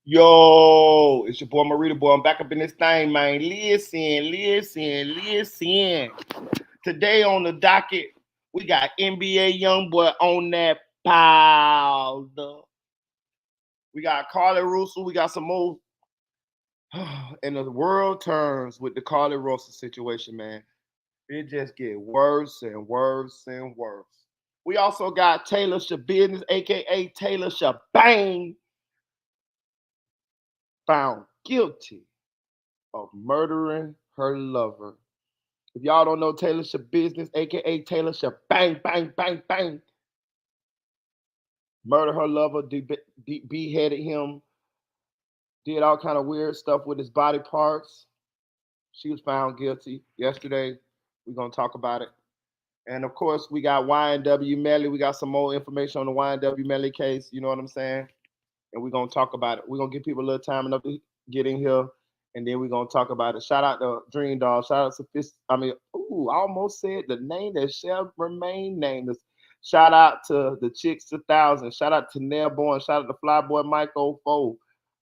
Yo, it's your boy Marita Boy. I'm back up in this thing, man. Listen. Today on the docket, we got NBA young boy on that powder. We got Carlee Russel. We got some more. And the world turns with the Carlee Russel situation, man. It just get worse and worse and worse. We also got Taylor Schabuisness, aka Taylor Shabang, found guilty of murdering her lover. If y'all don't know Taylor Schabuisness, aka Taylor Shabang, bang, bang, bang, murdered her lover, beheaded him, did all kind of weird stuff with his body parts. She was found guilty yesterday. We're gonna talk about it. And of course, we got Ynw Melly. We got some more information on the Ynw Melly case. You know what I'm saying? And we're gonna talk about it. We're gonna give people a little time enough to get in here, and then we're gonna talk about it. Shout out to Dream Doll. Shout out to I almost said the name that shall remain nameless. Shout out to the Chicks 2000. Shout out to Nailborn. Shout out to Flyboy Mike 04.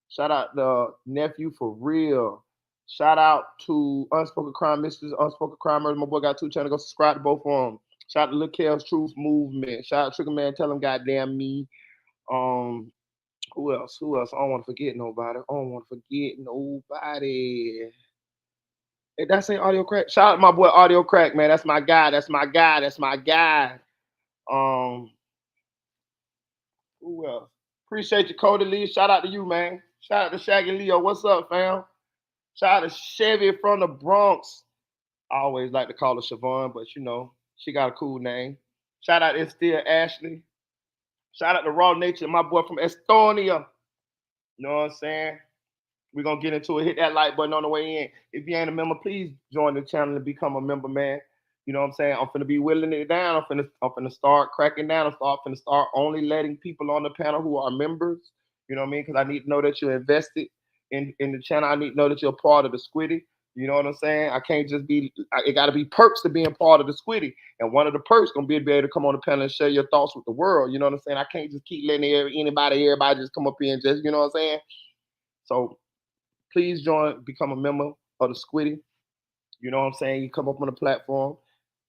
Shout out to Nephew for Real. Shout out to Unspoken Crime Mysteries, Unspoken Crime Murder. My boy got two channels. Go subscribe to both of them. Shout out to Lil Kel's Truth Movement. Shout out to Trigger Man. Tell him goddamn me. Um, who else? Who else? I don't want to forget nobody. I don't want to forget nobody. Hey, that's ain't Audio Crack. Shout out to my boy Audio Crack, man. That's my guy. That's my guy. That's my guy. Um, who else? Appreciate you, Cody Lee. Shout out to you, man. Shout out to Shaggy Leo. What's up, fam? Shout out to Chevy from the Bronx. I always like to call her Siobhan, but you know, she got a cool name. Shout out to Still Ashley. Shout out to Raw Nature, my boy from Estonia. You know what I'm saying? We're gonna get into it. Hit that like button on the way in. If you ain't a member, please join the channel and become a member, man. You know what I'm saying? I'm finna be willing it down. I'm finna start cracking down. I'm finna start only letting people on the panel who are members. You know what I mean? Because I need to know that you're invested in the channel. I need to know that you're a part of the Squiddy. You know what I'm saying? I can't just be. It got to be perks to being part of the Squiddy. And one of the perks gonna be able to come on the panel and share your thoughts with the world. You know what I'm saying? I can't just keep letting everybody just come up here and just, you know what I'm saying? So please join, become a member of the Squiddy. You know what I'm saying? You come up on the platform.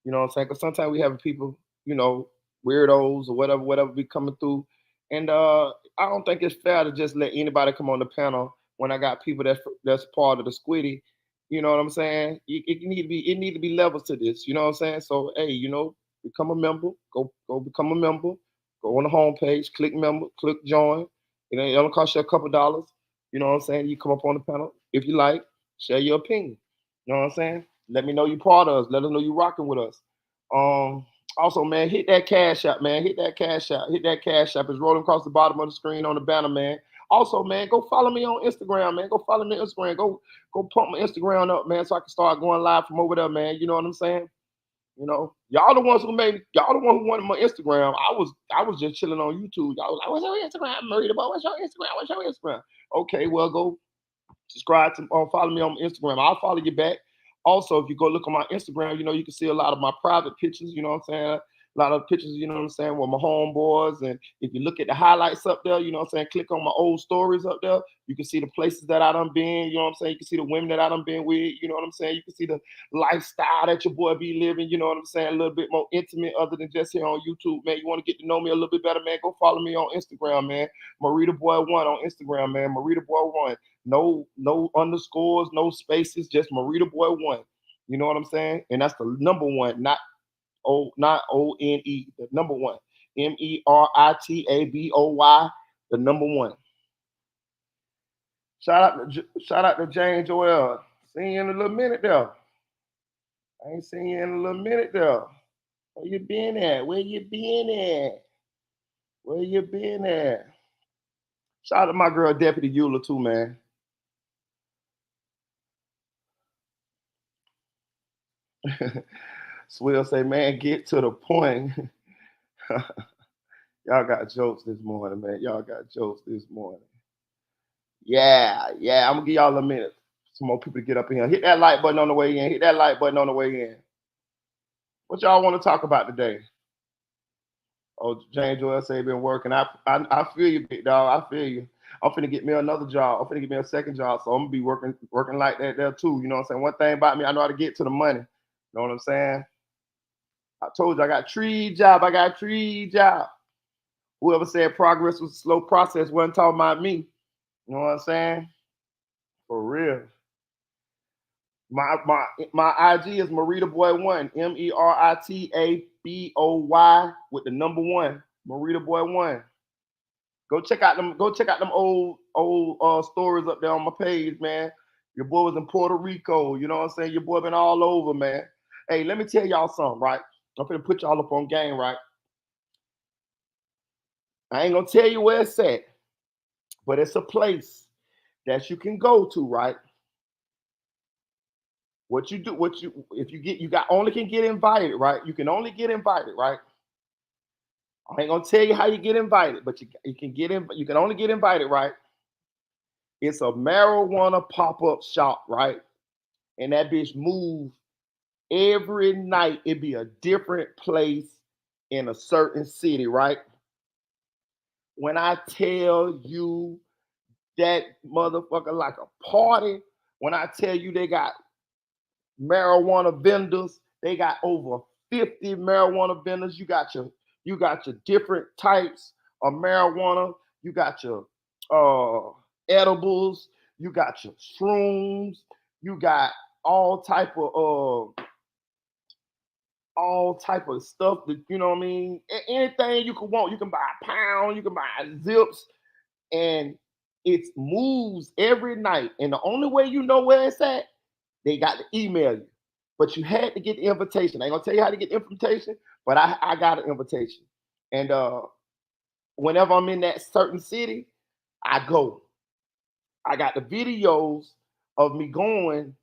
You know what I'm saying? Because sometimes we have people, you know, weirdos or whatever be coming through. And I don't think it's fair to just let anybody come on the panel when I got people that's part of the Squiddy. You know what I'm saying? It need to be levels to this. You know what I'm saying? So hey, you know, become a member. Go become a member. Go on the homepage, click member, click join. It only cost you a couple dollars. You know what I'm saying? You come up on the panel if you like, share your opinion. You know what I'm saying? Let me know you part of us. Let us know you rocking with us. Um, Also, man, hit that cash app, man. Hit that cash app. Hit that cash app. It's rolling across the bottom of the screen on the banner, man. Also, man, go follow me on Instagram, man. Go follow me on Instagram. Go pump my Instagram up, man, so I can start going live from over there, man. You know what I'm saying? You know, y'all the one who wanted my Instagram. I was just chilling on YouTube. Y'all was like, what's your Instagram, Marita? What's your Instagram? What's your Instagram? Okay, well, go subscribe to follow me on Instagram. I'll follow you back. Also, if you go look on my Instagram, you know, you can see a lot of my private pictures, you know what I'm saying? A lot of pictures, you know what I'm saying, with my homeboys. And if you look at the highlights up there, you know what I'm saying, click on my old stories up there. You can see the places that I done been, you know what I'm saying? You can see the women that I done been with, you know what I'm saying? You can see the lifestyle that your boy be living, you know what I'm saying? A little bit more intimate other than just here on YouTube, man. You want to get to know me a little bit better, man? Go follow me on Instagram, man. Marita Boy 1 on Instagram, man. Marita Boy 1. No underscores, no spaces, just Marita Boy 1. You know what I'm saying? And that's the number one, not ONE, the number one. Meritaboy, the number one. Shout out to Jane Joel. See you in a little minute there. I ain't seen you in a little minute there. Where you been at? Where you been at? Where you been at? Shout out to my girl Deputy Eula too, man. Swill say, man, get to the point. Y'all got jokes this morning, man. Y'all got jokes this morning. Yeah. I'm gonna give y'all a minute. Some more people to get up in here. Hit that like button on the way in. Hit that like button on the way in. What y'all want to talk about today? Oh, Jane Joel say been working. I feel you, big dog. I feel you. I'm finna get me another job. I'm finna get me a second job. So I'm gonna be working like that there too. You know what I'm saying? One thing about me, I know how to get to the money. You know what I'm saying? I told you I got three job. I got three job. Whoever said progress was a slow process wasn't talking about me. You know what I'm saying? For real. My IG is Marita Boy One. Meritaboy with the number one. Marita Boy One. Go check out them. Go check out them old stories up there on my page, man. Your boy was in Puerto Rico. You know what I'm saying? Your boy been all over, man. Hey, let me tell y'all something, right? I'm gonna put y'all up on game, right? I ain't gonna tell you where it's at, but it's a place that you can go to, right? What you do, what you if you get you got only can get invited, right? You can only get invited, right? I ain't gonna tell you how you get invited, but you can get in. You can only get invited, right? It's a marijuana pop-up shop, right? And that bitch move every night. It be a different place in a certain city, right? When I tell you that motherfucker like a party, when I tell you they got marijuana vendors, they got over 50 marijuana vendors. You got your different types of marijuana. You got your edibles. You got your shrooms. You got all type of stuff that you know what I mean. Anything you could want, you can buy a pound. You can buy zips, and it moves every night. And the only way you know where it's at, they got to email you. But you had to get the invitation. I ain't gonna tell you how to get the invitation, but I got an invitation. And whenever I'm in that certain city, I go. I got the videos of me going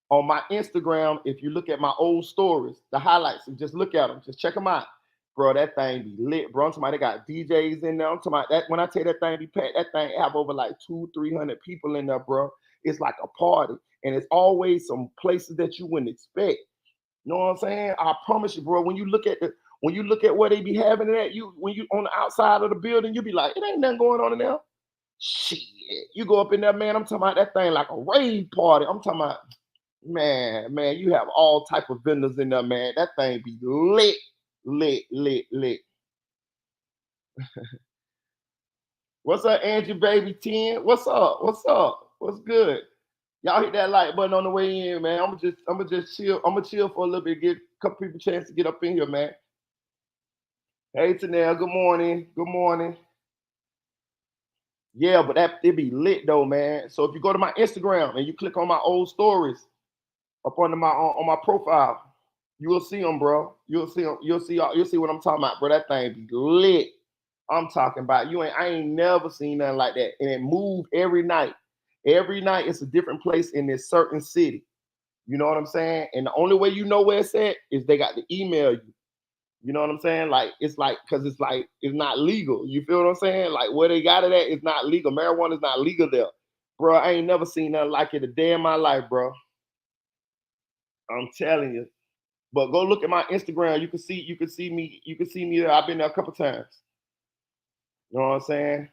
on my Instagram. If you look at my old stories, the highlights, and just look at them, just check them out. Bro, that thing be lit, bro. I'm talking about they got DJs in there. I'm talking about that. When I tell you that thing be packed, that thing have over like 200-300 people in there, bro. It's like a party, and it's always some places that you wouldn't expect. You know what I'm saying? I promise you, bro. When you look at where they be having it at, when you on the outside of the building, you be like, it ain't nothing going on in there. Shit, you go up in there, man. I'm talking about that thing like a rave party. I'm talking about, man. You have all type of vendors in there, man. That thing be lit, lit, lit, lit. What's up, Angie Baby 10? What's up? What's up? What's good? Y'all hit that like button on the way in, man. I'm gonna just chill. I'm gonna chill for a little bit, give a couple people a chance to get up in here, man. Hey Tanel, good morning. Good morning. Yeah, but that it be lit though, man. So if you go to my Instagram and you click on my old stories up under my on my profile, you will see them, bro. You'll see them. You'll see what I'm talking about, bro. That thing be lit. I'm talking about I ain't never seen nothing like that. And it move every night. Every night it's a different place in this certain city. You know what I'm saying? And the only way you know where it's at is they got to email you. You know what I'm saying? Like it's like because it's not legal. You feel what I'm saying? Like where they got it at is not legal. Marijuana is not legal there, bro. I ain't never seen nothing like it a day in my life, bro. I'm telling you. But go look at my Instagram. You can see me there. I've been there a couple times. You know what I'm saying?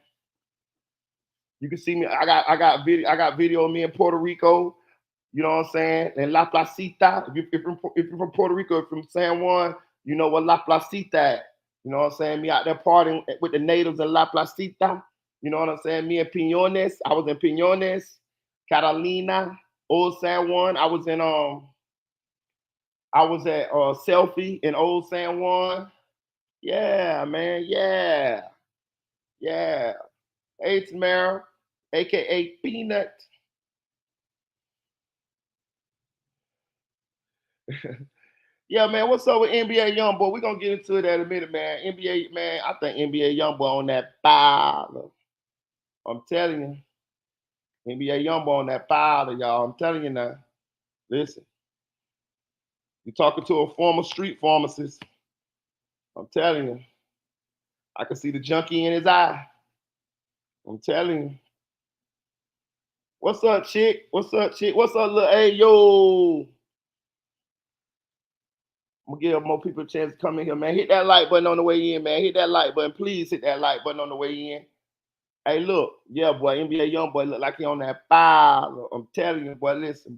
You can see me. I got video of me in Puerto Rico. You know what I'm saying? And La Placita. If you're from Puerto Rico, if you're from San Juan, you know what La Placita is. You know what I'm saying? Me out there partying with the natives in La Placita. You know what I'm saying? Me in Piñones. I was in Piñones, Catalina, Old San Juan. I was at Selfie in Old San Juan. Yeah, man. Yeah. Yeah. Hey Tamara, aka Peanut. Yeah, man. What's up with NBA YoungBoy? We're gonna get into it in a minute, man. NBA, man. I think NBA YoungBoy on that file. I'm telling you. NBA YoungBoy on that file, y'all. I'm telling you now. Listen, you're talking to a former street pharmacist. I'm telling you. I can see the junkie in his eye. I'm telling you. What's up, chick? What's up, chick? What's up, little hey yo? I'm gonna give more people a chance to come in here, man. Hit that like button on the way in, man. Hit that like button. Please hit that like button on the way in. Hey, look, yeah, boy, NBA young boy look like he on that file. I'm telling you, boy, listen,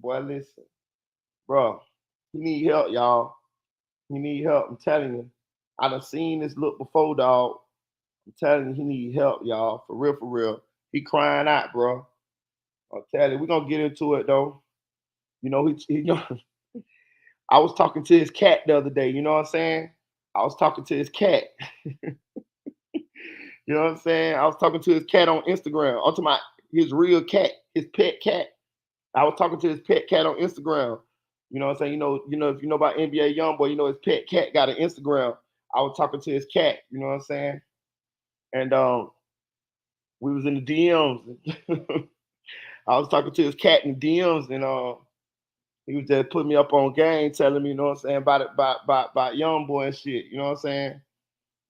bro. He need help, y'all. He need help. I'm telling you. I done seen this look before, dog. I'm telling you, he need help, y'all. For real, for real. He crying out, bro. I'm telling you, we gonna get into it though. You know, I was talking to his cat the other day, you know what I'm saying? I was talking to his cat. You know what I'm saying? I was talking to his cat on Instagram. Onto my his real cat, his pet cat. I was talking to his pet cat on Instagram. You know what I'm saying? If you know about NBA YoungBoy, you know his pet cat got an Instagram. I was talking to his cat. You know what I'm saying? And we was in the DMs. I was talking to his cat in the DMs, and he was just putting me up on game, telling me, you know what I'm saying, about young boy and shit. You know what I'm saying?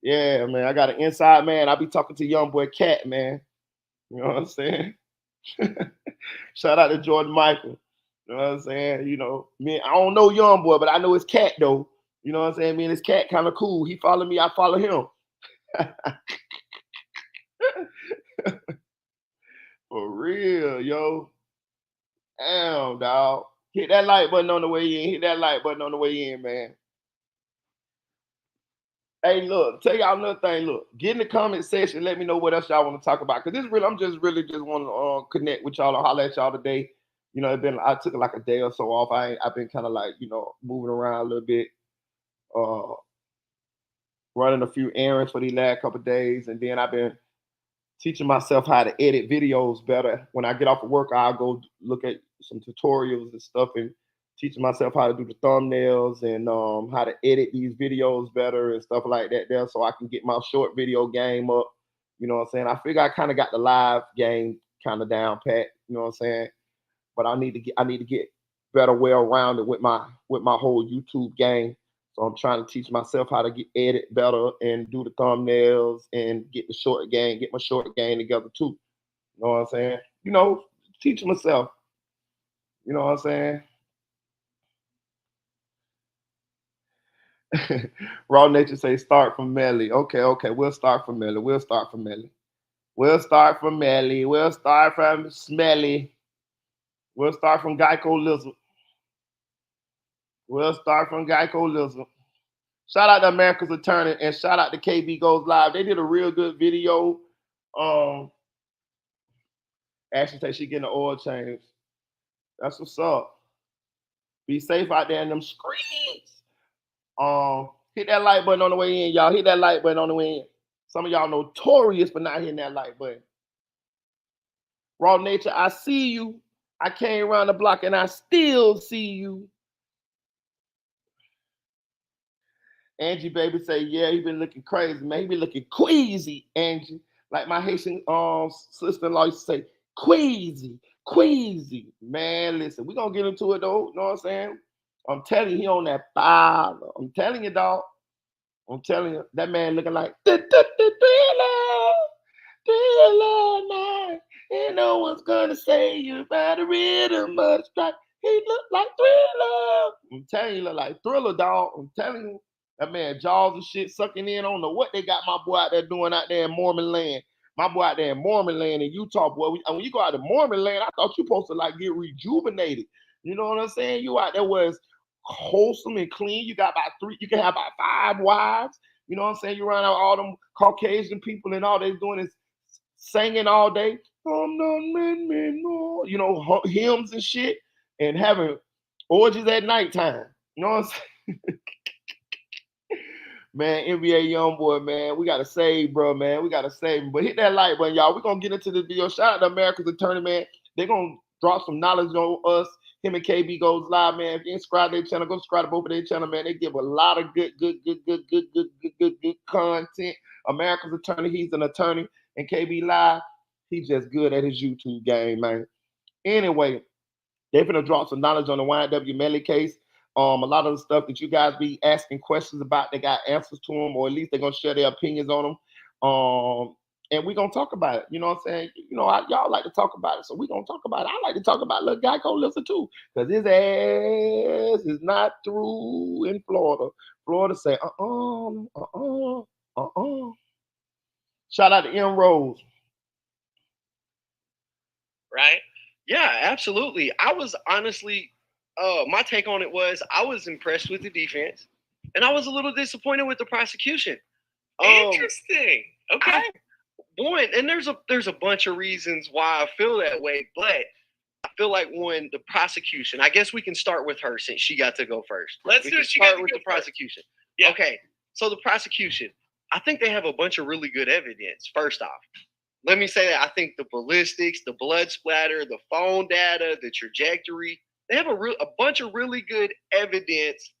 Yeah, man. I got an inside man. I be talking to young boy cat, man. You know what I'm saying? Shout out to Jordan Michael. You know what I'm saying? You know, me, I don't know young boy, but I know his cat though. You know what I'm saying? Me and his cat kind of cool. He follow me, I follow him. For real, yo. Damn, dog. Hit that like button on the way in. Hit that like button on the way in, man. Hey, look, tell y'all another thing. Look, get in the comment section. Let me know what else y'all want to talk about. Cause this really, I'm just really just want to connect with y'all or holler at y'all today. You know, I took like a day or so off. I've been kind of like, moving around a little bit, uh, running a few errands for these last couple of days, and then I've been teaching myself how to edit videos better. When I get off of work, I'll go look at some tutorials and stuff and teaching myself how to do the thumbnails and how to edit these videos better and stuff like that there so I can get my short video game up. You know what I'm saying? I figure I kind of got the live game kind of down pat, you know what I'm saying? But I need to get better well rounded with my whole YouTube game. So I'm trying to teach myself how to get edit better and do the thumbnails and get my short game together too. You know what I'm saying? Teach myself. You know what I'm saying? Raw Nature say start from Melly. Okay, we'll start from Melly. We'll start from Melly. We'll start from Melly. We'll start from Smelly. We'll start from Geico Lizard. We'll start from Geico Lizard. Shout out to America's Attorney and shout out to KB Goes Live. They did a real good video. Um, Ashley said she getting the oil change. That's what's up. Be safe out there in them streets. Hit that like button on the way in, y'all. Hit that like button on the way in. Some of y'all notorious for not hitting that like button. Raw Nature, I see you. I came around the block and I still see you. Angie baby say, yeah, he been looking crazy, man. He been looking queasy, Angie. Like my Haitian sister-in-law used to say, queasy, queasy. Man, listen, we gonna get into it though. You know what I'm saying? I'm telling you, he on that fire. I'm telling you, dog. I'm telling you, that man looking like thriller, thriller night. And no one's gonna say you about the rhythm of the strike. He look like thriller. I'm telling you, he look like thriller, dog. I'm telling you. That man jaws and shit sucking in. I don't know what they got my boy out there doing out there in Mormon land. My boy out there in Mormon land in Utah, boy. When you go out to Mormon land, I thought you supposed to like get rejuvenated. You know what I'm saying? You out there where it's wholesome and clean. You got about three, you can have about five wives. You know what I'm saying? You run out all them Caucasian people and all they doing is singing all day. I'm not men, no. Hymns and shit and having orgies at nighttime. You know what I'm saying? Man, NBA YoungBoy, man, we gotta save, bro, man. We gotta save him. But hit that like button, y'all. We're gonna get into this video. Shout out to America's Attorney, man. They're gonna drop some knowledge on us. Him and KB Goes Live, man. If you ain't subscribed to their channel, go subscribe to both of their channel, man. They give a lot of good content. America's Attorney, he's an attorney. And KB Live, he's just good at his YouTube game, man. Anyway, they're gonna drop some knowledge on the Ynw Melly case. A lot of the stuff that you guys be asking questions about, they got answers to them, or at least they're gonna share their opinions on them. And we're gonna talk about it. You know what I'm saying? Y'all like to talk about it, so we're gonna talk about it. I like to talk about little Geico Listen too, because his ass is not through in Florida. Florida say, uh. Shout out to M Rose. right? Yeah, absolutely. I was honestly, my take on it was I was impressed with the defense, and I was a little disappointed with the prosecution. Interesting. Okay. And there's a bunch of reasons why I feel that way, but I feel like when the prosecution, I guess we can start with her since she got to go first. Let's do it. She start with the prosecution. Yeah. Okay, so the prosecution, I think they have a bunch of really good evidence. First off, let me say that I think the ballistics, the blood splatter, the phone data, the trajectory, they have a bunch of really good evidence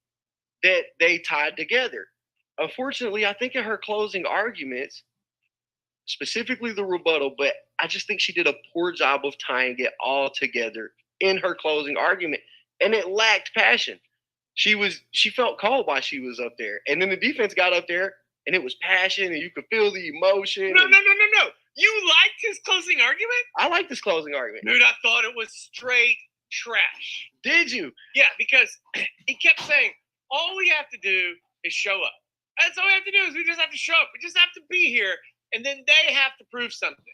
that they tied together. Unfortunately, I think in her closing arguments, specifically the rebuttal, but I just think she did a poor job of tying it all together in her closing argument, and it lacked passion. She felt cold while she was up there, and then the defense got up there, and it was passion, and you could feel the emotion. No. You liked his closing argument? I liked his closing argument. Dude, I thought it was straight trash. Did you? Yeah, because he kept saying, all we have to do is show up. That's all we have to do is we just have to show up. We just have to be here, and then they have to prove something.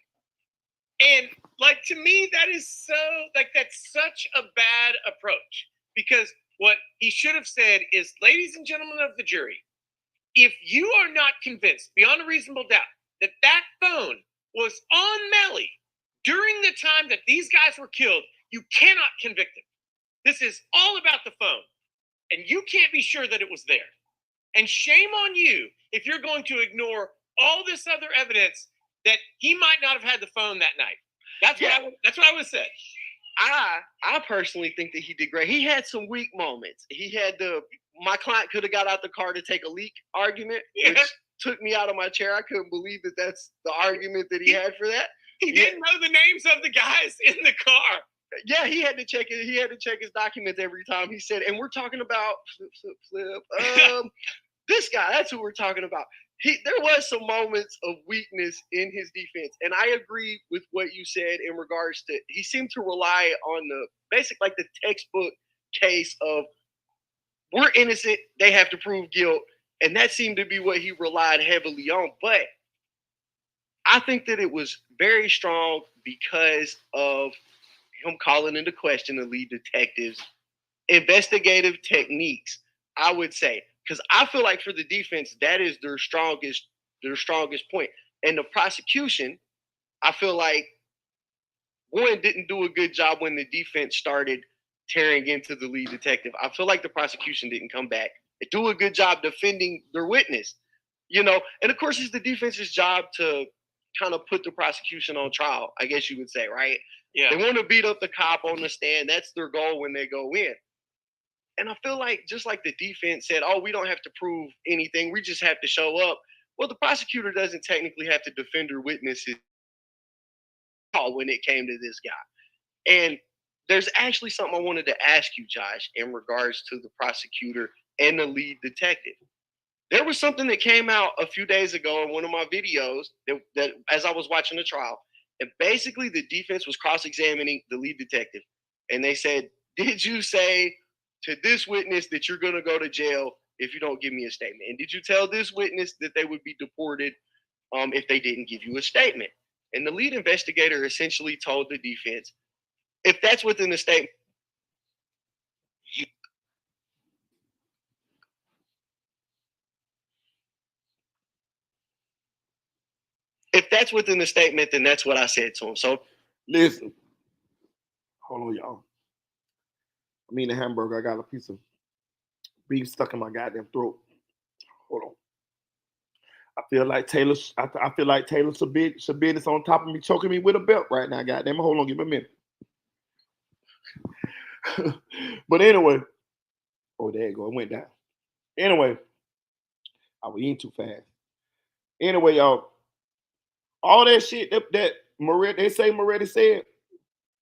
And, like, to me, that is so, like, that's such a bad approach. Because what he should have said is, ladies and gentlemen of the jury, if you are not convinced beyond a reasonable doubt that that phone was on Melly during the time that these guys were killed, you cannot convict him. This is all about the phone. And you can't be sure that it was there. And shame on you if you're going to ignore all this other evidence that he might not have had the phone that night. That's what I would say. I personally think that he did great. He had some weak moments. He had my client could have got out the car to take a leak argument, which took me out of my chair. I couldn't believe that that's the argument that he had for that. He didn't know the names of the guys in the car. Yeah, he had to check it. He had to check his documents every time. He said, and we're talking about flip. This guy, that's who we're talking about. There was some moments of weakness in his defense, and I agree with what you said in regards to he seemed to rely on the basic, like the textbook case of we're innocent, they have to prove guilt, and that seemed to be what he relied heavily on. But I think that it was very strong because of him calling into question the lead detective's investigative techniques, I would say. Because I feel like for the defense, that is their strongest point. And the prosecution, I feel like one didn't do a good job when the defense started tearing into the lead detective. I feel like the prosecution didn't come back and do a good job defending their witness. And of course it's the defense's job to kind of put the prosecution on trial, I guess you would say, right? Yeah. They want to beat up the cop on the stand. That's their goal when they go in. And I feel like just like the defense said, oh, we don't have to prove anything. We just have to show up. Well, the prosecutor doesn't technically have to defend her witnesses when it came to this guy. And there's actually something I wanted to ask you, Josh, in regards to the prosecutor and the lead detective. There was something that came out a few days ago in one of my videos that as I was watching the trial, and basically the defense was cross-examining the lead detective. And they said, did you say to this witness that you're going to go to jail if you don't give me a statement? And did you tell this witness that they would be deported if they didn't give you a statement? And the lead investigator essentially told the defense, if that's within the statement, then that's what I said to him. So listen, hold on, y'all. I'm eating a hamburger. I got a piece of beef stuck in my goddamn throat. Hold on. I feel like Taylor Sabin is on top of me, choking me with a belt right now. Goddamn, hold on, give me a minute. But anyway, there you go. It went down. Anyway, I was eating too fast. Anyway, y'all, all that shit that Moretti, they say Moretti said,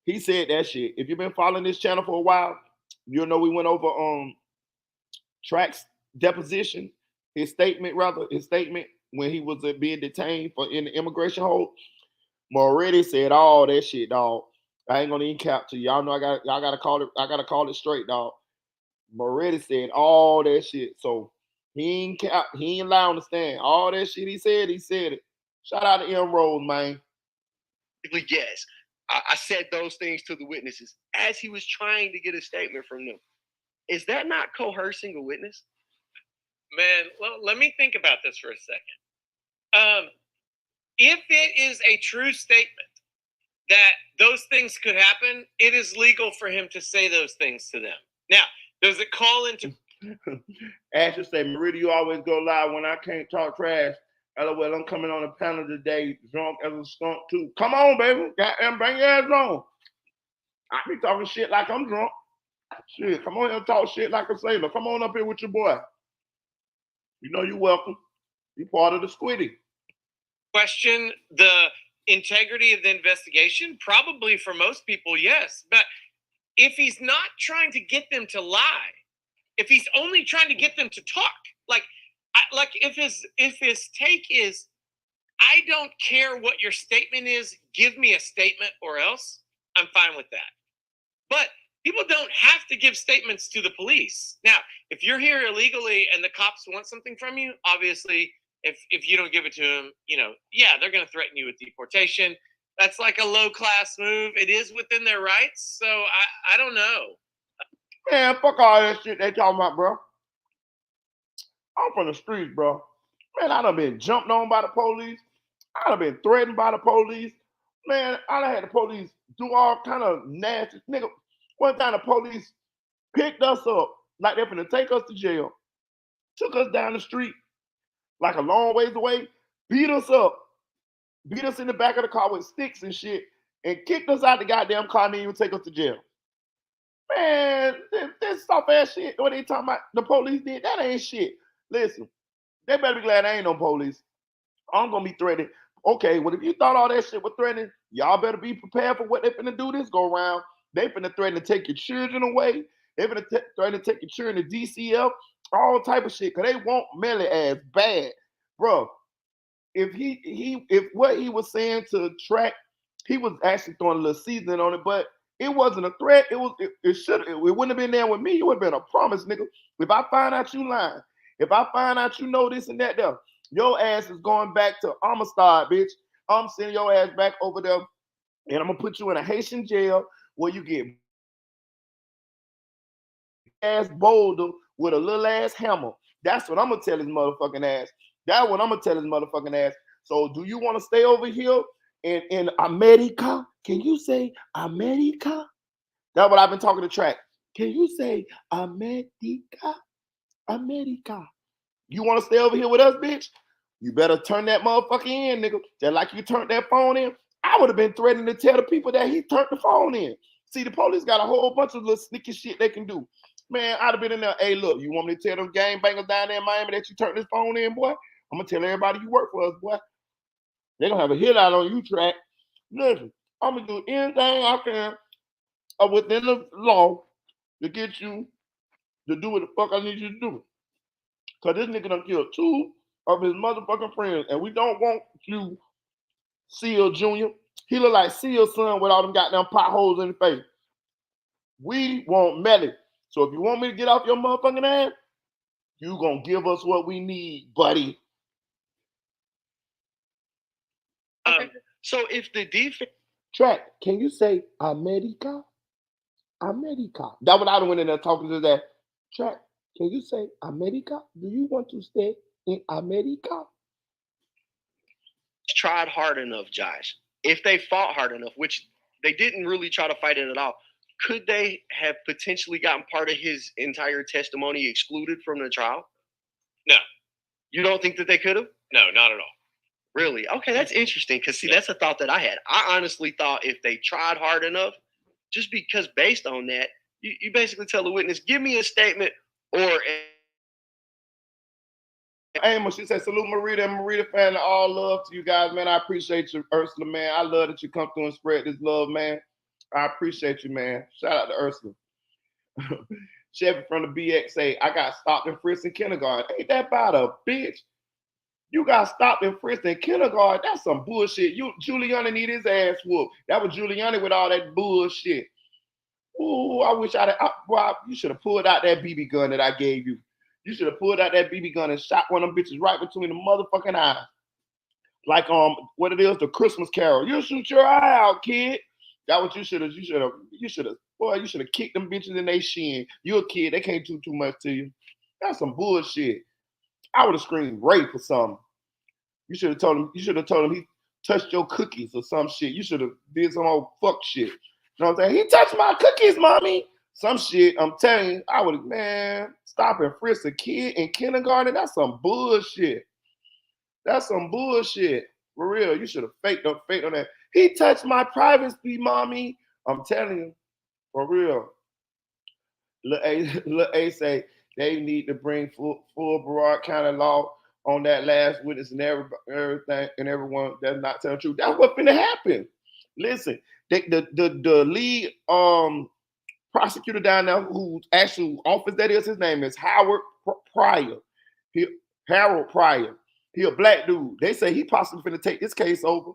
he said that shit. If you've been following this channel for a while, you'll know we went over Track's deposition, his statement when he was being detained in the immigration hold. Moretti said all that shit, dog. I ain't gonna even capture y'all. Know y'all gotta call it straight, dog. Moretti said all that shit. So he ain't allowed to stand. All that shit he said it. Shout out to M Rose, man. Yes. I said those things to the witnesses as he was trying to get a statement from them. Is that not coercing a witness? Man, well, let me think about this for a second. If it is a true statement that those things could happen, it is legal for him to say those things to them. Now, does it call into... Asher say, Marita, you always go live when I can't talk trash. LOL, I'm coming on a panel today, drunk as a skunk too. Come on, baby. Goddamn, bring your ass on. I be talking shit like I'm drunk. Shit, come on here and talk shit like a sailor. Come on up here with your boy. You know you're welcome. You part of the squiddy. Question the integrity of the investigation? Probably for most people, yes. But if he's not trying to get them to lie, if he's only trying to get them to talk, like if his take is, I don't care what your statement is, give me a statement or else, I'm fine with that. But people don't have to give statements to the police. Now, if you're here illegally and the cops want something from you, obviously, if you don't give it to them, yeah, they're going to threaten you with deportation. That's like a low-class move. It is within their rights, so I don't know. Man, fuck all that shit they talking about, bro. I'm from the streets, bro. Man, I done been jumped on by the police. I done been threatened by the police. Man, I done had the police do all kind of nasty. Nigga, one time the police picked us up like they're finna take us to jail, took us down the street like a long ways away, beat us up, beat us in the back of the car with sticks and shit, and kicked us out the goddamn car and didn't even take us to jail. Man, this soft ass shit, what they talking about the police did, that ain't shit. Listen, they better be glad I ain't no police. I'm gonna be threatened. Okay, well, if you thought all that shit was threatening, y'all better be prepared for what they finna do this go around. They finna threaten to take your children away. They finna threaten to take your children to DCF, all type of shit, because they want Melly ass bad. Bro, if if what he was saying to Track, he was actually throwing a little seasoning on it, but it wasn't a threat. It wouldn't have been there with me. It would have been a promise, nigga. If I find out you lying, if I find out you know this and that there, your ass is going back to Amistad, bitch. I'm sending your ass back over there, and I'm gonna put you in a Haitian jail where you get ass boulder with a little ass hammer. That's what I'm gonna tell his motherfucking ass. That's what I'm gonna tell his motherfucking ass. So do you want to stay over here in America? Can you say America? That's what I've been talking to Track. Can you say America? America. You want to stay over here with us, bitch? You better turn that motherfucker in, nigga. Just like you turned that phone in. I would have been threatening to tell the people that he turned the phone in. See, the police got a whole bunch of little sneaky shit they can do. Man, I'd have been in there. Hey, look, you want me to tell them gangbangers down there in Miami that you turned this phone in, boy? I'm gonna tell everybody you work for us, boy. They're gonna have a hit out on you, Track. Listen, I'm gonna do anything I can within the law to get you to do what the fuck I need you to do. Cause this nigga done killed 2 of his motherfucking friends, and we don't want you, Seal Jr. He look like Seal's son with all them goddamn potholes in the face. We want Melly. So if you want me to get off your motherfucking ass, you gonna give us what we need, buddy. So if the defense... Track, can you say America? America. That's what I went in there talking to that. Track, can you say America? Do you want to stay in America? Tried hard enough, Josh. If they fought hard enough, which they didn't really try to fight it at all, could they have potentially gotten part of his entire testimony excluded from the trial? No. You don't think that they could have? No, not at all. Really? Okay, that's interesting, because, see, that's a thought that I had. I honestly thought if they tried hard enough, just because based on that, you basically tell the witness, give me a statement or... Hey, she said, salute Marita and Marita fan, all love to you guys, man. I appreciate you, Ursula, man. I love that you come through and spread this love, man. I appreciate you, man. Shout out to Ursula. Chevy from the BX say, I got stopped and frisked in kindergarten. Ain't that about a bitch? You got stopped and frisked in kindergarten. That's some bullshit. Giuliani need his ass whooped. That was Giuliani with all that bullshit. Ooh, I wish you should have pulled out that BB gun that I gave you. You should have pulled out that BB gun and shot one of them bitches right between the motherfucking eyes. Like what it is, the Christmas Carol. You shoot your eye out, kid. That what you should have. Boy, you should have kicked them bitches in their shin. You a kid, they can't do too much to you. That's some bullshit. I would have screamed rape or something. You should have told him. You should have told him he touched your cookies or some shit. You should have did some old fuck shit. You know what I'm saying? He touched my cookies, mommy. Some shit. I'm telling you, I would, man, stop and frisk a kid in kindergarten. That's some bullshit. That's some bullshit. For real, you should have faked on that. He touched my privacy, mommy. I'm telling you, for real. Lil A say they need to bring full broad kind of law on that last witness and everything and everyone that's not telling the truth. That's what's finna happen. Listen, the lead prosecutor down there whose actual office that is, his name is Howard Pryor. Harold Pryor. He a black dude. They say he possibly finna take this case over.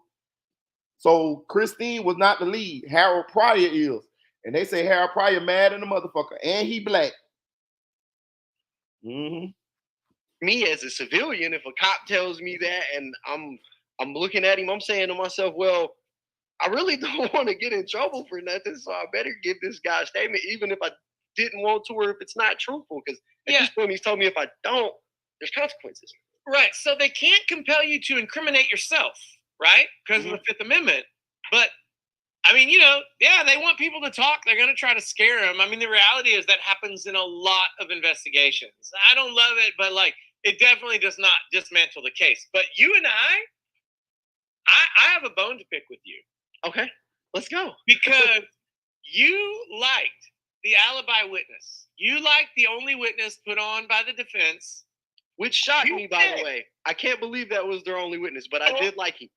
So Christine was not the lead. Harold Pryor is. And they say Harold Pryor mad in the motherfucker. And he black. Mm-hmm. Me as a civilian, if a cop tells me that and I'm looking at him, I'm saying to myself, well, I really don't want to get in trouble for nothing, so I better give this guy a statement, even if I didn't want to or if it's not truthful. Because at this point, he's told me if I don't, there's consequences. Right. So they can't compel you to incriminate yourself, right? Because of the Fifth Amendment. But, I mean, you know, yeah, they want people to talk. They're going to try to scare them. I mean, the reality is that happens in a lot of investigations. I don't love it, but, like, it definitely does not dismantle the case. But you and I have a bone to pick with you. Okay, let's go. Because you liked the alibi witness. You liked the only witness put on by the defense. Which shocked me, by the way. I can't believe that was their only witness, but I did like him.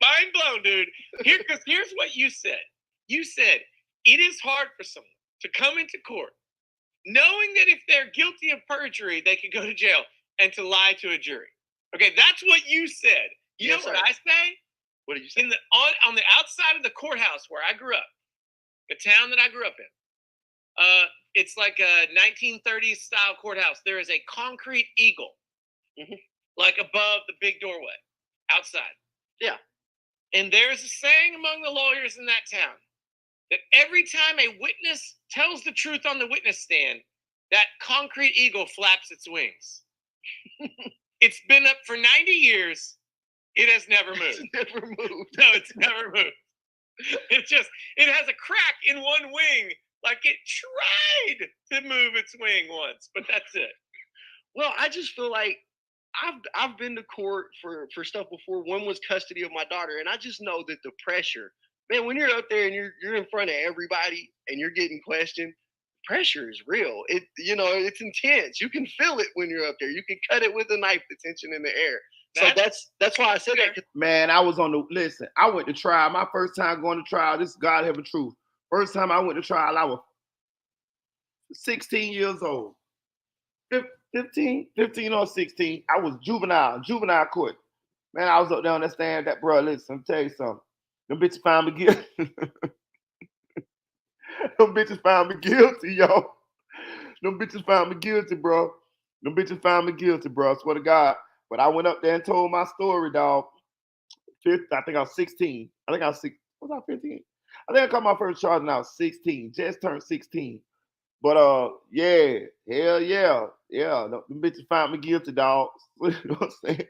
Mind blown, dude. Here's what you said. You said, it is hard for someone to come into court knowing that if they're guilty of perjury, they could go to jail and to lie to a jury. Okay, that's what you said. You know what I say? What did you say? On the outside of the courthouse where I grew up, the town that I grew up in, it's like a 1930s style courthouse. There is a concrete eagle, like above the big doorway outside. Yeah. And there's a saying among the lawyers in that town that every time a witness tells the truth on the witness stand, that concrete eagle flaps its wings. It's been up for 90 years. It has never moved. It's never moved. No, it's never moved. It has a crack in one wing, like it tried to move its wing once, but that's it. Well, I just feel like I've been to court for stuff before. One was custody of my daughter, and I just know that the pressure, man, when you're out there and you're in front of everybody and you're getting questioned, pressure is real. It's intense. You can feel it when you're up there. You can cut it with a knife, the tension in the air. So that's why I said that. Man, I went to trial. My first time going to trial, this is God heaven truth. First time I went to trial, I was 16 years old. 15 or 16. I was juvenile court. Man, I was up there on that stand. That, bro, listen, let me tell you something. Them bitches found me guilty. Them bitches found me guilty, yo. Them bitches found me guilty, bro. I swear to God. But I went up there and told my story, dog. I think I was 16. Was I 15? I think I caught my first charge when I was 16. Just turned 16. But yeah, hell yeah. Yeah, them bitches found me guilty, dog. You know what I'm saying?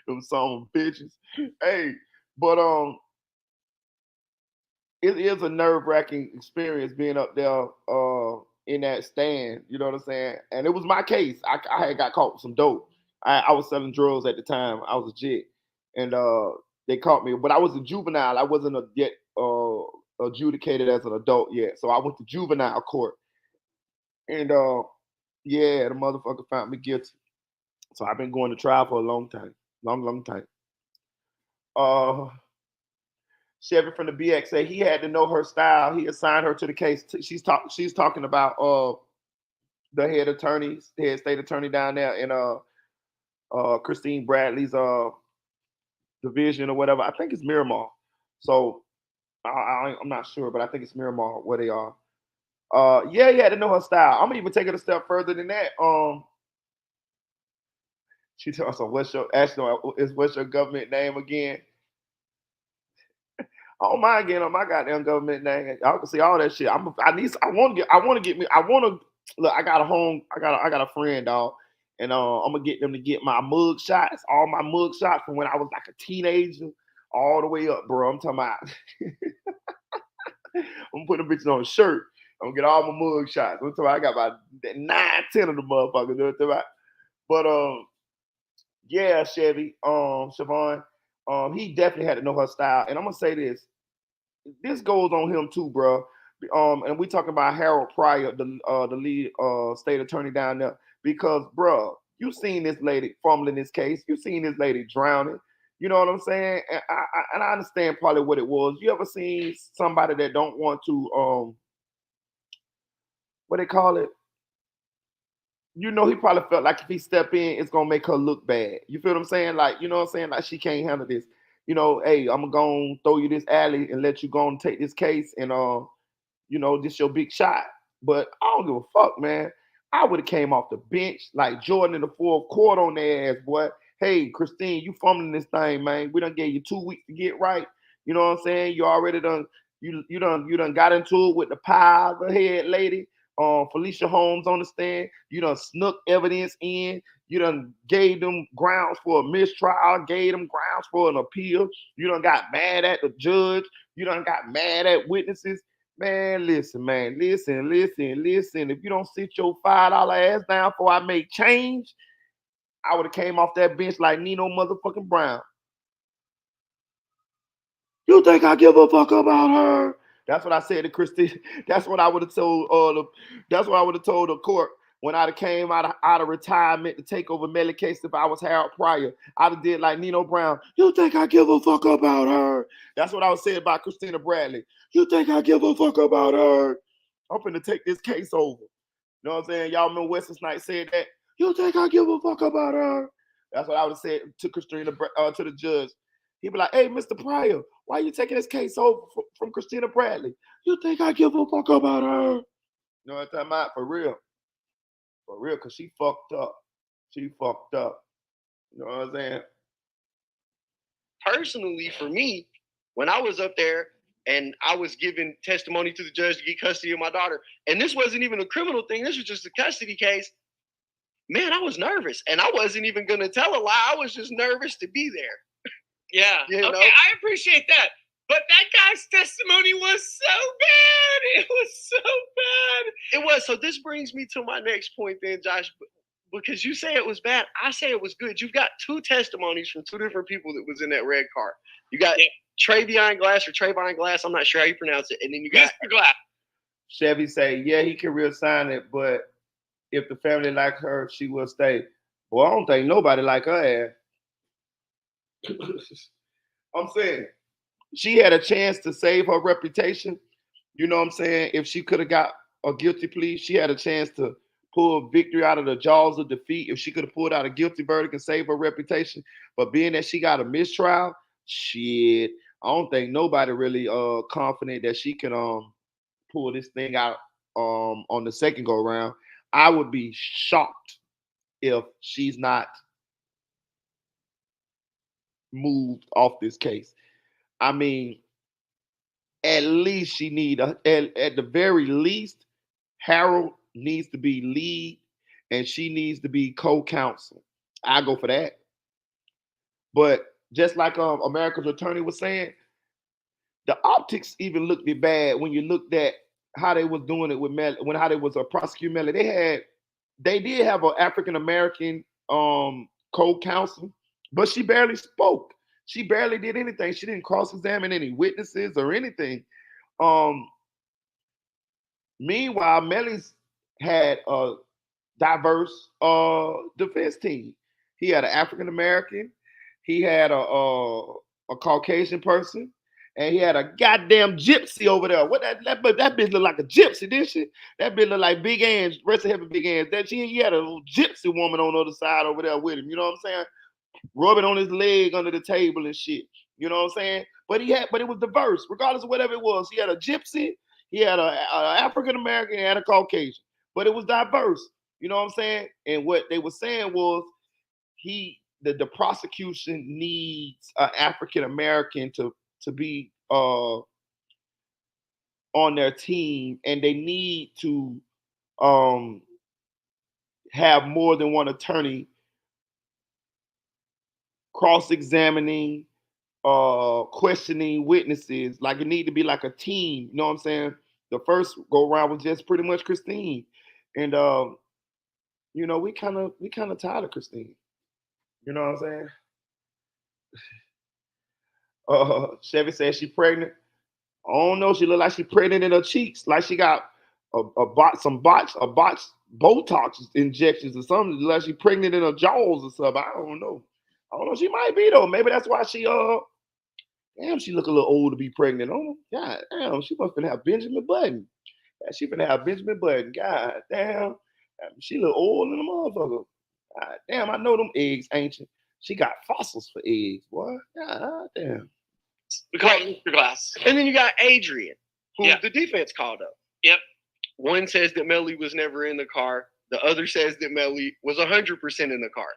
Them some bitches. Hey, but it is a nerve-wracking experience being up there in that stand. You know what I'm saying? And it was my case. I had got caught with some dope. I was selling drugs at the time. I was a jit. And they caught me. But I was a juvenile. I wasn't yet adjudicated as an adult yet. So I went to juvenile court. And yeah, the motherfucker found me guilty. So I've been going to trial for a long time. Long time. Chevy from the BX said he had to know her style. He assigned her to the case. She's talking about the head state attorney down there in Christine Bradley's division or whatever. I think it's Miramar. So I'm not sure, but I think it's Miramar where they are. Yeah, he had to know her style. I'm gonna even take it a step further than that. She tells us, what's your government name again? I don't mind getting on my goddamn government name. Y'all can see all that shit. I want to look. I got a friend, dog, and I'm gonna get them to get my mug shots, all my mug shots from when I was like a teenager, all the way up, bro. I'm talking about. I'm putting them bitches on a shirt. I'm gonna get all my mug shots. I'm talking about, I got about 9, 10 of the motherfuckers. You know what I'm talking about? But yeah, Siobhan, he definitely had to know her style. And I'm gonna say this. This goes on him too, bro. And we talking about Harold Pryor, the lead state attorney down there, because, bro, you seen this lady fumbling this case. You seen this lady drowning. You know what I'm saying? And I understand probably what it was. You ever seen somebody that don't want to what they call it? You know, he probably felt like if he step in, it's gonna make her look bad. You feel what I'm saying? Like, you know what I'm saying? Like she can't handle this. You know, hey, I'm gonna throw you this alley and let you go and take this case, and you know, this your big shot. But I don't give a fuck, man. I would have came off the bench like Jordan in the fourth quarter on their ass, boy. Hey, Christine, you fumbling this thing, man. We done gave you 2 weeks to get right. You know what I'm saying? You already done you done got into it with the pie the head lady. Felicia Holmes on the stand. You done snuck evidence in. You done gave them grounds for a mistrial, gave them grounds for an appeal. You done got mad at the judge. You done got mad at witnesses. Man, listen, man. Listen. If you don't sit your $5 ass down before I make change, I would have came off that bench like Nino motherfucking Brown. You think I give a fuck about her? That's what I said to Christine. That's what I would have told that's what I would have told the court when I'd have came out of retirement to take over Melly case if I was Harold Pryor. I'd have did like Nino Brown. You think I give a fuck about her? That's what I would say about Christina Bradley. You think I give a fuck about her? I'm finna take this case over. You know what I'm saying? Y'all remember Wesley Snipes said that? You think I give a fuck about her? That's what I would have said to Christina to the judge. He'd be like, hey, Mr. Pryor, why are you taking this case over from Christina Bradley? You think I give a fuck about her? You know what I'm talking about? For real. For real, because she fucked up. She fucked up. You know what I'm saying? Personally, for me, when I was up there and I was giving testimony to the judge to get custody of my daughter, and this wasn't even a criminal thing, this was just a custody case, man, I was nervous. And I wasn't even going to tell a lie. I was just nervous to be there. Yeah. You know? Okay, I appreciate that. But that guy's testimony was so bad. It was so bad. It was. So this brings me to my next point then, Josh. Because you say it was bad, I say it was good. You've got 2 testimonies from 2 different people that was in that red car. You got Trayvon Glass, I'm not sure how you pronounce it. And then you got Mr. Glass. Chevy say, yeah, he can reassign it, but if the family like her, she will stay. Well, I don't think nobody like her ass. I'm saying she had a chance to save her reputation. You know what I'm saying? If she could have got a guilty plea, she had a chance to pull victory out of the jaws of defeat. If she could have pulled out a guilty verdict and saved her reputation, but being that she got a mistrial, shit, I don't think nobody really confident that she can pull this thing out on the second go round. I would be shocked if she's not moved off this case. I mean, at least she need at the very least, Harold needs to be lead and she needs to be co-counsel. I go for that. But just like America's attorney was saying, the optics even looked bad when you looked at how they was doing it with Melly, when how they was prosecuting Melly. They did have an African American co-counsel, but she barely spoke. She barely did anything. She didn't cross-examine any witnesses or anything. Um, Meanwhile, Melly's had a diverse defense team. He had an African American, he had a Caucasian person, and he had a goddamn gypsy over there. What that bitch looked like a gypsy, didn't she? That bitch looked like Big Ange, rest of heaven Big Ange. That he had a little gypsy woman on the other side over there with him. You know what I'm saying? Rubbing on his leg under the table and shit. You know what I'm saying? But it was diverse, regardless of whatever it was. He had a gypsy, he had a African American, and a Caucasian, but it was diverse. You know what I'm saying? And what they were saying was the prosecution needs an African American to be on their team, and they need to um, have more than one attorney cross-examining, questioning witnesses. Like it need to be like a team. You know what I'm saying? The first go around was just pretty much Christine, and we kind of tired of Christine. You know what I'm saying? Chevy says she pregnant. I don't know. She look like she pregnant in her cheeks, like she got a botched Botox injections or something. Like she pregnant in her jaws or something. I don't know. I don't know. She might be though. Maybe that's why she damn, she look a little old to be pregnant. Oh God damn, she must have Benjamin Button. Yeah, she finna have Benjamin Button. God damn, she look old in the motherfucker. God damn, I know them eggs ancient. She got fossils for eggs, boy. God damn. We call it Mr. Glass. And then you got Adrian, who Yeah. the defense called up. Yep. One says that Melly was never in the car. The other says that Melly was 100% in the car.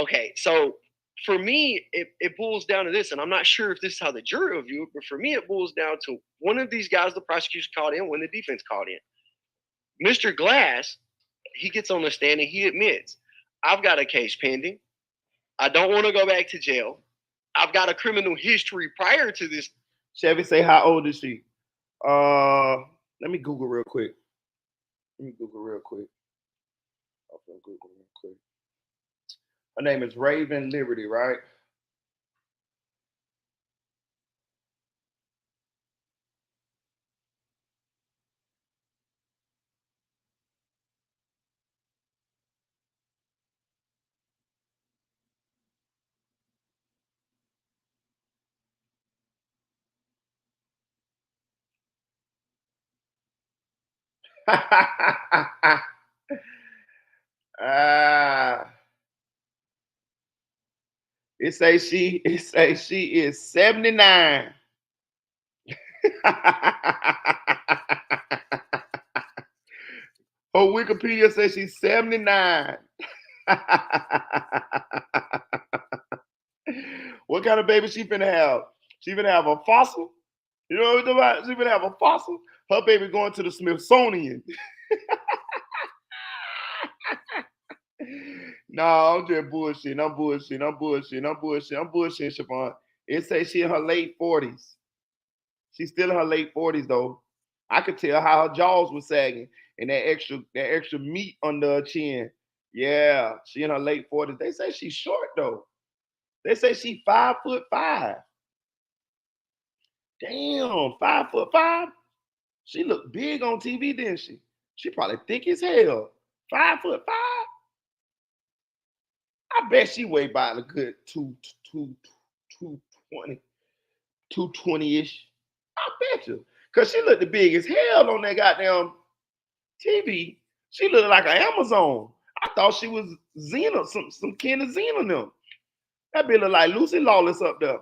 Okay, so for me, it boils down to this, and I'm not sure if this is how the jury will view it, but for me, it boils down to one of these guys the prosecution called in, when the defense called in. Mr. Glass, he gets on the stand and he admits, I've got a case pending. I don't want to go back to jail. I've got a criminal history prior to this. Chevy say, how old is she? Let me Google real quick. Her name is Raven Liberty, right? It says she is 79. Her Wikipedia says she's 79. What kind of baby she finna have? She finna have a fossil? You know what I'm talking about? She finna have a fossil? Her baby going to the Smithsonian. No, I'm just bullshitting. I'm bullshitting, Siobhan. It says she in her late 40s. She's still in her late 40s though. I could tell how her jaws were sagging and that extra meat under her chin. Yeah, she in her late 40s. They say she's short though. They say she's 5'5". Damn, 5'5". She looked big on TV, didn't she? She probably thick as hell. 5'5". I bet she weighed about a good 220, 220-ish. I bet you. Cause she looked big as hell on that goddamn TV. She looked like an Amazon. I thought she was Xena, some kind of Xena them. That bitch look like Lucy Lawless up there.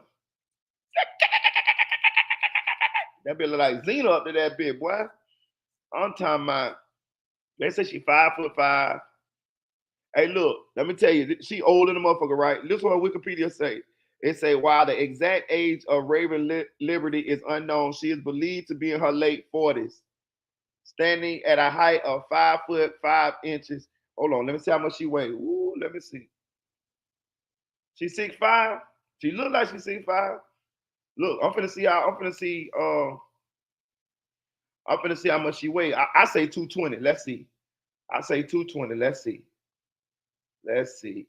That bitch look like Xena up to that bitch, boy. I'm talking about. They say she 5'5". Hey, look, let me tell you, she older than the motherfucker, right? This is what Wikipedia say. It say, while the exact age of Raven Liberty is unknown, she is believed to be in her late 40s, standing at a height of 5'5". Hold on, let me see how much she weighs. Ooh, let me see. She's 6'5". She look like she's 6'5". Look, I'm finna see how much she weighs. I say 220. Let's see. I say 220. Let's see. Let's see.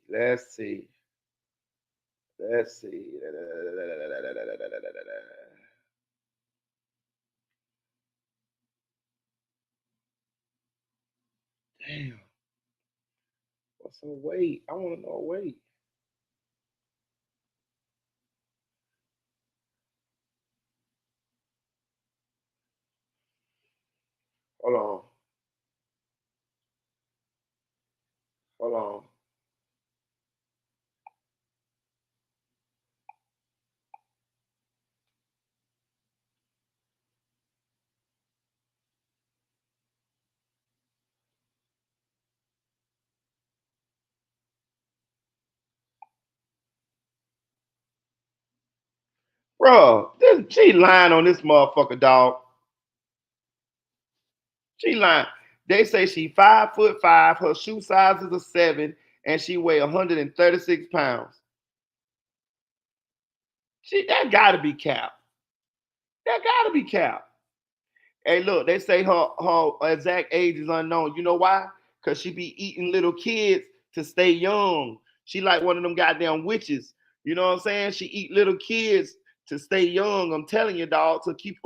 Damn. What's her weight? I want to know her weight. Hold on. Hold on. Bro, she lying on this motherfucker, dog. She lying. They say she 5'5", her shoe size is a 7, and she weigh 136 pounds. That gotta be cap. That gotta be cap. Hey, look, they say her exact age is unknown. You know why? Because she be eating little kids to stay young. She like one of them goddamn witches. You know what I'm saying? She eat little kids to stay young. I'm telling you, dog, to keep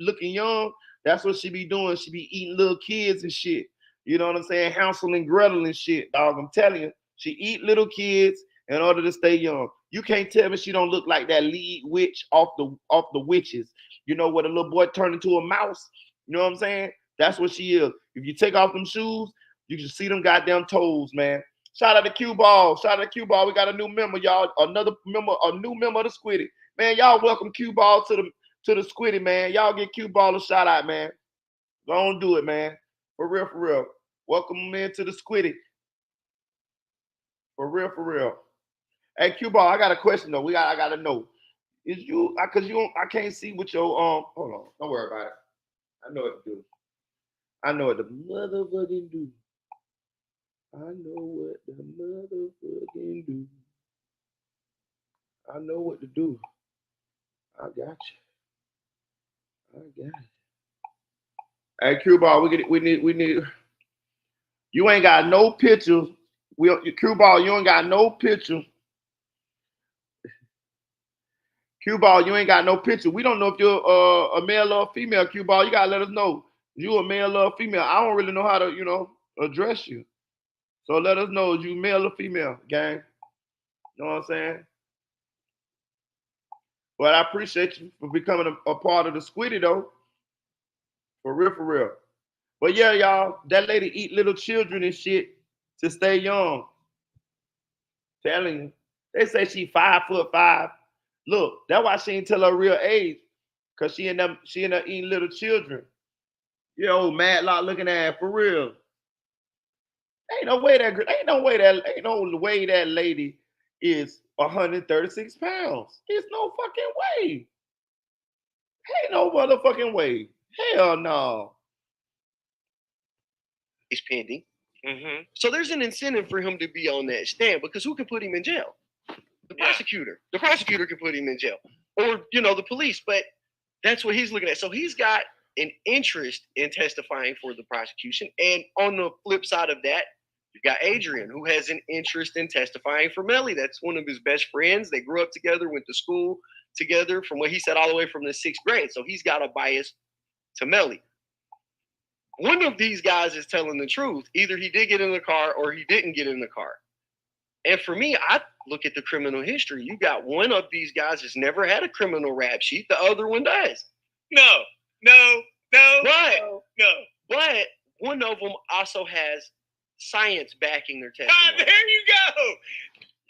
looking young. That's what she be doing. She be eating little kids and shit. You know what I'm saying? Hansel and Gretel and shit, dog. I'm telling you, she eat little kids in order to stay young. You can't tell me she don't look like that lead witch off the witches. You know, where the little boy turned into a mouse. You know what I'm saying? That's what she is. If you take off them shoes, you can see them goddamn toes, man. Shout out to Q Ball. Shout out to Q Ball. We got a new member, y'all. A new member of the Squiddy. Man, y'all welcome Q Ball to the Squiddy, man. Y'all get Q Ball a shout out, man. Go on, do it, man. For real, for real. Welcome him into the Squiddy. For real, for real. Hey, Q Ball, I got a question though. I gotta know. Is you because you don't, I can't see what your hold on, don't worry about it. I know what to do. I know what the motherfucking do. I know what the motherfucking do. I know what to do. I got you. I got it. Hey, Q Ball, we need. You ain't got no picture. Q Ball, you ain't got no picture. Q Ball, you ain't got no picture. We don't know if you're a male or a female. Q Ball, you gotta let us know. You a male or a female. I don't really know how to, address you. So let us know, is you male or female, gang? You know what I'm saying? But I appreciate you for becoming a part of the Squiddy, though. For real, for real. But yeah, y'all, that lady eat little children and shit to stay young. Telling you. They say she 5'5". Look, that's why she ain't tell her real age. Cause she end up eating little children. You know, Madlock looking at her, for real. Ain't no way that lady is 136 pounds. There's no fucking way. Ain't no motherfucking way. Hell no. He's pending. Mm-hmm. So there's an incentive for him to be on that stand because who can put him in jail? The prosecutor. The prosecutor can put him in jail. Or, the police. But that's what he's looking at. So he's got an interest in testifying for the prosecution. And on the flip side of that, you've got Adrian, who has an interest in testifying for Melly. That's one of his best friends. They grew up together, went to school together, from what he said, all the way from the 6th grade. So he's got a bias to Melly. One of these guys is telling the truth. Either he did get in the car or he didn't get in the car. And for me, I look at the criminal history. You got one of these guys has never had a criminal rap sheet. The other one does. No. But one of them also has science backing their testimony. There you go.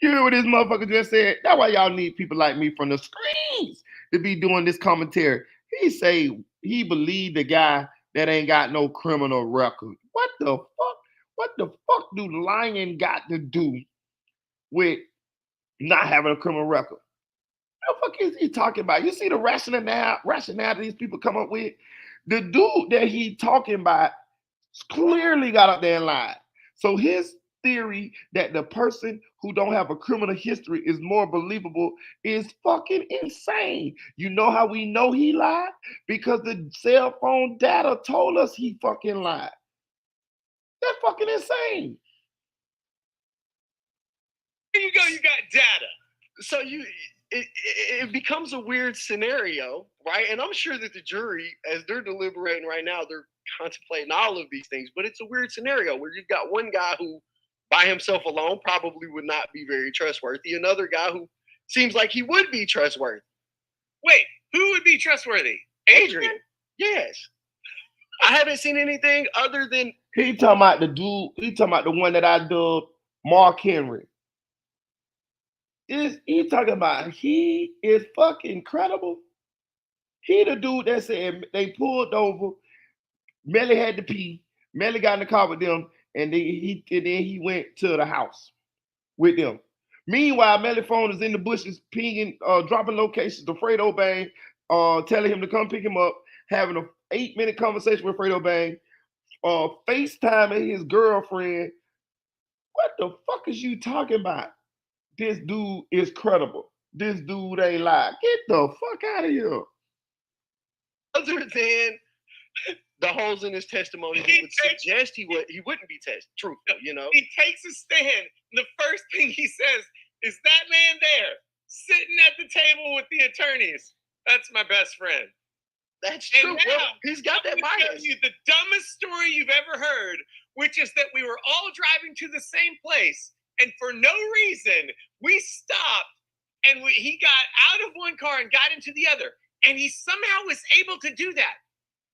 You hear what this motherfucker just said? That's why y'all need people like me from the screens to be doing this commentary. He say he believed the guy that ain't got no criminal record. What the fuck? What the fuck do lying got to do with not having a criminal record? What the fuck is he talking about? You see the rationale these people come up with? The dude that he talking about clearly got up there and lied. So his theory that the person who don't have a criminal history is more believable is fucking insane. You know how we know he lied? Because the cell phone data told us he fucking lied. That's fucking insane. There you go, you got data. So it becomes a weird scenario, right? And I'm sure that the jury, as they're deliberating right now, they're contemplating all of these things, but it's a weird scenario where you've got one guy who by himself alone probably would not be very trustworthy, another guy who seems like he would be trustworthy. Wait, who would be trustworthy? Adrian. Yes. I haven't seen anything other than he talking about the dude, he talking about the one that I dubbed Mark Henry. He talking about he is fucking credible. He the dude that said they pulled over, Melly had to pee, Melly got in the car with them, and then he went to the house with them. Meanwhile, Melly phone is in the bushes, pinging, dropping locations to Fredo Bang, telling him to come pick him up, having a 8-minute conversation with Fredo Bang, FaceTiming his girlfriend. What the fuck is you talking about? This dude is credible. This dude ain't lying. Get the fuck out of here. Other than the holes in his testimony that would suggest he wouldn't be truthful, you know. He takes a stand. And the first thing he says is, "That man there, sitting at the table with the attorneys, that's my best friend." That's true. Now, well, he's got that bias. Tell you the dumbest story you've ever heard, which is that we were all driving to the same place, and for no reason we stopped, and he got out of one car and got into the other, and he somehow was able to do that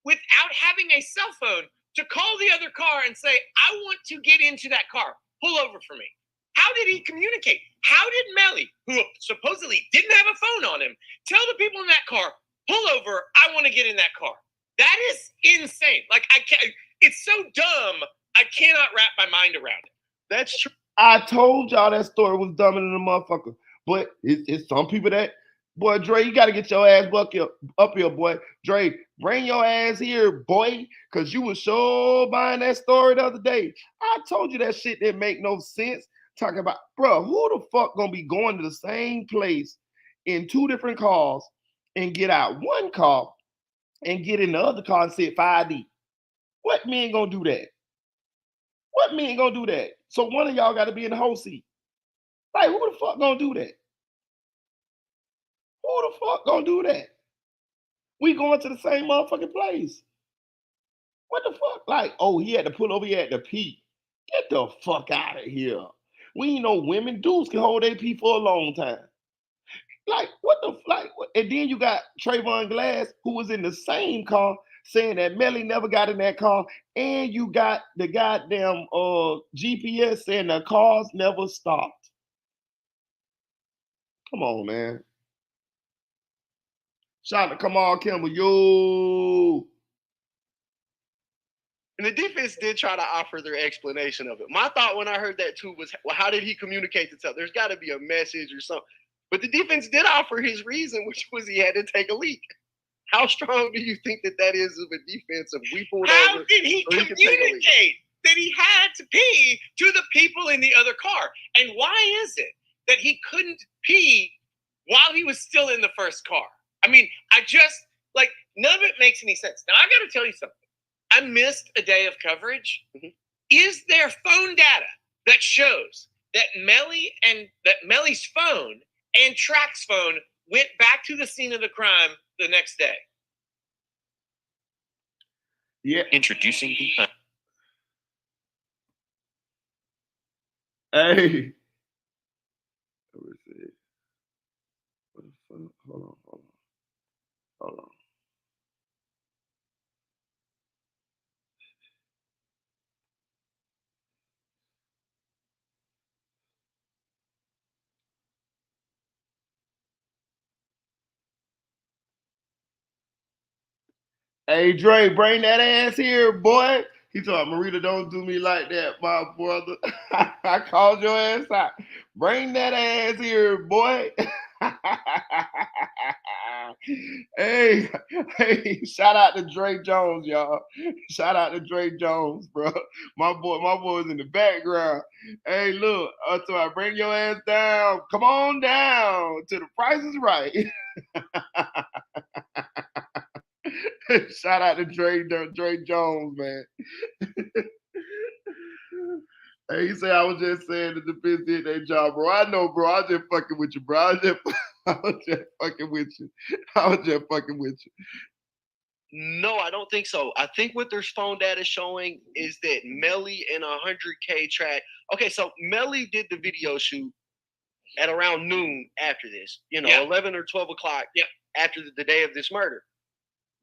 without having a cell phone to call the other car and say, "I want to get into that car. Pull over for me." How did he communicate? How did Melly, who supposedly didn't have a phone on him, tell the people in that car, "Pull over, I want to get in that car"? That is insane. Like, I can't, it's so dumb, I cannot wrap my mind around it. That's true. I told y'all that story was dumber than a motherfucker. But it's some people that, boy, Dre, you got to get your ass up here, boy. Dre, bring your ass here, boy, because you was so buying that story the other day. I told you that shit didn't make no sense. Talking about, bro, who the fuck gonna be going to the same place in 2 different cars and get out one car and get in the other car and sit 5D? What man gonna do that? What man gonna do that? So one of y'all got to be in the whole seat. Like, who the fuck gonna do that? Who the fuck gonna do that? We going to the same motherfucking place. What the fuck? Like, oh, he had to pull over, he had to pee. Get the fuck out of here. We ain't no women. Dudes can hold their pee for a long time. Like, what the like? And then you got Trayvon Glass, who was in the same car, saying that Melly never got in that car, and you got the goddamn GPS saying the cars never stopped. Come on, man. Shout out to Kamal Kimball, yo. And the defense did try to offer their explanation of it. My thought when I heard that too was, well, how did he communicate to tell? There's got to be a message or something. But the defense did offer his reason, which was he had to take a leak. How strong do you think that is of a defense if we pulled over? How did he communicate that he had to pee to the people in the other car? And why is it that he couldn't pee while he was still in the first car? I mean, none of it makes any sense. Now, I got to tell you something. I missed a day of coverage. Mm-hmm. Is there phone data that shows that Melly's phone and Track's phone went back to the scene of the crime the next day? Yeah. Introducing the Hey. Let me see. What the fuck? Hold on. Hey, Dre, bring that ass here, boy. He told Marita, don't do me like that, my brother. I called your ass out. Bring that ass here, boy. Hey, shout out to Dre Jones, y'all. Shout out to Dre Jones, bro. My boy's in the background. Hey, look, I bring your ass down. Come on down to the Price is Right. Shout out to Dre Jones, man. Hey, he said I was just saying that the defense did their job, bro. I know, bro. I was just fucking with you, bro. I was just fucking with you. No, I don't think so. I think what their phone data showing is that Melly and 100K Track. Okay, so Melly did the video shoot at around noon after this. 11 or 12 o'clock after the day of this murder.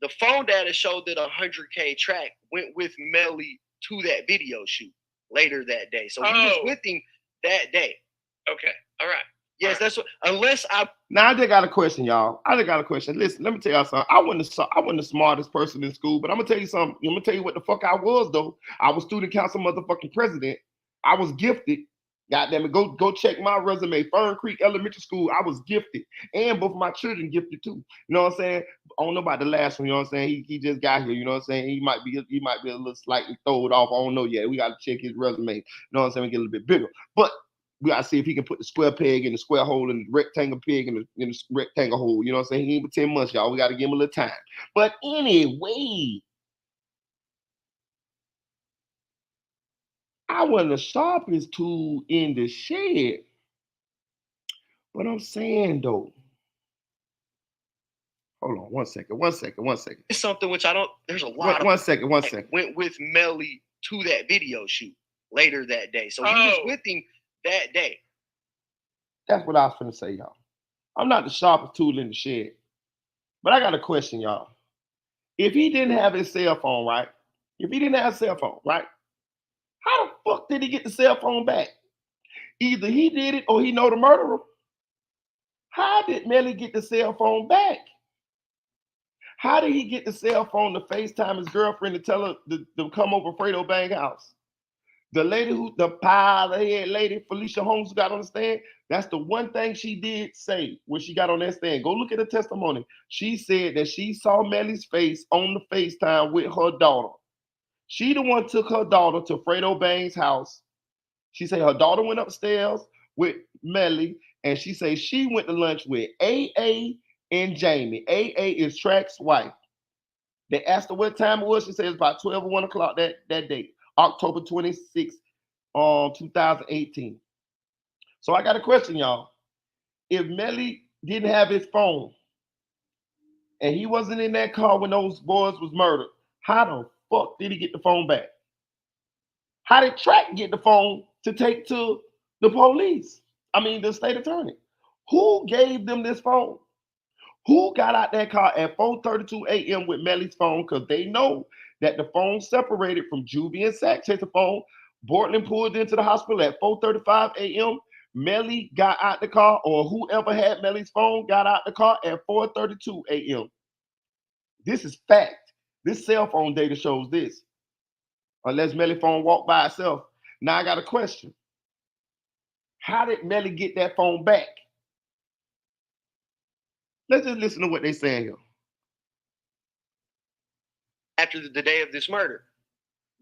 The phone data showed that 100K Track went with Melly to that video shoot later that day. So he was with him that day. Okay. All right. Yes, that's what. Now I just got a question, y'all. Listen, let me tell y'all something. I wasn't the smartest person in school, but I'm gonna tell you something. I'm gonna tell you what the fuck I was though. I was student council motherfucking president. I was gifted. Goddamn it, go check my resume. Fern Creek Elementary School, I was gifted, and both of my children gifted too. You know what I'm saying? I don't know about the last one. You know what I'm saying? He just got here. You know what I'm saying? He might be a little slightly throwed off. I don't know yet. We got to check his resume. You know what I'm saying? We get a little bit bigger, but we got to see if he can put the square peg in the square hole and the rectangle peg in the rectangle hole. You know what I'm saying? He ain't but 10 months, y'all. We got to give him a little time. But anyway, I wasn't the sharpest tool in the shed. But I'm saying though, hold on one second. It's something which I don't. There's a lot. One second. Went with Melly to that video shoot later that day, so he was with him that day. That's what I was finna say, y'all. I'm not the sharpest tool in the shed, but I got a question, y'all. If he didn't have his cell phone, right? How the fuck did he get the cell phone back? Either he did it or he know the murderer. How did Melly get the cell phone back? How did he get the cell phone to FaceTime his girlfriend to tell her to come over Fredo Bang house? The lady the head lady, Felicia Holmes, got on the stand. That's the one thing she did say when she got on that stand. Go look at the testimony. She said that she saw Melly's face on the FaceTime with her daughter. She the one took her daughter to Fredo Bang's house. She said her daughter went upstairs with Melly, and she said she went to lunch with AA and Jamie. AA is Track's wife. They asked her what time it was. She said it's about 12 or 1 o'clock that day, October 26th, 2018. So I got a question, y'all. If Melly didn't have his phone and he wasn't in that car when those boys was murdered, how the fuck did he get the phone back? How did Track get the phone to take to the police? I mean, the state attorney. Who gave them this phone? Who got out that car at 4:32 a.m. with Melly's phone? Because they know that the phone separated from Juvie and Sack. Take the phone. Bortland pulled into the hospital at 4:35 a.m. Melly got out the car, or whoever had Melly's phone got out the car at 4:32 a.m. This is fact. This cell phone data shows this. Unless Melly's phone walked by itself. Now I got a question. How did Melly get that phone back? Let's just listen to what they're saying here. After the day of this murder,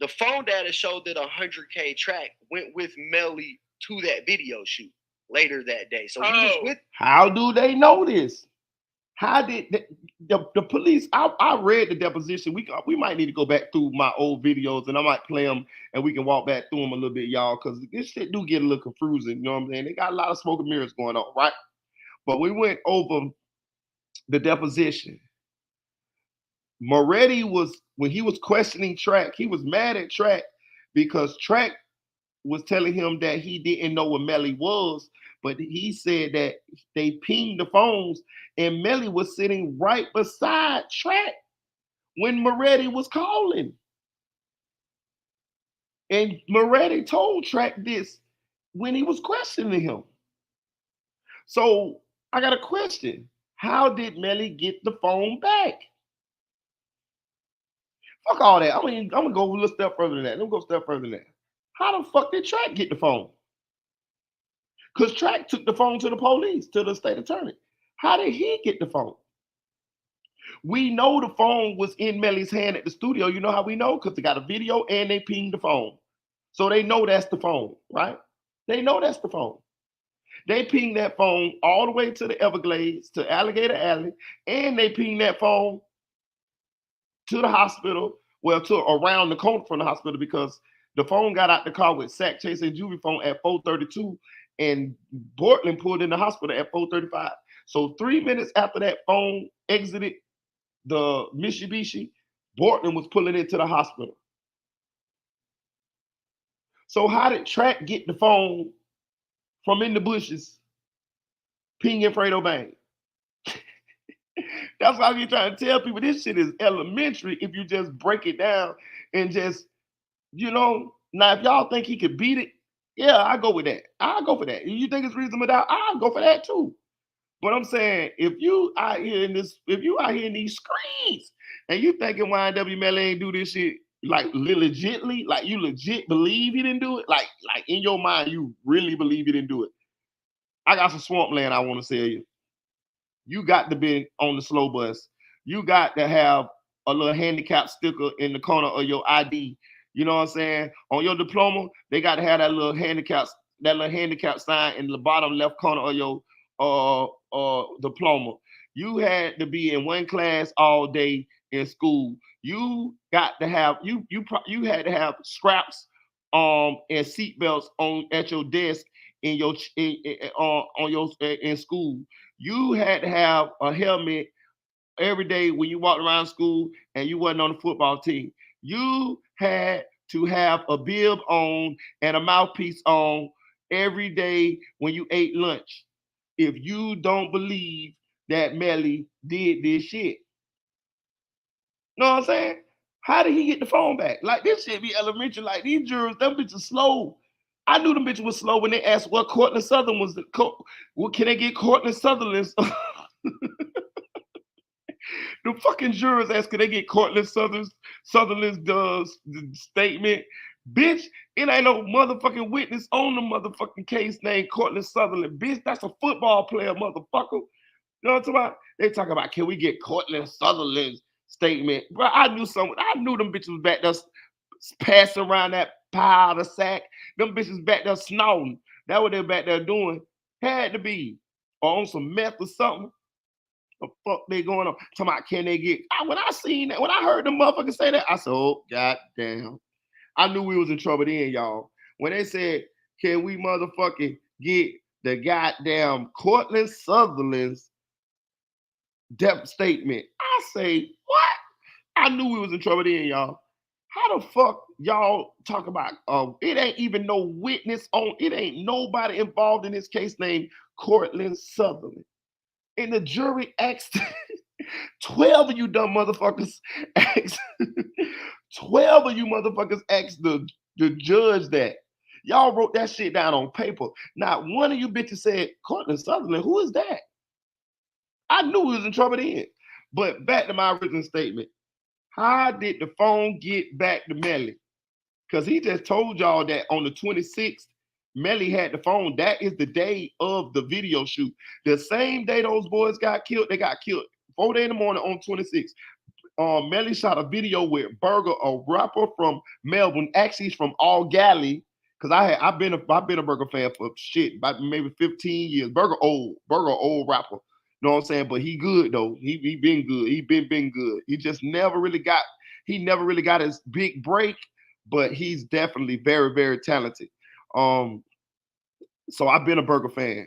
the phone data showed that 100K Track went with Melly to that video shoot later that day. So he was with. How do they know this? How did the police? I read the deposition. We might need to go back through my old videos and I might play them and we can walk back through them a little bit, y'all, because this shit do get a little confusing. You know what I'm saying? They got a lot of smoke and mirrors going on, right? But we went over the deposition. Moretti was, when he was questioning Track, he was mad at Track because Track was telling him that he didn't know where Melly was, but he said that they pinged the phones and Melly was sitting right beside Track when Moretti was calling. And Moretti told Track this when he was questioning him. So I got a question. How did Melly get the phone back? Fuck all that. I'm gonna go a little step further than that. Let me go a step further than that. How the fuck did Track get the phone? Because Track took the phone to the police, to the state attorney. How did he get the phone? We know the phone was in Melly's hand at the studio. You know how we know? Because they got a video and they pinged the phone. So they know that's the phone, right? They know that's the phone. They pinged that phone all the way to the Everglades, to Alligator Alley, and they pinged that phone to the hospital, well, to around the corner from the hospital, because the phone got out the car with Sack, Chase, and Juvie phone at 4:32, and Bortland pulled in the hospital at 4:35. So 3 minutes after that phone exited the Mitsubishi, Bortland was pulling into the hospital. So how did Track get the phone from in the bushes, pinging Fredo Bang? That's why I be trying to tell people this shit is elementary if you just break it down and just, you know. Now, if y'all think he could beat it, yeah, I go with that. I'll go for that. If you think it's reasonable doubt, I'll go for that too. But I'm saying, if you out here in these streets and you thinking Ynw Melly ain't do this shit, Like legitly, like you legit believe he didn't do it? Like in your mind, you really believe he didn't do it? I got some swampland I want to tell you. You got to be on the slow bus. You got to have a little handicap sticker in the corner of your ID. You know what I'm saying? On your diploma, they got to have that little handicap sign in the bottom left corner of your diploma. You had to be in one class all day in school. You got to have you had to have scraps and seatbelts on at your desk in your on your in school. You had to have a helmet every day when you walked around school and you wasn't on the football team. You had to have a bib on and a mouthpiece on every day when you ate lunch. If you don't believe that Melly did this shit. Know what I'm saying? How did he get the phone back? Like this shit be elementary. Like these jurors, them bitches slow. I knew them bitches was slow when they asked what Courtland Sutherland was. What can they get Courtland Sutherland's? The fucking jurors asked, can they get Courtland Sutherland's statement? Bitch, it ain't no motherfucking witness on the motherfucking case named Courtland Sutherland. Bitch, that's a football player, motherfucker. You know what I'm talking about? They talk about, can we get Courtland Sutherland's statement? Bro, I knew them bitches was back there passing around that pile of sack. Them bitches back there snorting. That's what they're back there doing. Had to be. Or on some meth or something. The fuck they going on? Talking about can they get? When I seen that, when I heard the motherfucker say that, I said, oh goddamn. I knew we was in trouble then, y'all. When they said, can we motherfucking get the goddamn Courtland Sutherland's death statement? I say, what? I knew we was in trouble then, y'all. How the fuck y'all talk about it ain't even no witness on it, ain't nobody involved in this case named Courtland Sutherland. And the jury asked 12 of you dumb motherfuckers asked 12 of you motherfuckers asked the judge that. Y'all wrote that shit down on paper. Not one of you bitches said, Courtland Sutherland, who is that? I knew we was in trouble then. But back to my original statement. How did the phone get back to Melly? Because he just told y'all that on the 26th, Melly had the phone. That is the day of the video shoot. The same day those boys got killed, they got killed 4 days in the morning on 26th. Melly shot a video with Burger, a rapper from Melbourne. Actually, he's from All Galley. Cause I've been a Burger fan for shit about maybe 15 years. Burger old rapper. You know what I'm saying? But he good though. He been good. He been good. He just never really got his big break, but he's definitely very, very talented. So I've been a Burger fan.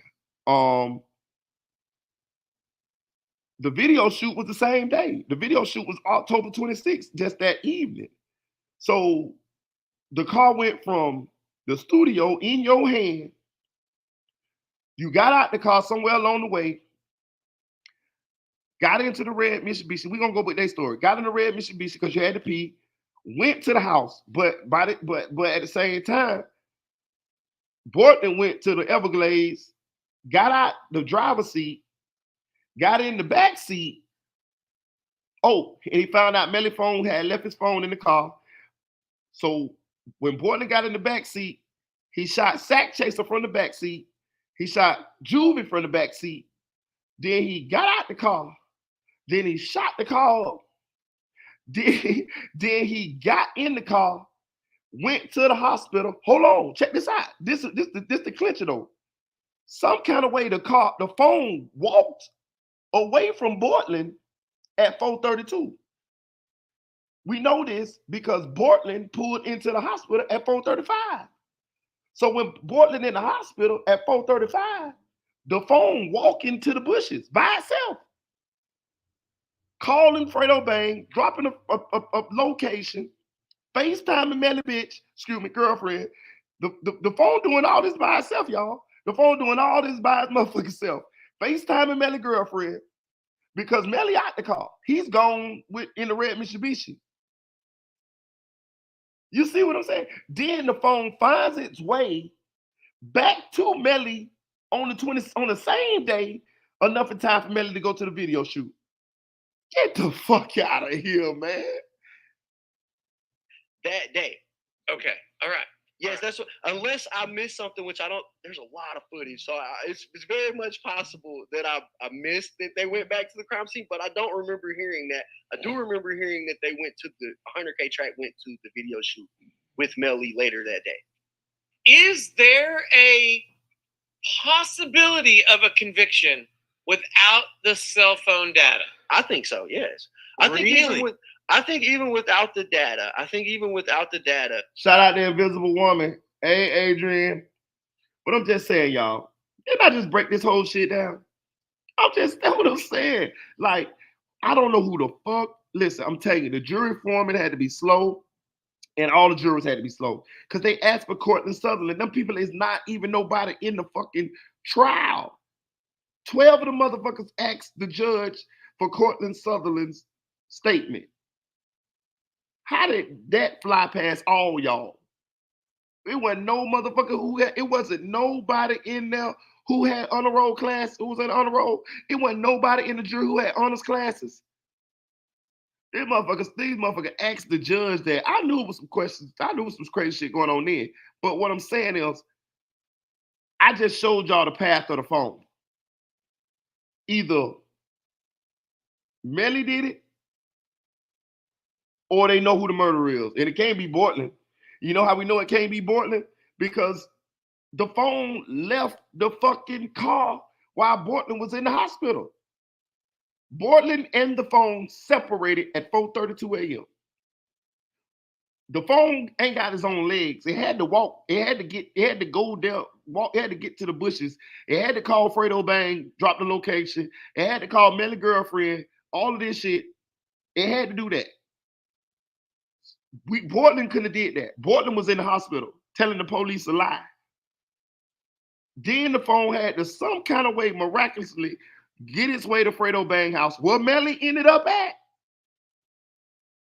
The video shoot was the same day. The video shoot was October 26th, just that evening. So the car went from the studio in your hand. You got out the car somewhere along the way. Got into the red Mitsubishi. We're gonna go with their story. Got in the red Mitsubishi because you had to pee. Went to the house, but at the same time, Borton went to the Everglades, got out the driver's seat, got in the back seat. Oh, and he found out Melly phone had left his phone in the car. So when Borton got in the back seat, he shot Sack Chaser from the back seat. He shot Juvie from the back seat. Then he got out the car. Then he shot the car up. Then he got in the car, went to the hospital. Hold on, check this out. This the clincher though. Some kind of way the phone walked away from Bortland at 4:32. We know this because Bortland pulled into the hospital at 4:35. So when Bortland in the hospital at 4:35, the phone walked into the bushes by itself. Calling Fredo Bang, dropping a location, FaceTiming Melly bitch, girlfriend. The phone doing all this by itself, y'all. The phone doing all this by its motherfucking self. FaceTiming Melly girlfriend because Melly out the car. He's gone in the red Mitsubishi. You see what I'm saying? Then the phone finds its way back to Melly on the same day, enough in time for Melly to go to the video shoot. Get the fuck out of here, man. that day. Okay. All right. Yes, that's what. Unless I missed something, which I don't. There's a lot of footage, so it's very much possible that I missed that they went back to the crime scene, but I don't remember hearing that. I do remember hearing that they went to the 100K track, went to the video shoot with Melly later that day. Is there a possibility of a conviction without the cell phone data? I think so. Yes, I think even without the data. Shout out to Invisible Woman. Hey, Adrian. But I'm just saying, y'all, didn't I just break this whole shit down? That's what I'm saying. Like, I don't know who the fuck. Listen, I'm telling you, the jury foreman had to be slow, and all the jurors had to be slow. Because they asked for Cortland Sutherland. Them people is not even nobody in the fucking trial. 12 of the motherfuckers asked the judge for Cortland Sutherland's statement. How did that fly past all y'all? It wasn't no motherfucker it wasn't nobody in there who had honor roll class, who was in honor roll. It wasn't nobody in the jury who had honors classes. These motherfuckers asked the judge that. I knew it was some questions. I knew it was some crazy shit going on there. But what I'm saying is, I just showed y'all the path of the phone. Either Melly did it, or they know who the murderer is. And it can't be Bortland. You know how we know it can't be Bortland? Because the phone left the fucking car while Bortland was in the hospital. Bortland and the phone separated at 4:32 a.m. The phone ain't got its own legs. It had to walk. It had to go down, walk, it had to get to the bushes. It had to call Fredo Bang, drop the location. It had to call Melly girlfriend, all of this shit. It had to do that. Bortland couldn't have did that. Bortland was in the hospital telling the police a lie. Then the phone had to some kind of way miraculously get its way to Fredo Bang house, where Melly ended up at,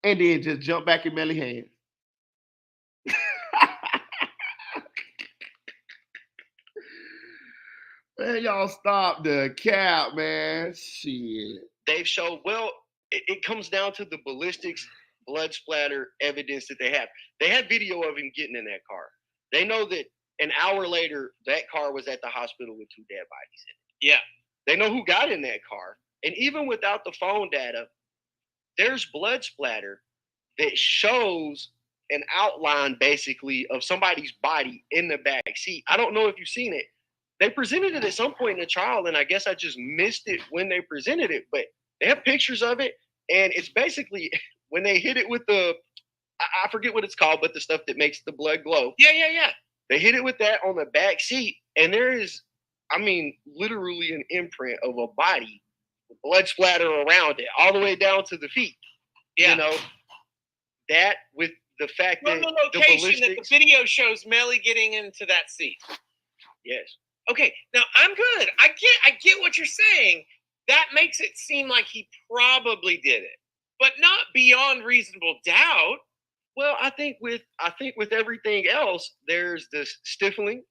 and then just jump back in Melly's hands. Man, y'all stop the cap, man. Shit. They've showed, well, it comes down to the ballistics, blood splatter evidence that they have. They have video of him getting in that car. They know that an hour later, that car was at the hospital with 2 dead bodies in it. Yeah. They know who got in that car. And even without the phone data, there's blood splatter that shows an outline, basically, of somebody's body in the back seat. I don't know if you've seen it. They presented it at some point in the trial, and I guess I just missed it when they presented it. But they have pictures of it, and it's basically when they hit it with the, I forget what it's called, but the stuff that makes the blood glow. Yeah. They hit it with that on the back seat, and there is, I mean, literally an imprint of a body, blood splatter around it, all the way down to the feet. Yeah. You know, that with the fact that the location that the video shows Melly getting into that seat. Yes. Okay, now I'm good. I get what you're saying. That makes it seem like he probably did it, but not beyond reasonable doubt. Well, I think with everything else, there's this stifling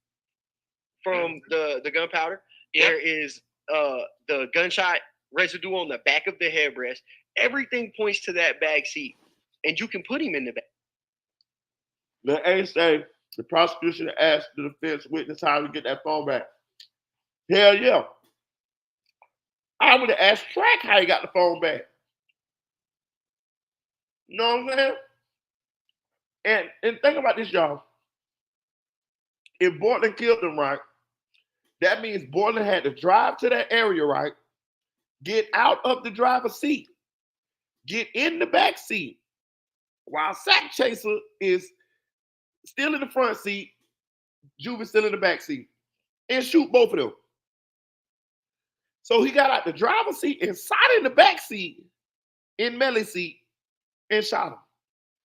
from the gunpowder. Yep. There is the gunshot residue on the back of the headrest. Everything points to that back seat, and you can put him in the back. The A say the prosecution asked the defense witness how to get that phone back. Hell yeah. I would have asked Track how he got the phone back. You know what I'm saying? And think about this, y'all. If Bortland killed him, right, that means Bortland had to drive to that area, right, get out of the driver's seat, get in the back seat, while Sack Chaser is still in the front seat, Juven's still in the back seat, and shoot both of them. So he got out the driver's seat and sat in the back seat, in Melly's seat, and shot him.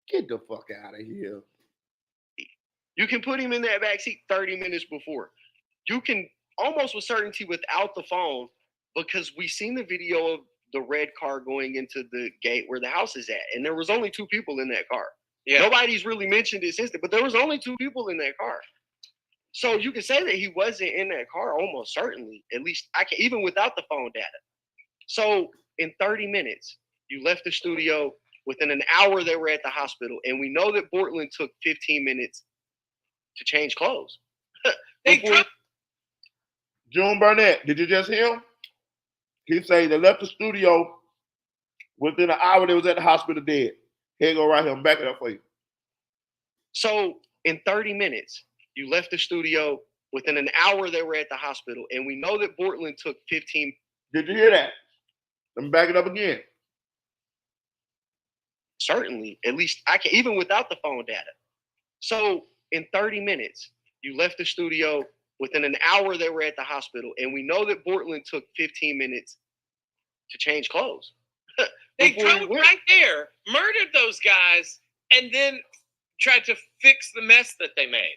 Get the fuck out of here. You can put him in that back seat 30 minutes before. You can almost with certainty without the phone, because we seen the video of the red car going into the gate where the house is at, and there was only 2 people in that car. Yeah. Nobody's really mentioned it since then, but there was only 2 people in that car. So you can say that he wasn't in that car almost certainly, at least I can, even without the phone data. So in 30 minutes, you left the studio, Within an hour, they were at the hospital. And we know that Bortland took 15 minutes to change clothes. June Burnett, did you just hear him? He say they left the studio within an hour. They was at the hospital dead. Here you go right here. I'm backing up for you. So in 30 minutes, you left the studio. Within an hour, they were at the hospital. And we know that Bortland took 15. Did you hear that? Let me back it up again. Certainly. At least I can, even without the phone data. So in 30 minutes, you left the studio. Within an hour, they were at the hospital. And we know that Bortland took 15 minutes to change clothes. They drove right there, murdered those guys, and then tried to fix the mess that they made.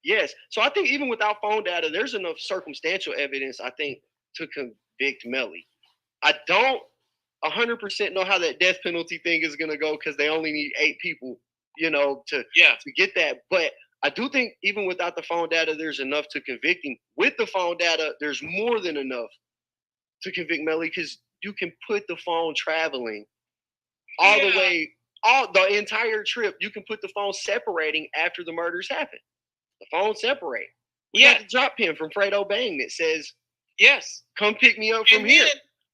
Yes. So I think even without phone data, there's enough circumstantial evidence, I think, to convict Melly. I don't 100% know how that death penalty thing is going to go because they only need 8 people, to get that. But I do think even without the phone data, there's enough to convict him. With the phone data, there's more than enough to convict Melly because you can put the phone traveling all the way, the entire trip. You can put the phone separating after the murders happen. The phone separate. We got the drop pin from Fredo Bang that says, "Yes, come pick me up from here."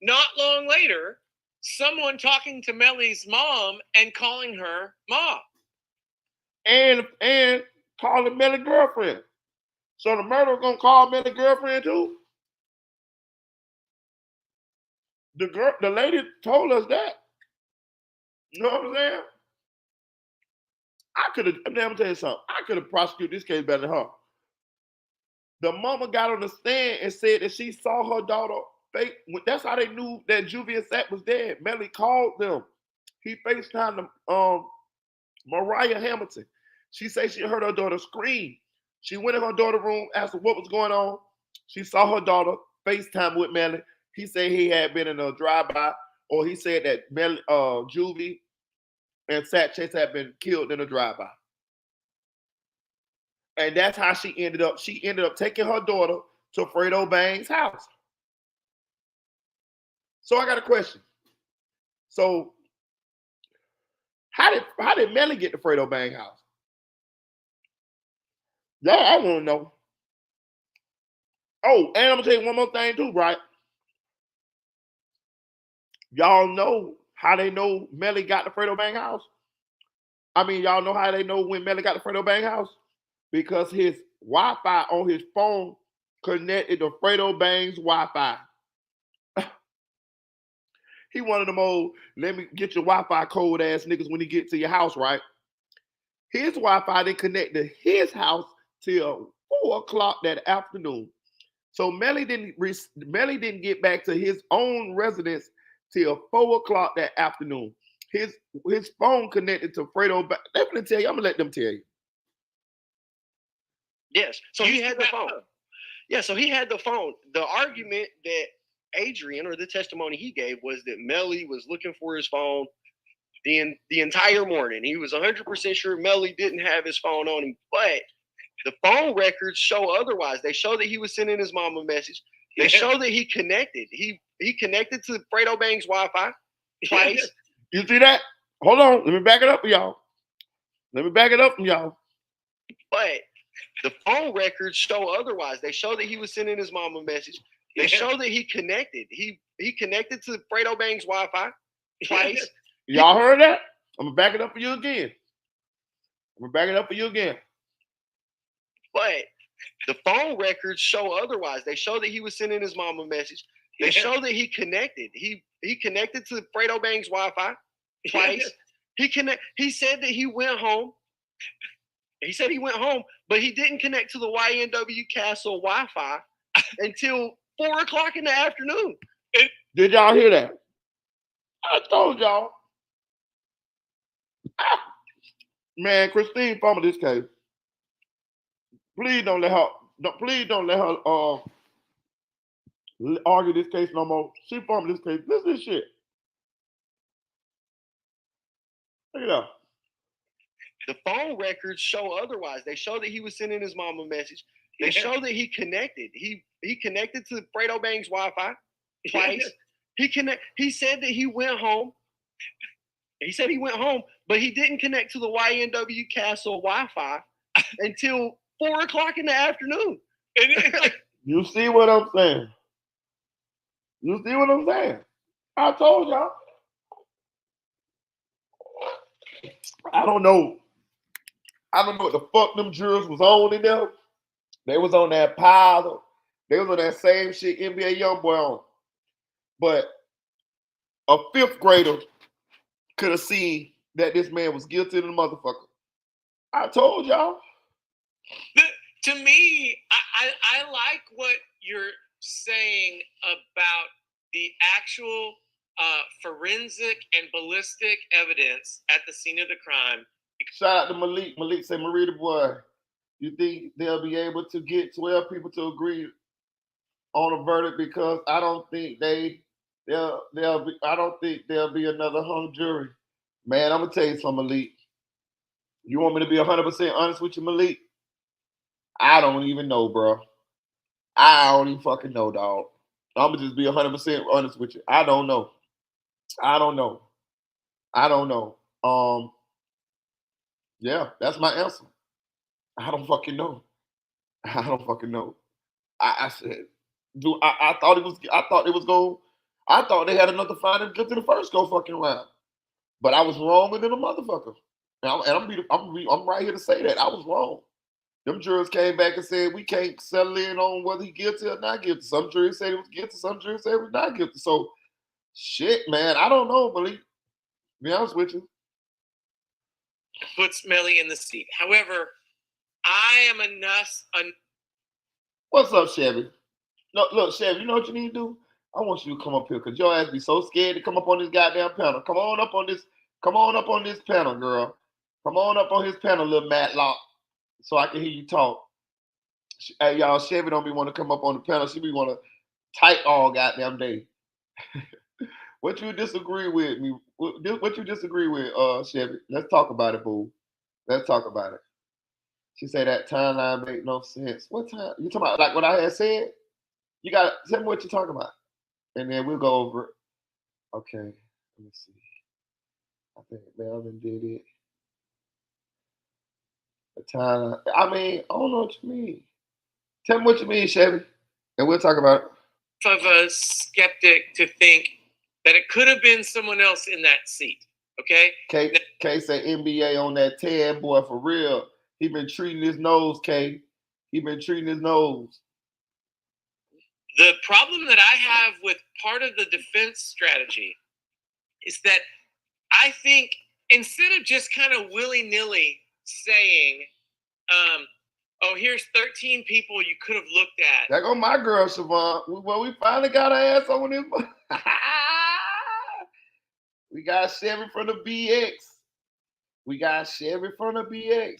Not long later, someone talking to Melly's mom and calling her mom. And calling Melly's girlfriend. So the murderer gonna call Melly's girlfriend too? The lady told us that. You know what I'm saying? I'm gonna tell you something. I could have prosecuted this case better than her. The mama got on the stand and said that she saw her daughter fake. That's how they knew that Juvius Sapp was dead. Melly called them. He FaceTimed Mariah Hamilton. She said she heard her daughter scream. She went in her daughter's room, asked her what was going on. She saw her daughter FaceTime with Melly. He said he had been in a drive-by, or he said that Melly, Juvie and Sat Chase had been killed in a drive-by. And that's how she ended up. She ended up taking her daughter to Fredo Bang's house. So I got a question. So how did Melly get to Fredo Bang's house? Yeah, I want to know. Oh, and I'm gonna tell you one more thing too, right? Y'all know how they know Melly got to Fredo Bang house? I mean, y'all know how they know when Melly got to Fredo Bang house? Because his Wi-Fi on his phone connected to Fredo Bang's Wi-Fi. He one of them old, let me get your Wi-Fi code ass niggas when he get to your house, right? His Wi-Fi didn't connect to his house till 4 o'clock that afternoon. So Melly didn't get back to his own residence till 4 o'clock that afternoon. His phone connected to Fredo. They're gonna tell you. I'm gonna let them tell you. Yes. So he had the phone. Yeah. So he had the phone. The argument that Adrian, or the testimony he gave, was that Melly was looking for his phone the entire morning. He was 100% sure Melly didn't have his phone on him, but the phone records show otherwise. They show that he was sending his mom a message. They show that he connected. He connected to Fredo Bang's Wi-Fi twice. You see that? Hold on. Let me back it up for y'all. But the phone records show otherwise. They show that he was sending his mom a message. They show that he connected. He connected to Fredo Bang's Wi-Fi twice. Y'all heard that? I'm gonna back it up for you again. But the phone records show otherwise. They show that he was sending his mom a message. They show that he connected. He connected to Fredo Bang's Wi-Fi twice. He said that he went home. He said he went home, but he didn't connect to the YNW Castle Wi-Fi until 4 o'clock in the afternoon. Did y'all hear that? I told y'all. Man, Christine fumbled this case. Please don't let her argue this case no more. She fumbled this case. Listen to this shit. Look it up. The phone records show otherwise. They show that he was sending his mom a message. They show that he connected. He connected to Fredo Bang's Wi-Fi twice. He said that he went home. He said he went home, but he didn't connect to the YNW Castle Wi-Fi until 4 o'clock in the afternoon. You see what I'm saying? You see what I'm saying? I told y'all. I don't know. I don't know what the fuck them jurors was on in there. They was on that pile. They was on that same shit NBA YoungBoy on. But a 5th grader could have seen that this man was guilty of the motherfucker. I told y'all. To me, I like what you're saying about the actual forensic and ballistic evidence at the scene of the crime. Shout out to Malik. Malik said, Marita boy, you think they'll be able to get 12 people to agree on a verdict? Because I don't think I don't think there'll be another hung jury. Man, I'm gonna tell you something, Malik. You want me to be 100% honest with you, Malik? I don't even know, bro. I don't even fucking know, dog. I'm gonna just be 100% honest with you. I don't know. Yeah, that's my answer. I don't fucking know. I said, dude, I thought it was going. I thought they had enough to find him guilty the first go fucking round, but I was wrong within a motherfucker. I'm right here to say that I was wrong. Them jurors came back and said we can't settle in on whether he's guilty or not guilty. Some juries said he was guilty, some juries said he was not guilty. So, shit, man, I don't know, Malik. To be honest with you. Puts Melly in the seat. However, I am What's up, Chevy? No, look, Chevy, you know what you need to do? I want you to come up here because your ass be so scared to come up on this goddamn panel. Come on up on this panel, girl. Come on up on his panel, little Matlock, so I can hear you talk. Hey, y'all, Chevy don't be want to come up on the panel. She be want to type all goddamn day. What you disagree with me? What you disagree with, Chevy? Let's talk about it, boo. Let's talk about it. She said that timeline make no sense. What time? You talking about like what I had said? You got to tell me what you're talking about, and then we'll go over it. Okay, let me see. I think Melvin did it. The timeline. I mean, I don't know what you mean. Tell me what you mean, Chevy, and we'll talk about it. Of a skeptic to think that it could have been someone else in that seat. Okay. K say NBA on that 10 boy for real. He been treating his nose, K. He been treating his nose. The problem that I have with part of the defense strategy is that I think instead of just kind of willy-nilly saying, oh, here's 13 people you could have looked at. There go my girl, Siobhan. Well, we finally got our ass on this. We got Chevy from the BX.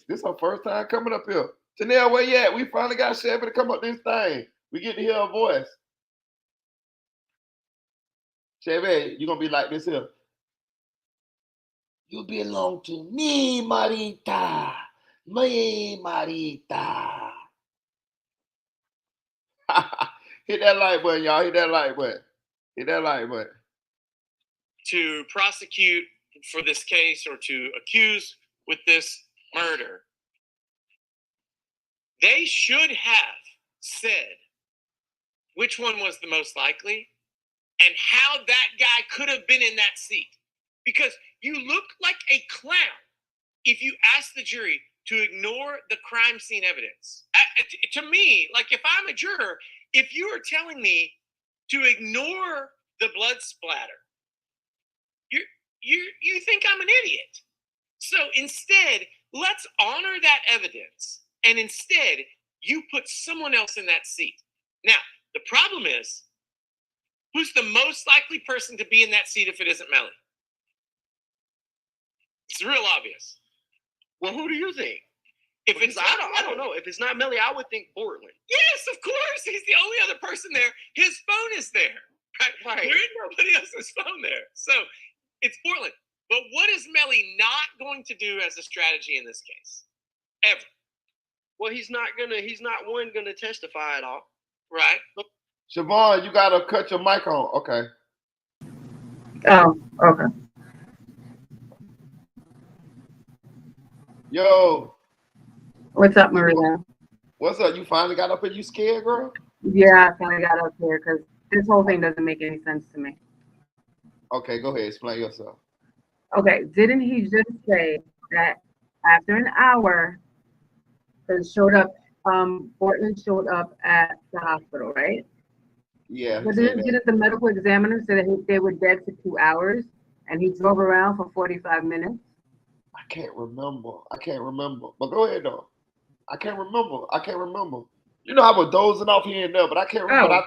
This is her first time coming up here. Janelle, where you at? We finally got Chevy to come up this thing. We get to hear her voice. Chevy, you're going to be like this here. You belong to me, Marita. Me, Marita. Hit that like button, y'all. Hit that like button. To prosecute for this case or to accuse with this murder, they should have said which one was the most likely and how that guy could have been in that seat. Because you look like a clown if you ask the jury to ignore the crime scene evidence. To me, like if I'm a juror, if you are telling me to ignore the blood splatter, you think I'm an idiot. So instead, let's honor that evidence. And instead, you put someone else in that seat. Now, the problem is, who's the most likely person to be in that seat if it isn't Melly? It's real obvious. Well, who do you think? I don't know. If it's not Melly, I would think Portland. Yes, of course. He's the only other person there. His phone is there. Right. There is nobody else's phone there. So it's Portland. But what is Melly not going to do as a strategy in this case? Ever. Well, he's not gonna testify at all. Right. Siobhan, you gotta cut your mic on. Okay. Oh, okay. Yo, What's up, Marina? what's up? You finally got up and you scared, girl? Yeah, I finally got up here because this whole thing doesn't make any sense to me. Okay, go ahead. Explain yourself. Okay, didn't he just say that after an hour, they showed up, Portland showed up at the hospital, right? Yeah, he But said that. didn't the medical examiner say that they were dead for 2 hours and he drove around for 45 minutes? I can't remember. I can't remember. But go ahead though. I can't remember. I can't remember. You know, I was dozing off here and there, but I can't remember. But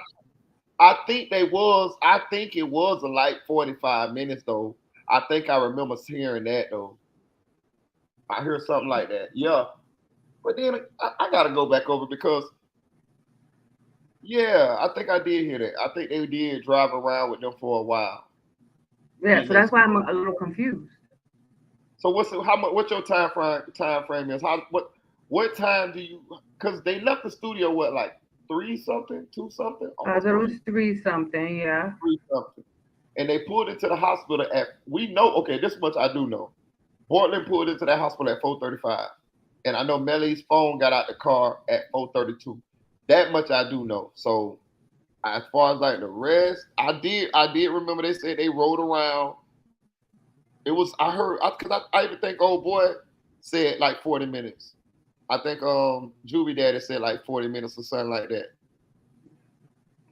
Oh, I think they was. I think it was a like 45 minutes though. I think I remember hearing that though. I hear something like that. Yeah. But then I gotta go back over because yeah, I think I did hear that. I think they did drive around with them for a while. yeah, so Even that's why I'm a little confused. so how much what's your time frame is? What time do you because they left the studio what like three something, two something, almost There was three, three something, yeah. three something. And they pulled into the hospital at we know okay, this much I do know. Portland pulled into that hospital at 4:35. And I know Melly's phone got out the car at 4:32. That much I do know. So as far as like the rest, I did remember they said they rode around. It was I heard because I even think old boy said like 40 minutes. I think Juvie Daddy said like 40 minutes or something like that.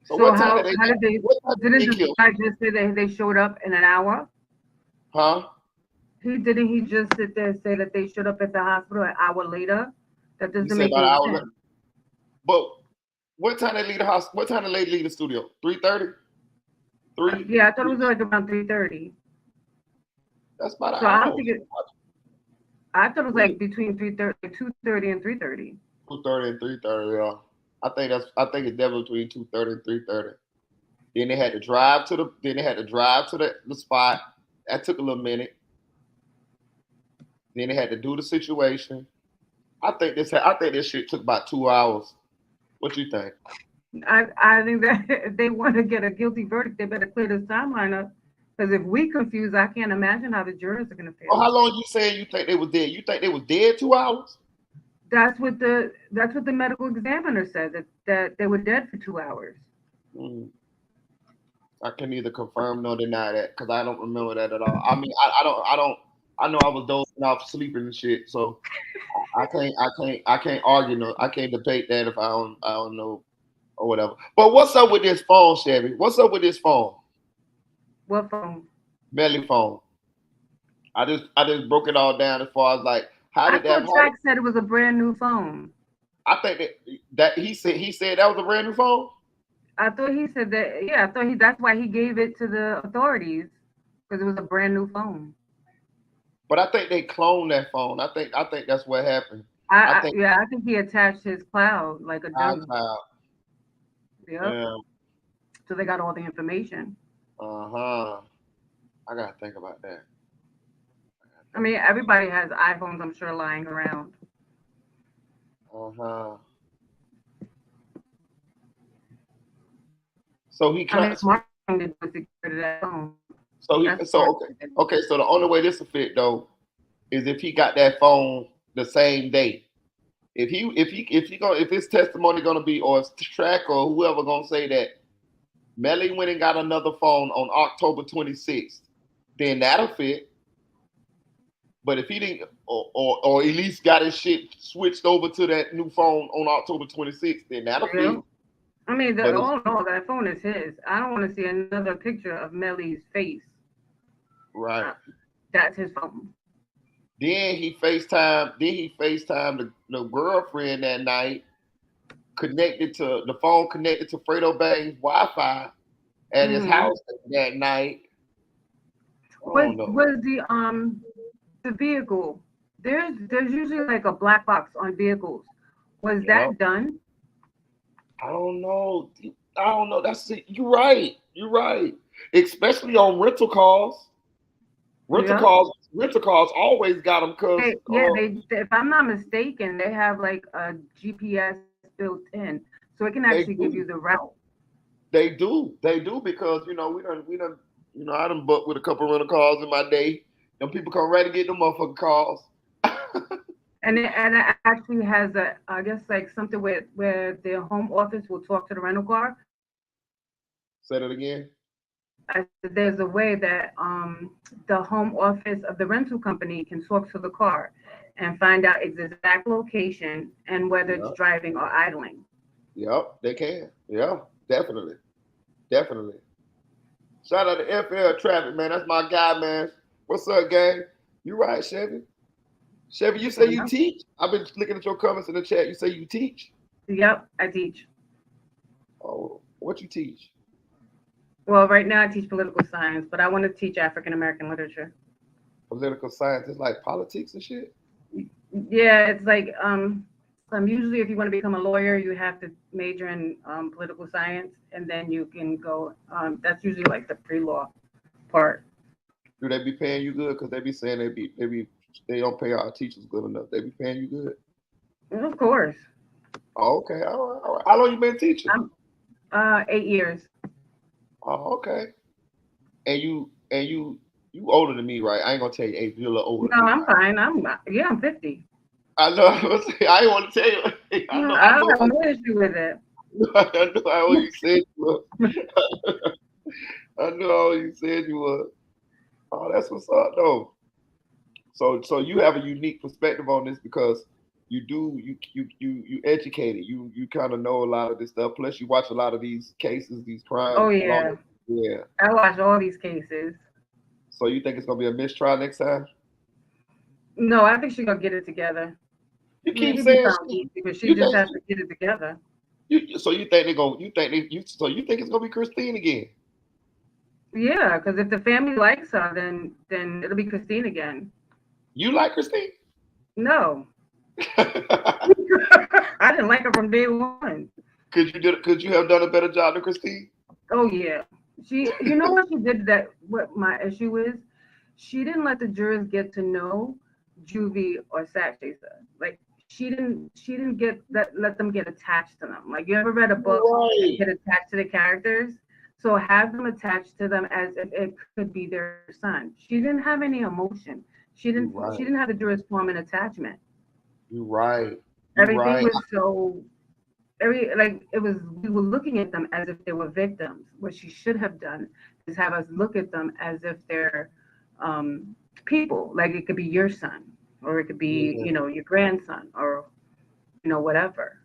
So So what time did how did they, what time did didn't they the kill? guy just say that they showed up in an hour? Huh? He just sit there and say that they showed up at the hospital an hour later? That You doesn't said make about an any hour sense. later. But what time they leave the house? What time did they leave the studio? 3:30? Three? Yeah, I thought it was like around 3:30. That's about an So I'm hour. thinking, I thought it was Three, like between 3:30, 2:30 and 3:30. 2:30 and 3:30, yeah. I think it's definitely between 2:30 and 3:30. Then they had to drive to the spot. That took a little minute. Then they had to do the situation. I think this shit took about 2 hours. What you think? I think that if they want to get a guilty verdict, they better clear this timeline up. Because if we confused, I can't imagine how the jurors are going to Oh, feel. how long you saying you think they was dead? You think they was dead 2 hours? That's what the medical examiner said that they were dead for 2 hours. Mm, I can neither confirm nor deny that because I don't remember that at all. I mean, I don't. I know I was dozing off, sleeping and shit. So I can't argue. No, I can't debate that if I don't know or whatever. But what's up with this phone, Chevy? What's up with this phone? What phone? Melly phone. I just broke it all down as far as like how I did that thought Track said it was a brand new phone. I think that he said that was a brand new phone. I thought he said that. Yeah, I thought that's why he gave it to the authorities because it was a brand new phone. But I think they cloned that phone. I think that's what happened. I think Yeah, I think he attached his cloud like a dummy. iCloud. Yep. Yeah. So they got all the information. Uh-huh. I gotta think about that. I mean, everybody has iPhones, I'm sure, lying around. Uh-huh. So he I mean, claims smart thing to do is secure that phone. so he That's so smart. okay. Okay, so the only way this will fit though is if he got that phone the same day. If his testimony gonna be or if Track or whoever gonna say that Melly went and got another phone on October 26th, then that'll fit. But if he didn't or at least got his shit switched over to that new phone on October 26th, then that'll Yeah. fit. I mean, But all in all, that phone is his. I don't want to see another picture of Melly's face. right. Uh, That's his phone. Then he FaceTime the girlfriend that night, connected to the phone connected to Fredo Bang's Wi-Fi at his Hmm. house that night. I Was don't know. was the vehicle? There's usually like a black box on vehicles. Was Yeah. that done? I don't know. I don't know. That's it. You're right. You're right. Especially on rental cars. Yeah. Rental cars always got them because Yeah, if I'm not mistaken, they have like a GPS built in, so it can actually they give you the do. route. They do because we done I done bucked with a couple rental cars in my day. Them people come right to get them motherfucking cars. And it actually has I guess like something where the home office will talk to the rental car. Say that again. I said there's a way that the home office of the rental company can talk to the car and find out its exact location and whether it's Yeah. driving or idling. Yep, they can. Yeah, definitely. Definitely. Shout out to FL Traffic, man. That's my guy, man. What's up, gang? You right, Chevy? Chevy, you say you Yeah. teach? I've been looking at your comments in the chat. You say you teach? Yep, I teach. Oh, what you teach? Well, right now I teach political science, but I want to teach African American literature. Political science is like politics and shit. Yeah, it's like usually if you want to become a lawyer, you have to major in political science, and then you can go. That's usually like the pre-law part. Do they be paying you good? Cause they be saying they don't pay our teachers good enough. They be paying you good. Of course, Oh, okay. All right. All right. How long you been teaching? I'm 8 years. Oh, okay. And you older than me, right? I ain't gonna tell you age. You're a little older No, than me, I'm right? fine. I'm 50. I know. I ain't want to tell you. I know. I I don't know. have no issue with it. I know how you said you were. I know how you said you were. Oh, that's what's up, though. So you have a unique perspective on this because you educated. You kind of know a lot of this stuff. Plus, you watch a lot of these cases, these Oh crime laws. yeah, Yeah. I watch all these cases. So you think it's gonna be a mistrial next time? No, I think she's gonna get it together. You keep Maybe be saying found guilty, but she you just think has to get it together. so you think they go you think they you so you think it's gonna be Christine again? Yeah, because if the family likes her, then it'll be Christine again. You like Christine? No, I didn't like her from day one. Could you have done a better job than Christine? Oh yeah, you know what she did that? What my issue is, she didn't let the jurors get to know Juvie or Sack Chaser. Like she didn't let them get attached to them. Like you ever read a book and Right. get attached to the characters? So have them attached to them as if it could be their son. She didn't have any emotion. You She right. didn't have the jurors form an attachment. You right. You Everything right. was so like it was we were looking at them as if they were victims. What she should have done is have us look at them as if they're people. Like it could be your son, or it could be Yeah. your grandson, or whatever.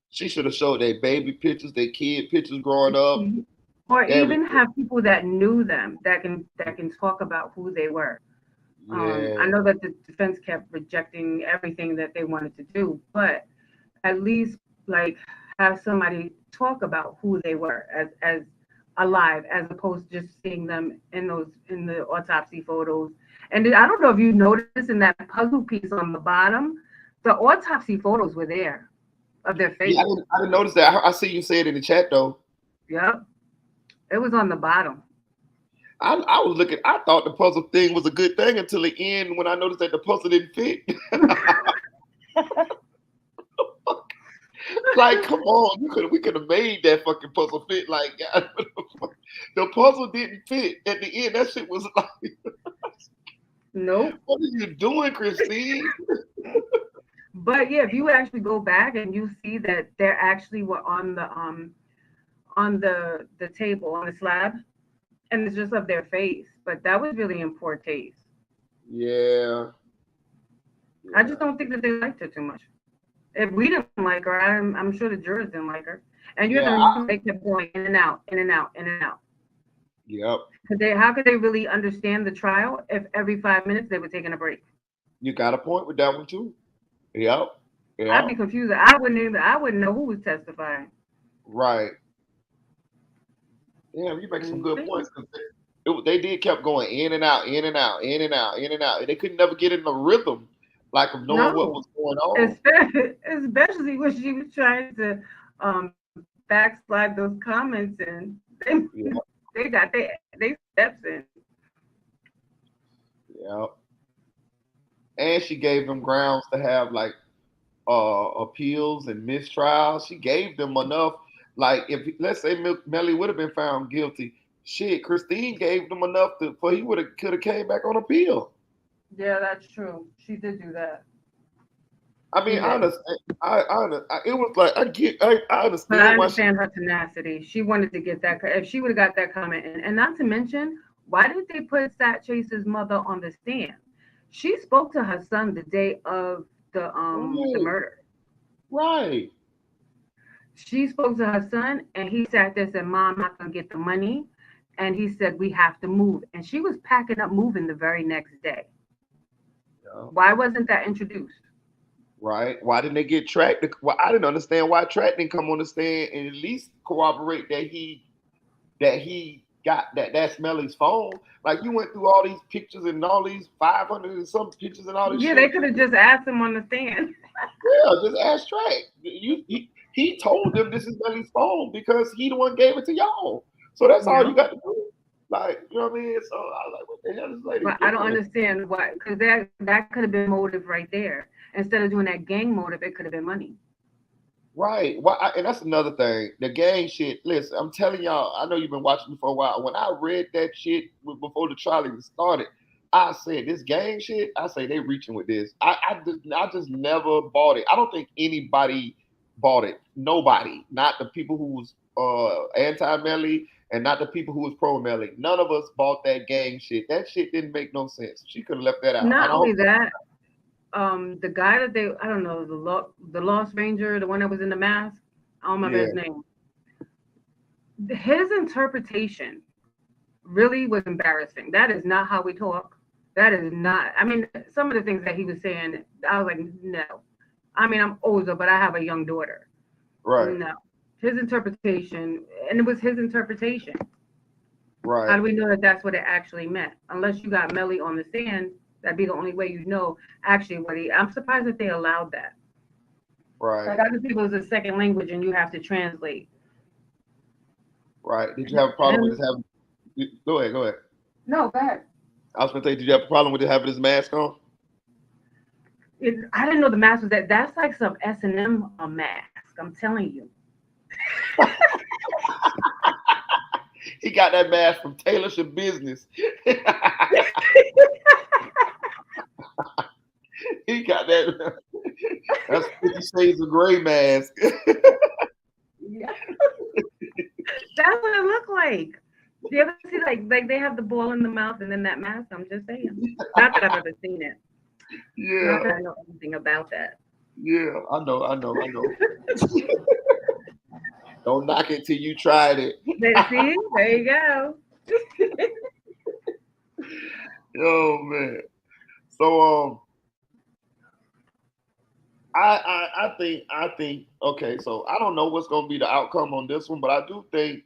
She should have showed their baby pictures, their kid pictures growing up, Mhm. Or even everything. have people that knew them that can talk about who they were. I Yeah. know that the defense kept rejecting everything that they wanted to do, but at least like have somebody talk about who they were as alive, as opposed to just seeing them in the autopsy photos. And I don't know if you noticed in that puzzle piece on the bottom, the autopsy photos were there of their Yeah, face. I didn't notice that. I see you say it in the chat though. Yep, it was on the bottom. I was looking. I thought the puzzle thing was a good thing until the end when I noticed that the puzzle didn't fit. Like, come on, we could have made that fucking puzzle fit. Like, God, the puzzle didn't fit at the end. That shit was like, Nope. what are you doing, Christine? But yeah, if you actually go back and you see that they actually were on the table on the slab, and it's just of their face. But that was really in poor taste. Yeah, I yeah, just don't think that they liked her too much. If we didn't like her, I'm sure the jurors didn't like her. And you have to yeah. remember they kept going in and out, in and out, in and out. Yep. How could they really understand the trial if every 5 minutes they were taking a break? You got a point with that one too. Yep. I'd Yep. be confused. I wouldn't know who was testifying. Right. Yeah, you make some good points. 'Cause they did kept going in and out, in and out, in and out, in and out. And they could never get in the rhythm, like of knowing what No, was going on. especially when she was trying to backslide those comments and they Yeah, they got they steps in. yeah. And she gave them grounds to have like appeals and mistrials. She gave them enough. Like if let's say Melly would have been found guilty, shit, Christine gave them enough for he would have could have came back on appeal. Yeah, that's true. She did do that. I mean, I understand. It was like I But I understand why she. understand her tenacity. She wanted to get that. If she would have got that comment, and not to mention, why did they put Sat Chase's mother on the stand? She spoke to her son the day of the Right, murder. right. She spoke to her son, and he sat there and said, "Mom, I'm not gonna get the money." And he said, "We have to move." And she was packing up, moving the very next day. Yeah. Why wasn't that introduced? Right. Why didn't they get Track? Well, I didn't understand why Track didn't come on the stand and at least corroborate that he got that's Melly's phone. Like you went through all these pictures and all these 500 and some pictures and all this Yeah, shit. they could have just asked him on the stand. Yeah, just ask Track. He told them this is Melly's phone because he the one gave it to y'all. So that's all Yeah. you got to do. Like, you know what I mean? So I was like, what the hell is this lady But I don't doing? understand why, because that could have been motive right there. Instead of doing that gang motive, it could have been money. Right. And that's another thing. The gang shit. Listen, I'm telling y'all, I know you've been watching me for a while. When I read that shit before the trial even started, I said, this gang shit, I say they reaching with this. I just never bought it. I don't think anybody bought it. Nobody. Not the people who was anti-Melly and not the people who was pro-Melly. None of us bought that gang shit. That shit didn't make no sense. She could have left that out. I Not only don't. that, the guy that I don't know, the Lost Ranger, the one that was in the mask, I don't remember Yeah. his name. His interpretation really was embarrassing. That is not how we talk. That is not. I mean, some of the things that he was saying, I was like, no. I mean, I'm older, but I have a young daughter. Right. No. His interpretation, and it was his interpretation. How Right. do we know that that's what it actually meant? Unless you got Melly on the stand, that'd be the only way you know actually what he. I'm surprised that they allowed that. Right. Like other people, it's a second language, and you have to translate. Right. Did you have a problem with And this having? Go ahead. Go ahead. no, go ahead. I was gonna say, did you have a problem with it having his mask on? I didn't know the mask was that. That's like some S&M mask. I'm telling you. He got that mask from Taylor Schabuisness. He got that. That's 50 Shades of Grey mask. Yeah. That's what it looked like. Do you ever see like they have the ball in the mouth and then that mask? I'm just saying. Not that I've ever seen it. Yeah. Not that I know anything about that. Yeah. I know. Don't knock it till you tried it. See, there you go. Oh man. So I think okay, so I don't know what's gonna be the outcome on this one, but I do think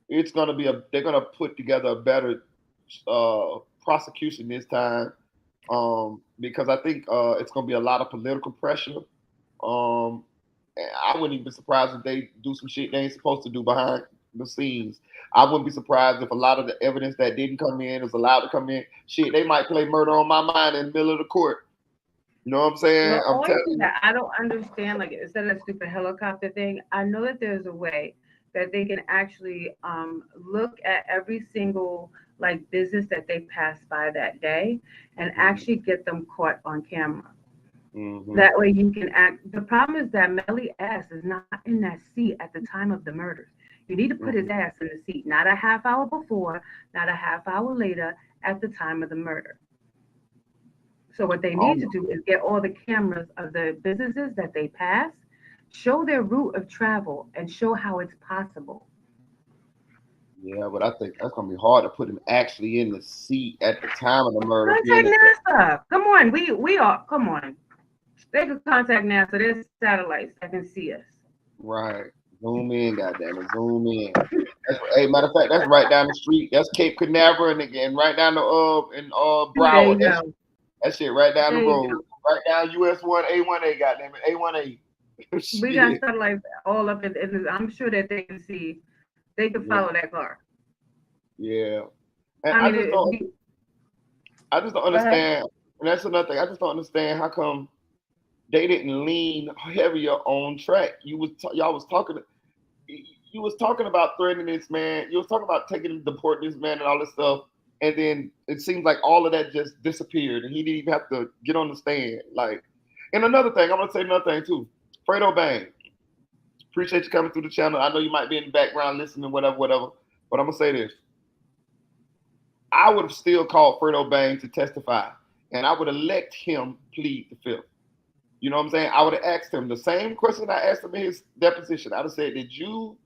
it's gonna be they're gonna put together a better prosecution this time. Because I think it's gonna be a lot of political pressure. And I wouldn't even be surprised if they do some shit they ain't supposed to do behind the scenes. I wouldn't be surprised if a lot of the evidence that didn't come in is allowed to come in. Shit, they might play Murder on My Mind in the middle of the court. You know what I'm saying? The I'm only telling thing you. that I don't understand, like instead of that stupid helicopter thing, I know that there's a way that they can actually look at every single like business that they passed by that day and actually get them caught on camera. Mm-hmm. That way you can act. The problem is that Melly ass is not in that seat at the time of the murders. You need to put his ass in the seat, not a half hour before, not a half hour later, at the time of the murder. So what they need to do is get all the cameras of the businesses that they pass, show their route of travel, and show how it's possible. Yeah, but I think that's gonna be hard to put him actually in the seat at the time of the murder. Contact NASA. Come on, we are. Come on. They could contact NASA. There's satellites that can see us. Right. Zoom in, goddamn it. Zoom in. Hey, matter of fact, that's right down the street. That's Cape Canaveral and again right down the in There you Broward. go. That shit right down There the you road. go. Right down US1 A1A, goddamn it. A1A. We got Shit. satellites all up in I'm sure that they can see. They can follow that car. Yeah. And I I mean, just don't understand. And that's another thing. I just don't understand how come they didn't lean heavier on Track. Y'all was talking. You was talking about threatening this man. You was talking about deporting this man and all this stuff. and then it seems like all of that just disappeared, and he didn't even have to get on the stand. Like, and another thing, I'm gonna say another thing too. Fredo Bang, appreciate you coming through the channel. I know you might be in the background listening, whatever, whatever. But I'm gonna say this: I would have still called Fredo Bang to testify, and I would have let him plead the fifth. You know what I'm saying? I would have asked him the same question I asked him in his deposition. I'd have said, "Did you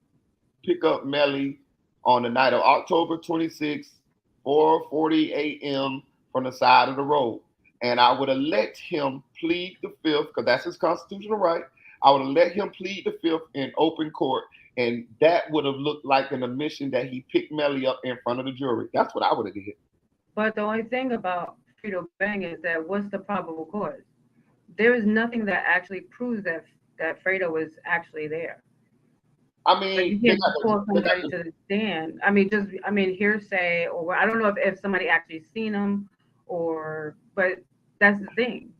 pick up Melly on the night of October 26th, 4:40 a.m. from the side of the road?" And I would have let him plead the fifth, because that's his constitutional right. I would have let him plead the fifth in open court, and that would have looked like an admission that he picked Melly up in front of the jury. That's what I would have did. But the only thing about Fredo Bang is that what's the probable cause? There is nothing that actually proves that Fredo was actually there. I Like, mean, you can't call somebody to the stand. I mean hearsay, or I don't know if somebody actually seen him, but that's the thing.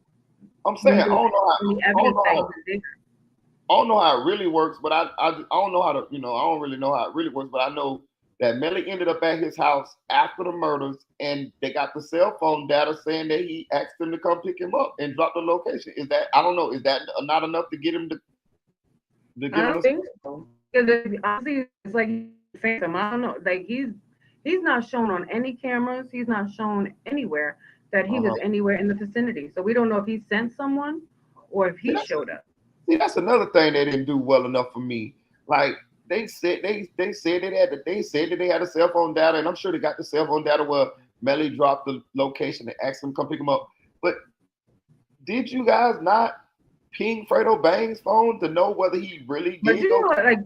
I'm saying I don't know Any evidence that he was there. I don't know how it really works, but I don't know how to, I don't really know how it really works, but I know that Melly ended up at his house after the murders, and they got the cell phone data saying that he asked them to come pick him up and drop the location. Is that, I don't know, is that not enough to get him to get I him? don't think so. Because honestly, it's like phantom. I don't know. Like he's not shown on any cameras. He's not shown anywhere that he was anywhere in the vicinity. So we don't know if he sent someone or if he showed up. See, that's another thing they didn't do well enough for me. Like they said that they had a cell phone data, and I'm sure they got the cell phone data where Melly dropped the location and asked them to come pick him up. But did you guys not ping Fredo Bang's phone to know whether he really did? But you know what? Like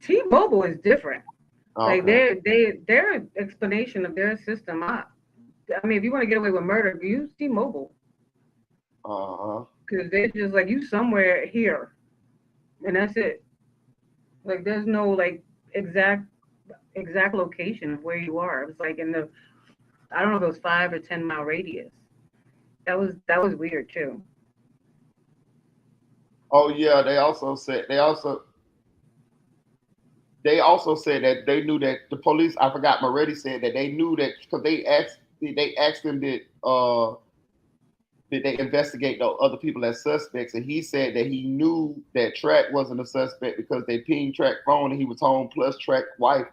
T-Mobile is different. Like their explanation of their system. I mean, if you want to get away with murder, use T-Mobile. Because they're just like, you somewhere here, and that's it. Like there's no like exact location of where you are. It was like in the, I don't know if it was 5 or 10 mile radius. That was weird too. Oh yeah, they also said that they knew that the police. I forgot. Moretti said that they knew that because they asked them did they investigate the other people as suspects, and he said that he knew that Track wasn't a suspect because they pinged Track phone and he was home. Plus, Track wife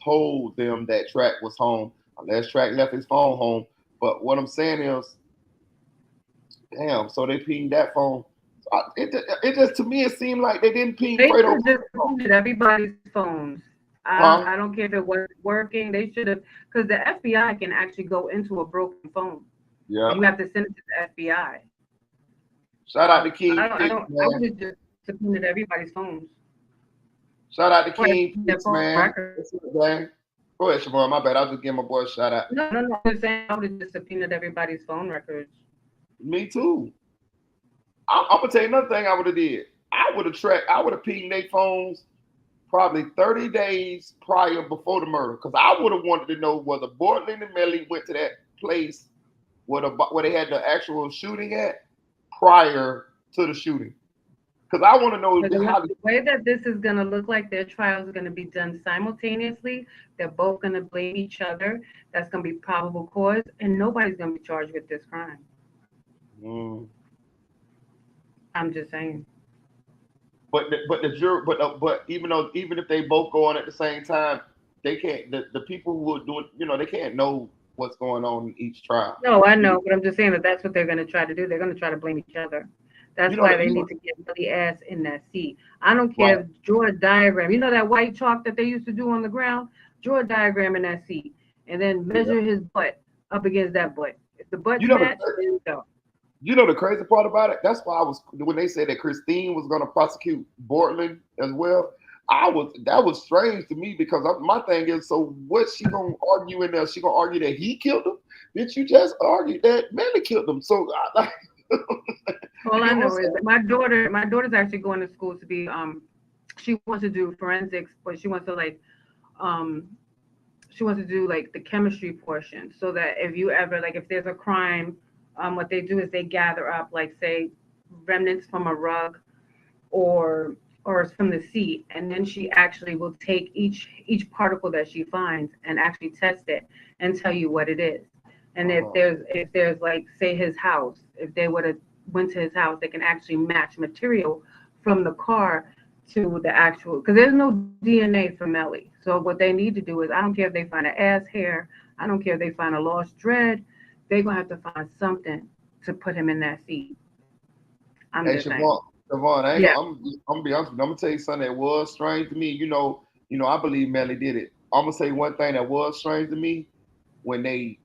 told them that Track was home unless Track left his phone home. But what I'm saying is, damn. So they pinged that phone. It just, to me, it seemed like they didn't ping Fredo. They just pinged everybody's phones. I don't care if it was working. They should have, because the FBI can actually go into a broken phone. Yeah. You have to send it to the FBI. Shout out to King. I would have just subpoenaed everybody's phones. Shout out to King, man. Go ahead, Siobhan. My bad. I'll just give my boy a shout out. No. I'm just saying I would have just subpoenaed everybody's phone records. Me too. I'm gonna tell you another thing I would have did. I would have pinged their phones probably 30 days prior before the murder, because I would have wanted to know whether Bortland and Melly went to that place where they had the actual shooting at prior to the shooting. Because I want to know the way that this is going to look like. Their trials are going to be done simultaneously. They're both going to blame each other. That's going to be probable cause, and nobody's going to be charged with this crime. I'm just saying. But the jury, even if they both go on at the same time, they can't. The people who are doing, they can't know what's going on in each trial. No, I know, but I'm just saying that's what they're going to try to do. They're going to try to blame each other. That's why they need to get Melly ass in that seat. I don't care if draw a diagram. You know that white chalk that they used to do on the ground? Draw a diagram in that seat, and then measure his butt up against that butt. If the butt match, there you go. You know the crazy part about it? That's why when they said that Christine was going to prosecute Bortland as well, that was strange to me, because my thing is, so what's she going to argue in there? She going to argue that he killed him? Did you just argue that Melly killed him? So all I know is that my daughter's actually going to school to be she wants to do forensics, but she wants to do like the chemistry portion, so that if there's a crime, what they do is they gather up, like, say, remnants from a rug or or from the seat, and then she actually will take each particle that she finds and actually test it and tell you what it is. And if there's like, say, his house, if they would have went to his house, they can actually match material from the car to the actual, because there's no DNA for Melly. So what they need to do is, I don't care if they find an ass hair, I don't care if they find a lost dread, they're gonna have to find something to put him in that seat. I'm Hey, just saying. Siobhan, Yeah. I'm gonna be honest with you. I'm gonna tell you something that was strange to me. I believe Melly did it. I'm gonna say one thing that was strange to me when they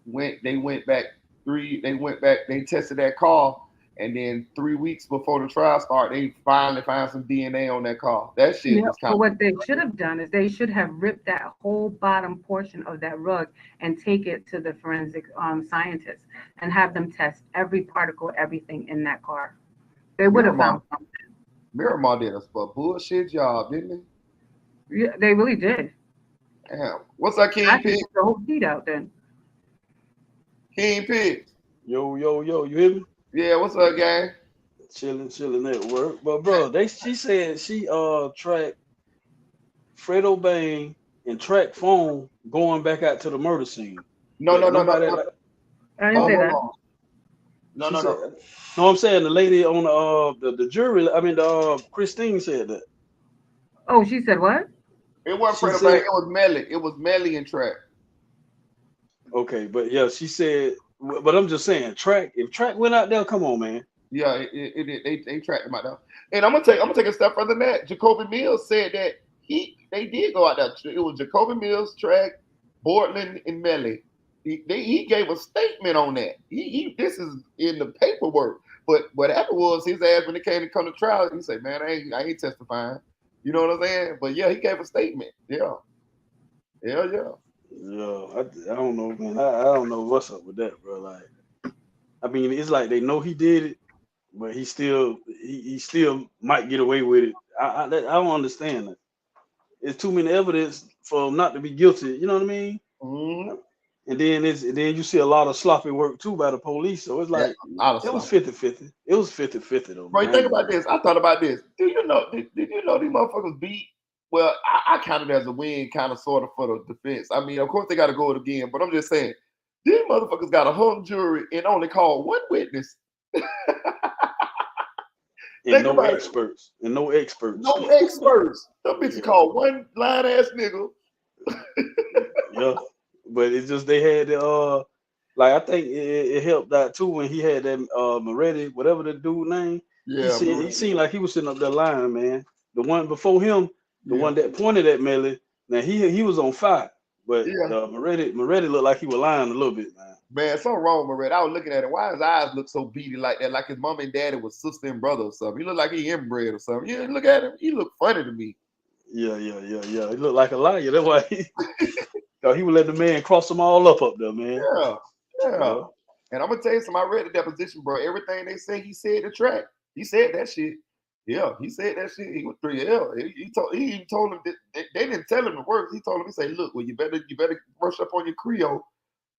went back they tested that car, and then 3 weeks before the trial started, they finally found some DNA on that car. That shit Yeah, was kind but of what they should have done is they should have ripped that whole bottom portion of that rug and take it to the forensic scientists and have them test every particle, everything in that car. They would have Miramar. found something. Miramar did a bullshit job, didn't Yeah, they really did. they? Damn. What's up, King I took Pig? the whole seat out then. King Pig. Yo, you hear me? Yeah, what's up, gang? Chilling at work. But bro, she said she tracked Fredo Bang and tracked phone going back out to the murder scene. No. I didn't say that. Hold on. No. No, I'm saying the lady on the jury. I mean, Christine said that. Oh, she said what? It wasn't She Fredo said- Bang. It was Melly. It was Melly and Track. Okay, but yeah, she said. But I'm just saying, if Track went out there, come on, man. Yeah, they tracked him out there. And I'm gonna take a step further than that. Jacoby Mills said that they did go out there. It was Jacoby Mills, Track, Bortland, and Melly. He gave a statement on that. This is in the paperwork. But what happened was his ass, when it came to come to trial, he said, "Man, I ain't testifying." You know what I'm saying? But yeah, he gave a statement. Yeah. Yeah, I don't know, man. I don't know what's up with that, bro. Like, I mean, it's like they know he did it, but he still might get away with it. I don't understand that. It's too many evidence for him not to be guilty. You know what I mean? Mm-hmm. And then you see a lot of sloppy work too by the police. So it's like it was 50-50. It was 50-50 though. Bro, Man. think about this. I thought about this. Did you know these motherfuckers beat? Well, I counted it as a win, kind of, sort of, for the defense. I mean, of course they got to go it again, but I'm just saying, these motherfuckers got a hung jury and only called one witness. And no experts. No experts. Them bitches called one lying ass nigga. Yeah, but it's just they had the like I think it helped out too when he had that Moretti, whatever the dude name. Yeah, he seemed like he was sitting up there lying, man. The one before him, the one that pointed at Melly, now he was on fire, but Moretti looked like he was lying a little bit, man. Man, something wrong with Moretti. I was looking at him. Why his eyes look so beady like that? Like his mom and daddy was sister and brother or something. He looked like he inbred or something. You look at him. He looked funny to me. Yeah. He looked like a liar. That's why he would let the man cross them all up there, man. Yeah. And I'm gonna tell you something. I read the deposition, bro. Everything they say, he said the track. He said that shit. Yeah, he said that shit. He was 3L. He even told him that they didn't tell him the words. He told him, he said, "Look, well, you better brush up on your Creole."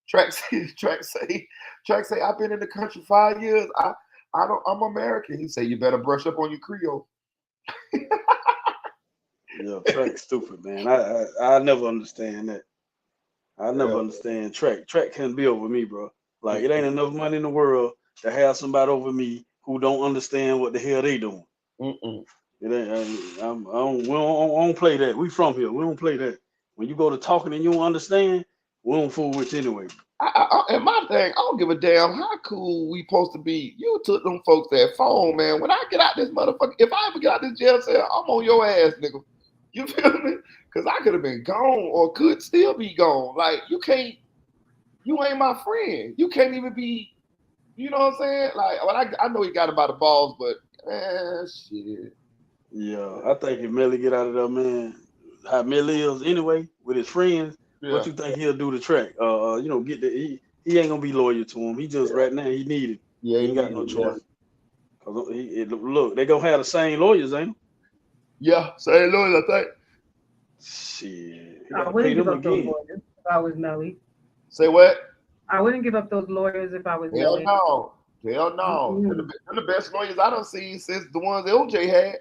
Track say, I've been in the country 5 years. I'm American. He said, you better brush up on your Creole. Yeah, Track stupid, man. I never understand that. I never understand Track. Track can't be over me, bro. Like, it ain't enough money in the world to have somebody over me who don't understand what the hell they doing. It ain't. We don't play that. We from here. We don't play that. When you go to talking and you don't understand, we don't fool with you anyway. And my thing, I don't give a damn how cool we supposed to be. You took them folks that phone, man. When I get out this motherfucker, if I ever get out this jail cell, I'm on your ass, nigga. You feel me? Because I could have been gone or could still be gone. Like, you ain't my friend. You can't even be, you know what I'm saying? Like, well, I know he got him by the balls, but shit. Yeah, I think if Melly get out of there, man, how Melly is anyway with his friends, what you think he'll do to Track? Get the he ain't gonna be loyal to him. He just right now he needed. Yeah, he ain't got no choice. Look, they gonna have the same lawyers, ain't they? Yeah, same lawyers, I think. Shit, I wouldn't give up those lawyers if I was Melly. Say what? I wouldn't give up those lawyers if I was Melly. Hell no. They're the best lawyers I done seen since the ones LJ had.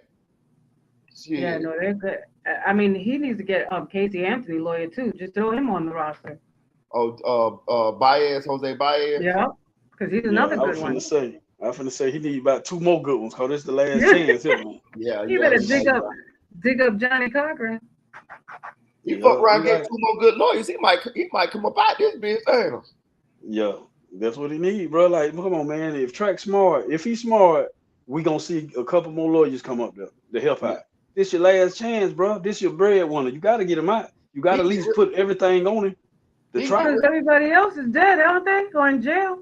Shit. Yeah, no, they're good. I mean, he needs to get Casey Anthony lawyer too. Just throw him on the roster. Baez, Jose Baez. Yeah, because he's Yeah, another I was good one. finna say he need about 2 more good ones, cause this the last chance here, man. Yeah, He better dig up Johnny Cochran. He Yeah, fuck around, he get right. 2 more good lawyers. He might come up out this bitch, ain't him? Yeah, that's what he need, bro. Like, come on, man. If he's smart, we gonna see a couple more lawyers come up there to help out. This your last chance, bro. This your breadwinner. You gotta get him out. You gotta at least put everything on him to try. Because everybody else is dead, aren't they? Or in jail.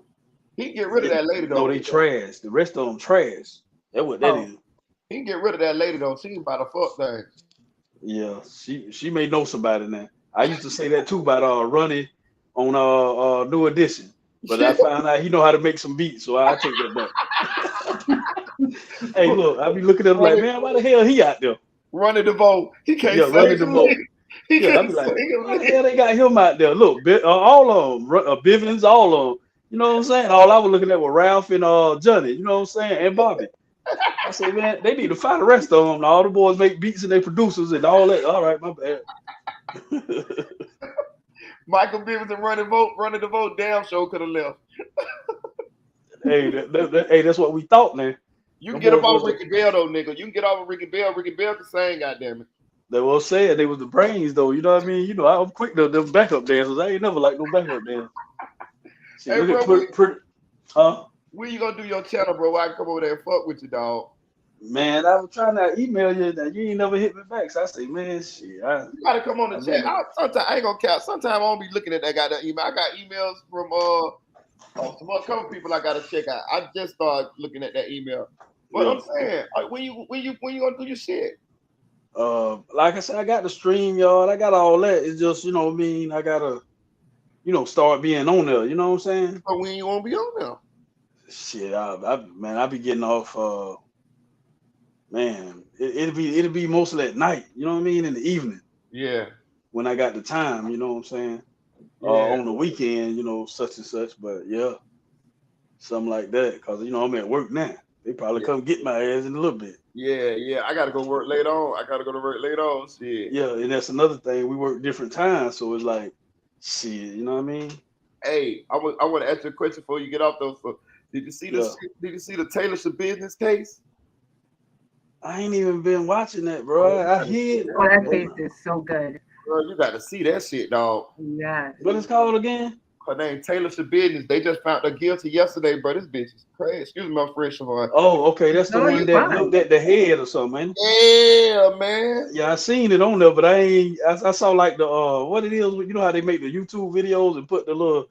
He can get rid of that lady though. No, they trash. The rest of them trash. That's what that is. He can get rid of that lady though. She about to fuck things. Yeah, she may know somebody now. I used to say that too about Ronnie on New Edition, but I found out he know how to make some beats, so I take that back. Hey, look, I be looking at him like, man, why the hell he out there? Running the vote. He can't Yeah, running the vote. He Yeah, I be like, why the hell they got him out there? Look, all of them, Bivens, all of them. You know what I'm saying? All I was looking at was Ralph and Johnny. You know what I'm saying? And Bobby. I say, man, they need to find the rest of them. All the boys make beats and they producers and all that. All right, my bad. Michael Bivens and running the vote. Damn show could have left. Hey, hey, that's what we thought, man. You can get off Ricky Bell though, nigga. You can get off of Ricky Bell. Ricky Bell can sing, goddamn it. They were saying they was the brains though. You know what I mean? You know, I'm quick to them backup dancers. I ain't never like no backup dancers. See, hey, bro, when you gonna do your channel, bro? I can come over there and fuck with you, dog. Man, I was trying to email you that you ain't never hit me back. So I say, man, shit. You gotta come on the chat. Sometimes I ain't gonna count. Sometimes I won't be looking at that goddamn email. I got emails from some other couple people I gotta check out. I just started looking at that email. But I'm saying, when you gonna do your shit? Like I said, I got the stream, y'all. I got all that. It's just, you know what I mean, I gotta, start being on there. You know what I'm saying? But when you won't be on there? Shit, I be getting off. Man, it'll be mostly at night. You know what I mean? In the evening. Yeah. When I got the time, you know what I'm saying? Yeah. On the weekend, such and such. But yeah, something like that. Cause I'm at work now. They probably come get my ass in a little bit. Yeah. I gotta go work later on. Shit. Yeah, and that's another thing. We work different times, so it's like, shit. You know what I mean? Hey, I want to ask you a question before you get off those. Did you see the Taylor Schabuisness case? I ain't even been watching that, bro. I hear. Oh, that case is so good. Bro, you got to see that shit, dog. Yeah. What it's called again? Her name Taylor Schabuisness. They just found her guilty yesterday, bro. This bitch is crazy. Excuse me, my friend Siobhan. Oh, okay. That's the one that looked at the head or something, man. Yeah, man. Yeah, I seen it on there, but I saw like the what it is. You know how they make the YouTube videos and put the little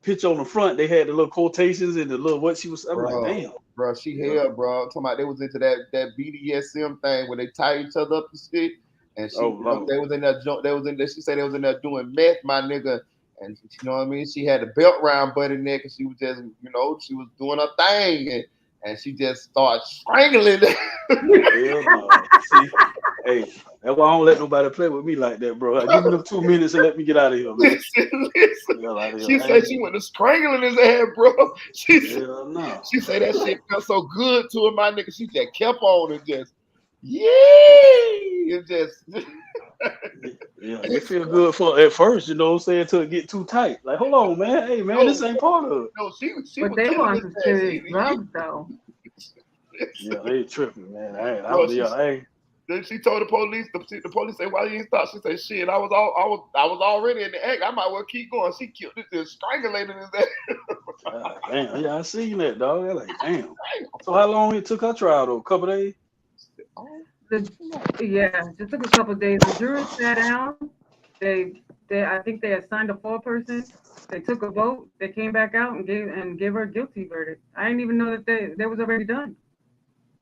picture on the front. They had the little quotations and the little what she was. I'm like, damn. Bro, she hell, bro. I'm talking about they was into that BDSM thing where they tie each other up and shit. And she, they was in there. She said they was in there doing meth, my nigga. And you know what I mean? She had the belt round buddy neck, and she was just, she was doing her thing, and she just started strangling. Hell no. See, hey, that's why I don't let nobody play with me like that, bro. Give me them 2 minutes and let me get out of here, man. Listen. She said she went to strangling his head, bro. She said that shit felt so good to her, my nigga. She just kept on and just, it just. Yeah, it feel good for at first, you know what I'm saying, till it get too tight. Like, hold on, man. Hey, man, this ain't part of it. No, she but they want some serious drugs, though. Yeah, they tripping, man. Then she told the police. The police said, "Why you ain't stop?" She said, "Shit, I was already in the act. I might well keep going." She killed this, just strangulated his ass. Damn, yeah, I seen that, dog. They're like, damn. So how long it took her trial though? A couple days? It took a couple of days. The jury sat down. I think they assigned a foreperson. They took a vote. They came back out and gave her a guilty verdict. I didn't even know that that was already done.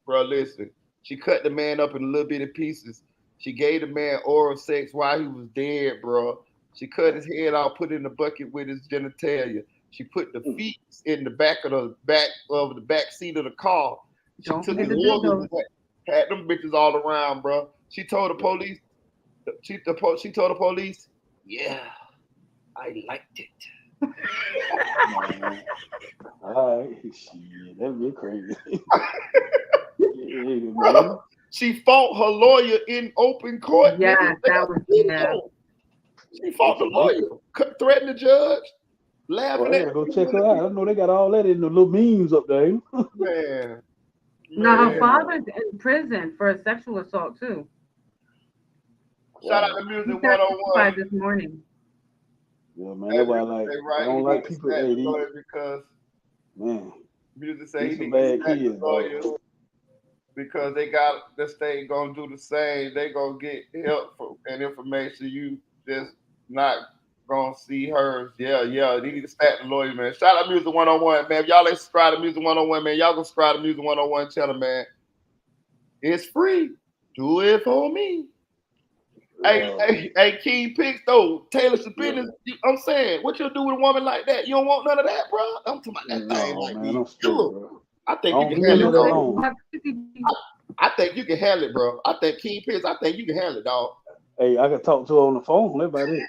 Bro, listen. She cut the man up in little bitty pieces. She gave the man oral sex while he was dead, bro. She cut his head off, put it in the bucket with his genitalia. She put the feet in the back of the back seat of the car. She took his organs and had them bitches all around, bro. She told the police. She told the police, "Yeah, I liked it." All right, shit, that'd be crazy. Yeah, man. She fought her lawyer in open court. Yes, nigga. They that got was video. She fought the lawyer, threatened the judge, Oh, laughing I at gotta go check her out. I know they got all that in the little memes up there. man. No, her Man. father's in prison for a sexual assault too. Shout out to Wow. Music He 101. testified this morning. Yeah, man. That's why I don't like people. Hey, these, because man, Music say these he some needs to bad snatch the kids, lawyers dog. because they got the state gonna do the same. They gonna get help and information. You just not gonna see hers. Yeah. They need to snatch the lawyer, man. Shout out Music 101, man. If y'all ain't subscribe to Music 101, man, y'all go subscribe to Music 101 channel, man. It's free. Do it for me. Hey, King Picks though. Taylor Schabuisness. I'm saying, what you'll do with a woman like that? You don't want none of that, bro. I'm talking about that thing No, like man, me. I'm straight, bro. I think I you don't can leave handle it, that dog. alone. I think you can handle it, bro. I think King Picks. I think you can handle it, dog. Hey, I can talk to her on the phone. That's about it.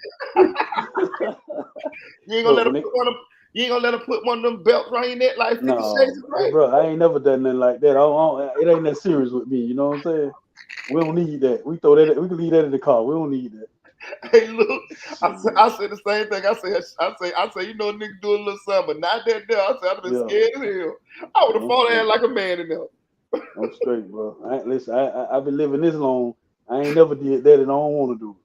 You ain't gonna let her put one of. You ain't gonna let her put one of them belts around your neck like 50 Shades of Grey. Bro, I ain't never done nothing like that. It ain't that serious with me. You know what I'm saying? We don't need that. We throw that. We can leave that in the car. We don't need that. Hey, look, I said the same thing. I say, you know, a nigga do a little something, but not that there. I said, I'd have been scared as hell. I would have fought her like a man in there. I'm straight, bro. I've been living this long. I ain't never did that, and I don't want to do it.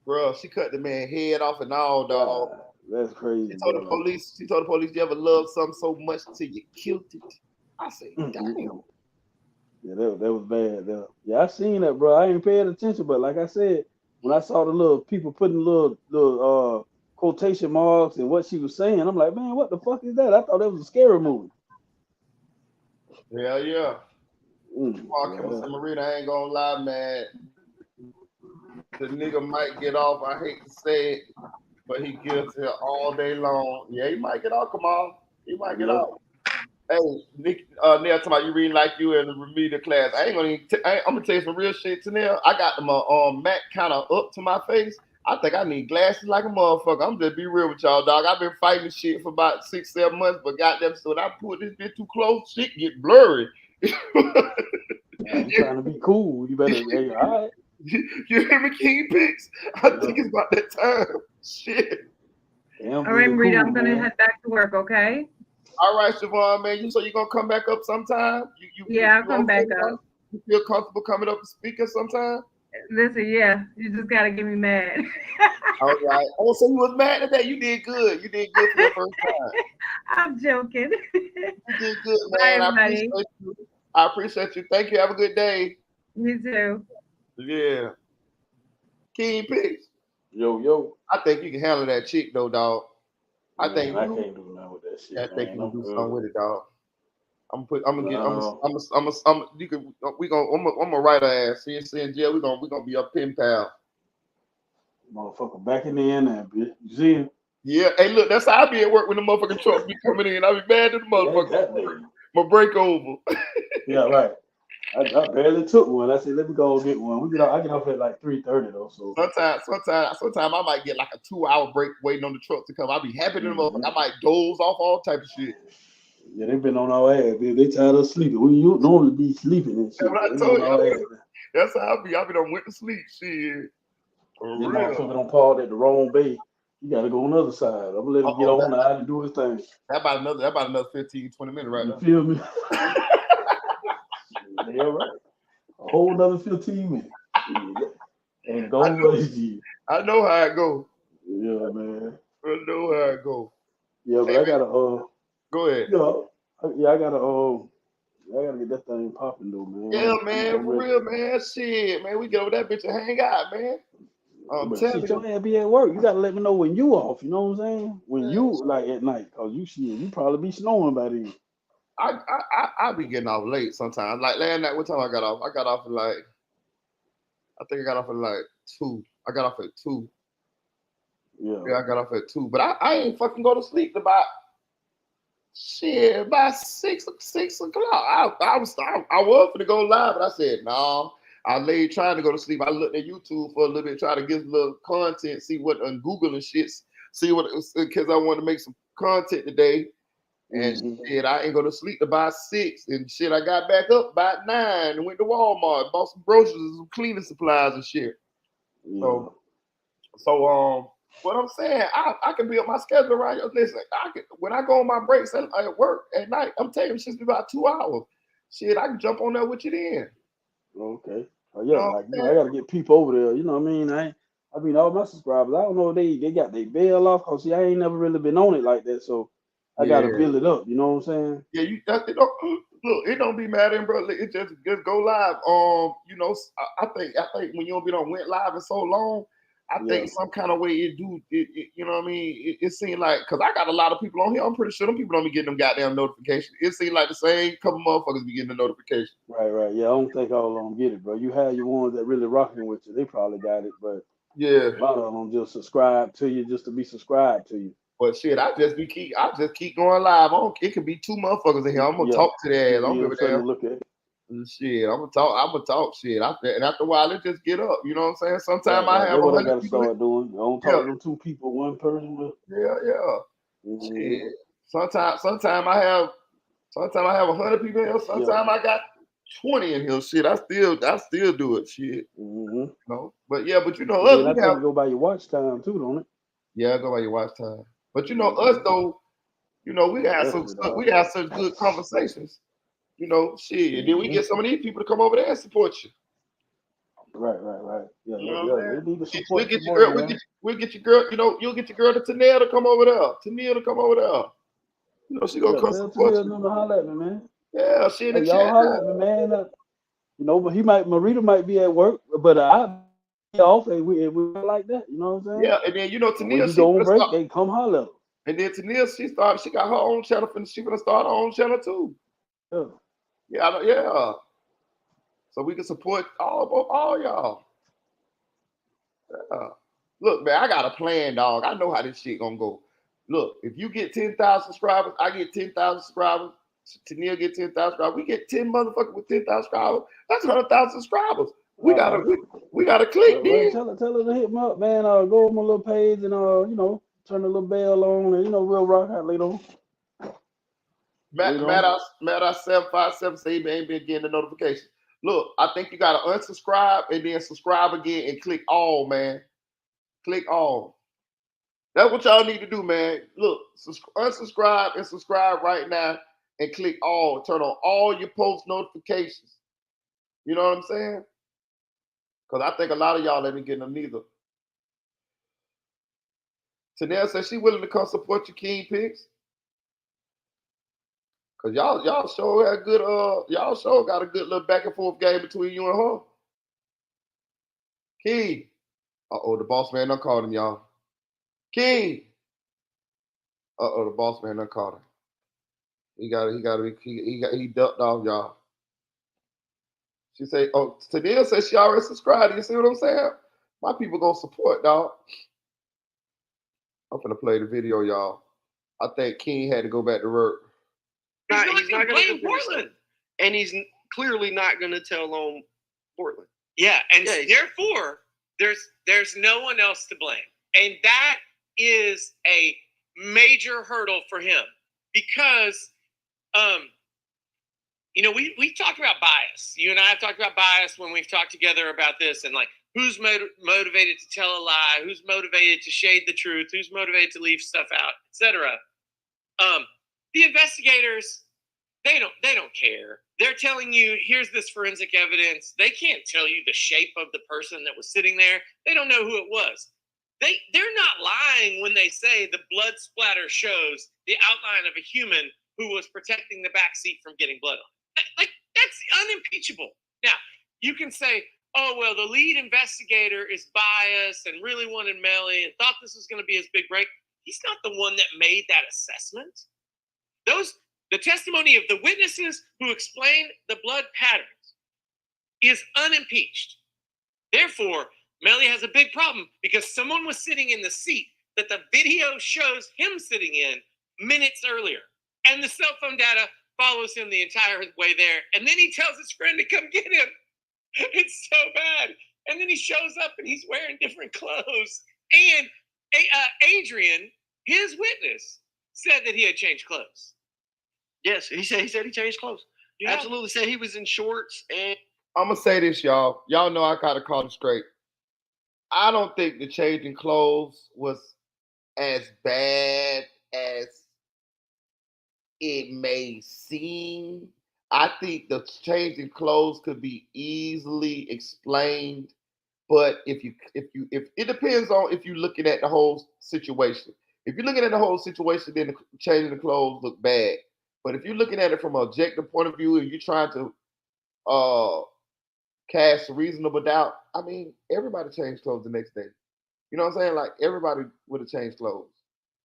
Bro, she cut the man head off and all, dog. That's crazy. She told the police, you ever loved something so much till you killed it? I said, damn. Yeah, that was bad. Yeah, I seen that, bro. I ain't paying attention, but like I said, when I saw the little people putting little quotation marks and what she was saying, I'm like, man, what the fuck is that? I thought that was a scary movie. Yeah. Marina, I ain't gonna lie, man. The nigga might get off. I hate to say it, but he gives here all day long. Yeah, he might get off. Come on, he might get off. Hey, Nick, Neil, talking about you reading like you in the remedial class. I ain't gonna. I'm gonna tell you some real shit to Neil. I got my Mac kind of up to my face. I think I need glasses like a motherfucker. I'm just be real with y'all, dog. I've been fighting this shit for about 6-7 months, but goddamn, so when I put this bit too close, shit get blurry. I'm trying to be cool. You better. Hey, all right. You hear me, King Picks? I think it's about that time. Shit. All right, Marita, I'm gonna head back to work. Okay. All right, Siobhan, man. So you gonna come back up sometime? I'll come back up. You feel comfortable coming up and speaking sometime? Listen, yeah, you just gotta get me mad. All right. Oh, so you was mad today? You did good. You did good for your first time. I'm joking. You did good, Bye, man. everybody. I appreciate you. Thank you. Have a good day. You too. Yeah. King Picks. Yo. I think you can handle that chick though, dog. I can't do nothing with that shit. I think you can do something with it, dog. I'm gonna write her ass. See in jail. We gonna be a pen pal. Motherfucker backing in there, bitch. You see him? Yeah. Hey, look, that's how I be at work when the motherfucking truck be coming in. I be mad at the motherfucker. My break over. Yeah, right. I barely took one. I said, let me go and get one. I get off at like 3:30 though. So sometimes I might get like a 2-hour break waiting on the truck to come. I be happy to the motherfucker. I might doze off all type of shit. Yeah, they've been on our ass. They tired of sleeping. We normally be sleeping and shit. I told you, that's how I be. I be done went to sleep. Shit. For real. Motherfucker don't park at the wrong bay. You gotta go on the other side. I'm gonna let him get on there and do his thing. That about another 15, 20 minutes right now. You feel me? Yeah, right. A whole another 15 minutes. And go I know how it go. Yeah, man. I know how it go. Yeah, but I gotta go ahead. I gotta get that thing popping though, man. Yeah, man, for real, man. Shit, man, we get over that bitch and hang out, man. I'm telling you, your ass be at work. You gotta let me know when you off. You know what I'm saying? When you like at night, cause you probably be snowing by then. I be getting off late sometimes. Like last night, what time I got off? I got off at like, I think I got off at like 2. I got off at 2. Yeah, I got off at 2. But I ain't fucking go to sleep about 6 o'clock. I was gonna go live, but I said no. I lay trying to go to sleep. I looked at YouTube for a little bit, try to get a little content, see what on Google and shit, see what, because I wanted to make some content today. And Mhm. shit, I ain't go to sleep till about 6. And shit, I got back up by 9 and went to Walmart, bought some groceries and some cleaning supplies and shit. Yeah. So what I'm saying, I can build my schedule around you. Listen, when I go on my breaks at work at night, I'm taking shit about 2 hours. Shit, I can jump on there with you then. Okay. Oh You yeah, know what like I'm I saying? gotta get people over there. You know what I mean? I mean all my subscribers. I don't know if they got their bail off. Cause see, I ain't never really been on it like that. So I gotta Yeah. build it up. You know what I'm saying? Yeah, it don't look. It don't be mattering, bro. It just go live. You know, I think when you don't be on went live in so long, I Yeah. think some kind of way it do. You know what I mean? It seemed like because I got a lot of people on here. I'm pretty sure them people don't be getting them goddamn notifications. It seemed like the same couple motherfuckers be getting the notification. Right. Yeah, I don't think all of them get it, bro. You have your ones that really rocking with you. They probably got it, but Yeah, a lot of them just subscribe to you just to be subscribed to you. but shit, I just keep going live. It could be 2 motherfuckers in here. I'm gonna Yeah. talk to their ass. I Give don't me give a something damn. to look at. Shit, I'm gonna talk. Shit. And after a while, it just get up. You know what I'm saying? Sometimes I Right. have That's what I 100 gotta people. start doing. I don't talk Yeah, to them 2 people, 1 person, but yeah. mhm. Shit. Sometimes I have 100 people in here. Yeah. Sometimes I got 20 in here. Shit, I still do it. Shit, Mhm. But yeah, but you know And us, then I we think have it go by your watch time too, don't it? yeah, go by your watch time. But you know us Mhm. though, we Yeah, have definitely, dog. such good conversations. Shit. And then we Mhm. get some of these people to come over there and support you. Right. Yeah, You know what I'm saying? they need to We'll support your get your boy, girl. man. We'll get your girl. You'll get your girl to Tanea to come over there. Tanea to come over there. She gonna Yeah, come tell support Tennille you. them to holler at me, man. Yeah, she in the Hey, y'all chat. holler at me, man. But Marita might be at work, but I be off and we like that. You know what I'm saying? Yeah, and then And when Tanea, you she go on gonna break, start. they come holler at us. And then Tanea, she got her own channel. She gonna start her own channel too. Yeah. Yeah. So we can support all y'all. Yeah. Look, man, I got a plan, dog. I know how this shit gonna go. Look, if you get 10,000 subscribers, I get 10,000 subscribers. Tennille get 10,000 subscribers. We get 10 motherfuckers with 10,000 subscribers. That's 100,000 subscribers. We All gotta right. click Well, then. tell her to hit me up, man. Go on my little page and turn the little bell on and we'll rock out later on. Matt, Later on. Matt, I 757 say he ain't been getting the notification. Look, I think you gotta unsubscribe and then subscribe again and click all, man. Click all. That's what y'all need to do, man. Look, unsubscribe and subscribe right now and click all. Turn on all your post notifications. You know what I'm saying? Because I think a lot of y'all ain't getting them neither. Tanel said she willing to come support your King Picks. Cause y'all sure had good y'all sure got a good little back and forth game between you and her. King. The boss man done called him, y'all. King. The boss man done called him. He ducked off, y'all. She say, Tania said she already subscribed. You see what I'm saying? My people gonna support, dog. I'm gonna play the video, y'all. I think King had to go back to work. He's not going to blame Portland, and he's clearly not going to tell on Portland. Yeah, and therefore there's no one else to blame, and that is a major hurdle for him because, we talked about bias. You and I have talked about bias when we've talked together about this, and like who's motivated to tell a lie, who's motivated to shade the truth, who's motivated to leave stuff out, etc. The investigators, they don't care. They're telling you, here's this forensic evidence. They can't tell you the shape of the person that was sitting there. They don't know who it was. They're not lying when they say the blood splatter shows the outline of a human who was protecting the back seat from getting blood on. Like, that's unimpeachable. Now, you can say, oh, well, the lead investigator is biased and really wanted Melly and thought this was going to be his big break. He's not the one that made that assessment. The testimony of the witnesses who explained the blood patterns is unimpeached. Therefore, Melly has a big problem because someone was sitting in the seat that the video shows him sitting in minutes earlier. And the cell phone data follows him the entire way there. And then he tells his friend to come get him. It's so bad. And then he shows up and he's wearing different clothes. And Adrian, his witness, said that he had changed clothes. Yes, he said he changed clothes. Yeah. Absolutely, said he was in shorts and. I'm gonna say this, y'all. Y'all know I gotta call it straight. I don't think the changing clothes was as bad as it may seem. I think the changing clothes could be easily explained, but if it depends on if you're looking at the whole situation. If you're looking at the whole situation, then changing the clothes look bad. But if you're looking at it from an objective point of view and you're trying to uh cast a reasonable doubt, I mean, everybody changed clothes the next day. You know what I'm saying? Like everybody would have changed clothes.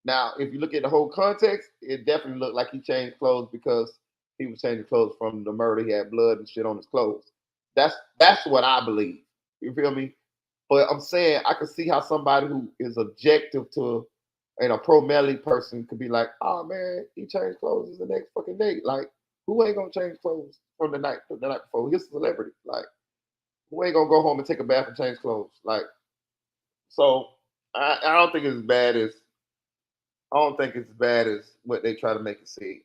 Now, if you look at the whole context, it definitely looked like he changed clothes because he was changing clothes from the murder. He had blood and shit on his clothes. That's what I believe. You feel me? But I'm saying I could see how somebody who is objective to and a pro Melly person could be like, oh man, he changed clothes the next fucking day. Like, who ain't gonna change clothes from the night before? He's a celebrity. Like, who ain't gonna go home and take a bath and change clothes? Like, so I don't think it's as bad as I don't think it's as bad as what they try to make it seem.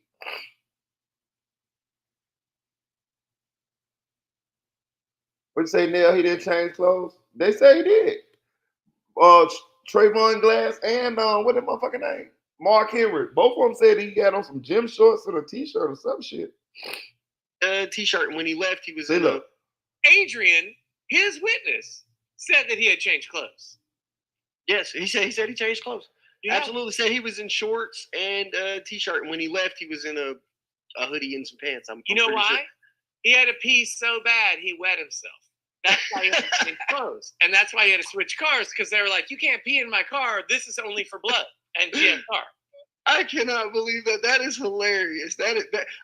What you say, Neil? He didn't change clothes. They say he did. Uh, Trayvon Glass and what that motherfucking name? Mark Henry. Both of them said he had on some gym shorts and a t-shirt or some shit. T-shirt. And when he left, he was See, in look. Adrian, his witness, said that he had changed clothes. Yes, he said he changed clothes. Yeah. Absolutely, said he was in shorts and a t-shirt. And when he left, he was in a hoodie and some pants. You know why? Sure. He had to pee so bad he wet himself. That's why he had to change clothes, and that's why he had to switch cars because they were like, "You can't pee in my car. This is only for blood." And GM car. I cannot believe that. That is hilarious. That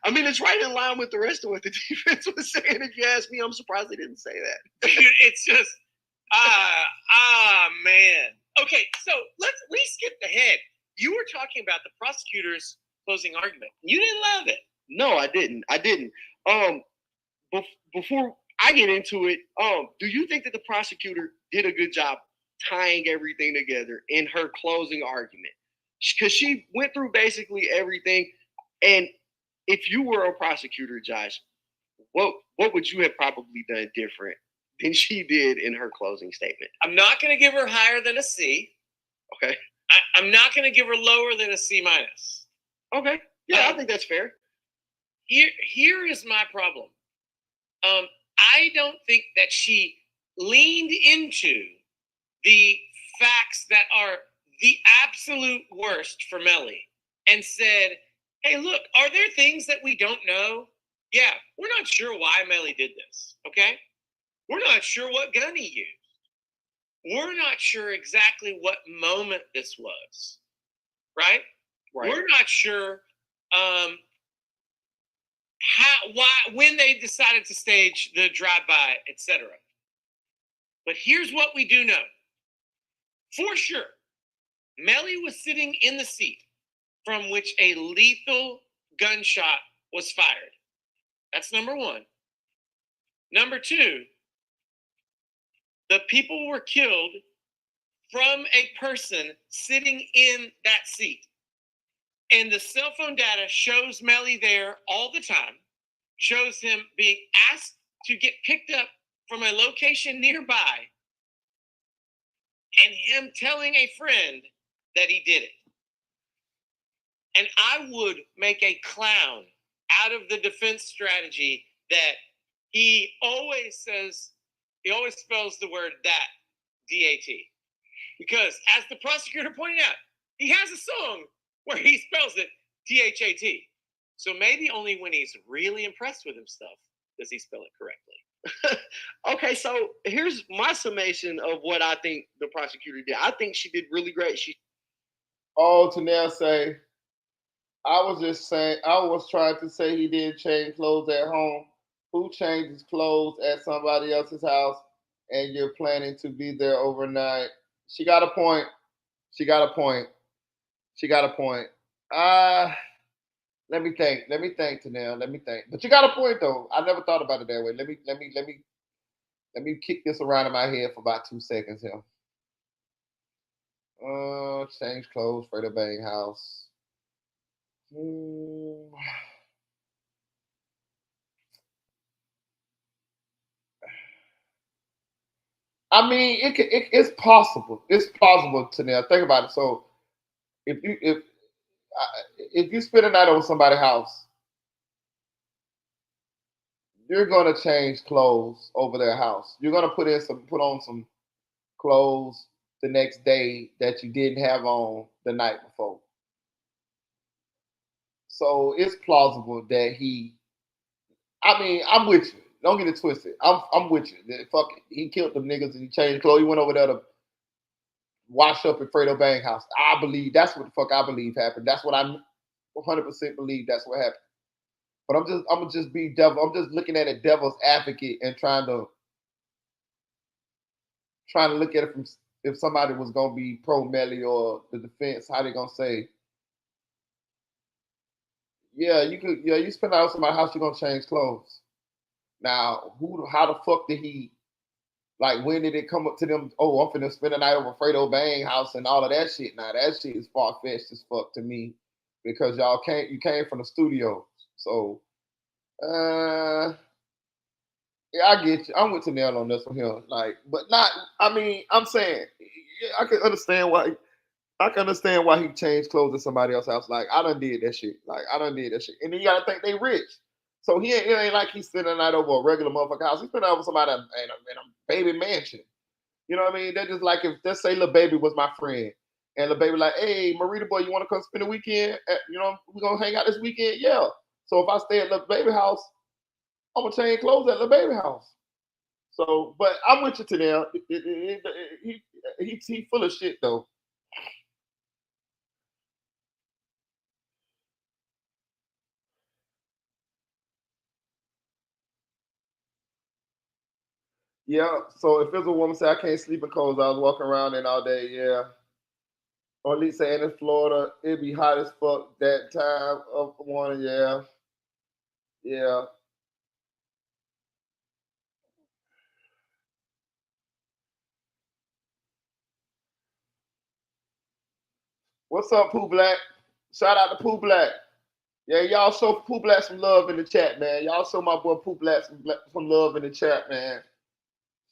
I mean, it's right in line with the rest of what the defense was saying. If you ask me, I'm surprised they didn't say that. Dude, it's just man. Okay, so we skipped ahead. You were talking about the prosecutor's closing argument. You didn't love it. No, I didn't. Before I get into it, do you think that the prosecutor did a good job tying everything together in her closing argument? Because she went through basically everything. And if you were a prosecutor, Josh, what would you have probably done different than she did in her closing statement? I'm not going to give her higher than a C. Okay. I'm not going to give her lower than a C minus. Okay. Yeah, I think that's fair. Here is my problem. I don't think that she leaned into the facts that are the absolute worst for Melly and said, hey, look, are there things that we don't know? Yeah, we're not sure why Melly did this, okay? We're not sure what gun he used. We're not sure exactly what moment this was, right? We're not sure when they decided to stage the drive-by, etc. But here's what we do know. For sure, Melly was sitting in the seat from which a lethal gunshot was fired. That's number one. Number two, the people were killed from a person sitting in that seat. And the cell phone data shows Melly there all the time, shows him being asked to get picked up from a location nearby, and him telling a friend that he did it. And I would make a clown out of the defense strategy that he always spells the word that, D-A-T. Because as the prosecutor pointed out, he has a song where he spells it T-H-A-T. So maybe only when he's really impressed with himself does he spell it correctly. Okay, so here's my summation of what I think the prosecutor did. I think she did really great. To now say, I was trying to say he did change clothes at home. Who changes clothes at somebody else's house and you're planning to be there overnight? She got a point. Let me think, Tanel. Let me think. But you got a point though. I never thought about it that way. Let me kick this around in my head for about 2 seconds here. Change clothes, Fredo Bang house. I mean, it's possible. It's plausible to now. Think about it. So if you spend a night over somebody's house, you're gonna change clothes over their house. You're gonna put on some clothes the next day that you didn't have on the night before. So it's plausible that he. I mean, I'm with you. Don't get it twisted. I'm with you. Fuck it. He killed them niggas and he changed clothes. He went over there to wash up at Fredo Bang house. I believe that's what the fuck I believe happened. That's what I 100% believe that's what happened. But I'm gonna just be devil. I'm just looking at it devil's advocate and trying to look at it from if somebody was gonna be pro Melly or the defense, how they gonna say, yeah, you spend out somebody's house, you're gonna change clothes. Now, how the fuck did he like when did it come up to them? Oh, I'm finna spend the night over Fredo Bang house and all of that shit. Now that shit is far fetched as fuck to me because you came from the studio. So yeah, I get you. I'm with Tanel on this one here. Like, but not. I mean, I'm saying yeah, I can understand why he changed clothes in somebody else's house. Like, I done did that shit. Like, I done did that shit. And then you gotta think they rich. So it ain't like he's spending the night over a regular motherfucker house. He's spending over somebody in a baby mansion. You know what I mean? That's just like if let's say Lil Baby was my friend. And Lil Baby like, hey, Marita boy, you wanna come spend the weekend? We gonna hang out this weekend? Yeah. So if I stay at Lil Baby house, I'm gonna change clothes at Lil Baby house. So, but I'm with you today. He full of shit though. Yeah. So if there's a woman say I can't sleep in clothes, I was walking around in all day. Yeah. Or at least saying in Florida, it'd be hot as fuck that time of the morning. Yeah. Yeah. What's up, Pooh Black? Shout out to Pooh Black. Yeah, y'all show Pooh Black some love in the chat, man. Y'all show my boy Pooh Black some love in the chat, man.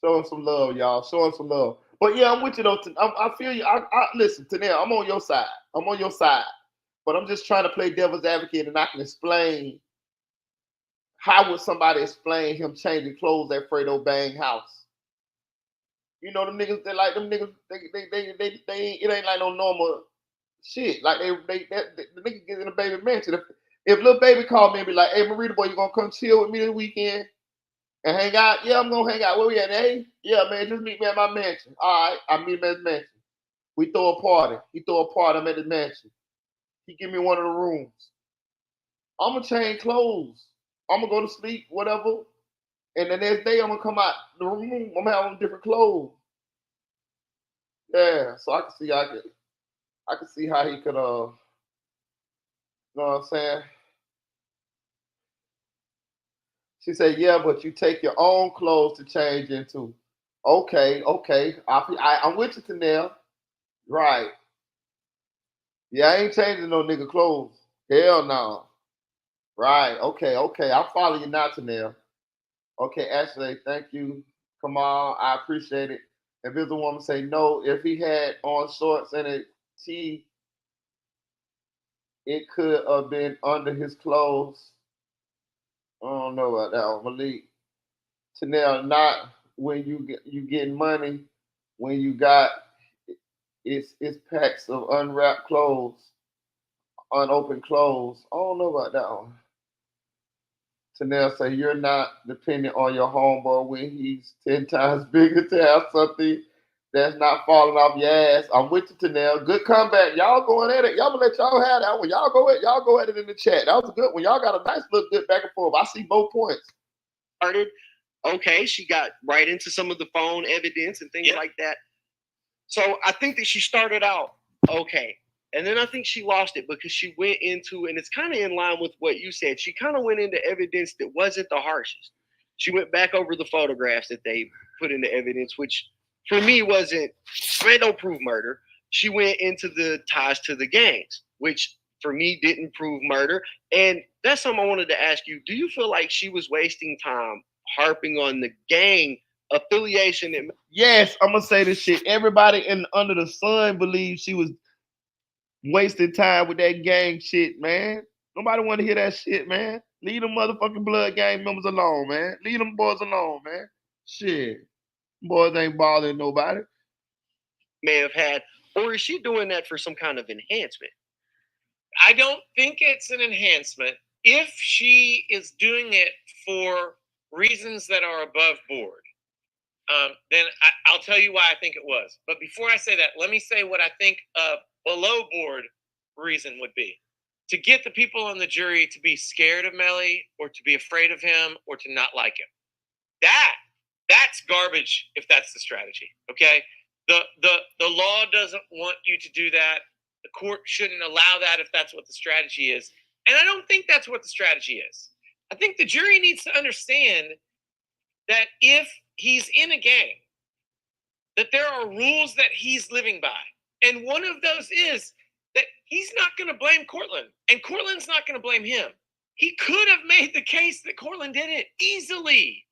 Show him some love, y'all. Show him some love. But yeah, I'm with you though. I feel you. I listen to them. I'm on your side. I'm on your side. But I'm just trying to play devil's advocate, and I can explain how would somebody explain him changing clothes at Fredo Bang house. You know them niggas. They like them niggas. They it ain't like no normal shit. Like the nigga get in a baby mansion. If little baby called me and be like, "Hey, Marita boy, you gonna come chill with me this weekend and hang out?" Yeah, I'm gonna hang out. Where we at? Hey, yeah, man, just meet me at my mansion. All right, I meet him at his mansion. We throw a party. He throw a party. I'm at his mansion. He give me one of the rooms. I'm gonna change clothes. I'm gonna go to sleep, whatever. And the next day I'm gonna come out the room. I'm gonna have on different clothes. Yeah, so I can see how he could you know what I'm saying? She said, yeah, but you take your own clothes to change into. Okay, okay. I'm with you, Tanel. Right. Yeah, I ain't changing no nigga clothes. Hell no. Right. Okay, okay. I'll follow you now, Tanel. Okay, Ashley, thank you. Come on, I appreciate it. If there's a woman say no, if he had on shorts and a tee, it could have been under his clothes. I don't know about that one, Malik. Tanel, not when you getting money, when you got it's packs of unwrapped clothes, unopened clothes. I don't know about that one. Tanel say you're not dependent on your homeboy when he's 10 times bigger to have something that's not falling off your ass. I'm with you, Tanel. Good comeback. Y'all going at it. Y'all gonna let y'all have that one. Y'all go at it in the chat. That was a good one. Y'all got a nice little good back and forth. I see both points. Started. Okay, she got right into some of the phone evidence and things like that. So I think that she started out okay. And then I think she lost it because she went into, and it's kind of in line with what you said, she kind of went into evidence that wasn't the harshest. She went back over the photographs that they put into evidence, which for me wasn't, they don't prove murder. She went into the ties to the gangs, which for me didn't prove murder. And that's something I wanted to ask you. Do you feel like she was wasting time harping on the gang affiliation. That Yes, I'm gonna say this shit. Everybody under the sun believes she was wasting time with that gang shit, man. Nobody want to hear that shit, man. Leave them motherfucking blood gang members alone, man. Leave them boys alone, man. Shit. Boys ain't bothering nobody. may have had, or is she doing that for some kind of enhancement? I don't think it's an enhancement. If she is doing it for reasons that are above board, then I'll tell you why I think it was. But before I say that, let me say what I think a below board reason would be. To get the people on the jury to be scared of Melly or to be afraid of him or to not like him. That's garbage if that's the strategy. Okay? The law doesn't want you to do that. The court shouldn't allow that if that's what the strategy is. And I don't think that's what the strategy is. I think the jury needs to understand that if he's in a gang, that there are rules that he's living by. And one of those is that he's not going to blame Cortland, and Cortland's not going to blame him. He could have made the case that Cortland did it easily.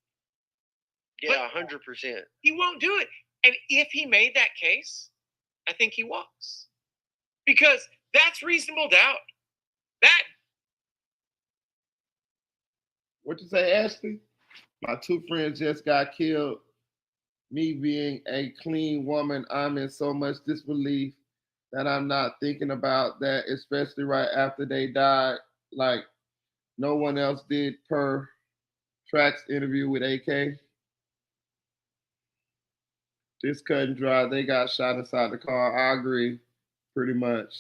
Yeah, 100%. He won't do it. And if he made that case, I think he walks. Because that's reasonable doubt. That. What you say, Ashley? My two friends just got killed. Me being a clean woman, I'm in so much disbelief that I'm not thinking about that, especially right after they died, like no one else did per Track's interview with AK. This cut and dry. They got shot inside the car. I agree, pretty much.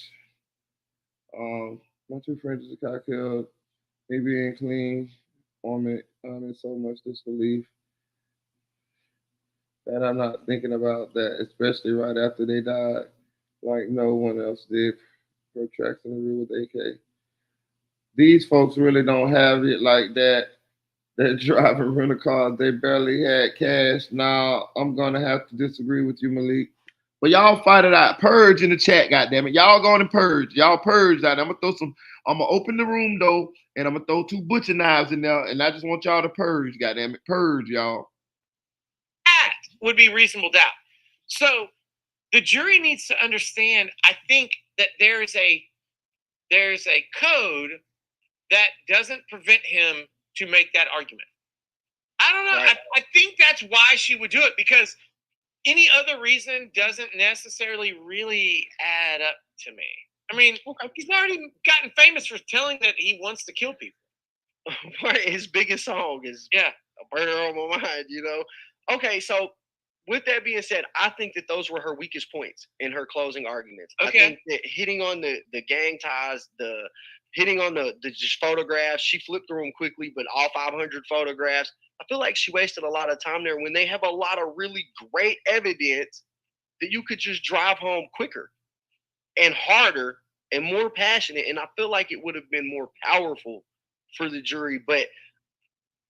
My two friends just got killed. Me being clean, I'm in so much disbelief that I'm not thinking about that, especially right after they died, like no one else did per Track's interview with AK. These folks really don't have it like that. They're driving rental cars. They barely had cash. Now I'm gonna have to disagree with you, Malik. But y'all fight it out. Purge in the chat, goddammit. Y'all going to purge. Y'all purge out. I'm gonna open the room though, and I'm gonna throw 2 butcher knives in there, and I just want y'all to purge, goddammit. Purge, y'all. That would be reasonable doubt. So the jury needs to understand, I think, that there's a code that doesn't prevent him to make that argument. I don't know. Right. I think that's why she would do it, because any other reason doesn't necessarily really add up to me. I mean, he's already gotten famous for telling that he wants to kill people. His biggest song is "A Burner on My Mind," you know? Okay, so with that being said, I think that those were her weakest points in her closing arguments. Okay. I think that hitting on the gang ties, hitting on the just photographs, she flipped through them quickly, but all 500 photographs, I feel like she wasted a lot of time there when they have a lot of really great evidence that you could just drive home quicker and harder and more passionate. And I feel like it would have been more powerful for the jury. But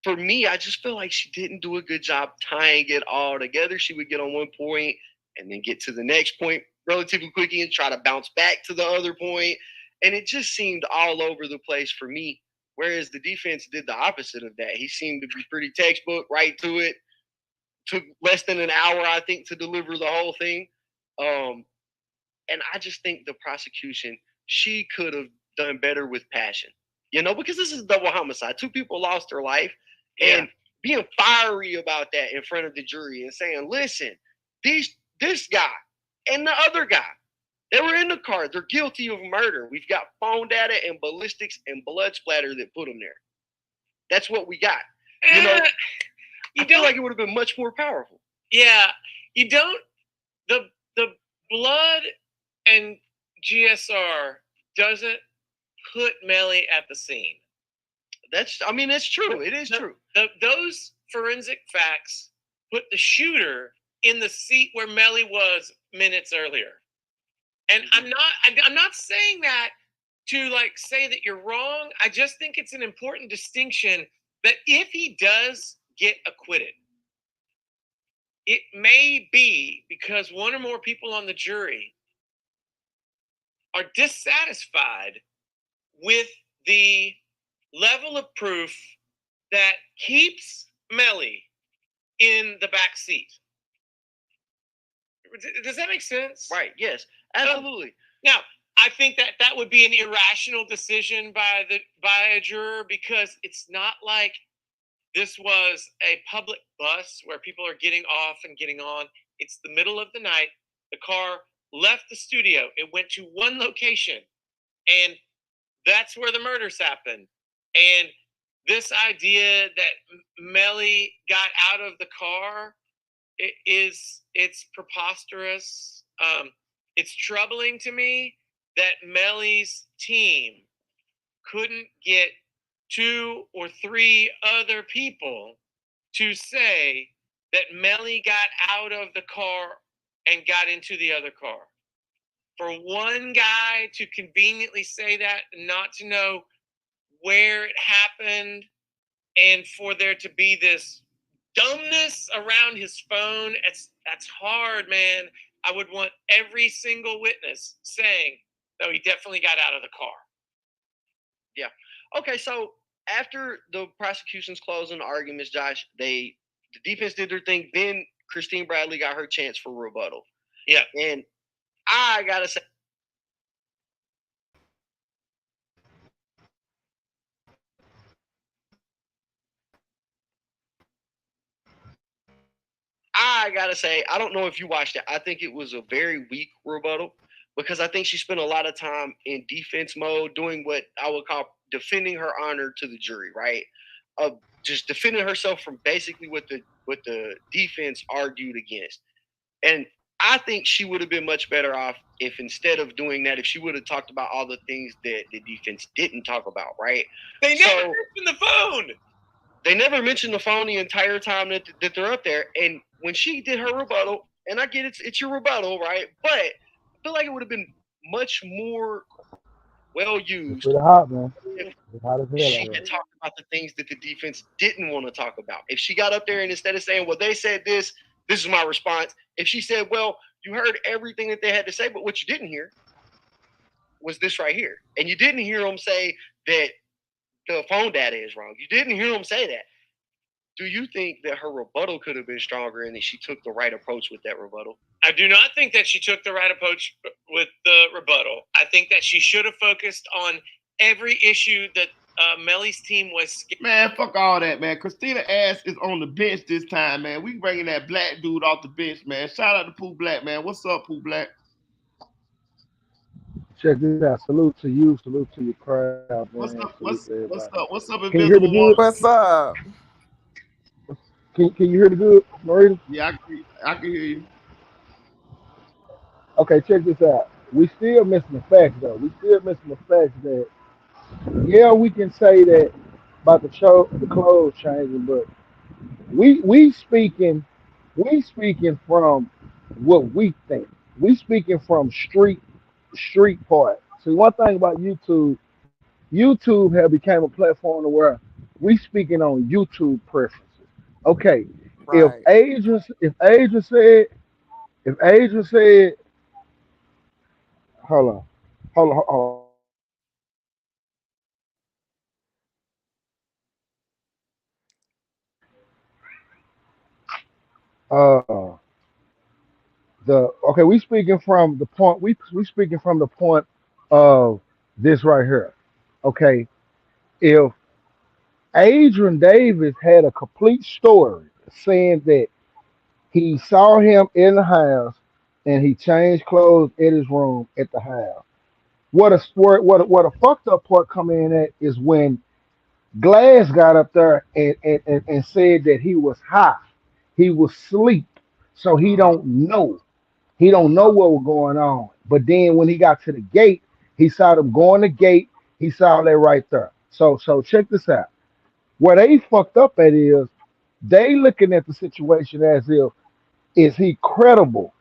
for me, I just feel like she didn't do a good job tying it all together. She would get on one point and then get to the next point relatively quickly and try to bounce back to the other point. And it just seemed all over the place for me. Whereas the defense did the opposite of that. He seemed to be pretty textbook, right to it. Took less than an hour, I think, to deliver the whole thing. And I just think the prosecution, she could have done better with passion. You know, because this is double homicide. 2 people lost their life. And being fiery about that in front of the jury and saying, listen, this guy and the other guy, they were in the car. They're guilty of murder. We've got phone data and ballistics and blood splatter that put them there. That's what we got. You know, I feel like it would have been much more powerful. Yeah, you don't. The blood and GSR doesn't put Melly at the scene. That's true. It is true. Those forensic facts put the shooter in the seat where Melly was minutes earlier. And I'm not saying that to like say that you're wrong. I just think it's an important distinction that if he does get acquitted, it may be because one or more people on the jury are dissatisfied with the level of proof that keeps Melly in the back seat. Does that make sense? Right. Yes. Absolutely. Now, I think that would be an irrational decision by a juror, because it's not like this was a public bus where people are getting off and getting on. It's the middle of the night. The car left the studio. It went to one location, and that's where the murders happened. And this idea that Melly got out of the car, it's preposterous. It's troubling to me that Melly's team couldn't get 2 or 3 other people to say that Melly got out of the car and got into the other car. For one guy to conveniently say that and not to know where it happened, and for there to be this dumbness around his phone, that's hard, man. I would want every single witness saying, no, he definitely got out of the car. Yeah. Okay, so after the prosecution's closing arguments, Josh, the defense did their thing. Then Christine Bradley got her chance for rebuttal. Yeah. And I gotta say, I don't know if you watched it. I think it was a very weak rebuttal, because I think she spent a lot of time in defense mode doing what I would call defending her honor to the jury, right? Just defending herself from basically what the defense argued against. And I think she would have been much better off if, instead of doing that, if she would have talked about all the things that the defense didn't talk about, right? They never mentioned the phone. They never mentioned the phone the entire time that they're up there. And when she did her rebuttal, and I get it's your rebuttal, right? But I feel like it would have been much more well used. It's pretty hot, man. If It's hot as hell she out had talked about the things that the defense didn't want to talk about. If she got up there and instead of saying, well, they said this is my response. If she said, well, you heard everything that they had to say, but what you didn't hear was this right here. And you didn't hear them say that the phone data is wrong. You didn't hear them say that. Do you think that her rebuttal could have been stronger and that she took the right approach with that rebuttal? I do not think that she took the right approach with the rebuttal. I think that she should have focused on every issue that Melly's team was. Man, fuck all that, man. Christina Ass is on the bench this time, man. We bringing that black dude off the bench, man. Shout out to Pooh Black, man. What's up, Pooh Black? Check this out. Salute to you. Salute to your crowd, man. What's up? Salute to everybody. What's up, Can you hear me Invisible good? One? What's up? Can you hear me good, Marita? Yeah, I can hear you. Okay, check this out. We still missing the facts, though. We still missing the facts that, yeah, we can say that about the clothes changing, but we speaking from what we think. We speaking from street part. See, one thing about YouTube have become a platform to where we speaking on YouTube preferences. Okay, if Right. Adrian if Adrian said if Adrian said hold on hold on uh the okay, we speaking from the point we speaking from the point of this right here. Okay, if Adrian Davis had a complete story saying that he saw him in the house and he changed clothes in his room at the house. What a fucked up part come in at is when Glass got up there and said that he was high, he was asleep, so he don't know what was going on. But then when he got to the gate, he saw them going the gate. He saw that right there. So check this out. Where they fucked up at is they looking at the situation as if, is he credible?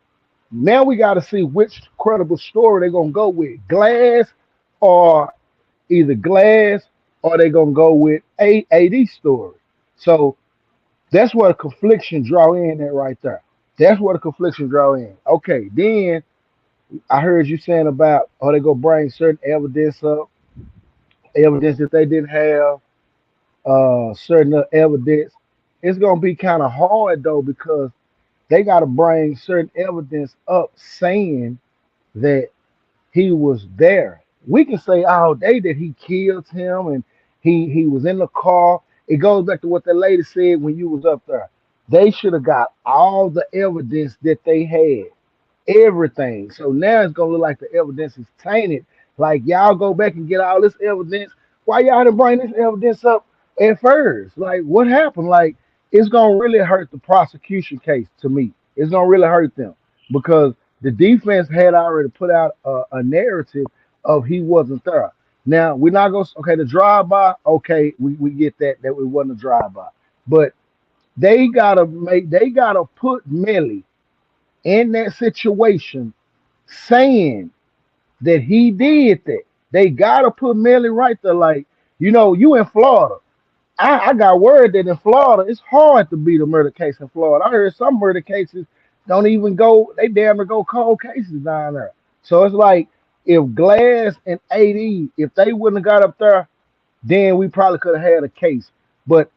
Now we got to see which credible story they're gonna go with, Glass or either Glass or they gonna go with AD story. So that's where the confliction draw in at right there. That's where the confliction draw in. Okay, then I heard you saying about they gonna bring certain evidence up, evidence that they didn't have, certain evidence. it's gonna be kind of hard though because they gotta bring certain evidence up saying that he was there. We can say all day that he killed him and he was in the car. It goes back to what the lady said when you was up there. They should have got all the evidence that they had, everything. So now it's gonna look like the evidence is tainted. Like y'all go back and get all this evidence. Why y'all didn't bring this evidence up at first? Like what happened? Like it's gonna really hurt the prosecution case to me. It's gonna really hurt them because the defense had already put out a narrative of he wasn't there. Now we're not gonna okay the drive by. Okay, we get that it wasn't a drive by, but they gotta put Melly in that situation saying that he did that. They gotta put Melly right there. Like, you in Florida. I got word that in Florida, it's hard to beat a murder case in Florida. I heard some murder cases don't even go, they damn near go cold cases down there. So it's like if Glass and AD, if they wouldn't have got up there, then we probably could have had a case. But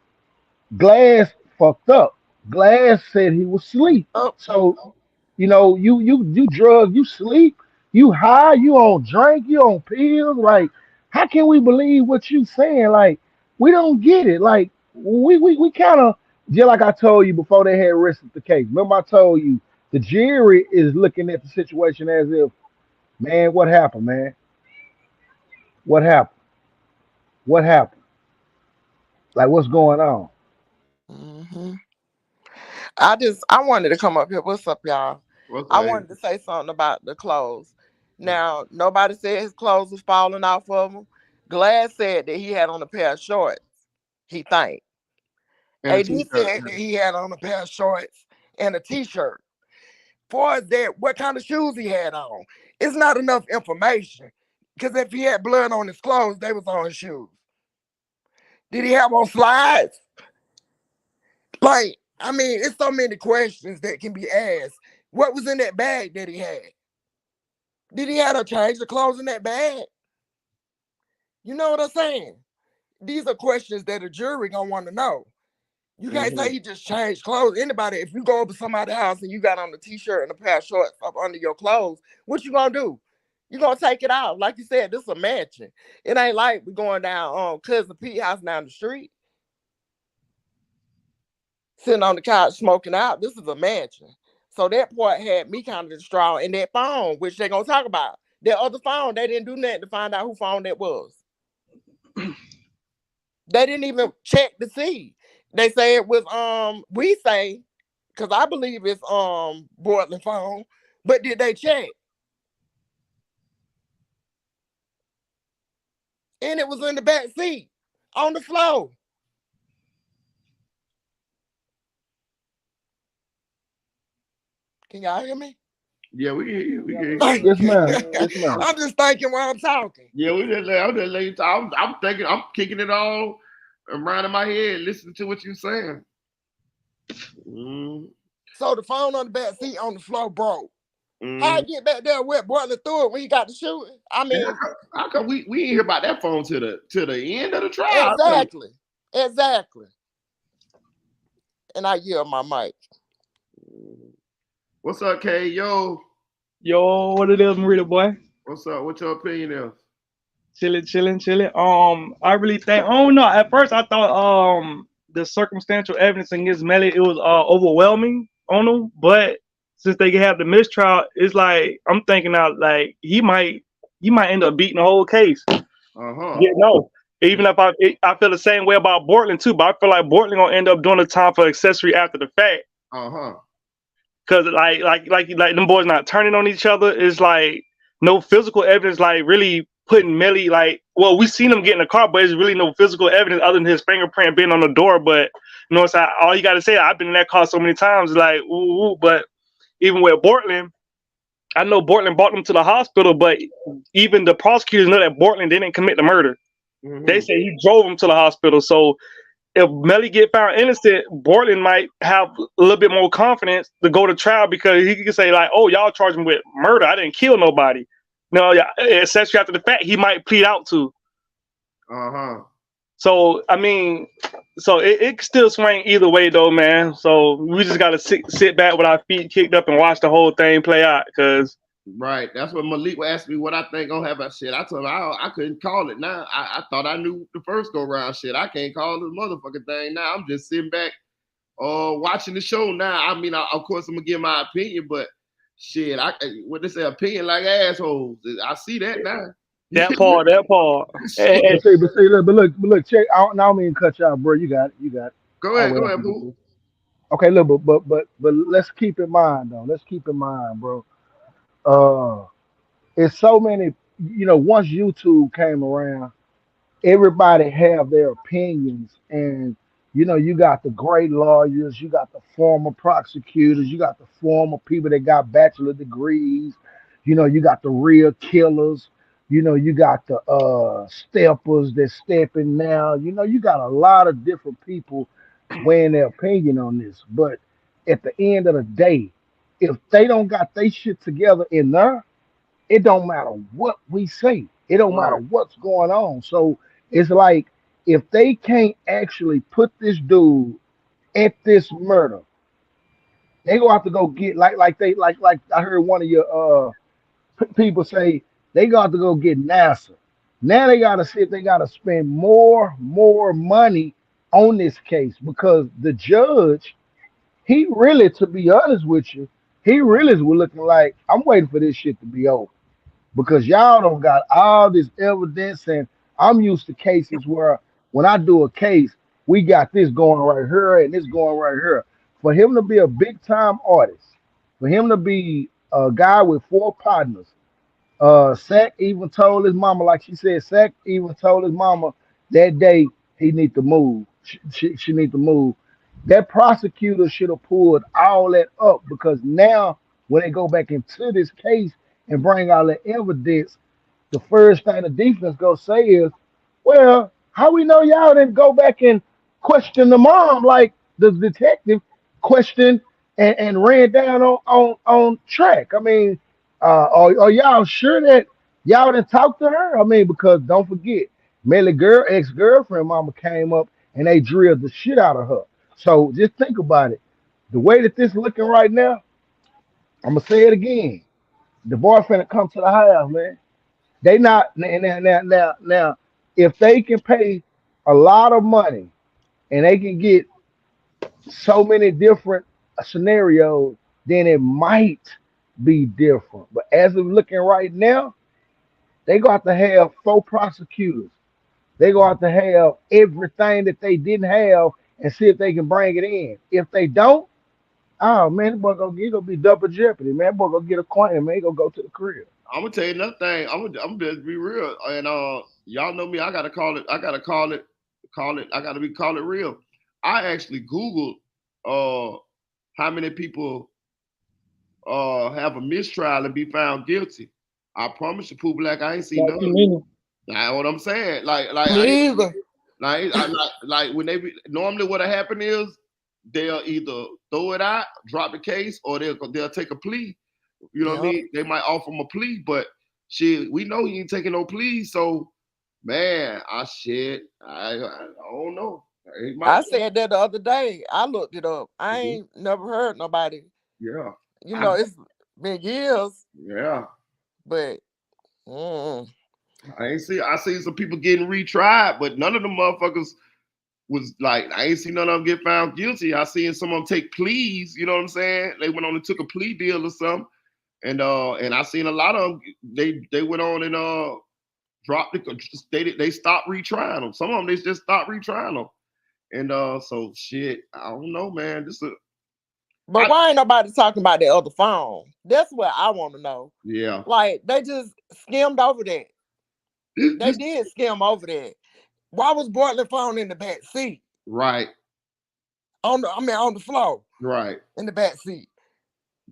Glass fucked up. Glass said he was asleep. Oh, So, you drug, you sleep, you high, you on drink, you on pills. Like, how can we believe what you saying? Like, we don't get it. Like, we kind of just like I told you before they had arrested the case. Remember I told you the jury is looking at the situation as if, man, what happened, man? What happened? What happened? Like, what's going on? hmm I wanted to come up here. What's up, y'all? What's I that? wanted to say something about the clothes. Now, nobody said his clothes was falling off of him. Glass said that he had on a pair of shorts. He think. And a AD t-shirt. said that he had on a pair of shorts and a t-shirt. Far as that, what kind of shoes he had on, it's not enough information. Because if he had blood on his clothes, they was on his shoes. Did he have on slides? Like, I mean, it's so many questions that can be asked. What was in that bag that he had? Did he have to change the clothes in that bag? You know what I'm saying? These are questions that a jury gonna want to know. You can't say he just changed clothes. Anybody, if you go over somebody's house and you got on a t-shirt and a pair of shorts up under your clothes, what you gonna do? You gonna take it off. Like you said, this is a mansion. It ain't like we going down on Cousin Pete house down the street, sitting on the couch smoking out. This is a mansion. So that part had me kind of distraught. And that phone, which they're gonna talk about. That other phone, they didn't do nothing to find out who phone that was. They didn't even check to see. They say it was we say, because I believe it's Portland phone, but did they check? And it was in the back seat on the floor. Can y'all hear me? Yeah, we hear you. We hear you. Yes, ma'am. Yes, ma'am. I'm just thinking while I'm talking. Yeah, I'm just letting you talk. I'm thinking, I'm kicking it all around in my head, listening to what you're saying. So the phone on the back seat on the floor broke. Mm. How I get back there with Portland through it when he got the shooting? I mean, how come we didn't hear about that phone to the end of the trial? Exactly. And I yield my mic. What's up, K? Yo, what it is, Marita boy? what's up? What's your opinion is? Chilling. I really think I don't know. At first, I thought the circumstantial evidence against Melly it was overwhelming on him, but since they have the mistrial, it's like I'm thinking out like he might end up beating the whole case. Yeah, no. Even if I feel the same way about Portland too, but I feel like Portland gonna end up doing the time for accessory after the fact. Cause like them boys not turning on each other. It's like no physical evidence, like really putting Melly like. Well, we seen him get in the car, but there's really no physical evidence other than his fingerprint being on the door. But you know, it's like, all you gotta say. I've been in that car so many times, like ooh. But even with Portland, I know Portland brought them to the hospital, but even the prosecutors know that Portland didn't commit the murder. They say he drove him to the hospital. So if Melly get found innocent, Portland might have a little bit more confidence to go to trial because he can say like, "Oh, y'all charged me with murder. I didn't kill nobody." No, yeah, especially after the fact, he might plead out to. So I mean, so it still swing either way though, man. So we just gotta sit back with our feet kicked up and watch the whole thing play out. Cause Right. That's what Malik asked me what I think gonna happen. Shit, I told him I couldn't call it now. I thought I knew the first go round. Shit, I can't call the motherfucking thing now. I'm just sitting back, watching the show now. I mean, of course I'm gonna give my opinion, but shit, what they say, opinion like assholes. I see that now. that part. But see, look, check. I don't mean to cut you out, bro. You got it. Go I'll ahead, wait go on ahead, you. boo. Okay, look, but let's keep in mind though. Let's keep in mind, bro. It's so many. Once YouTube came around, everybody have their opinions, and you got the great lawyers, you got the former prosecutors, you got the former people that got bachelor degrees, you got the real killers, you got the steppers that stepping now, you got a lot of different people weighing their opinion on this. But at the end of the day, if they don't got their shit together in there, it don't matter what we say. It don't matter Right. what's going on. So it's like if they can't actually put this dude at this murder, they gonna have to go get like I heard one of your people say they got to go get NASA. Now they gotta see if they gotta spend more money on this case because the judge, he really, to be honest with you, he really was looking like I'm waiting for this shit to be over because y'all don't got all this evidence, and I'm used to cases where when I do a case, we got this going right here and this going right here. For him to be a big time artist, for him to be a guy with four partners, Sack even told his mama, like she said, Sack even told his mama that day he need to move. She need to move. That prosecutor should have pulled all that up because now when they go back into this case and bring all the evidence, the first thing the defense gonna say is, well, how we know y'all didn't go back and question the mom like the detective questioned and ran down on track? I mean, are y'all sure that y'all didn't talk to her? I mean, because don't forget, Melly ex-girlfriend mama came up and they drilled the shit out of her. So just think about it. The way that this looking right now, I'm gonna say it again. The boy finna come to the house, man. They not now. If they can pay a lot of money and they can get so many different scenarios, then it might be different. But as of looking right now, they got to have four prosecutors. They got to have everything that they didn't have and see if they can bring it in. If they don't, oh man, the boy gonna be double jeopardy, man. That boy gonna get a claim, man. He gonna go to the crib. I'm gonna tell you another thing. I'm just be real, and y'all know me. I gotta call it. I gotta call it real. I actually Googled how many people have a mistrial and be found guilty. I promise you, Pooh Black, I ain't seen Not none too of them. many. That's what I'm saying. Like I ain't Me either. like when normally what happen is they'll either throw it out, drop the case, or they'll take a plea. You know what I Yep. mean? They might offer him a plea, but shit, we know he ain't taking no plea. So man, I don't know. It I might, said that the other day. I looked it up. I ain't never heard nobody. yeah, It's been years, yeah. but mm, I seen some people getting retried, but none of them motherfuckers was like, I ain't seen none of them get found guilty. I seen some of them take pleas, you know what I'm saying? They went on and took a plea deal or something. And I seen a lot of them, they went on and dropped it. They stopped retrying them. Some of them they just stopped retrying them. And so shit, I don't know, man. but why ain't nobody talking about the other phone? That's what I want to know. Yeah. Like they just skimmed over that. They This, did skim over that. Why was Bartlett phone in the back seat? right, On the floor right. in the back seat.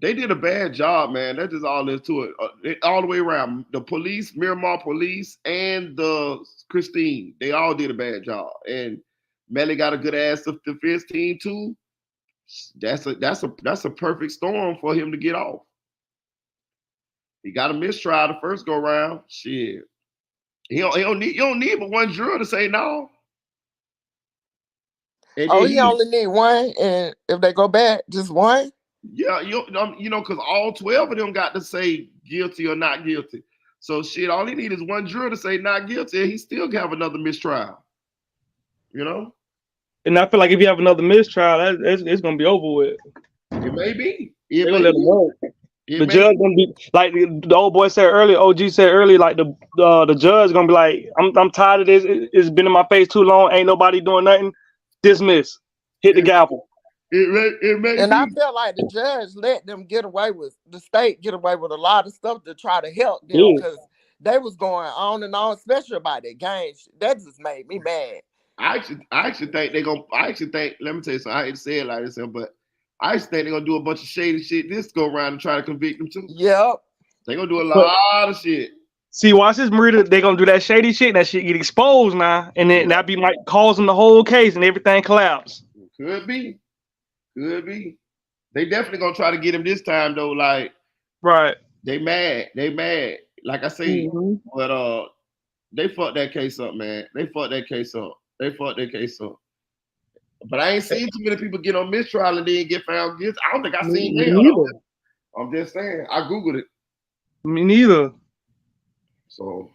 They did a bad job, man. That's just all there to it. All the way around. The police, Miramar police, and the Christine, they all did a bad job. And Melly got a good ass defense team too. That's a perfect storm for him to get off. He got a mistrial the first go round. Shit. You don't need but one juror to say no. And Oh, then he only need one, and if they go back, just one. yeah, because all 12 of them got to say guilty or not guilty. So shit, all he need is one juror to say not guilty, and he still can have another mistrial. You know, And I feel like if you have another mistrial, it's gonna be over with. it may be. It They gonna may let him be. work. It The may judge be. gonna be like the old boy said earlier. OG said earlier, like the judge gonna be like, I'm tired of this. It's been in my face too long. Ain't nobody doing nothing. Dismiss. Hit the It, gavel. it may And I be. feel like the judge let them get away with the state get away with a lot of stuff to try to help them Yeah. because they was going on and on, especially about that game. That just made me mad. I actually think they're gonna. I actually think. Let me tell you something. I hate to say it like this, but I actually think they're gonna do a bunch of shady shit this go around and try to convict them too. Yep. They're gonna do a But lot of shit. see, watch this, Marita. They gonna do that shady shit. That shit get exposed now, and then Yeah, that be might cause them the whole case and everything collapse. could be. Could be. They definitely gonna try to get him this time though. Like Right. they mad. They mad. Like I say, Hmm. but they fucked that case up, man. They fucked that case up. They fucked that case up. But I ain't seen too many people get on mistrial and then get found guilty. I don't think I seen Me that. neither. I'm just saying. I googled it. Me neither. So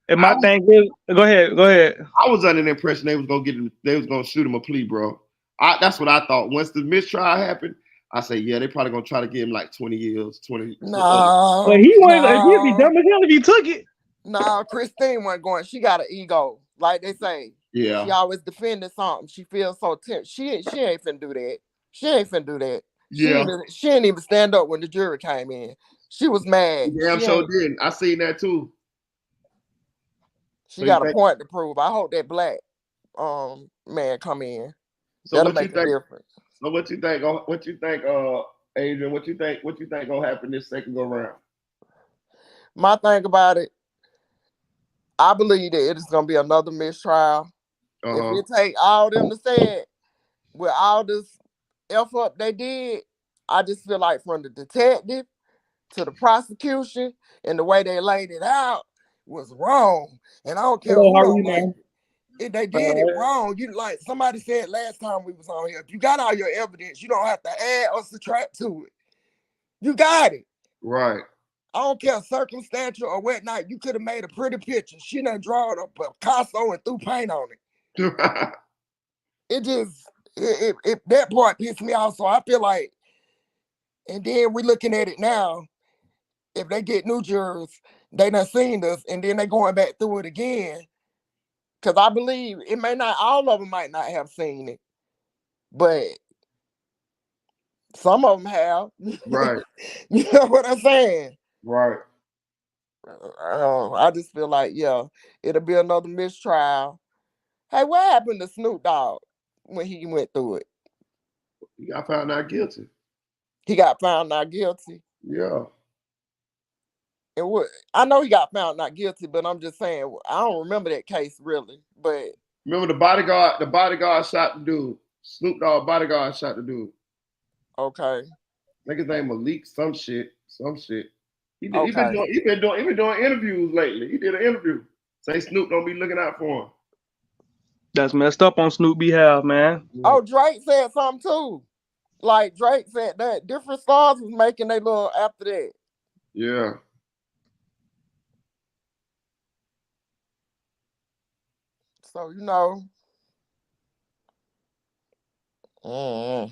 And I my thing is, go ahead. Go ahead. I was under the impression they was gonna get him. They was gonna shoot him a plea, bro. That's what I thought. Once the mistrial happened, I say, yeah, they probably gonna try to give him like 20 years, 20. But No, he wasn't. He'd be no, dumb as hell if he took it. no. Christine wasn't going. She got an ego, like they say. She Yeah, always defending something. She feels so tense. She ain't finna do that. She ain't finna do that. yeah. She didn't even stand up when the jury came in. She was mad. Damn sure didn't. I seen that too. She So you got a think? point to prove. I hope that black man come in. So That'll what you make a think? difference. So what you think? What you think? Adrian, what you think? What you think gonna happen this second go round? My thing about it, I believe that it is gonna be another mistrial. If Uh-huh. it take all them to say it with all this F up they did, I just feel like from the detective to the prosecution and the way they laid it out was wrong. And I don't care Hello, who how are you, don't like man? it. If they did it wrong, you like somebody said last time we was on here, if you got all your evidence, you don't have to add or subtract to it. You got it. Right. I don't care circumstantial or whatnot. You could have made a pretty picture. She done drawn a Picasso and threw paint on it. It just it that part pissed me off. So I feel like, and then we looking at it now. If they get new jurors, they done seen us, and then they going back through it again. Cause I believe it may not, all of them might not have seen it, but some of them have. Right. You know what I'm saying? Right. I just feel like, yeah, it'll be another mistrial. Hey, what happened to Snoop Dogg when he went through it? He got found not guilty. He got found not guilty. Yeah. And what I know he got found not guilty, but I'm just saying I don't remember that case really. But Remember the bodyguard? The bodyguard shot the dude. Snoop Dogg bodyguard shot the dude. okay, I think his name Malik. Some shit. Some shit. He okay. been doing interviews lately. He did an interview. Say Snoop don't be looking out for him. That's messed up on Snoop behalf, man. Oh, Drake said something too. Like Drake said that different stars was making their little after that. Yeah. So you know. Mm.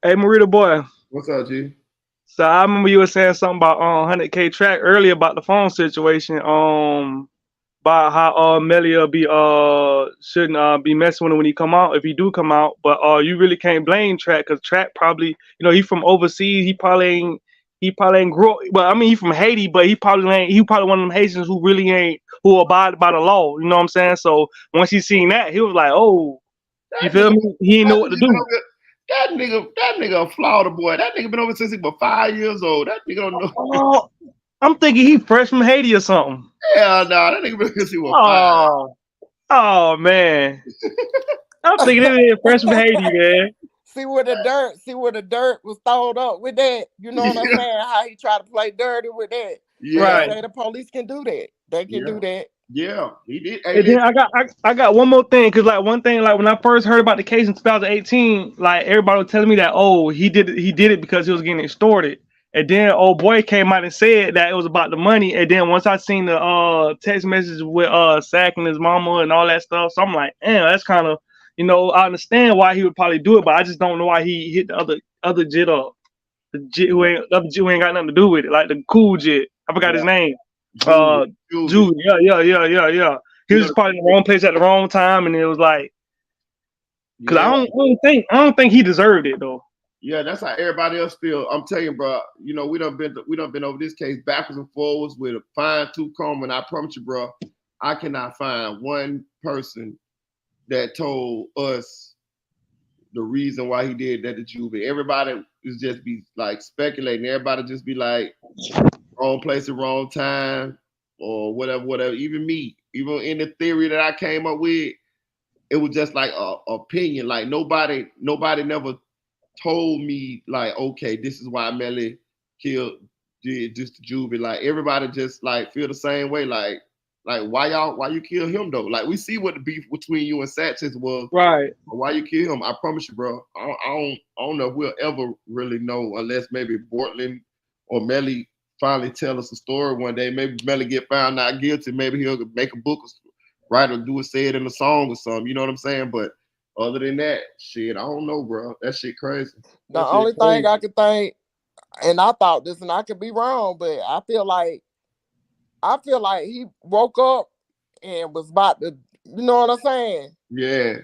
Hey, Marita boy. What's up, G? So I remember you were saying something about 100K track earlier about the phone situation. About how Melly will be shouldn't be messing with him when he come out if he do come out. But you really can't blame Track because Track probably he from overseas. He probably ain't grow. Well, I mean he from Haiti, but he probably one of them Haitians who abide by the law. You know what I'm saying? So once he seen that, he was like, oh, you That feel nigga, me? He didn't know what to do. that nigga a Florida boy. That nigga been over since he was 5 years old. That nigga don't know. Oh, I'm thinking he fresh from Haiti or something. Hell no, that nigga been since he was 5. Oh man. I'm thinking it is fresh from Haiti, man. See where the dirt was thrown up with that. You know what I'm saying? How he tried to play dirty with that. Yeah. Right. They say the police can do that. They can do that. Yeah, he did. And then I got one more thing, cause like one thing, like when I first heard about the case in 2018, like everybody was telling me that, oh, he did it because he was getting extorted. And then old boy came out and said that it was about the money. And then once I seen the text messages with Sack and his mama and all that stuff, so I'm like, damn, that's kind of, I understand why he would probably do it, but I just don't know why he hit the other jit up. The jit who ain't got nothing to do with it, like the cool jit. I forgot his name. Jude. Yeah. He was probably in the wrong place at the wrong time, and it was like, cause I don't think he deserved it though. Yeah, that's how everybody else feel. I'm telling you, bro. We done been over this case backwards and forwards with a fine tooth comb, and I promise you, bro, I cannot find one person that told us the reason why he did that to Juvie. Everybody is just be like speculating. Everybody just be like, wrong place at wrong time, or whatever. Even me, even in the theory that I came up with, it was just like a opinion. Like nobody never told me like, okay, this is why Melly did this to Juvie. Like everybody just like feel the same way. Like why you kill him though? Like we see what the beef between you and Satchis was. Right. Why you kill him? I promise you, bro. I don't know if we'll ever really know unless maybe Bortland or Melly finally tell us a story one day. Maybe Melly get found not guilty. Maybe he'll make a book, write or say it in a song or something. You know what I'm saying? But other than that, shit, I don't know, bro. That shit crazy. The only thing I could think, and I thought this, and I could be wrong, but I feel like he woke up and was about to, you know what I'm saying? Yeah.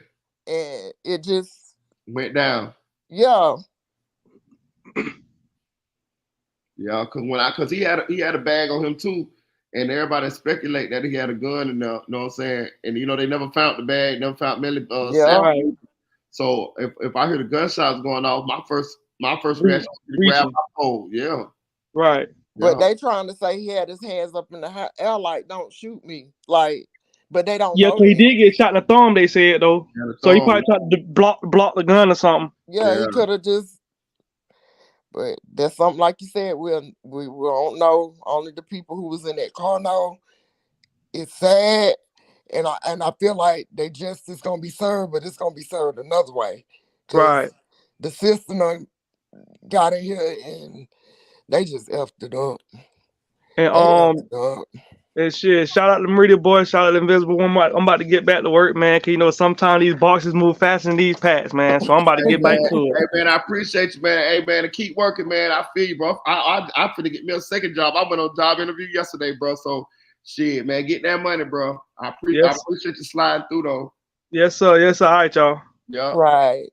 And it just went down. Yeah. Yeah, cause he had a bag on him too, and everybody speculate that he had a gun in there. You know what I'm saying? And they never found the bag, never found Melly. Yeah. So if I hear the gunshots going off, my first reaction is to grab my phone. Yeah. Right. But they trying to say he had his hands up in the air like, don't shoot me. Like, but they don't know. Yeah, so he did get shot in the thumb, they said though. So he probably tried to block the gun or something. Yeah. He could have just. But that's something like you said, we don't know. Only the people who was in that car know. It's sad, and I feel like they justice gonna be served, but it's gonna be served another way. Right. The system got in here and they just effed it up. And and shit, shout out to Meridia Boy, shout out to Invisible One. I'm about to get back to work, man. Cause sometimes these boxes move faster than these packs, man. So I'm about to get back to it. Hey man, I appreciate you, man. Hey man, to keep working, man. I feel you, bro. I finna get me a second job. I went on a job interview yesterday, bro. So shit, man, get that money, bro. I appreciate you sliding through though. Yes, sir. Yes, sir. All right, y'all. Yeah. Right.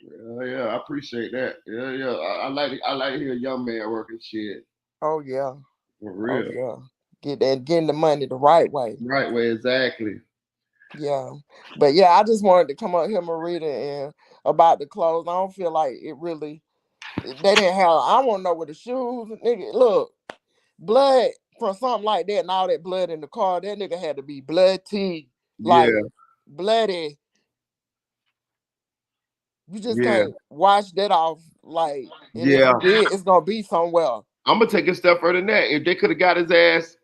Yeah, I appreciate that. Yeah. I like to hear a young man working shit. Oh yeah. For real. Oh, yeah. Getting the money the right way. Right way, exactly. Yeah. But yeah, I just wanted to come up here, Meridia, and about the clothes. I don't feel like it really they didn't have I want to know where the shoes, nigga. Look, blood from something like that and all that blood in the car, that nigga had to be bloody. Like bloody. You just can't wash that off like it's gonna be somewhere. I'm gonna take a step further than that. If they could have got his ass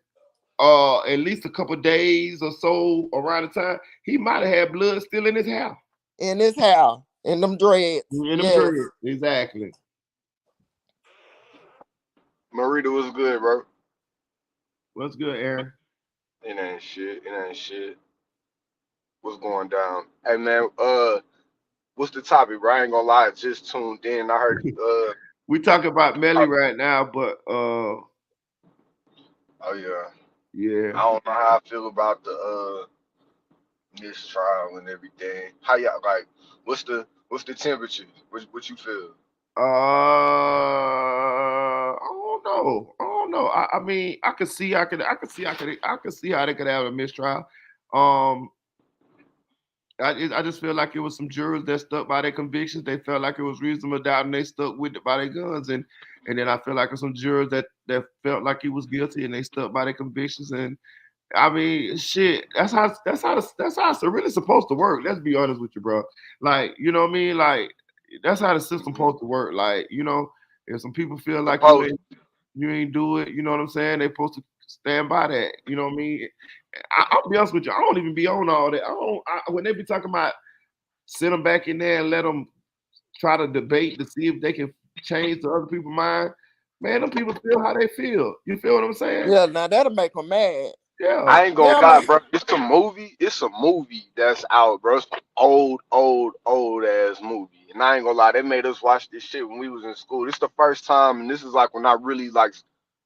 at least a couple days or so around the time, he might have had blood still in his hair. In his hair. In them dreads. In them dreads. Exactly. Meridia was good, bro. What's good, Aaron? It ain't shit. What's going down? Hey man, what's the topic, bro? I ain't gonna lie, I just tuned in. I heard we talking about Melly right now, but oh yeah. Yeah. I don't know how I feel about the this trial and everything. How y'all like what's the temperature? What you feel? I don't know. I mean, I could see how they could have a mistrial. I just feel like it was some jurors that stuck by their convictions. They felt like it was reasonable doubt, and they stuck with it by their guns. And then I feel like there's some jurors that felt like he was guilty, and they stuck by their convictions. And I mean, shit, that's how it's really supposed to work. Let's be honest with you, bro. Like, you know what I mean? Like, that's how the system's supposed to work. Like, if some people feel like you ain't do it, you know what I'm saying? They supposed to stand by that. You know what I mean? I'll be honest with you. I don't even be on all that. When they be talking about sit them back in there and let them try to debate to see if they can change the other people's mind. Man, them people feel how they feel. You feel what I'm saying? Yeah, now that'll make them mad. Yeah. I ain't gonna Yeah, lie, man. bro. It's a movie. It's a movie that's out, bro. It's an old ass movie. And I ain't gonna lie, they made us watch this shit when we was in school. This the first time, and this is like when I really like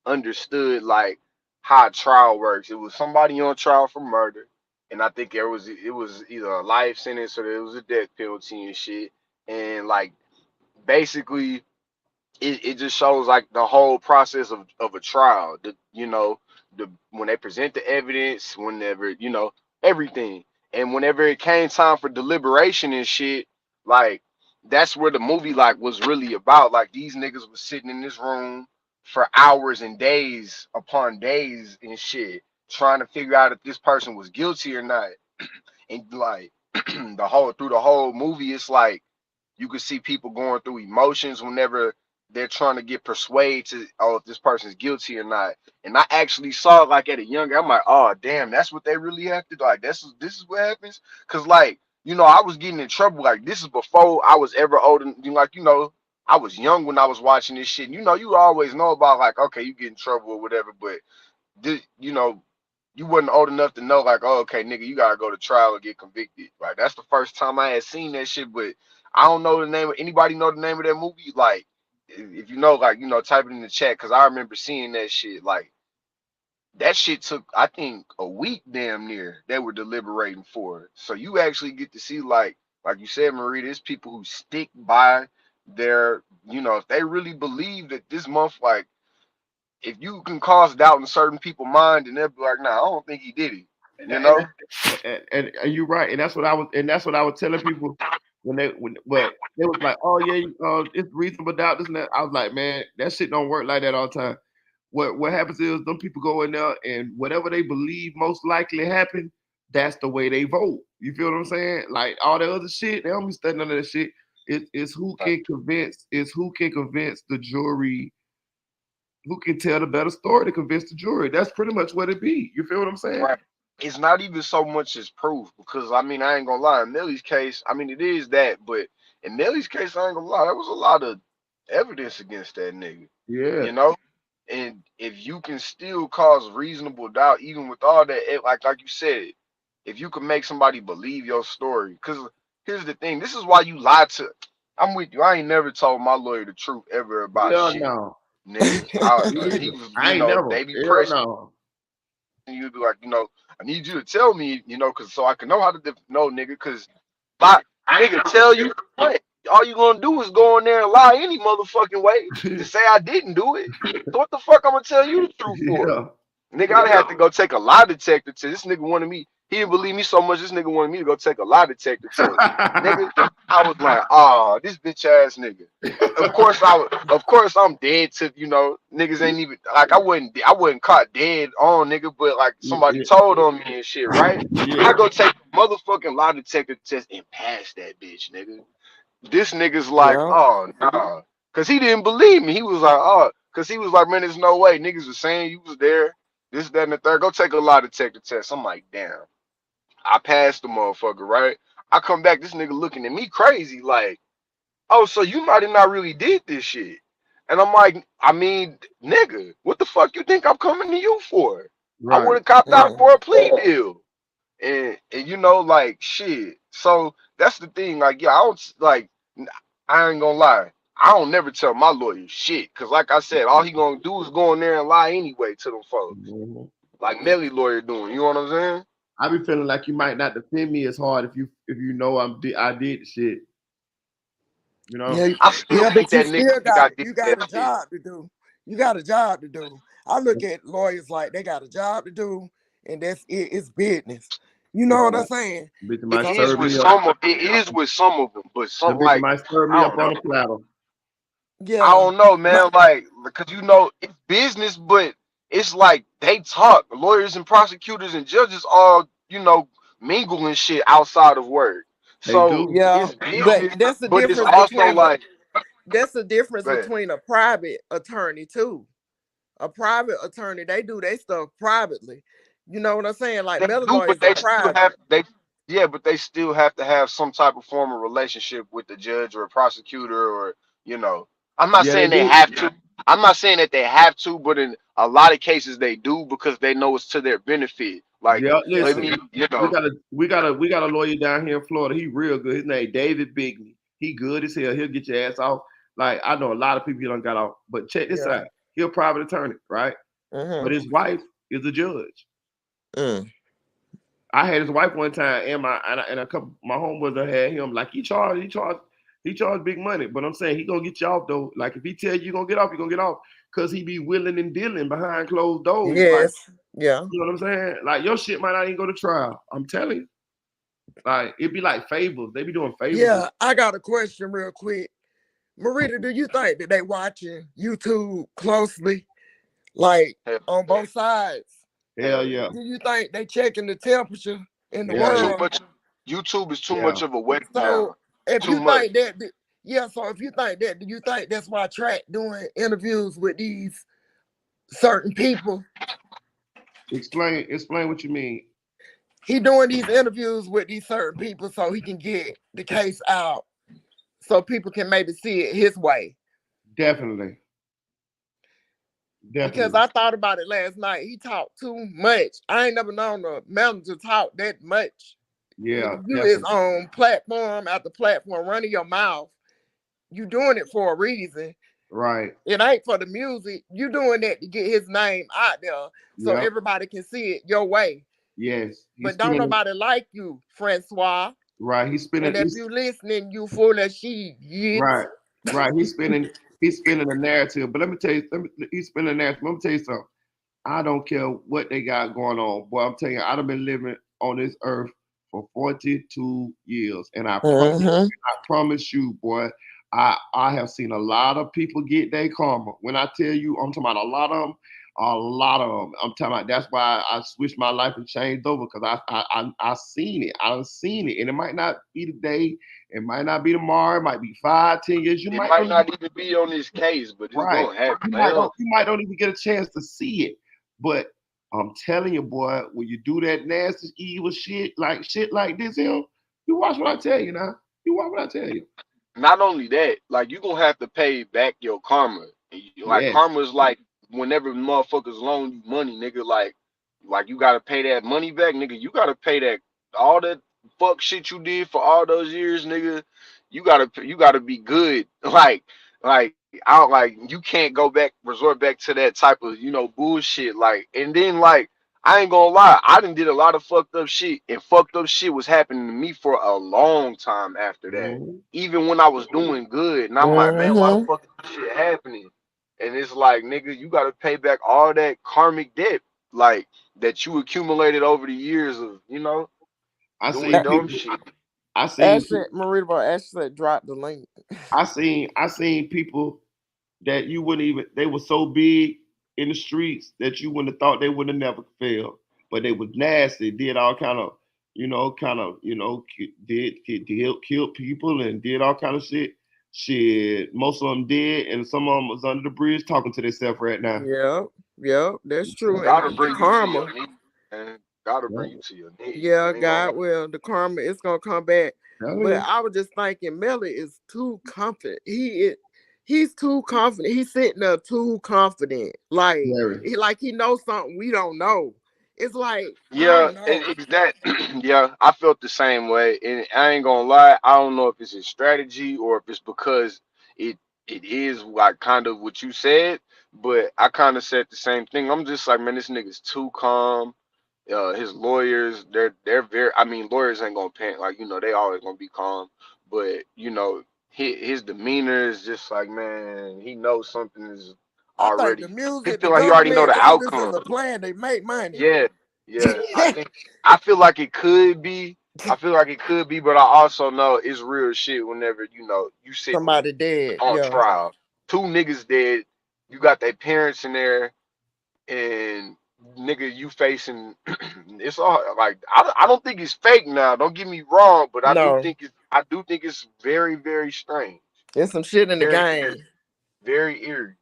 understood like how a trial works. It was somebody on trial for murder, and I think it was either a life sentence or it was a death penalty and shit. And like basically it just shows like the whole process of a trial. When they present the evidence, whenever everything, and whenever it came time for deliberation and shit, like that's where the movie like was really about. Like these niggas was sitting in this room for hours and days upon days and shit, trying to figure out if this person was guilty or not. And like through the whole movie, it's like you can see people going through emotions whenever they're trying to get persuaded to, oh, if this person's guilty or not. And I actually saw like at a younger, I'm like, oh damn, that's what they really have to do. Like this is what happens. Cause like, I was getting in trouble. Like this is before I was ever old. Like, I was young when I was watching this shit. You always know about like, okay, you get in trouble or whatever, but this, you wasn't old enough to know like, oh, okay, nigga, you gotta go to trial and get convicted. Like that's the first time I had seen that shit, but I don't know the name of anybody know the name of that movie. Like if you know, like, type it in the chat because I remember seeing that shit. Like that shit took I think a week damn near they were deliberating for it. So you actually get to see like you said, Marie, there's people who stick by their, if they really believe that this month, like if you can cause doubt in certain people's mind, and they'll be like, nah, I don't think he did it. And you're right, and that's what I was telling people but they was like, oh yeah, it's reasonable doubt, this and that. I was like, man, that shit don't work like that all the time. What happens is them people go in there and whatever they believe most likely happened, that's the way they vote. You feel what I'm saying? Like all the other shit, they don't be studying none of that shit. It's who can convince the jury, who can tell the better story to convince the jury. That's pretty much what it be. You feel what I'm saying? Right. It's not even so much as proof because I mean I ain't gonna lie. In Melly's case, I mean it is that, but in Melly's case, I ain't gonna lie. There was a lot of evidence against that nigga. Yeah. And if you can still cause reasonable doubt, even with all that, like you said, if you can make somebody believe your story, because here's the thing. This is why you lie to. I'm with you. I ain't never told my lawyer the truth ever about shit. No. Nigga, he was, I ain't never. they be pressing. No. And you'd be like, I need you to tell me, because so I can know how to know, nigga, because if I nigga tell you what, all you gonna do is go in there and lie any motherfucking way to say I didn't do it. So what the fuck I'm gonna tell you the truth for? Yeah. Nigga, I'd have to go take a lie detector test. This nigga wanted me. He didn't believe me so much. This nigga wanted me to go take a lie detector test. Nigga, I was like, oh, this bitch ass nigga. Of course I'm dead to, niggas ain't even like I wasn't caught dead on nigga, but like somebody told on me and shit, right? Yeah. I go take a motherfucking lie detector test and pass that bitch, nigga. This nigga's like, oh nah. Cause he didn't believe me. He was like, oh, cause he was like, man, there's no way. Niggas was saying you was there. This, that, and the third. Go take a lie detector test. I'm like, damn. I passed the motherfucker, right? I come back, this nigga looking at me crazy, like, oh, so you might have not really did this shit. And I'm like, I mean, nigga, what the fuck you think I'm coming to you for? Right. I would have copped out for a plea deal. And like, shit. So that's the thing, like, yeah, I ain't gonna lie. I don't never tell my lawyer shit. Cause like I said, all he gonna do is go in there and lie anyway to them folks. Mm-hmm. Like Melly lawyer doing, you know what I'm saying? I be feeling like you might not defend me as hard if you know I did shit. I still think but you that still nigga you got a job to do. You got a job to do. I look at lawyers like they got a job to do, and that's it. It's business. You know what I'm saying? It is with some of them, but some like might serve me up on a platter. Yeah, I don't know, man. Like, because it's business, but it's like they talk. Lawyers and prosecutors and judges all mingle and shit outside of work. So yeah, it's business, but that's the but difference it's also like that's the difference between a private attorney too. A private attorney, they do their stuff privately. You know what I'm saying? Like They Melly do, lawyers but are they still private. have but they still have to have some type of formal relationship with the judge or prosecutor, or I'm not Yeah, they saying they do. have to. I'm not saying that they have to, but in a lot of cases they do because they know it's to their benefit. Like, Yeah, let listen, me, we got a lawyer down here in Florida. He real good. His name David Bigney. He good as hell. He'll get your ass off. Like I know a lot of people you done got off, but check this Yeah. out. He a private attorney, right? But his wife is a judge. Mm. I had his wife one time, and a couple my homeboys that had him. Like he charged big money. But I'm saying he gonna get you off though. Like if he tell you gonna get off, you gonna get off. Cause he be willing and dealing behind closed doors. Like Yes. Yeah. you know what I'm saying? Like your shit might not even go to trial. I'm telling you. Like it'd be like favors. They be doing favors. Yeah. I got a question real quick. Marita, do you think that they watching YouTube closely? Like on both sides? Hell yeah. Do you think they checking the temperature in the Hell yeah. world? YouTube is too Yeah. much of a weapon So now. if Too you much. think that, so if you think that, do you think that's why Track doing interviews with these certain people? Explain what you mean. He doing these interviews with these certain people so he can get the case out, so people can maybe see it his way. Definitely. Because I thought about it last night. He talked too much. I ain't never known a manager talk that much. Yeah. When you is on platform after platform running your mouth, you doing it for a reason. Right. It ain't for the music. You doing that to get his name out there so everybody can see it your way. Yes. But don't nobody like you, Francois. Right. He's spinning. And if you listening, you full of shit. Right. Right. He's spinning a narrative. But let me tell you, he's spinning a narrative. Let me tell you something. I don't care what they got going on. Boy, I'm telling you, I've been living on this earth for 42 years. And I promise you, boy, I have seen a lot of people get their karma. When I tell you, I'm talking about a lot of them. I'm talking about that's why I switched my life and changed over because I seen it. I've seen it. And it might not be today. It might not be tomorrow. It might be 5, 10 years. It might not even be on this case, but it's gonna happen. You might don't even get a chance to see it. But I'm telling you, boy, when you do that nasty, evil shit like this, you watch what I tell you now. You watch what I tell you. Not only that, like you're gonna have to pay back your karma. Like karma is like whenever motherfuckers loan you money, nigga, like you gotta pay that money back, nigga. You gotta pay that all that fuck shit you did for all those years, nigga. You gotta be good. You can't go back, resort back to that type of, bullshit. Like, and then like I ain't gonna lie, I done did a lot of fucked up shit, and fucked up shit was happening to me for a long time after that. Even when I was doing good, and I'm like, man, why the fuck is this shit happening? And it's like, nigga, you gotta pay back all that karmic debt, like that you accumulated over the years of, I doing seen dumb people. shit. I seen Marita said drop the link. I seen people that you wouldn't even. They were so big in the streets that you wouldn't have thought they would have never failed. But they was nasty. Did all kind of, killed people and did all kind of shit. Shit, most of them did, and some of them was under the bridge talking to themselves right now. Yeah, that's true. Gotta And bring karma. you to your knees, man. Gotta bring you to your knees. Yeah, God will. The karma is gonna come back. But Yeah. I was just thinking, Melly is too confident. He's too confident. He's sitting there too confident. Like he knows something we don't know. It's like Yeah, it's that. Yeah, I felt the same way, and I ain't gonna lie. I don't know if it's his strategy or if it's because it is like kind of what you said, but I kind of said the same thing. I'm just like, man, this nigga's too calm. His lawyers, they're very. I mean, lawyers ain't gonna panic, like they always gonna be calm, but his demeanor is just like, man, he knows something is I think already. the He music, the feel like he already know government, the all this is outcome. a plan. They make money. Yeah. I feel like it could be. But I also know it's real shit whenever you sitting Somebody dead. on Yeah. trial. 2 niggas dead. You got their parents in there, and nigga, you facing. It's all like I don't think it's fake now. Don't get me wrong, but I do think it's very, very strange. There's some shit in the Very game. eerie. Very eerie.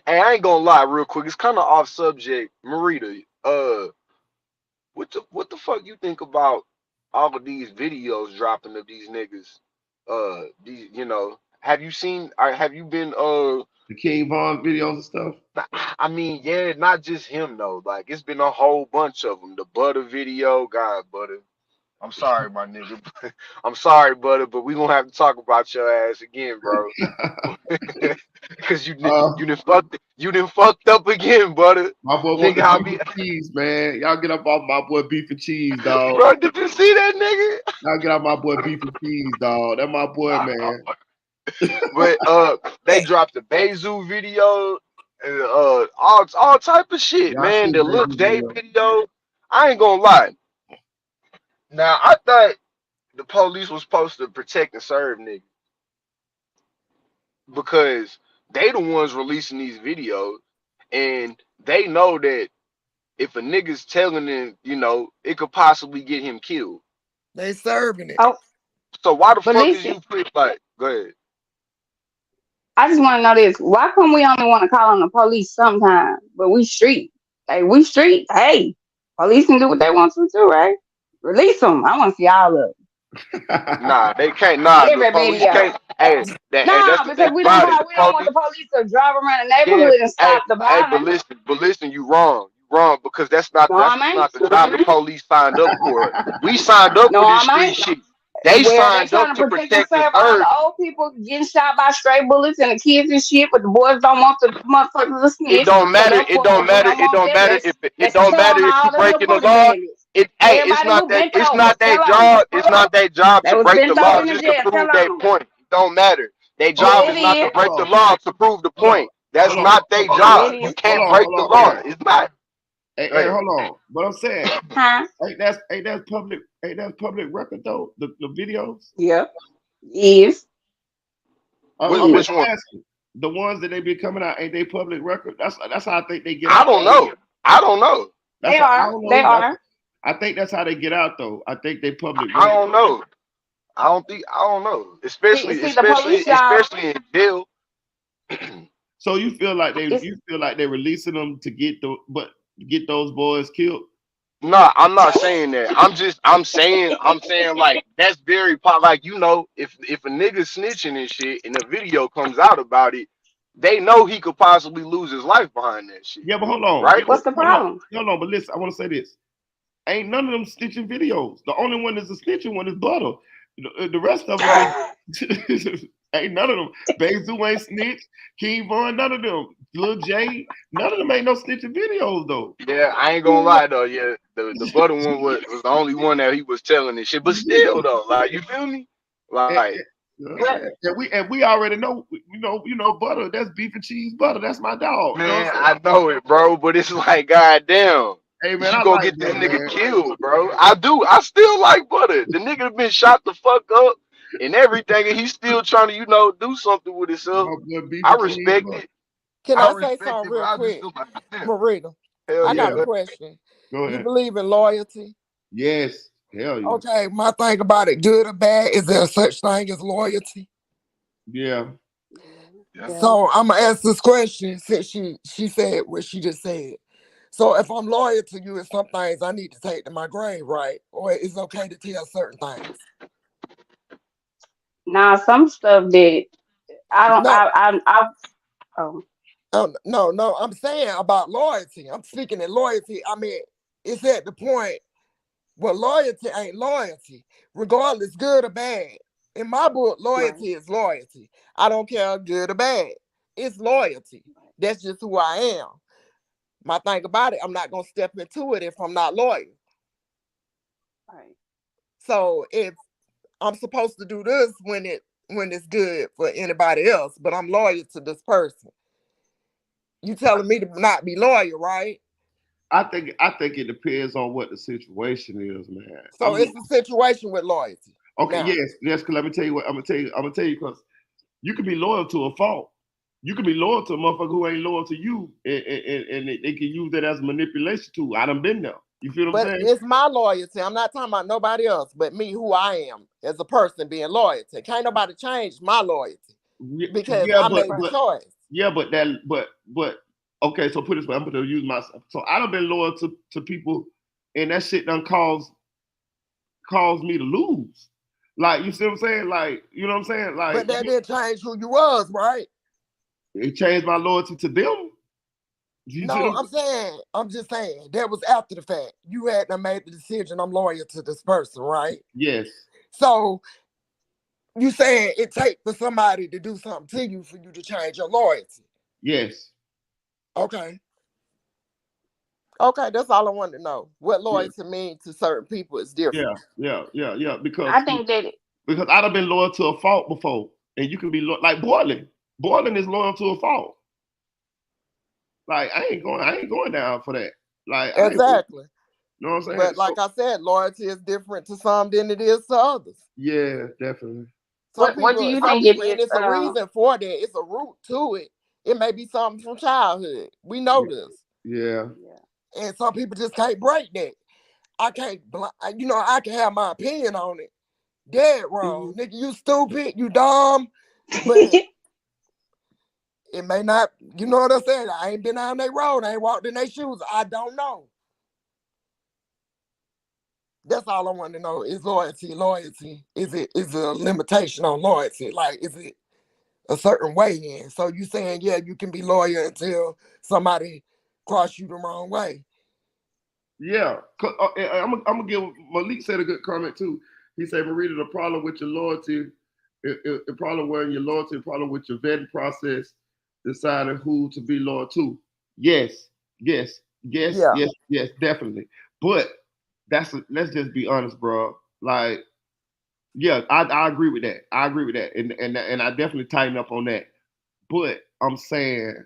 Hey, I ain't gonna lie, real quick. It's kind of off subject, Marita. What the fuck you think about all of these videos dropping of these niggas? These, have you seen? Or have you been? The King Von videos and stuff. I mean, yeah, not just him though. Like it's been a whole bunch of them. The Butter video, God, Butter. I'm sorry, my nigga. I'm sorry, Butter, but we gonna have to talk about your ass again, bro. Cause you done fucked up again, Butter. My boy want Nigga, the beef and cheese, man. Y'all get up off my boy beef and cheese, dog. bro, did you see that nigga? Y'all get off my boy beef and cheese, dog. That my boy, man. But they dropped the Bezu video and all type of shit, Yeah, I man. seen The Lil Bezu J video. video. I ain't gonna lie. Now I thought the police was supposed to protect and serve niggas because they the ones releasing these videos and they know that if a nigga's telling them, it could possibly get him killed. They serving it. Oh, So why the but fuck is listen, you put like? Go ahead. I just want to know this. Why come we only want to call on the police sometimes, but we street? Hey, we street. Hey, police can do what they want to do, right? Release them. I want to see all of them. Nah, they can't. Nah, the Every police video. can't. Hey, Nah, that's the because thing we about it. The don't want police. the police to drive around the Yeah, neighborhood and hey, stop the hey, but violence. listen, you wrong. You wrong because that's not No, I ain't. the job the police signed up for. We signed up No, for this I street ain't. shit. They Well, they signed up trying to to protect and protect and serve all serve. the old people getting shot by stray bullets and the kids and shit, but the boys don't want the motherfuckers to It snitch. don't So matter. It therefore, don't because we matter. don't It want don't them, matter if it let's don't tell matter on if you all the little breaking the booty law. bandits. It's Everybody not who that. bent over, tell on them. It's not their job They to was break the bent over law in the just to jail. prove Tell their on them. point. It don't matter. Their Hold job Yeah, on, is it not to is. hold break the on, law to prove the hold on, point. That's hold on, not their Yeah, job. it You is. can't break hold the on, law. Eric. It's not. Hey, Go Eric, ahead. hold on. But I'm saying, Huh? ain't that public record though? The videos. Yeah. Is. I'm Is. Which just one? asking. The ones that they be coming out, ain't they public record? That's how I think they get I out. don't know. I don't know. That's They how, I are. don't know They either. are. I think that's how they get out though. I think they public I record. don't know. I don't know. See, the police job. Especially in jail. So you feel like It's they're releasing them to get those boys killed? No, I'm not saying that. I'm saying like that's very like if a nigga snitching and shit and a video comes out about it, they know he could possibly lose his life behind that shit. Yeah, but hold on. Right? what's the problem? Hold on, but listen, I want to say this. Ain't none of them snitching videos. The only one that's a snitching one is Butter. The rest of them ain't none of them. Bezu ain't snitch. King Von, none of them. Lil J, none of them ain't no snitching videos though. Yeah, I ain't gonna lie though. Yeah, the butter one was the only one that he was telling this shit. But still though, like you feel me? Like And we already know, Butter. That's beef and cheese Butter. That's my dog. You know what man, I'm saying? I know it, bro. But it's like, goddamn. Hey man, You I gonna like get this that, nigga man. killed, bro. I do. I still like Butter. The nigga been shot the fuck up and everything, and he's still trying to, do something with himself. My boy beef I and cheese respect Butter. it. Can I I say respect something it, but real I just quick, feel like, damn, Marita? hell I yeah. got Yeah, a question. go You ahead. believe in loyalty? Yes, hell yeah, Okay, my thing about it, good or bad, is there such thing as loyalty? yeah. Yeah. So I'm gonna ask this question since she said what she just said. So if I'm loyal to you, it's some things I need to take to my grave, right? Or it's okay to tell certain things. Now some stuff that I don't. No, I oh. no. I'm saying about loyalty. I'm speaking in loyalty. I mean, it's at the point where loyalty ain't loyalty, regardless, good or bad. In my book, Right. loyalty is loyalty. I don't care good or bad. It's loyalty. That's just who I am. My thing about it, I'm not gonna step into it if I'm not loyal. Right. So if I'm supposed to do this when it's good for anybody else, but I'm loyal to this person. You telling me to not be loyal, right? I think it depends on what the situation is, man. So it's a situation with loyalty. Okay, Now, yes. Cause let me tell you what I'm gonna tell you because you can be loyal to a fault. You can be loyal to a motherfucker who ain't loyal to you, and they can use that as a manipulation tool. I done been there. You feel what I'm but saying? it's my loyalty. I'm not talking about nobody else, but me, who I am as a person being loyal. Can't nobody change my loyalty because Yeah, I made the Right. choice. Yeah, but okay. So put it this way, I'm gonna use myself. So I done been loyal to people, and that shit done caused me to lose. Like you see what I'm saying? Like you know what I'm saying? Like But that didn't change who you was, right? it changed my loyalty to them. You see No, what I'm just saying, that was after the fact. You hadn't made the decision, I'm loyal to this person, right? Yes. So you saying it takes for somebody to do something to you for you to change your loyalty. Yes. Okay. Okay, that's all I wanted to know. What Yeah. loyalty means to certain people is different. Yeah. Because I think that I'd have been loyal to a fault before, and you can be like Boiling. Boiling is loyal to a fault. Like I ain't going down for that. Like I ain't. Exactly. You know what I'm saying? But like I said, loyalty is different to some than it is to others. Yeah, definitely. what do you think it And is? it's a reason for that. It's a root to it. It may be something from childhood. We know this. Yeah. And some people just can't break that. I can't, I can have my opinion on it. Dead wrong. Nigga, you stupid, you dumb. But it may not, you know what I'm saying? I ain't been down their road. I ain't walked in their shoes. I don't know. That's all I want to know is loyalty. Loyalty. Is it a limitation on loyalty? Like, is it a certain way in? So you saying, yeah, you can be loyal until somebody cross you the wrong way. Yeah. I'm gonna give Malik said a good comment too. He said, Marita, the problem with your loyalty, the problem where your loyalty, the problem with your vetting process, deciding who to be loyal to. Yes, definitely. But let's just be honest, bro. Like, yeah, I agree with that. I agree with that, and I definitely tighten up on that. But I'm saying,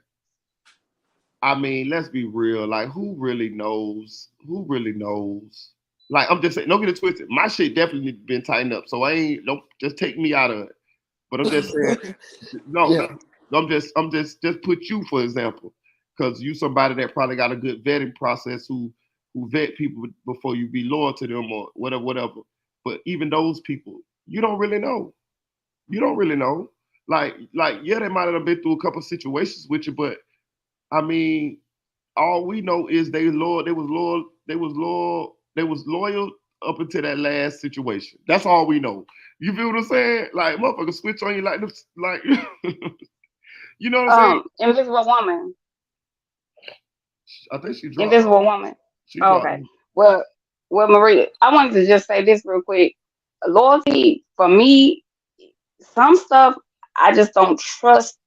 I mean, let's be real. Like, who really knows? Who really knows? Like, I'm just saying, don't get it twisted. My shit definitely been tightened up, so don't just take me out of it. But I'm just saying, no, Yeah. I'm just put you for example, because you somebody that probably got a good vetting process who vet people before you be loyal to them or whatever. But even those people, you don't really know. You don't really know. Like yeah, they might have been through a couple situations with you, but I mean, all we know is they was loyal up until that last situation. That's all we know. You feel what I'm saying? Like motherfucker switch on you like you know what I'm saying? Invisible Woman. I think she dropped Invisible off. Woman. She dropped Okay. off. Well, Maria, I wanted to just say this real quick. Loyalty for me, some stuff I just don't trust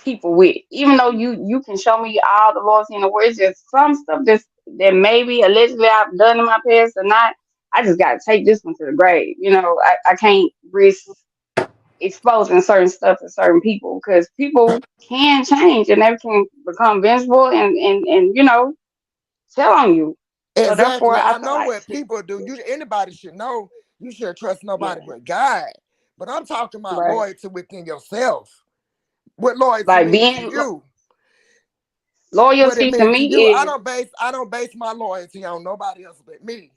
people with. Even though you can show me all the loyalty in the world, it's just some stuff that maybe allegedly I've done in my past or not. I just gotta take this one to the grave. I can't risk exposing certain stuff to certain people because people can change and they can become vengeful and tell on you. So therefore, Exactly. I I feel know like what people do. Anybody should know you shouldn't trust yeah, nobody but God. But I'm talking about right. loyalty within yourself. What loyalty Like means to being you. What it loyalty to means to me you. I is don't base my loyalty on nobody else but me.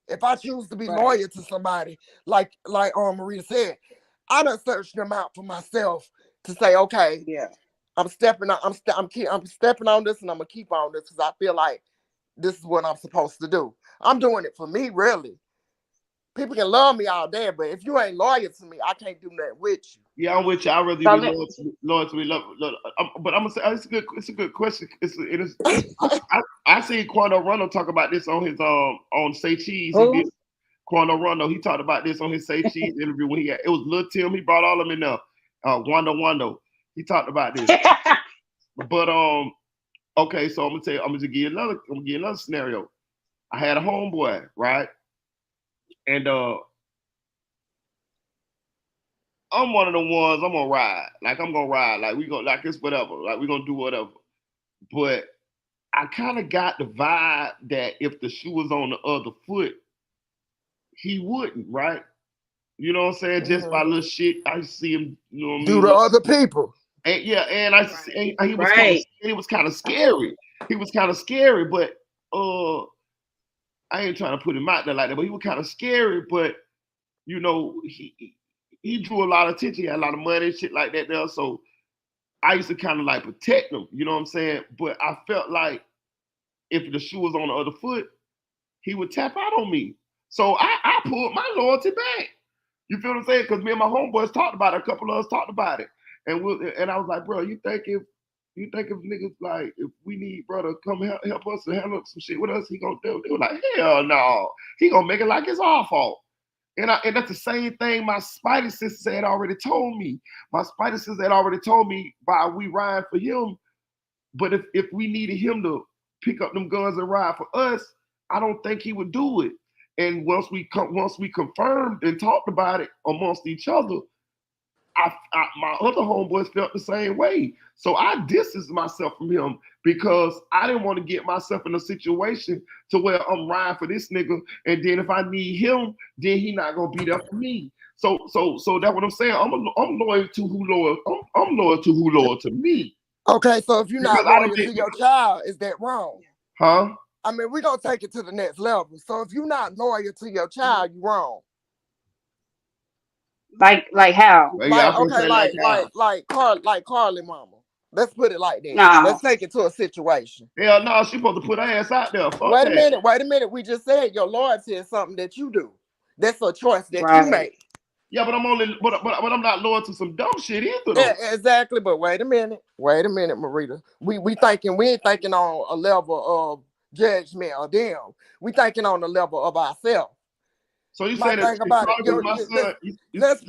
If I choose to be right. loyal to somebody, like Maria said, I done searched them out for myself to say, okay, Yeah. I'm stepping on, I'm stepping on this, and I'm gonna keep on this because I feel like this is what I'm supposed to do. I'm doing it for me, really. People can love me all day, but if you ain't loyal to me, I can't do that with you. Yeah, I'm with you. I'd rather you So be loyal to me. But I'm gonna say it's a good question. I seen Quando Rondo talk about this on his on Say Cheese. He did who? Quando Rondo. He talked about this on his Say Cheese interview when it was Lil Tim. He brought all of them in there. Wando. He talked about this. But okay, so I'm gonna give you another scenario. I had a homeboy, right? And I'm one of the ones I'm gonna ride. Like I'm gonna ride. Like we gonna like it's whatever. Like we gonna do whatever. But I kind of got the vibe that if the shoe was on the other foot, he wouldn't, right? You know what I'm saying? Just by little shit, I see him. You know what I Do mean? to other people. And yeah, and he was Right. kind of scary. He was kind of scary, but I ain't trying to put him out there like that. But he was kind of scary. But he drew a lot of attention. He had a lot of money and shit like that there. So I used to kind of like protect him, you know what I'm saying? But I felt like if the shoe was on the other foot, he would tap out on me. So I pulled my loyalty back. You feel what I'm saying? Because me and my homeboys talked about it. A couple of us talked about it, and I was like, bro, you think if niggas like if we need brother come help us to handle some shit with us, he gonna do? They were like, hell no, he gonna make it like it's our fault. And that's the same thing my Spidey sister had already told me. My Spidey sister had already told me why we ride for him. But if we needed him to pick up them guns and ride for us, I don't think he would do it. And once we confirmed and talked about it amongst each other, my other homeboys felt the same way. So I distanced myself from him because I didn't want to get myself in a situation to where I'm riding for this nigga, and then if I need him, then he not gonna be there for me. So that's what I'm saying. I'm loyal to who loyal. I'm loyal to who loyal to me. Okay, so if you're not loyal to your child, is that wrong? Huh? I mean, we're gonna take it to the next level. So if you're not loyal to your child, you're wrong. Like how? Like okay, like Carlee mama. Let's put it like that. No. Let's take it to a situation. Hell no, she's supposed to put her ass out there. Fuck wait that. a minute. We just said your loyalty is something that you do. That's a choice that you make. Yeah, but I'm not loyal to some dumb shit either. Though. Yeah, exactly. But wait a minute, Marita. We ain't thinking on a level of judgment or them. We thinking on the level of ourselves. So you say that about it, let's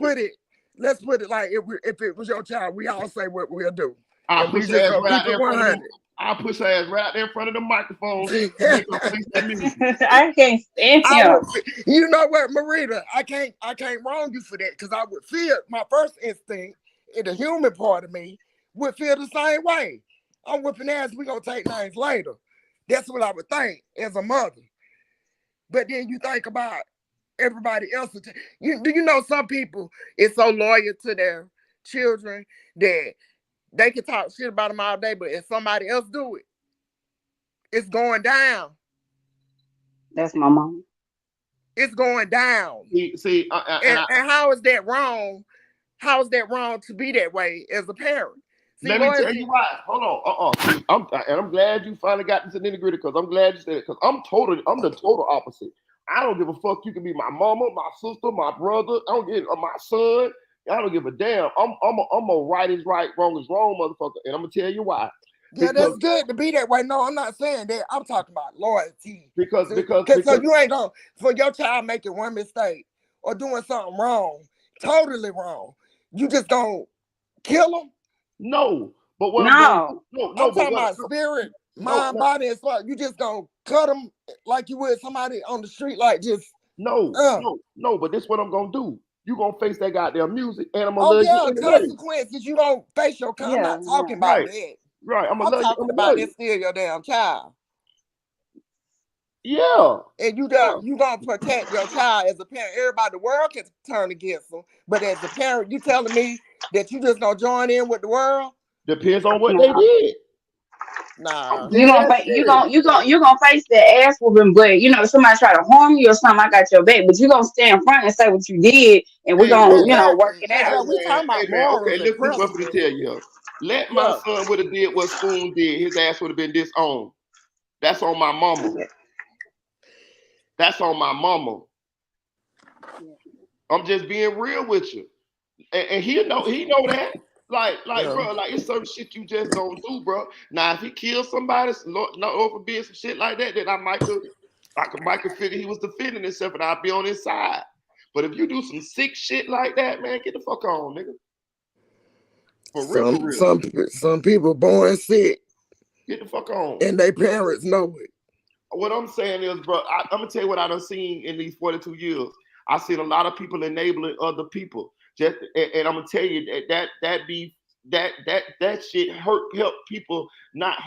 put it like if it was your child, we all say what we'll do. I'll push her ass right out there in front of the microphone. I can't stand him. You know what, Marita? I can't wrong you for that because I would feel my first instinct in the human part of me would feel the same way. I'm whipping ass. We gonna take names later. That's what I would think as a mother. But then you think about everybody else. Do you know some people is so loyal to their children that they can talk shit about them all day, but if somebody else do it, it's going down. That's my mom. It's going down. See, and how is that wrong? How is that wrong to be that way as a parent? See, let me tell you why. Hold on. I'm glad you finally got into the nitty gritty because I'm glad you said it because I'm the total opposite. I don't give a fuck. You can be my mama, my sister, my brother. I don't give my son. I don't give a damn. I'm a right is right, wrong is wrong, motherfucker. And I'm gonna tell you why. Yeah, that's good to be that way. No, I'm not saying that. I'm talking about loyalty. Because so you ain't gonna for your child making one mistake or doing something wrong, totally wrong. You just gonna kill them? No. But what I'm talking about spirit, mind, body, and soul. You just gonna cut them like you would somebody on the street, like just no. But this is what I'm gonna do. You gonna face that goddamn music, and I'm gonna love you. Consequences. You gonna face your. I'm not talking about that. Right. I'm talking about it's still your damn child. Yeah. And you gonna protect your child as a parent. Everybody, the world can turn against them, but as a parent, you telling me that you just gonna join in with the world? Depends on what they did. Nah, you gonna face the ass whooping, but if somebody try to harm you or something, I got your back. But you gonna stand in front and say what you did, and we're gonna work it out. Yeah, we talking about morals. Okay, listen to what I'm gonna tell you. Let my son would have did what Spoon did, his ass would have been disowned. That's on my mama. That's on my mama. I'm just being real with you, and he know that. Like, bro, like it's certain shit you just don't do, bro. Now, if he kills somebody, not forbid some shit like that, then I might could figure he was defending himself, and I'd be on his side. But if you do some sick shit like that, man, get the fuck on, nigga. For real. Some people born sick. Get the fuck on. And their parents know it. What I'm saying is, bro, I'm gonna tell you what I done seen in these 42 years. I've seen a lot of people enabling other people. And I'm gonna tell you that shit help people not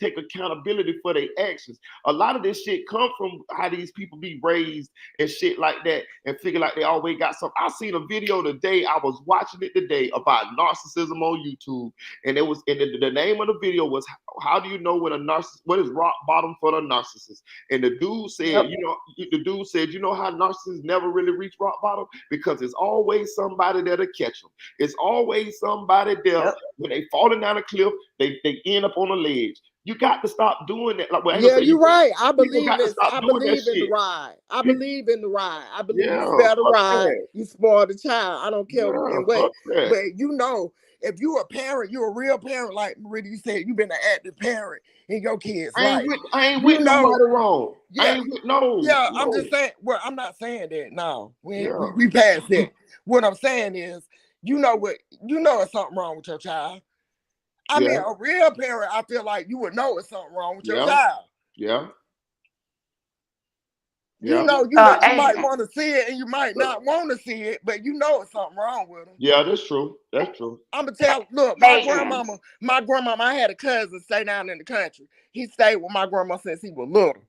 take accountability for their actions. A lot of this shit come from how these people be raised and shit like that and figure like they always got something. I seen a video today, I was watching it today about narcissism on YouTube, and it was the name of the video was how do you know when a narcissist, what is rock bottom for the narcissist? And the dude said, you know how narcissists never really reach rock bottom? Because it's always somebody there to catch them. It's always somebody there hurt. When they falling down a cliff, they end up on a ledge. You got to stop doing that. Like, well, I ain't gonna Yeah, say you. you're right. People got to stop I doing that believe in the shit. ride. I People, believe in the ride. I believe you yeah, spare the fuck ride, that. you spoil the child. I don't care Yeah, in what. fuck that. But you know, if you're a parent, you're a real parent, like Marita said, you've been an active parent in your kid's life. I ain't You with know, nobody wrong. I yeah, ain't with no. yeah, I'm just saying. Well, I'm not saying that. No, Yeah. we passed that. What I'm saying is, you know if something wrong with your child. I mean, Yeah. a real parent, I feel like you would know if something wrong with your Yeah. child. Yeah. You Yeah. know, you might want to see it and you might not want to see it, but you know it's something wrong with them. Yeah, that's true. That's true. I'm gonna tell. Look, my grandmama. I had a cousin stay down in the country. He stayed with my grandma since he was little.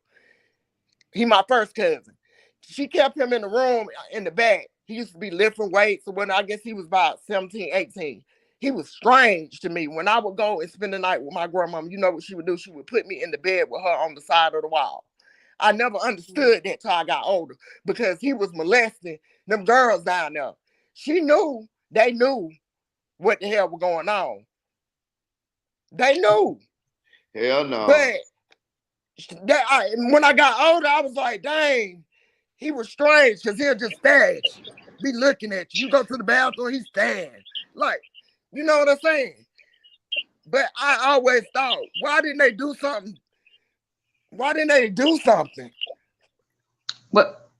He my first cousin. She kept him in the room in the back. He used to be lifting weights. So when I guess he was about 17, 18. He was strange to me. When I would go and spend the night with my grandmama, you know what she would do? She would put me in the bed with her on the side of the wall. I never understood that till I got older because he was molesting them girls down there. They knew what the hell was going on. They knew. Hell no. But when I got older, I was like, dang, he was strange because he'll just stare at you, be looking at you. You go to the bathroom, he's staring. Like, you know what I'm saying? But I always thought, why didn't they do something? Why didn't they do something? But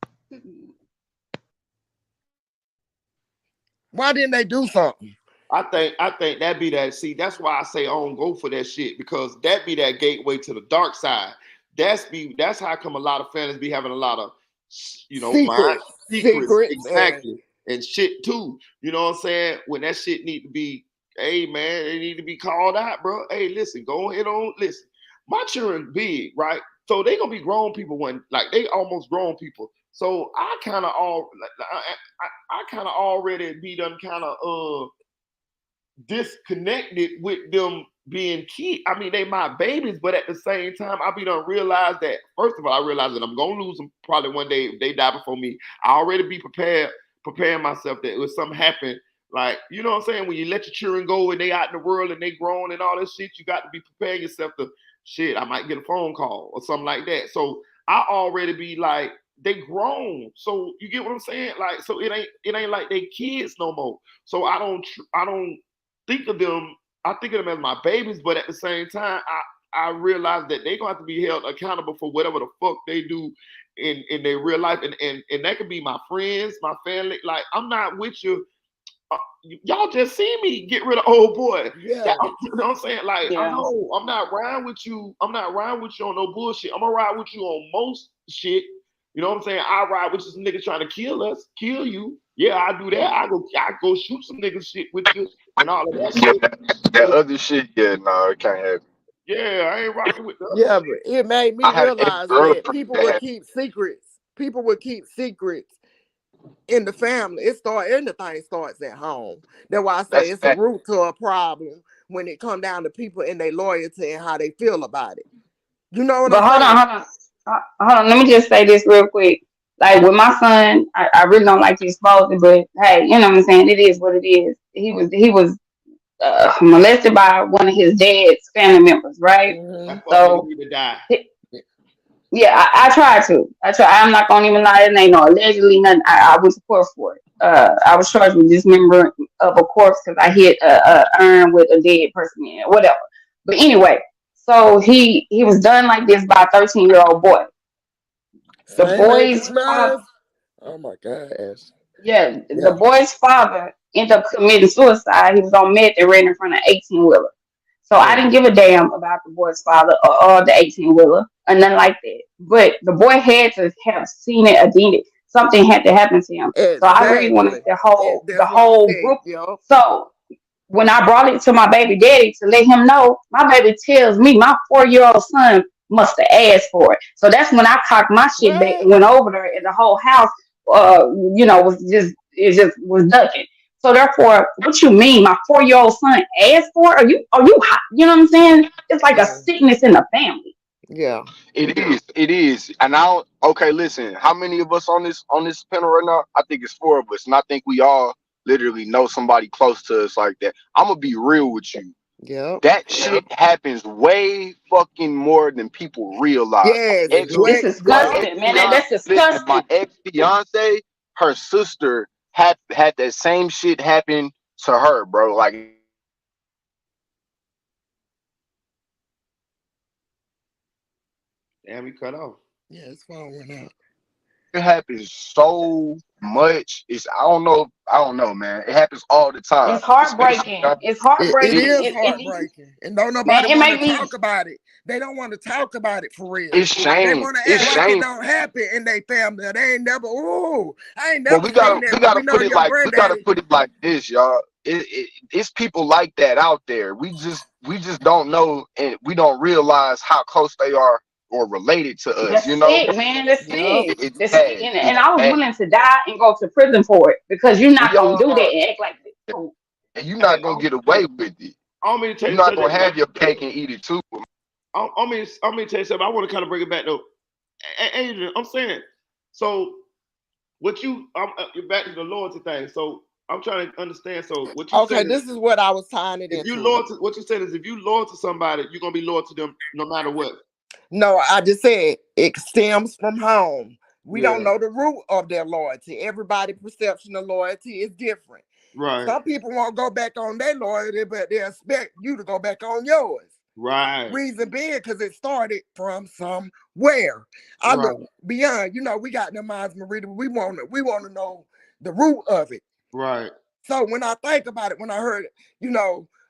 why didn't they do something? I think that be that. See, that's why I say I don't go for that shit because that be that gateway to the dark side. That's how come a lot of families be having a lot of, secrets exactly and shit too. You know what I'm saying? When that shit need to be, hey man, they need to be called out, bro. Hey, listen, go ahead on. Listen, my children big, right? So they gonna be grown people they almost grown people. So I kind of already be done kind of disconnected with them being key. I mean, they my babies, but at the same time, I be done realize that. First of all, I realize that I'm gonna lose them probably one day if they die before me. I already be preparing myself that if something happen. Like, you know what I'm saying? When you let your children go and they out in the world and they grown and all this shit, you got to be preparing yourself to shit. I might get a phone call or something like that. So I already be like, they grown. So you get what I'm saying? Like, so it ain't like they kids no more. So I don't think of them. I think of them as my babies, but at the same time, I realize that they're gonna have to be held accountable for whatever the fuck they do in their real life, and that could be my friends, my family. Like, I'm not with you. Y'all just see me get rid of old boy. Yeah. You know what I'm saying? Like, I know I'm not riding with you. I'm not riding with you on no bullshit. I'm gonna ride with you on most shit. You know what I'm saying? I ride with some niggas trying to kill us, kill you. Yeah, I do that. I go shoot some niggas shit with you and all of that shit. That other shit, no, it can't happen. Yeah, I ain't rocking with that. Yeah, but it made me realize that people would keep secrets. People would keep secrets in the family. Anything starts at home. That's why I say it's a root to a problem when it comes down to people and their loyalty and how they feel about it. You know what I'm saying? Hold on. Let me just say this real quick. Like with my son, I really don't like to expose it, but hey, you know what I'm saying? It is what it is. He was molested by one of his dad's family members, right? Mm-hmm. So need to die. Yeah, I tried to. I'm not gonna even lie. It ain't no allegedly nothing. I went to court for it. I was charged with dismemberment of a corpse because I hit a urn with a dead person in it, whatever. But anyway, so he was done like this by a 13-year-old boy. The boy's father. Oh my gosh. Yeah, the boy's father ended up committing suicide. He was on meth and ran in front of an 18-wheeler. So I didn't give a damn about the boy's father or the 18-wheeler or nothing like that. But the boy had to have seen it or deemed it. Something had to happen to him. Exactly. So I really wanted the whole group. Yo. So when I brought it to my baby daddy to let him know, my baby tells me my 4-year-old son must have asked for it. So that's when I cocked my shit back and went over there, and the whole house, was ducking. So therefore, what you mean? My 4-year-old son asked for it? Are you hot? You know what I'm saying? It's like a sickness in the family. Yeah, it is. And okay, listen. How many of us on this panel right now? I think it's 4 of us, and I think we all literally know somebody close to us like that. I'm gonna be real with you. Yep. That shit happens way fucking more than people realize. My Yes. ex, It's my Yep. disgusting, man. ex-fiance, That's listen, my disgusting. ex-fiance, her sister had that same shit happen to her, bro. Like Damn, we cut off. Yeah, his phone went out. it happens so much. I don't know, man. It happens all the time, It's especially heartbreaking. It's It heartbreaking. is And heartbreaking, and don't man, nobody it want to make me. talk about it. They don't want to talk about it for real. it's They shame. want to It's act like it shame. don't happen in their family. They ain't never. Ooh, I ain't But never we seen gotta that. we But we gotta know put it your like we gotta granddaddy. put it like this, y'all. It's people like that out there. We just don't know, and we don't realize how close they are or related to us. That's You know, sick, man. That's Yep. sick. it's That's sick. bad. And It's I was bad. willing to die and go to prison for it because you're not We gonna all do that are, and act like this. So, and you're Hey, not gonna get away with it. I don't mean to tell You're you not something. gonna have your cake and eat it too. I mean to tell you something. I want to kind of bring it back though. Adrian, I'm saying, so what you, you're back to the loyalty thing. So I'm trying to understand. So what you Okay, saying is, this is what I was tying it if you into. loyal to, what you saying is, if you loyal to somebody, you're gonna be loyal to them no matter what. No, I just said it stems from home. We don't Yeah. know the root of their loyalty. Everybody's perception of loyalty is different. Right. Some people won't go back on their loyalty, but they expect you to go back on yours. Right. Reason being, because it started from somewhere. I Right. look beyond. We got them minds, Marita. We want to know the root of it. Right. So when I think about it, when I heard,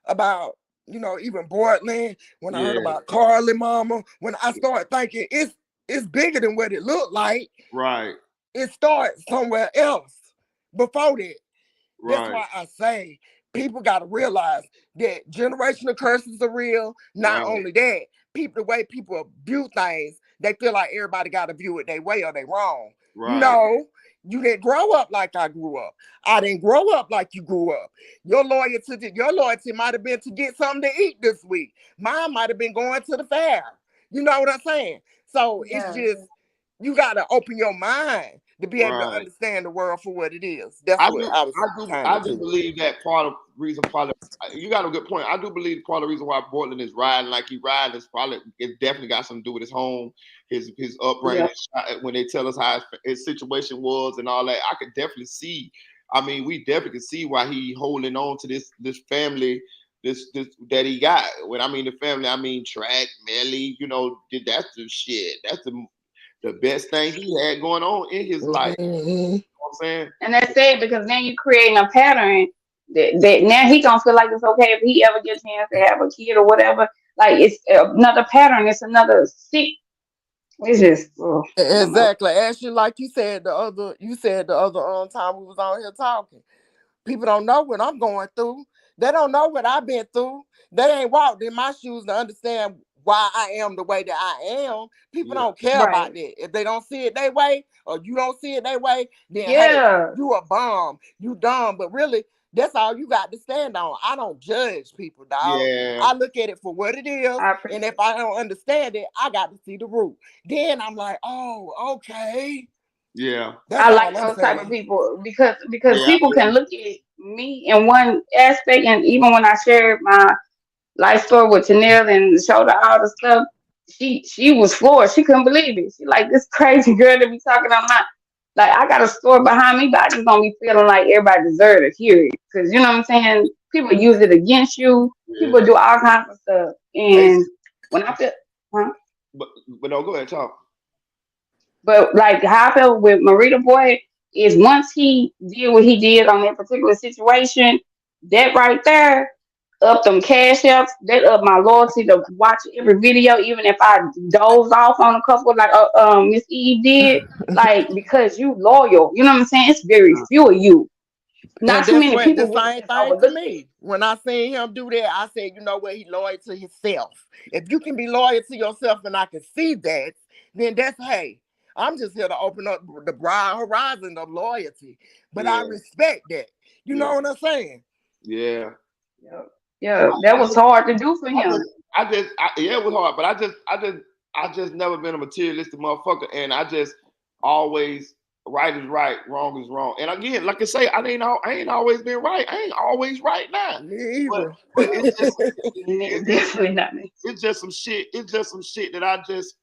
about, even Portland, when I heard Yeah. about Carlee Mama, when I started thinking it's bigger than what it looked like, Right. it started somewhere else before that. That's Right. why I say people got to realize that generational curses are real. Not Right. only that, the way people view things, they feel like everybody got to view it their way or they wrong. Right. No, you didn't grow up like I grew up. I didn't grow up like you grew up. Your loyalty might have been to get something to eat this week. Mine might have been going to the fair. You know what I'm saying? So it's Yeah. just, you got to open your mind to be able to Right. understand the world for what it is. That's I what do. I was trying I to do do. believe that part of reason probably. You got a good point. I do believe part of the reason why Portland is riding like he riding is probably, it definitely got something to do with his home, his upbringing. yeah. When they tell us how his situation was and all that, I could definitely see. I mean, we definitely can see why he holding on to this family, this that he got. When I mean the family, I mean Track, Melly. That's the shit. That's the best thing he had going on in his life. Mm-hmm. You know what I'm saying? And that's sad because then you creating a pattern that now he gonna feel like it's okay if he ever gets a chance to have a kid or whatever. Like it's another pattern. It's another sick. It's just I don't know. Exactly. Actually, like you said the other time we was on here talking. People don't know what I'm going through. They don't know what I've been through. They ain't walked in my shoes to understand why I am the way that I am. People Yeah. don't care about Right. that. If they don't see it their way or you don't see it their way, then hey, Yeah, you a bum, you dumb. But really, that's all you got to stand on. I don't judge people, dog. Yeah. I look at it for what it is. I And appreciate if I don't understand it, I got to see the root. Then I'm like, oh, okay. Yeah. That's I like all I'm those type of saying. people because Yeah. people can look at me in one aspect, and even when I shared my life story with Tanel and showed her all the stuff, she was floored. She couldn't believe it. She like this crazy girl that be talking online. Like I got a story behind me, but I just don't be feeling like everybody deserves to hear it because you know what I'm saying. People use it against you. Yeah. People do all kinds of stuff, Hey, and when I feel, huh? but no, go ahead, talk. But like how I felt with Marita Boy is once he did what he did on that particular situation, that right there up them cash apps, that up my loyalty to watch every video, even if I doze off on a couple like Miss Eve did, like because you loyal. You know what I'm saying? It's very few of you. And Not too that's many what people the really same just thing to overlook it. me. When I seen him do that, I said, you know what, he loyal to himself. If you can be loyal to yourself and I can see that, then that's hey, I'm just here to open up the broad horizon of loyalty. But I Yeah. respect that. You Yeah. know what I'm saying? Yeah. Yeah, that was hard to do for him. Yeah, it was hard, but I just never been a materialistic motherfucker, and I just always right is right, wrong is wrong. And again, like I say, I ain't always been right. I ain't always right now. Me either. But it's just Definitely not me. it's just some shit. It's just some shit that I just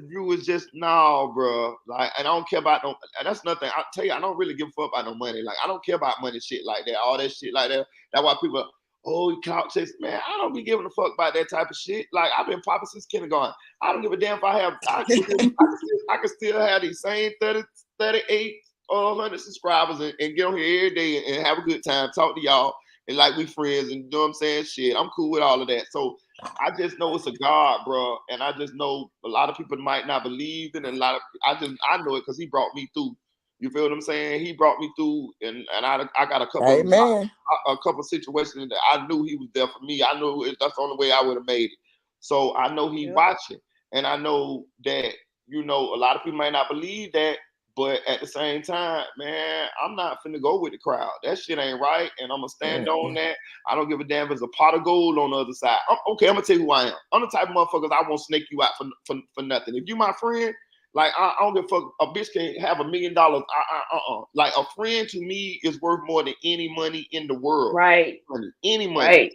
view as just no, bro. Like, and I don't care about no. That's nothing. I tell you, I don't really give a fuck about no money. Like, I don't care about money shit like that. All that shit like that. That's why people, oh, you clout chase, man. I don't be giving a fuck about that type of shit. Like, I've been popping since kindergarten. I don't give a damn if I have. I can still have these same 30, 38, 100 subscribers and get on here every day and have a good time, talk to y'all, and like we friends, and you know what I'm saying? Shit, I'm cool with all of that. So I just know it's a God, bro, and I just know a lot of people might not believe it, and a lot of I know it because he brought me through. You feel what I'm saying? He brought me through, and I got a couple Amen. a couple situations that I knew he was there for me. I knew that's the only way I would have made it. So I know he watching, and I know that a lot of people might not believe that. But at the same time, man, I'm not finna go with the crowd. That shit ain't right, and I'm gonna stand on that. I don't give a damn if there's a pot of gold on the other side. Okay, I'm gonna tell you who I am. I'm the type of motherfuckers I won't snake you out for nothing. If you my friend, like I don't give a fuck. A bitch can't have $1 million. Like a friend to me is worth more than any money in the world. Right. Any money. Right.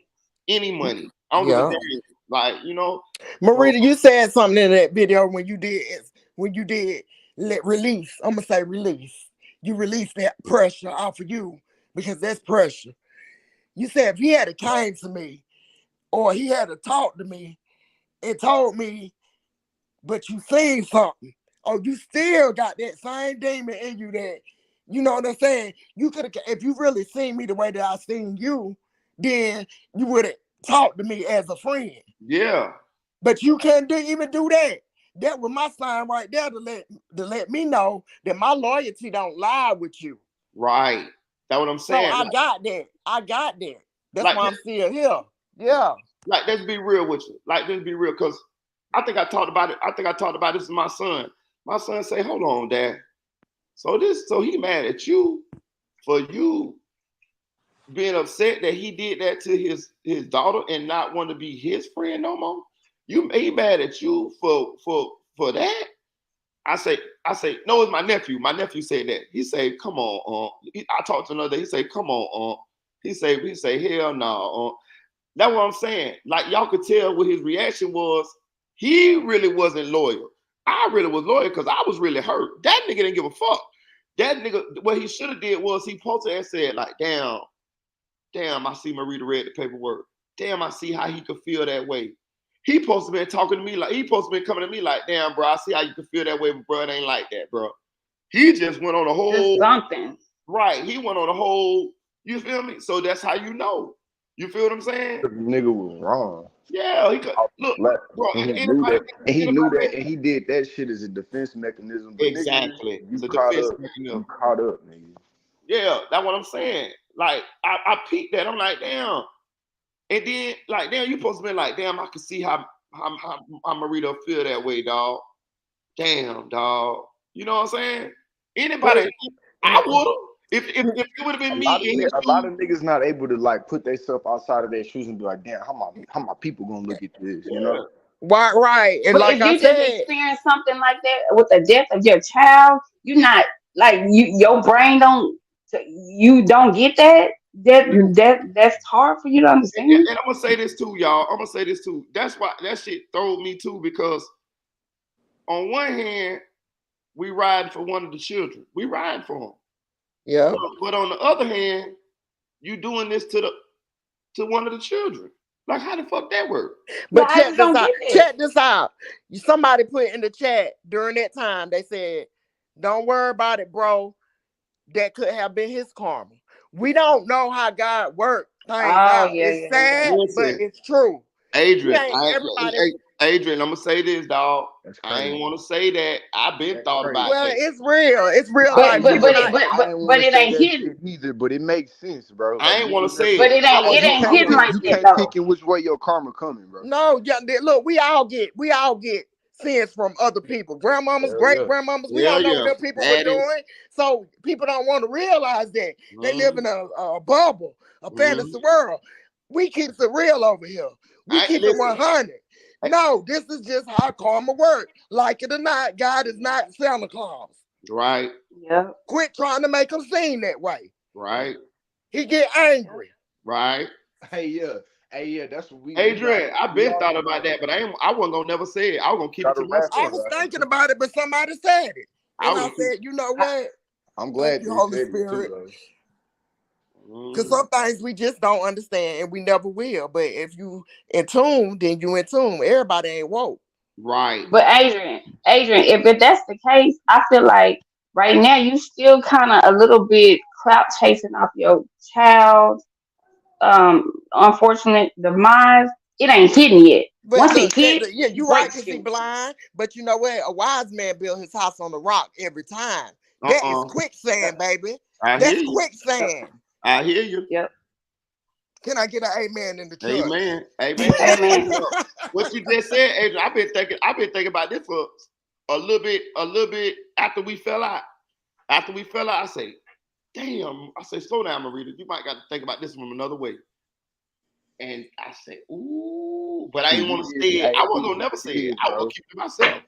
Any money. I don't give a damn. Like, Marita, you said something in that video when you did let release. I'm gonna say release. You release that pressure off of you because that's pressure. You said if he had came to me or he had to talk to me and told me, but you seen something, or you still got that same demon in you that, you know what I'm saying? You could have, if you really seen me the way that I seen you, then you would have talked to me as a friend. Yeah. But you can't even do that. That was my sign right there to let me know that my loyalty don't lie with you. Right. That's what I'm saying. So I got that. That's why I'm still here. Yeah. Like, let's be real with you. Like, let's be real, because I think I talked about it. I think I talked about this with my son. My son say, hold on, Dad. So he mad at you for you being upset that he did that to his daughter and not want to be his friend no more. He mad at you for that? I say, no, it's my nephew. My nephew said that. He said, come on, I talked to another day. He said, come on, He say, hell no. That's what I'm saying. Like, y'all could tell what his reaction was. He really wasn't loyal. I really was loyal because I was really hurt. That nigga didn't give a fuck. That nigga, what he should have did was he posted and said, like, damn, I see Marita read the paperwork. Damn, I see how he could feel that way. He supposed to be talking to me like, he supposed to be coming to me like, damn, bro, I see how you can feel that way, but bro, it ain't like that, bro. He just went on a whole just something. Right. He went on a whole, you feel me? So that's how you know. You feel what I'm saying? The nigga was wrong. Yeah, he could look, bro, and he knew that, and he did that shit as a defense mechanism. But exactly. Nigga, you caught up, nigga. Yeah, that's what I'm saying. Like, I peeped that. I'm like, damn. And then, like, damn, you supposed to be like, damn, I can see how Marita feel that way, dog. Damn, dog. You know what I'm saying? Anybody, I would have. If it would have been me. A lot of niggas not able to, like, put themselves outside of their shoes and be like, damn, how my people gonna look at this, you know? Right. And but like if you just experience something like that with the death of your child, you're not, like, your brain you don't get that. That's hard for you to understand. And I'm gonna say this too, y'all. I'm gonna say this too. That's why that shit throwed me too, because on one hand, we ride for one of the children. We ride for them. Yeah. But on the other hand, you doing this to one of the children. Like, how the fuck that work? But check this out. Somebody put in the chat during that time, they said, don't worry about it, bro. That could have been his karma. We don't know how God worked things out. It's sad, but it's true. Adrian, Adrian, I'm gonna say this, dog. I ain't want to say that. I've been thought about that. Well, it's real. It's real. But it ain't hidden either. But it makes sense, bro. I ain't want to say it. But it ain't hidden like that. You can't pick in which way your karma coming, bro. No, yeah, look, we all get sins from other people. Grandmamas, great grandmamas. We don't know what them people were doing. So people don't want to realize that. They live in a bubble, a fantasy world. We keep it real over here. We keep it 100. No, this is just how karma works. Like it or not, God is not Santa Claus. Right. Yeah. Quit trying to make him seem that way. Right. He get angry. Right. Hey, yeah. Hey, yeah, that's what we Adrian, I've we been all thought about that, but I wasn't gonna never say it. I was gonna keep it got a to I myself. rascal was out here thinking too. about it, but somebody said it. I And was I gonna keep. said, you know I, what? I'm Thank glad you, they Holy said it too, Spirit. though. Because Mhm. some things we just don't understand and we never will. But if you in tune, then you in tune. Everybody ain't woke. Right. but Adrian, if that's the case, I feel like right now you still kind of a little bit clout chasing off your child. Unfortunate demise. It ain't hidden yet. But Once it look, hit, yeah, it you right, breaks because he you. blind. But you know what? A wise man built his house on the rock every time. That is Uh-uh. quicksand, baby. I hear That's you. Yep. quicksand. I hear you. Yep. Can I get an amen in the church? Amen. Amen. But I tell you Amen. what you just said, Adrian. I've been thinking about this for a little bit after we fell out. After we fell out, I say, damn. I say, slow down, Marita. You might got to think about this from another way. And I said, ooh, but I Shit, didn't it want to is. say it. Hey, I it wasn't is gonna never what say it it. is, I was gonna bro. keep it to myself.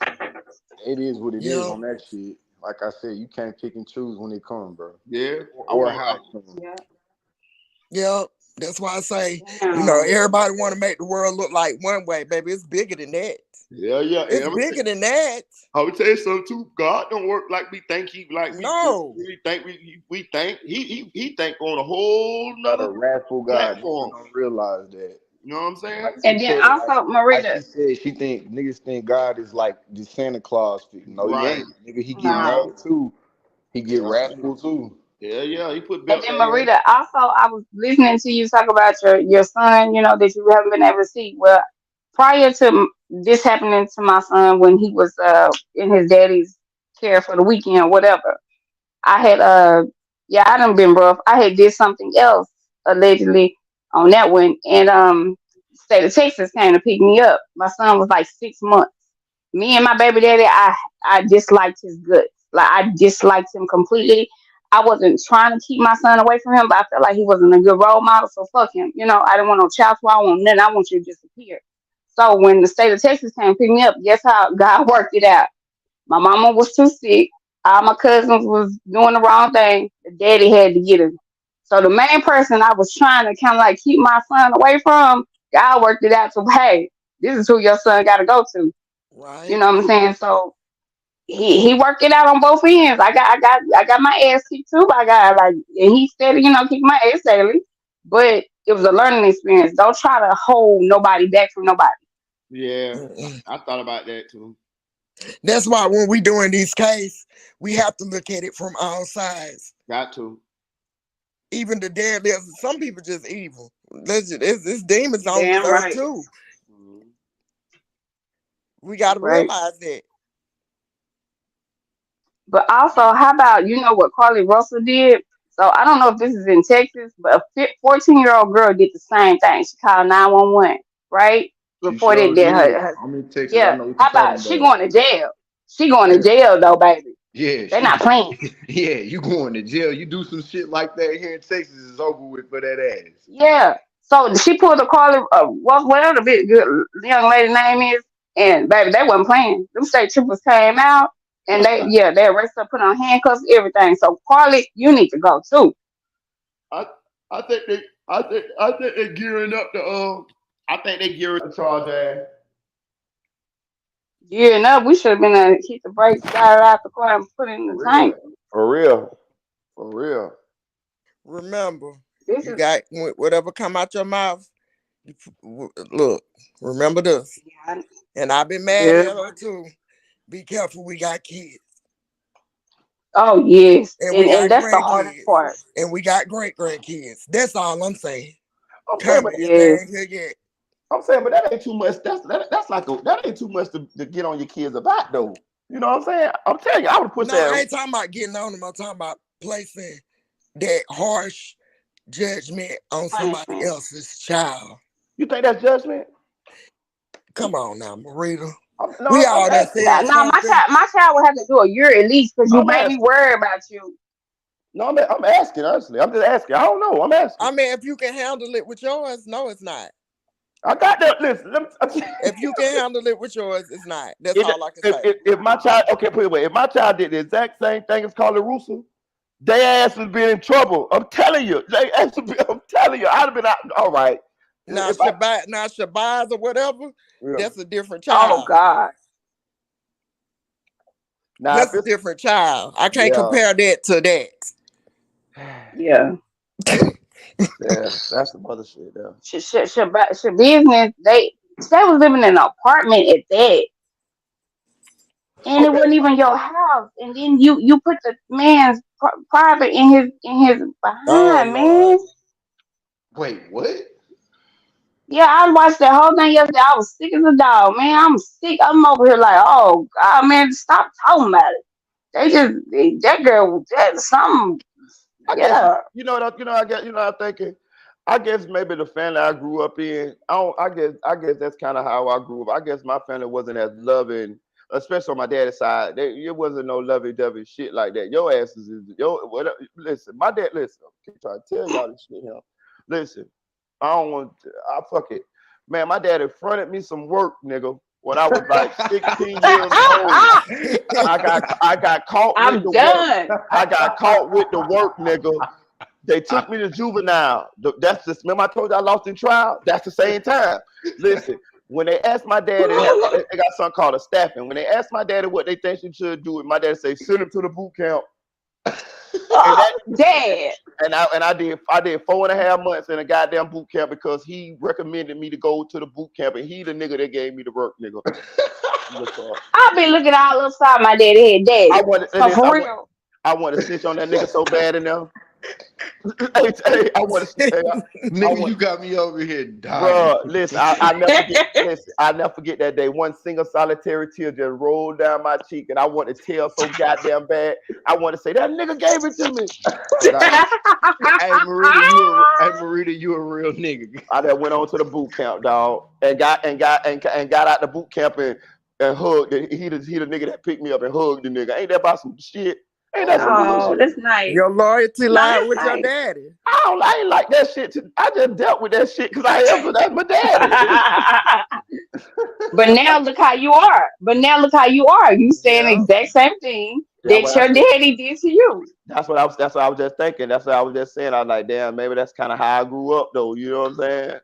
It is what it is Yeah, on that shit. Like I said, you can't pick and choose when it comes, bro, Yeah. or how it comes. Yeah. yeah. That's why I say, Damn. everybody want to make the world look like one way, baby. It's bigger than that. Yeah, yeah. It's bigger than that. I would tell you something too. God don't work like we think he like No. we think we think he think on a whole A nother wrathful God. People platform. don't realize that. You know what I'm saying? Like she And then said, also, like she Marita. said, she think niggas think God is like the Santa Claus. No, he Right. ain't. Nigga, he get Right. No. mad too. He get Yeah. wrathful too. Yeah, yeah. He put And belt then down. Marita, also I was listening to you talk about your son, that you haven't been able to see. Well, prior to this happening to my son when he was in his daddy's care for the weekend or whatever, I had yeah, I done been rough. I had did something else allegedly on that one, and state of Texas came to pick me up. My son was like 6 months. Me and my baby daddy, I disliked his guts. Like I disliked him completely. I wasn't trying to keep my son away from him, but I felt like he wasn't a good role model. So fuck him. I didn't want no child support. I want nothing. I want you to disappear. So when the state of Texas came to pick me up, guess how God worked it out? My mama was too sick. All my cousins was doing the wrong thing. The daddy had to get him. So the main person I was trying to kind of like keep my son away from, God worked it out. So hey, this is who your son got to go to. You Right. know what I'm saying? So he worked it out on both ends. I got my ass kicked too by God. Like, and he steady, keeping my ass daily. But it was a learning experience. Don't try to hold nobody back from nobody. Yeah. Mm-mm. I thought about that too. That's why when we doing these cases, we have to look at it from all sides. Got to. Even the deadlift. Some people just evil. It's demons You on this damn earth right. too. Mhm. We got You to right. realize that. But also, how about what Carlee Russell did? So I don't know if this is in Texas, but a 14-year-old girl did the same thing. She called 911, right? She Reported sure that did. her I'm in Texas. I yeah. know what you're How about talking she about. going to jail? She going to Yeah, jail though, baby. yeah, They not playing. yeah. You going to jail? You do some shit like that here in Texas, it's over with for that ass. Yeah. So she pulled a Carlee, whatever the big good young lady name is, and baby, they wasn't playing. Them state troopers came out, and they arrested her, put on handcuffs, everything. So Carlee, you need to go too. I I think I think they're gearing up to I think they gearing up to charge ass. Gearing up, we should have been hit the brakes, got it out the car, and put it in For the real. tank. For real. For real. Remember, This you is got whatever come out your mouth. Look, remember this. yeah, And I've been mad yeah. at her too. Be careful, we got kids. Oh yes, And we and got that's the hardest grandkids. part. And we got great grandkids. That's all I'm saying. I'm saying, but Coming if they Yes, ain't here yet. I'm saying, but that ain't too much. That's like that ain't too much to get on your kids about though. You know what I'm saying? I'm telling you, I would put No, I that. ain't talking about getting on them. I'm talking about placing that harsh judgment on somebody punishment. else's child. You think that's judgment? Come on now, Marita. No, We I'm all done asking. said Now my something. child will have to do a year at least because you I'm made me asking. worry about you. No, I'm asking honestly. I'm just asking. I don't know. I'm asking. I mean, if you can handle it with yours, no, it's not. I got that. Listen, If you can handle it with yours, it's not. That's if, all I can say. if my child, okay, put it away. If my child did the exact same thing as Carlee Russel, they ass would be in trouble. I'm telling you. I'm telling you. I'd have been out. All right. Now Shabazz or whatever, Yeah. that's a different Oh child. God. Now, That's a different child. I can't Yeah. compare that to that. Yeah. Yeah, that's some other shit though. Schabuisness, they was living in an apartment at that. And it Okay. wasn't even your house. And then you put the man's private in his Oh behind, Lord. man. Wait, what? Yeah, I watched that whole thing yesterday. I was sick as a dog, man. I'm sick. I'm over here like, oh God, man, stop talking about it. That girl, that's something. I guess Yeah. I'm thinking. I guess maybe the family I grew up in. I guess that's kind of how I grew up. I guess my family wasn't as loving, especially on my daddy's side. It wasn't no lovey-dovey shit like that. Your asses is your whatever. Listen, my dad. Listen, I keep trying to tell y'all this shit here. Listen, I don't want. I fuck it, man. My daddy fronted me some work, nigga. When I was like 16 years old, I got caught with the work. I got caught with the work, nigga. They took me to juvenile. That's just remember I told you I lost in trial. That's the same time. Listen, when they asked my daddy, they got something called a staffing. When they asked my daddy what they think she should do, my daddy say send him to the boot camp. Dad. And I did 4.5 months in a goddamn boot camp because he recommended me to go to the boot camp, and he the nigga that gave me the work, nigga. I've been looking all upside my daddy head, Daddy. I want to snitch on that nigga so bad in there. I want to. Nigga, you got me over here dying. Bro, listen, I never forget that day. One single solitary tear just rolled down my cheek, and I want to tell so goddamn bad. I want to say that nigga gave it to me. Hey, Marita, you a real nigga. I just went on to the boot camp, dog, and got out the boot camp and hugged. He the nigga that picked me up and hugged the nigga. Ain't that about some shit? Ain't that some bullshit? That's nice. Your loyalty lied with your daddy. I ain't like that shit. I just dealt with that shit because that's my daddy. But now look how you are. You saying the exact same thing that your daddy did to you. That's what I was just thinking. That's what I was just saying. I was like, damn, maybe that's kind of how I grew up, though. You know what I'm saying?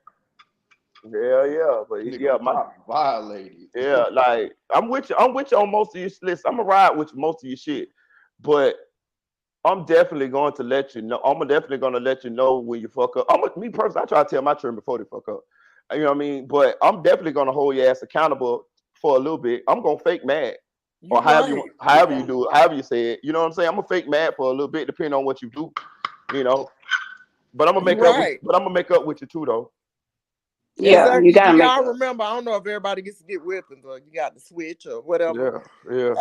Yeah. But my violated. Yeah, like I'm with you on most of your list. I'm gonna ride with most of your shit. But I'm definitely going to let you know. I'm definitely going to let you know when you fuck up. Me personally, I try to tell my children before they fuck up. You know what I mean? But I'm definitely going to hold your ass accountable for a little bit. I'm going to fake mad. Or however you do it, however you say it. You know what I'm saying? I'm going to fake mad for a little bit, depending on what you do. You know? But I'm going to make up with you too, though. Yeah, exactly. You gotta make y'all remember, I don't know if everybody gets to get whippings or you got the switch or whatever. Yeah.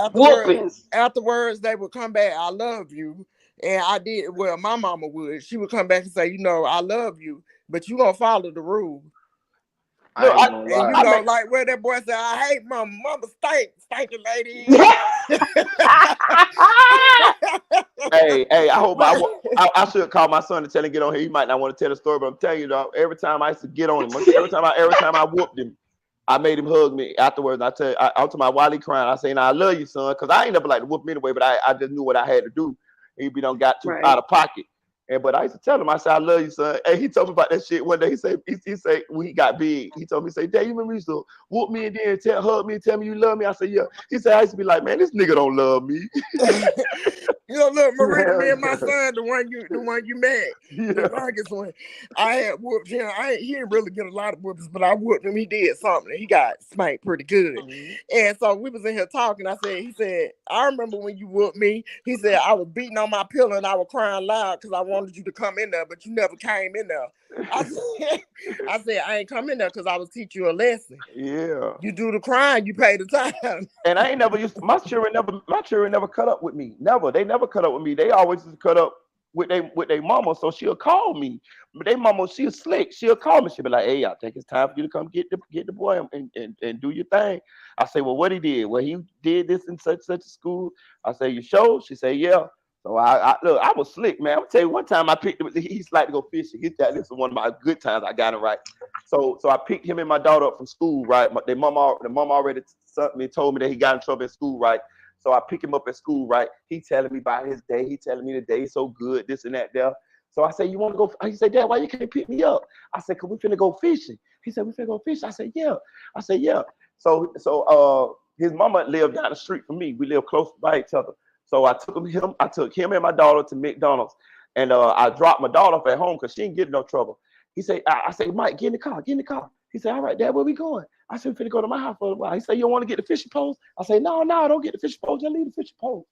Afterwards, they would come back, I love you. And I did, well, my mama would. She would come back and say, I love you, but you gonna follow the rules. Like where that boy said, I hate mama. Mama stinking lady. Hey, I hope I should call my son to tell him to get on here. He might not want to tell the story, but I'm telling you, dog, every time I used to get on him, every time I whooped him, I made him hug me afterwards. I to my while he crying, I say, I love you, son, because I ain't never like to whoop him anyway, but I just knew what I had to do. He got too out of pocket. But I used to tell him, I said, I love you, son. And he told me about that shit one day. He said when he got big, he told me, Dad, you remember you used to whoop me and then hug me and tell me you love me? I said, yeah. He said, I used to be like, man, this nigga don't love me. Look, Maria, me and my son, the one you met, the longest one, I had whooped him. He didn't really get a lot of whoopings, but I whooped him. He did something. He got spanked pretty good. Mm-hmm. And so we was in here talking. He said, I remember when you whooped me. He said, I was beating on my pillow and I was crying loud because I wanted you to come in there, but you never came in there. I said, I ain't come in there because I was teaching you a lesson. Yeah. You do the crying, you pay the time. And I ain't never my children never cut up with me. Never. They never cut up with me. They always just cut up with their mama. So she'll call me. But their mama, she's slick. She'll call me. She'll be like, hey, I think it's time for you to come get the boy and do your thing. I say, well, what he did? Well, he did this in such a school. I say, you sure? She say, yeah. So I was slick, man. I'm gonna tell you, one time I picked him. He's like to go fishing. This is one of my good times. I got him right. So I picked him and my daughter up from school, right? The mom already told me that he got in trouble in school, right? So I pick him up at school, right? He telling me about his day. He telling me the day's so good, this and that there. So I said, you want to go? He said, Dad, why you can't pick me up? I said, cause we finna go fishing. He said, we finna go fishing. I said, yeah. I said, yeah. So his mama lived down the street from me. We live close by each other. So I took him and my daughter to McDonald's, and I dropped my daughter off at home because she didn't get in no trouble. He said, I said, Mike, get in the car. He said, all right, Dad, where we going? I said, we're finna go to my house for a while. He said, you don't want to get the fishing poles? I said, no, don't get the fishing poles. Just leave the fishing poles.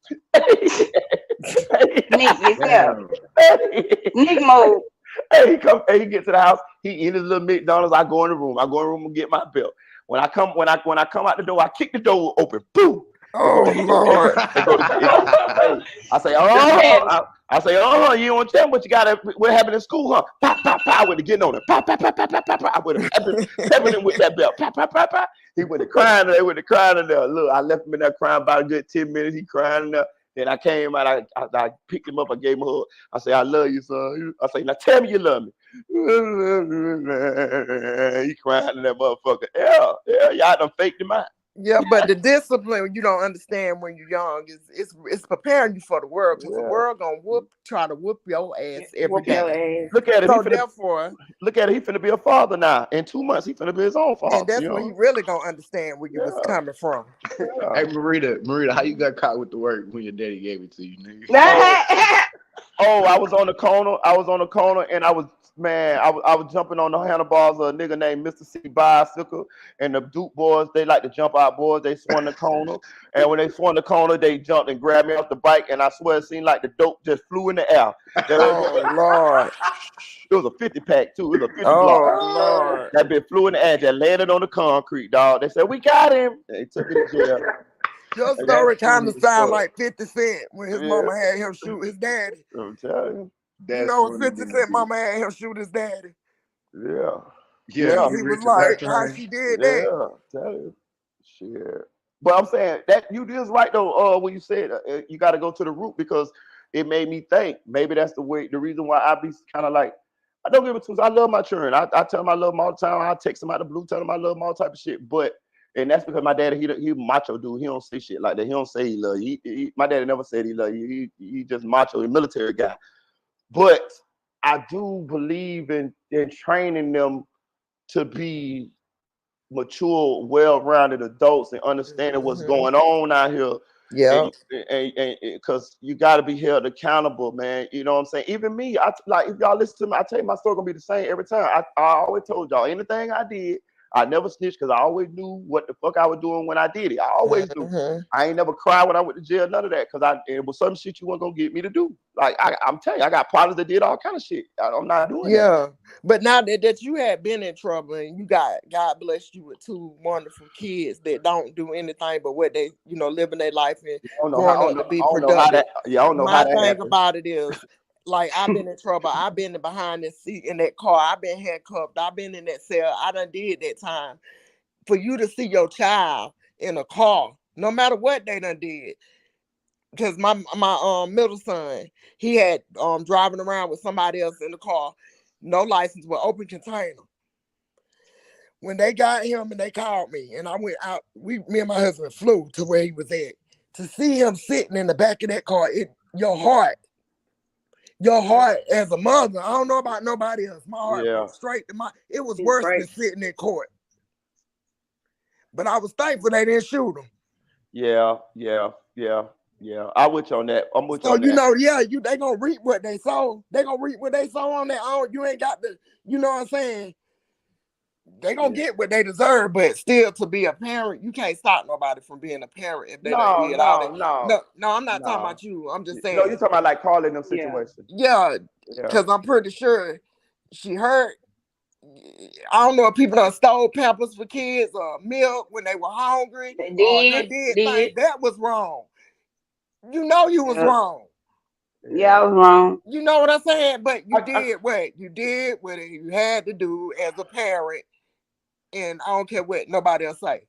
Nick yourself. Hey, Nick mode. he get to the house. He in his little McDonald's. I go in the room. And get my belt. When I come out the door, I kick the door open. Boom. Oh Lord. I say, you don't tell me what happened in school, huh? Pop, pop, pop. I went to getting on it. Pop, pop, pop, pop, pop, pop. I went to pepping him with that belt. Pop, pop, pop, pop. He went to crying. They went to crying in there. Look, I left him in there crying about a good 10 minutes. He crying in there. Then I came out. I picked him up. I gave him a hug. I say, I love you, son. I say, now tell me you love me. He crying in that motherfucker. Yeah, y'all done faked him out. Yeah, but the discipline you don't understand when you're young is preparing you for the world, because the world gonna try to whoop your ass every day. Look at it. So therefore, look at it. He finna be a father now. In 2 months, he finna be his own father. And that's when you really gonna understand where you was coming from. Hey, Marita, how you got caught with the work when your daddy gave it to you, nigga? I was on the corner, and I was jumping on the handlebars of a nigga named Mr. C Bicycle, and the Duke boys, they like to jump out boys. They swung the corner, and when they swung the corner, they jumped and grabbed me off the bike, and I swear it seemed like the dope just flew in the air. Oh Lord. It was a 50 pack too. It was a 50 block. Lord. That bitch flew in the air, just landed on the concrete, dog. They said, we got him. They took me to jail. Your story kind of sound like 50 Cent when his mama had him shoot his daddy. I'm telling you. You know, 50 Cent mama had him shoot his daddy. Yeah. He was like, how she did that. Yeah, tell you. Shit. But I'm saying that you is right though, when you said you got to go to the root, because it made me think maybe that's the reason why I be kind of like, I don't give it to. I love my children. I tell them I love them all the time. I text them out the blue, tell them I love them, all type of shit. And that's because my daddy, he macho dude. He don't say shit like that. He don't say he love you. My daddy never said he love you. He just macho, a military guy. But I do believe in training them to be mature, well-rounded adults and understanding what's going on out here. Yeah. And because you got to be held accountable, man. You know what I'm saying? Even me, if y'all listen to me, I tell you my story gonna be the same every time. I always told y'all anything I did, I never snitched because I always knew what the fuck I was doing when I did it. I always knew. I ain't never cried when I went to jail, none of that, because it was some shit you weren't gonna get me to do. Like I'm telling you, I got partners that did all kind of shit. I'm not doing that. Yeah, but now that you had been in trouble and you God blessed you with 2 wonderful kids that don't do anything but what they, living their life and growing up to be productive. I don't know My how that thing happened. about it is, like, I've been in trouble. I've been behind the seat in that car. I've been handcuffed. I've been in that cell. I done did that time. For you to see your child in a car, no matter what they done did, because my middle son, he had driving around with somebody else in the car, no license, with open container. When they got him and they called me, and I went out, me and my husband flew to where he was at. To see him sitting in the back of that car, your heart as a mother, I don't know about nobody else, my heart went straight to it was worse than sitting in court. But I was thankful they didn't shoot him. Yeah. I'm with you on that. They gonna reap what they sow. They gonna reap what they sow on their own. You ain't got to, you know what I'm saying? They gonna get what they deserve, but still, to be a parent, you can't stop nobody from being a parent if they don't get all that. No, I'm not talking about you. I'm just saying. No, you're talking about like Carlee in them situations. Yeah, because I'm pretty sure she hurt. I don't know if people done stole Pampers for kids or milk when they were hungry. They did. Things that was wrong. You know you was wrong. Yeah, I was wrong. You know what I'm saying? But you did what you had to do as a parent, and I don't care what nobody else say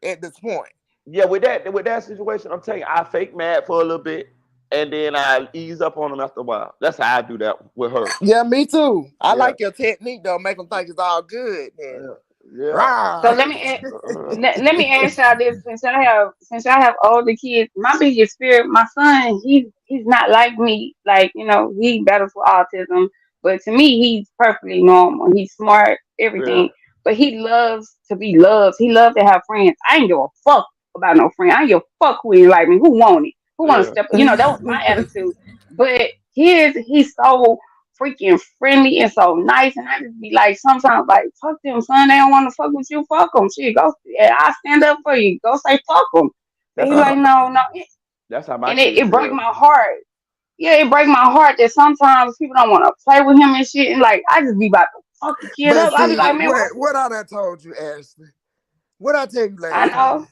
at this point. Yeah, with that situation, I'm telling you, I fake mad for a little bit. and then I ease up on them after a while. That's how I do that with her. Yeah, me too. I Yeah, like your technique though. Make them think it's all good. And yeah. So rah. let me ask y'all this: since I have older kids, my biggest fear, my son, he's not like me. Like he battles with autism, but to me, he's perfectly normal. He's smart, Yeah. everything. But he loves to be loved. He loves to have friends. I ain't give a fuck about no friend. I ain't give a fuck who ain't like me. Who want it? Who want to Yeah. step? That was my attitude. But he's so freaking friendly and so nice. And I just be like, sometimes, like, fuck them, son. They don't want to fuck with you. Fuck them. Shit, go. Yeah, I stand up for you. Go say fuck them. But That's he how my like, no, no. that's how my And kids it break feel. my heart. Yeah, it break my heart that sometimes people don't want to play with him and shit. And like, I just be about to fuck the kid But up. I be see, like, man, what I done told you, Ashley? What I tell you I last time? know.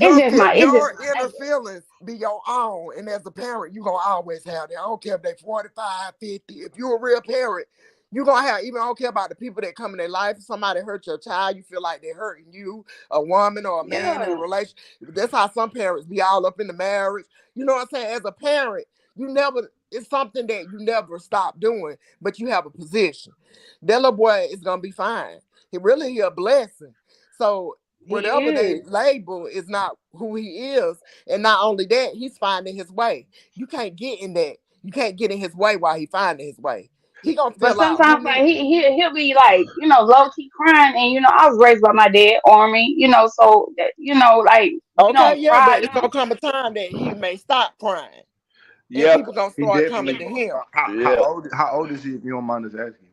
It's just Your my inner feelings be your own, and as a parent, you gonna always have that. I don't care if they 45, 50. If you're a real parent, you gonna have. Even I don't care about the people that come in their life. If somebody hurt your child, you feel like they're hurting you, a woman or a man in a yeah. relationship. That's how some parents be all up in the marriage. You know what I'm saying? As a parent, you never. It's something that you never stop doing, but you have a position. That little boy is gonna be fine. He a blessing. So He whatever they is. label is not who he is. And not only that, he's finding his way. You can't get in that. You can't get in his way while he finding his way. He gonna But feel out who sometimes like he. he'll be like, low key crying and I was raised by my dad, army, so that like we Okay, don't yeah, cry, but it's gonna come a time that he may stop crying. And Yeah, people gonna He start coming definitely. to him. yeah. How old is he? If you don't mind us asking.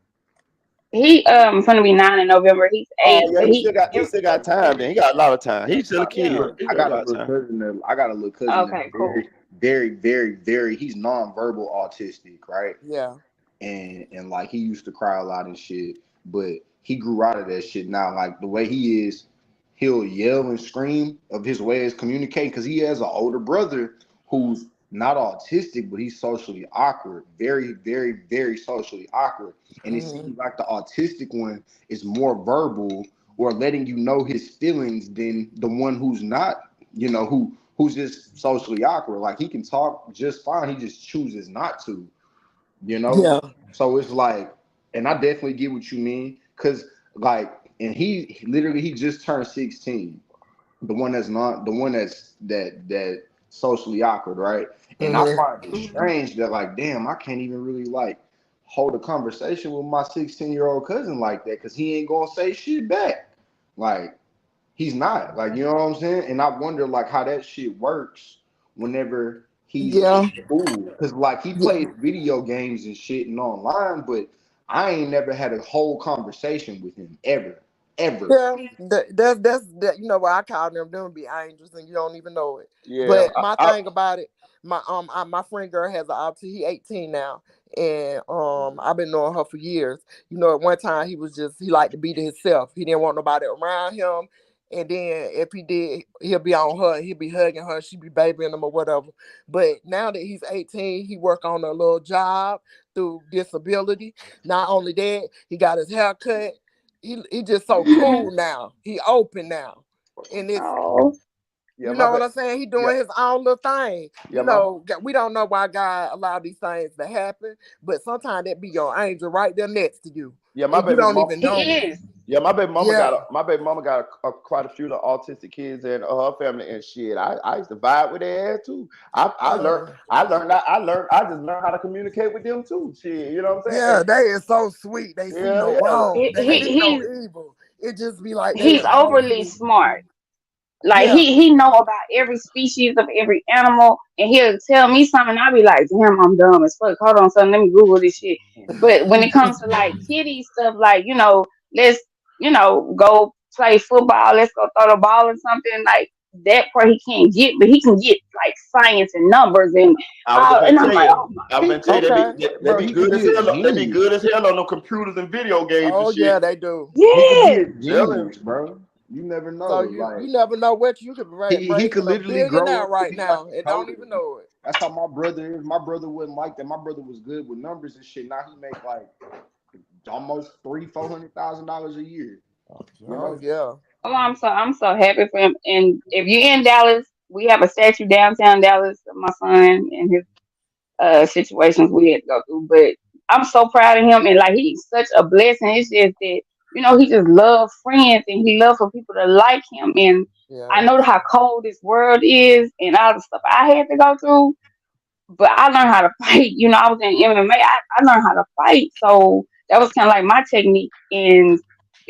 He gonna be 9 in November. He's Oh 8, yeah, but he still got time. Then he got a lot of time. He's still a kid. yeah. Look, He I got a got a lot of little time. cousin that I got a little cousin that's Okay, cool. very, very, very, very. He's nonverbal autistic, right? Yeah. And like he used to cry a lot and shit, but he grew out of that shit now. Like the way he is, he'll yell and scream of his way of communicating because he has an older brother who's not autistic, but he's socially awkward, very, very, very socially awkward. And it Hmm. seems like the autistic one is more verbal or letting you know his feelings than the one who's not, who's just socially awkward. Like he can talk just fine, he just chooses not to you know. Yeah. So it's like, and I definitely get what you mean, cause like, and he literally he just turned 16. The one that socially awkward, right? And I Hmm. find it Hmm. strange that like, damn, I can't even really like hold a conversation with my 16-year-old cousin like that, cause he ain't gonna say shit back. Like he's not. Like, you know what I'm saying? And I wonder like how that shit works whenever he's in Yeah. school. Cause like he Yeah. plays video games and shit and online, but I ain't never had a whole conversation with him ever. Ever. Yeah, that's that. You know what I call them be angels, and you don't even know it. Yeah, But my thing about it, my friend girl has an autism. He 18 now, and I've been knowing her for years. At one time he liked to be to himself. He didn't want nobody around him. And then if he did, he'll be on her. He'll be hugging her. She be babying him or whatever. But now that he's 18, he work on a little job through disability. Not only that, he got his hair cut. He just so cool now. He open now, and it's Oh, yeah, you my know what bad. I'm saying. He Yeah, doing his own little thing. yeah, my We don't know why God allowed these things to happen, but sometimes that be your angel right there next to you, yeah, my and you baby don't mom. even he know it. is. Yeah, Yeah, my baby mama got quite a few of the autistic kids in her family and shit. I used to vibe with their ass too. uh, I just learned how to communicate with them too. Shit, you know what I'm saying? yeah. They is so sweet. They see Yeah, no yeah, wrong. He, They he see no he's evil. It just be like they he's trying to overly see. smart. Like Yeah. he know about every species of every animal, and he'll tell me something. I'll be like, damn, I'm dumb as fuck. Hold on, son, let me Google this shit. But when it comes to like kitty stuff, like let's go play football. Let's go throw the ball or something like that. Part he can't get, but he can get like science and numbers and I was all. gonna And I'm tell like, you. oh my, I was gonna tell you Okay. they Bro, be he could good as be a hell. They be genius. good as hell on the computers and video games and Oh shit. yeah, they do. He could be yes, a Telling you. genius, bro. You never know. So Like you never know what you could be he could raising a literally grow billionaire up to right be like now and a don't coder. even know it. That's how my brother is. My brother wasn't like that. My brother was good with numbers and shit. Now he make like almost $300,000-$400,000 a year. You Oh know? yeah. oh, I'm so happy for him. And if you're in Dallas, we have a statue downtown Dallas. my son and his situations we had to go through. But I'm so proud of him, and like he's such a blessing. It's just that he just loves friends and he loves for people to like him. And I Yeah. know how cold this world is and all the stuff I had to go through. But I learned how to fight. I was in MMA. I learned how to fight. So that was kind of like my technique. And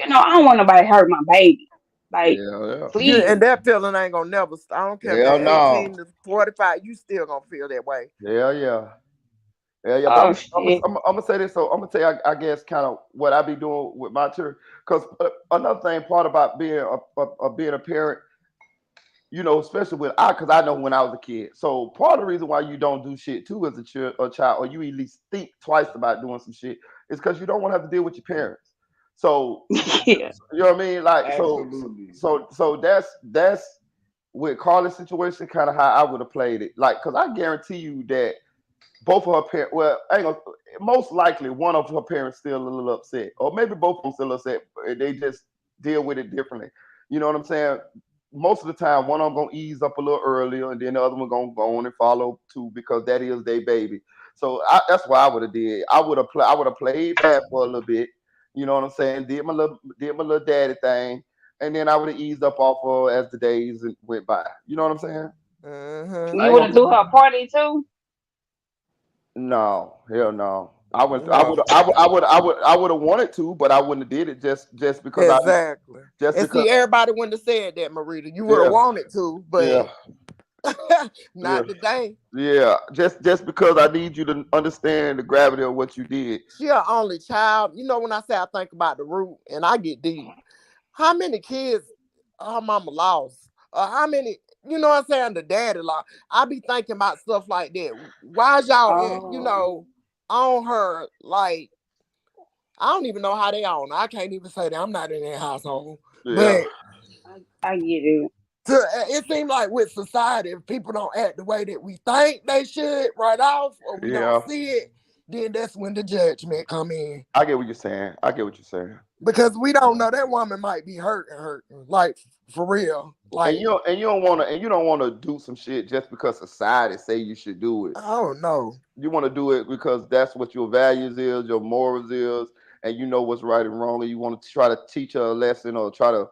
I don't want nobody to hurt my baby. Like, Yeah, You please. and that feeling ain't gonna never. I don't care yeah. if Hell it's no. 18 to 45. You still gonna feel that way. Yeah, yeah. Yeah, yeah, but Oh shit. I'm gonna say this. So I'm gonna tell you, I guess, kind of what I be doing with my children. Because another thing, part about being a parent, especially because I know when I was a kid. So part of the reason why you don't do shit too as a child, or you at least think twice about doing some shit, is because you don't want to have to deal with your parents. So Yeah. you know what I mean? Like Absolutely. so that's with Carly's situation, kind of how I would have played it. Like, because I guarantee you that both of her parents, well, I ain't gonna, most likely one of her parents still a little upset, or maybe both of them still upset. But they just deal with it differently. You know what I'm saying? Most of the time, one of them gonna ease up a little earlier, and then the other one gonna go on and follow too, because that is their baby. So that's what I would have did. I would have played bad for a little bit. You know what I'm saying? Did my little daddy thing, and then I would have eased up off her as the days went by. You know what I'm saying? Mm-hmm. I You ain't would have gonna. do her party too? No, hell no. I would, I No. would, I would, I would, I would, I would have wanted to, but I wouldn't have did it just because Exactly. just And because, see, everybody wouldn't have said that, Marita. You would have yeah, wanted to, but yeah, yeah, not today. yeah. Just because I need you to understand the gravity of what you did. She an only child. When I say I think about the root and I get deep, how many kids her mama lost? How many, what I'm saying, the daddy lost? I be thinking about stuff like that. Why is y'all, Oh, on her? Like, I don't even know how they on her. I can't even say that. I'm not in their household. Yeah, But I get it. it seems like with society, if people don't act the way that we think they should right off, or we don't yeah. see it, then that's when the judgment come in. I get what you're saying. I get what you're saying. Because we don't know, that woman might be hurting, like for real. And Like, you don't want to do some shit just because society say you should do it. I don't know. You want to do it because that's what your values is, your morals is, and you know what's right and wrong, and you want to try to teach her a lesson or try to,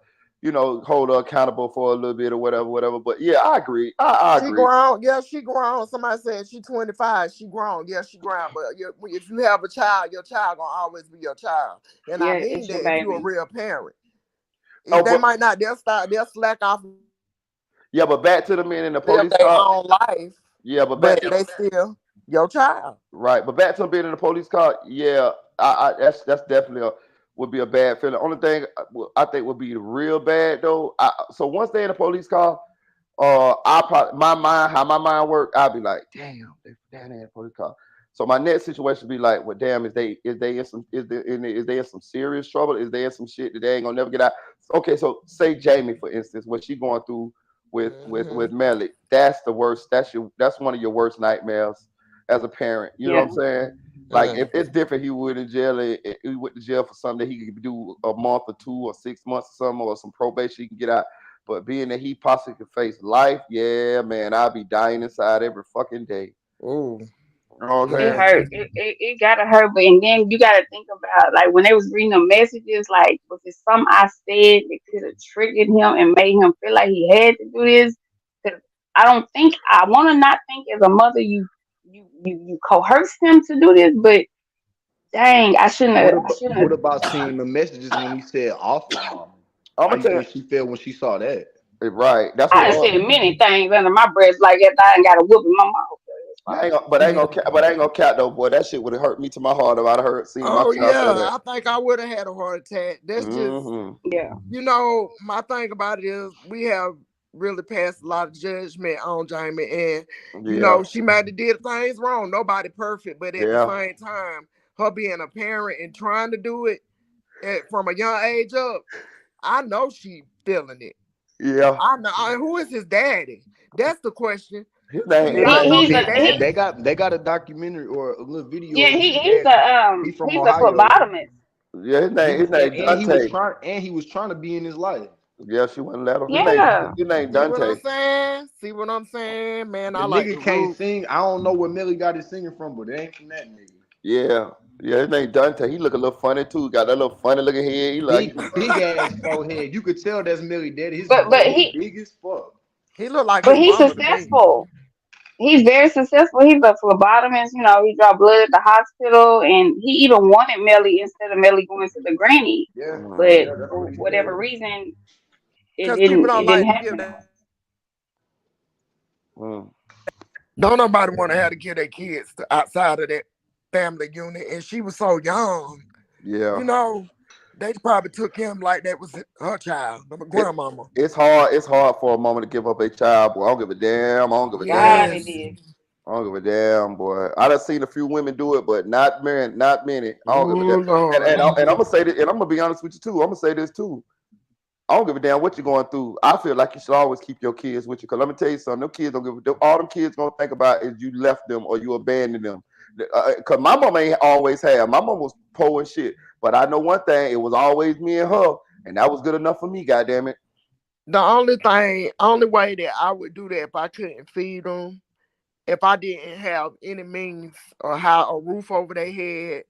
hold her accountable for a little bit or whatever, whatever. But yeah, I agree. I She agree. grown. Yeah, she grown. Somebody said she 25. She grown. Yeah, she grown. But if you have a child, your child gonna always be your child. And I Yeah, mean it's your that if you're a baby. real parent. Oh, They but might not, they'll slack off, yeah, but back to the men in the live police their car. own life, Yeah, but but back they still your child. right, but back to being in the police car. Yeah, that's definitely would be a bad feeling. Only thing I think would be real bad though. So once they in the police car, I probably how my mind work, I'll be like, damn, they in the police car. So my next situation be like, well, damn, is they in some serious trouble? Is they in some shit that they ain't gonna never get out? Okay, so say Jamie, for instance, what she going through with Hmm. Melly. That's the worst. That's one of your worst nightmares as a parent. You know what Yeah. I'm saying? Like if it's different, he would in jail. He went to jail for something that he could do a month or 2 or 6 months or something, or some probation he can get out. But being that he possibly could face life, yeah, man, I'll be dying inside every fucking day. Ooh, You know what I'm It saying? yeah. hurt. It gotta hurt. But and then you gotta think about like when they was reading the messages, like was it something I said that could have triggered him and made him feel like he had to do this? Because I don't think I want to not think as a mother you coerce him to do this, but dang, I shouldn't What have. I about shouldn't what have. about seeing the messages when he said officer? I'm How gonna you tell you, think she felt when she saw that? right. That's I what. done said many things under my breath like that. I ain't got a whoop in my mouth. Yeah, but I ain't gonna count though, boy. That shit would have hurt me to my heart if I'd heard seen my Oh child say yeah, that. I think I would have had a heart attack. That's just, Hmm. Yeah, my thing about it is we have really passed a lot of judgment on Jamie, and Yeah, she might have did things wrong. Nobody perfect, but at the yeah, same time, her being a parent and trying to do it from a young age up, I know she feeling it. yeah. I know. Who is his daddy? That's the question. His name, his Y'all name. know he's his a daddy. They got a documentary or a little video yeah. of his He's dad. a He from he's a Ohio. phlebotomist. Yeah, his name And he was Dante. trying to be in his life. Yeah, she wouldn't let him. Yeah. His name See what I'm Dante. saying? See what I'm saying? Man, The I like the nigga can't root. sing. I don't know where Millie got his singing from, but it ain't from that nigga. Yeah. Yeah, his name Dante. He look a little funny too. Got that little funny looking head. He like Big ass forehead. You could tell that's Millie daddy. His But forehead he big as fuck. He look like but his he's mama to me. successful. He's very successful. He's a phlebotomist. You know, he draw blood at the hospital, and he even wanted Melly instead of Melly going to the granny. Yeah, But yeah, that's what for he whatever said. reason, it Cause people didn't. don't It didn't like to give happen. that. mm, Don't nobody want to have to give their kids to outside of that family unit. And she was so young, yeah. you know. They probably took him like that was her child, my It, grandmama. it's hard for a mama to give up a child, boy. I don't give a damn. I don't give a damn. God, it Yes. is. I don't give a damn, boy. I done seen a few women do it, but not many. Not many. I don't give a damn. Oh Lord. And I'm gonna say this, and I'm gonna be honest with you too. I'm gonna say this too. I don't give a damn what you're going through. I feel like you should always keep your kids with you. Cause let me tell you something. Them kids don't give all them kids gonna think about is you left them or you abandoned them. Cause my mom ain't always had. My mom was poor and shit. But I know one thing. It was always me and her, and that was good enough for me. Goddamn it. The only way that I would do that if I couldn't feed them, if I didn't have any means or how a roof over their head,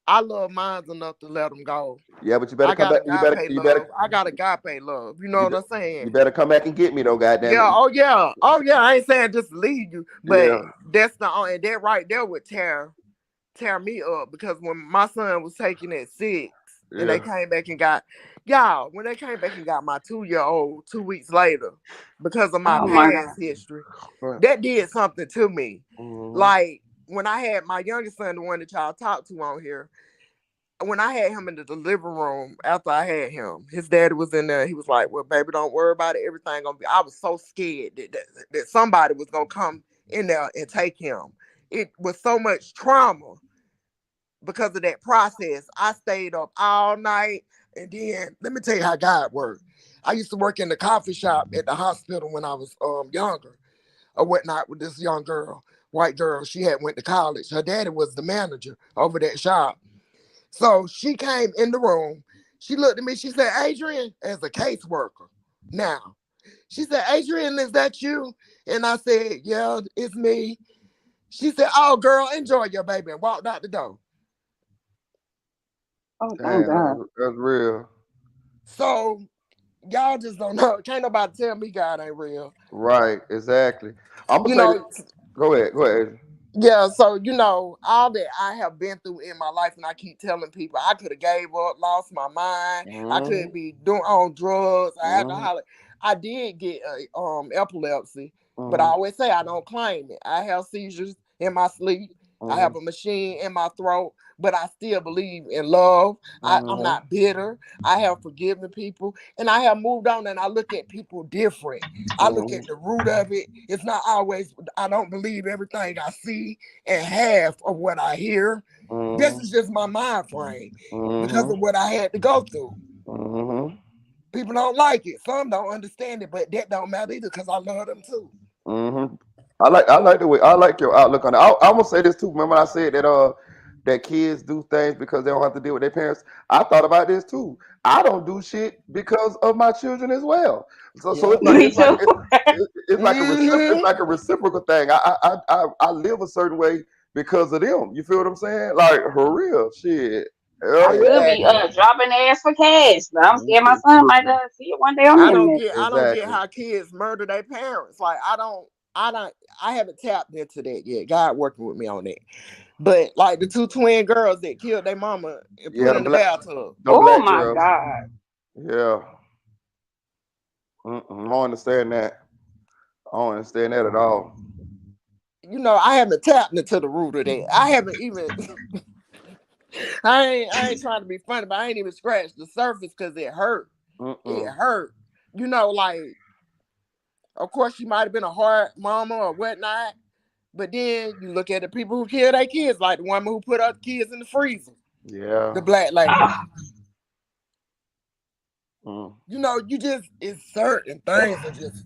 I love mine enough to let them go. Yeah, but you better I come got back. You better. agape You love. better. I got agape love. You know You, what I'm you saying? better come back and get me though. Goddamn Yeah. it. Oh yeah. Oh yeah. I ain't saying just leave you, but Yeah. that's the only that right there would tear me up because when my son was taken at 6 and they Yeah. came back and got y'all when they came back and got my 2-year old 2 weeks later because of my Oh my past God. history, Right. that did something to me. Mhm. Like when I had my youngest son, the one that y'all talked to on here, when I had him in the delivery room after I had him, his daddy was in there. He was like, "Well, baby, don't worry about it. Everything gonna be." I was so scared that somebody was gonna come in there and take him. It was so much trauma because of that process. I stayed up all night, and then let me tell you how God worked. I used to work in the coffee shop at the hospital when I was younger or whatnot with this young girl, white girl. She had went to college. Her daddy was the manager over that shop. So she came in the room. She looked at me. She said, "Adrian," as a caseworker. Now, she said, "Adrian, is that you?" And I said, "Yeah, it's me." She said, "Oh, girl, enjoy your baby," and walked out the door. Oh, thank Damn, God. that's real. So y'all just don't know. Can't nobody tell me God ain't real. Right. Exactly. I'm gonna You say this. know, Go ahead. Go ahead. yeah, so all that I have been through in my life, and I keep telling people I could have gave up, lost my mind. I could Mhm. be doing on drugs, Mhm. alcoholic. I did get epilepsy, but I Mhm. always say I don't claim it. I have seizures in my sleep. I have Mhm. a machine in my throat, but I still believe in love. I'm Mhm. not bitter. I have forgiven people, and I have moved on. And I look at people different. I look Mhm. at the root of it. It's not always, I don't believe everything I see and half of what I hear. This Mhm. is just my mind frame because Mhm. of what I had to go through. Mhm. People don't like it. Some don't understand it, but that don't matter either because I love them too. Mhm. I like the way I like your outlook on it. I'm gonna say this too. Remember I said that kids do things because they don't have to deal with their parents. I thought about this too. I don't do shit because of my children as well. So Yeah. it's like Me too. it's Mm-hmm. like a reciprocal thing. I live a certain way because of them. You feel what I'm saying? Like for real, shit. I Hell could be Exactly. dropping ass for cash, but I'm scared my yeah. son might see it one day on the internet. I don't get Exactly. how kids murder their parents. Like I haven't tapped into that yet. God working with me on that. But like the two twin girls that killed their mama and Yeah, put in the bathtub. the Oh black my girls. God. Yeah. I don't understand that. I don't understand that at all. I haven't tapped into the root of that. I haven't even I ain't trying to be funny, but I ain't even scratched the surface because it hurt. It Mm-mm. hurt. Like of course she might have been a hard mama or whatnot. But then you look at the people who kill their kids, like the woman who put her kids in the freezer, the Yeah. black lady. Mm. You just it's certain things are just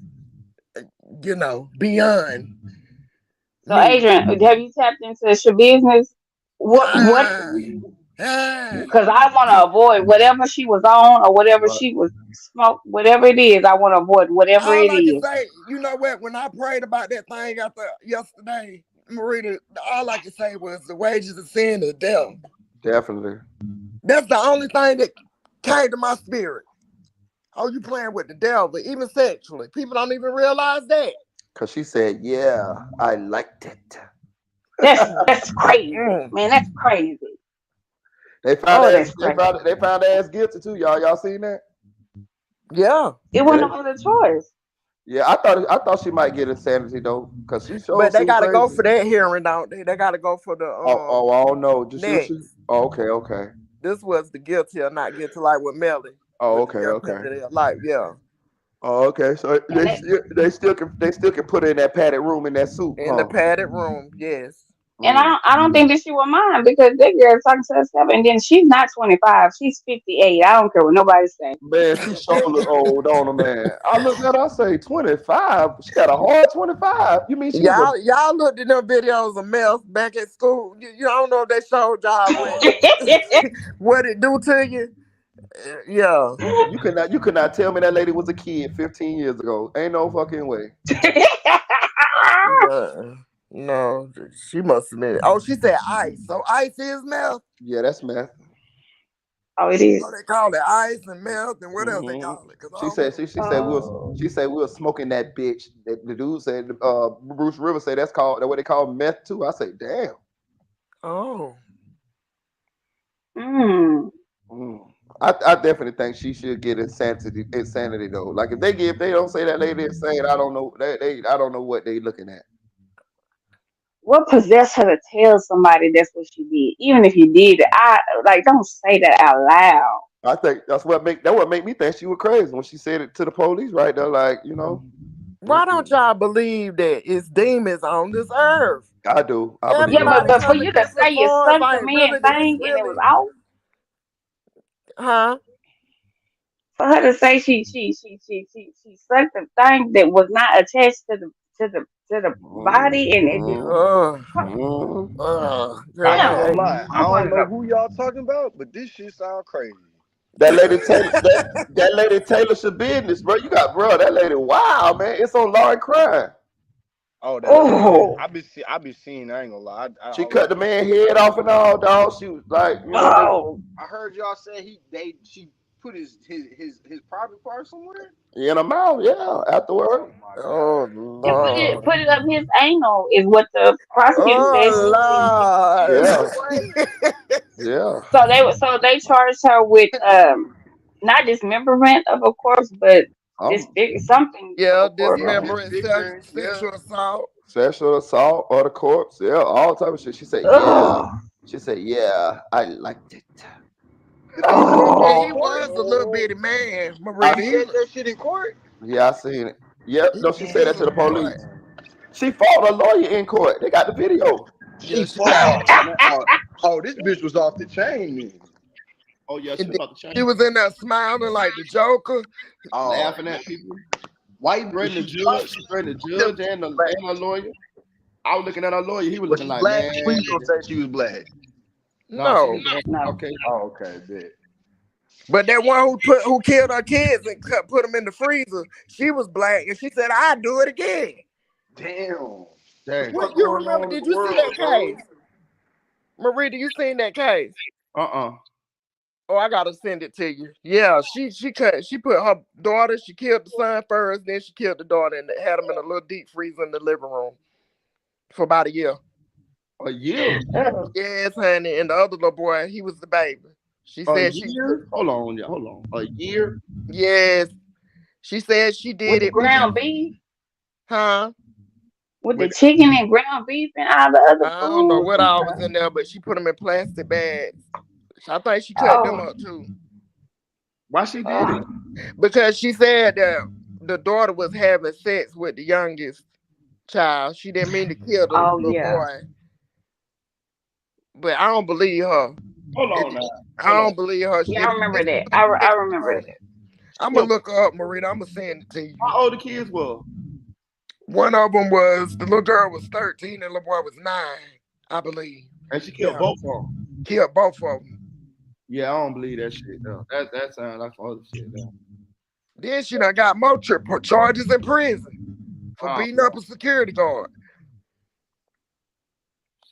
beyond So me. Adrian, have you tapped into Schabuisness? What Ah, Ah, Because I want to avoid whatever she was on or whatever she was smoke, whatever it is. I want to avoid whatever all it I can is. say, you know what? When I prayed about that thing after yesterday, Marita, all I can say was the wages of sin is death. Definitely. That's the only thing that came to my spirit. Oh, you playing with the devil, even sexually. People don't even realize that. Cause she said, "Yeah, I liked it." That's crazy, Mm. man. That's crazy. They found Oh, that. that's crazy. They found their ass guilty too. Y'all seen that? Yeah. It wasn't Yeah. no other choice. Yeah. I thought she might get insanity though, cause she sure But they seemed gotta go crazy. for that hearing, don't they? They gotta go for the Oh, I don't know. Just next. oh, okay. This was the guilty or not guilty, like with Melly. Oh, With the okay, death okay. penalty, like, yeah. Oh, okay. So And that, they still can put her in that padded room in that suit, In the huh? padded room, yes. and Mm. I don't think that she would mind because that girl talking to herself, and then she's not 25, she's 58. I don't care what nobody say. Man, she sure look old on her, man. I look at her, I say 25. She got a hard 25. You mean she was a Y'all looked at them videos of Mel back at school. You don't know if they showed y'all what it do to you. Yeah. you could not tell me that lady was a kid 15 years ago. Ain't no fucking way. No, she must have been. Oh, she said ice. So ice is meth. Yeah, that's meth. Oh, it is. Oh, they call it ice and meth and what else they Hmm. call it? Cause I don't know. Oh, she said we was smoking that bitch. The dude said Bruce Rivers said that's what they call meth too. I say, damn. Oh. mm. Mm. I definitely think she should get insanity though. Like if they don't say that lady insane, I don't know I don't know what they looking at. What possessed her to tell somebody that's what she did? Even if you did it, I like don't say that out loud. I think that's what make me think she was crazy when she said it to the police right there. Like Why don't y'all believe that it's demons on this earth? I do. I believe Yeah, it. Everybody but for come in you to say different you forms. sucked the Like, man really, did this thing and it was really? off, Huh? for her to say she sucked the thing that was not attached to the body and it just Mm-hmm. I Girl, ain't damn. gonna hey. lie. I I want don't to know know. who y'all talking about, but this shit sound crazy. That lady Taylor, that lady Taylor Schabuisness, bro. You got bro. That lady, wow, man. It's on Lauren Crime. Oh, that Oh, I be seeing. I ain't gonna lie. She cut the man head off and all, dog. She was like, oh. I heard y'all say she put his private part somewhere. in her mouth, yeah. Oh Afterward, my god. Oh And Lord. put it up his anal is what the prosecutor said she did. yeah, Oh Lord. yeah. So they charged her with not dismemberment of a corpse, but something of Yeah, a corpse. Yeah, dismembering disfiguring. Yeah. sexual assault. Sexual assault or the corpse, yeah, all type of shit. She said, yeah. Oh, She said, yeah, I liked it. The man said that And in he oh, court. was a little bitty man, I, Marita. He said that shit in court. yeah, I seen it. Yep. He No, she said that was to a the boy. police. She fought a lawyer in court. They got the video. Yeah, She she got fought. Man, this bitch was off the chain then. Oh yeah, she and was then about to she change. was in there smiling like the Joker. Oh, Laughing at people. white. Threatening the judge. She threatened the judge and her lawyer. I was looking at her lawyer. He was Was looking she like, black? man. Please don't say she was black. No, she No. was black. no. Okay. Oh, okay, bet. But that one who killed her kids and put them in the freezer, she was black, and she said, "I'd do it again." Damn. Dang. What What's you going remember? on in Did the you see world, that bro? case, Marita? You seen that case? Oh, I gotta send it to you. Yeah, she put her daughter. She killed the son first, then she killed the daughter, and had them in a little deep freezer in the living room for about a year. A year. Oh, Yes, honey. And the other little boy, he was the baby. She A said she year. Hold on. Yeah. Hold on. A year. yes. She said she with did the it because ground beef, huh? with the With chicken and ground beef and all the other I don't know food. what all was in there, but she put them in plastic bags. I think she cut them Oh, up too. why she did it? oh, Because she said that the daughter was having sex with the youngest child. She didn't mean to kill the oh little yeah. boy. But I don't believe her. Hold on now. I Hold on. don't believe her. Yeah, I remember that. I remember that. I'm gonna look her up, Marita. I'm gonna send it to you. How old the kids were? One of them was the little girl was 13 and the little boy was 9, I believe. And she killed Yeah, both of them. killed both of them. Yeah, I don't believe that shit though. That sounds like some other shit though. Then she done got more charges in prison for Oh beating up a security guard.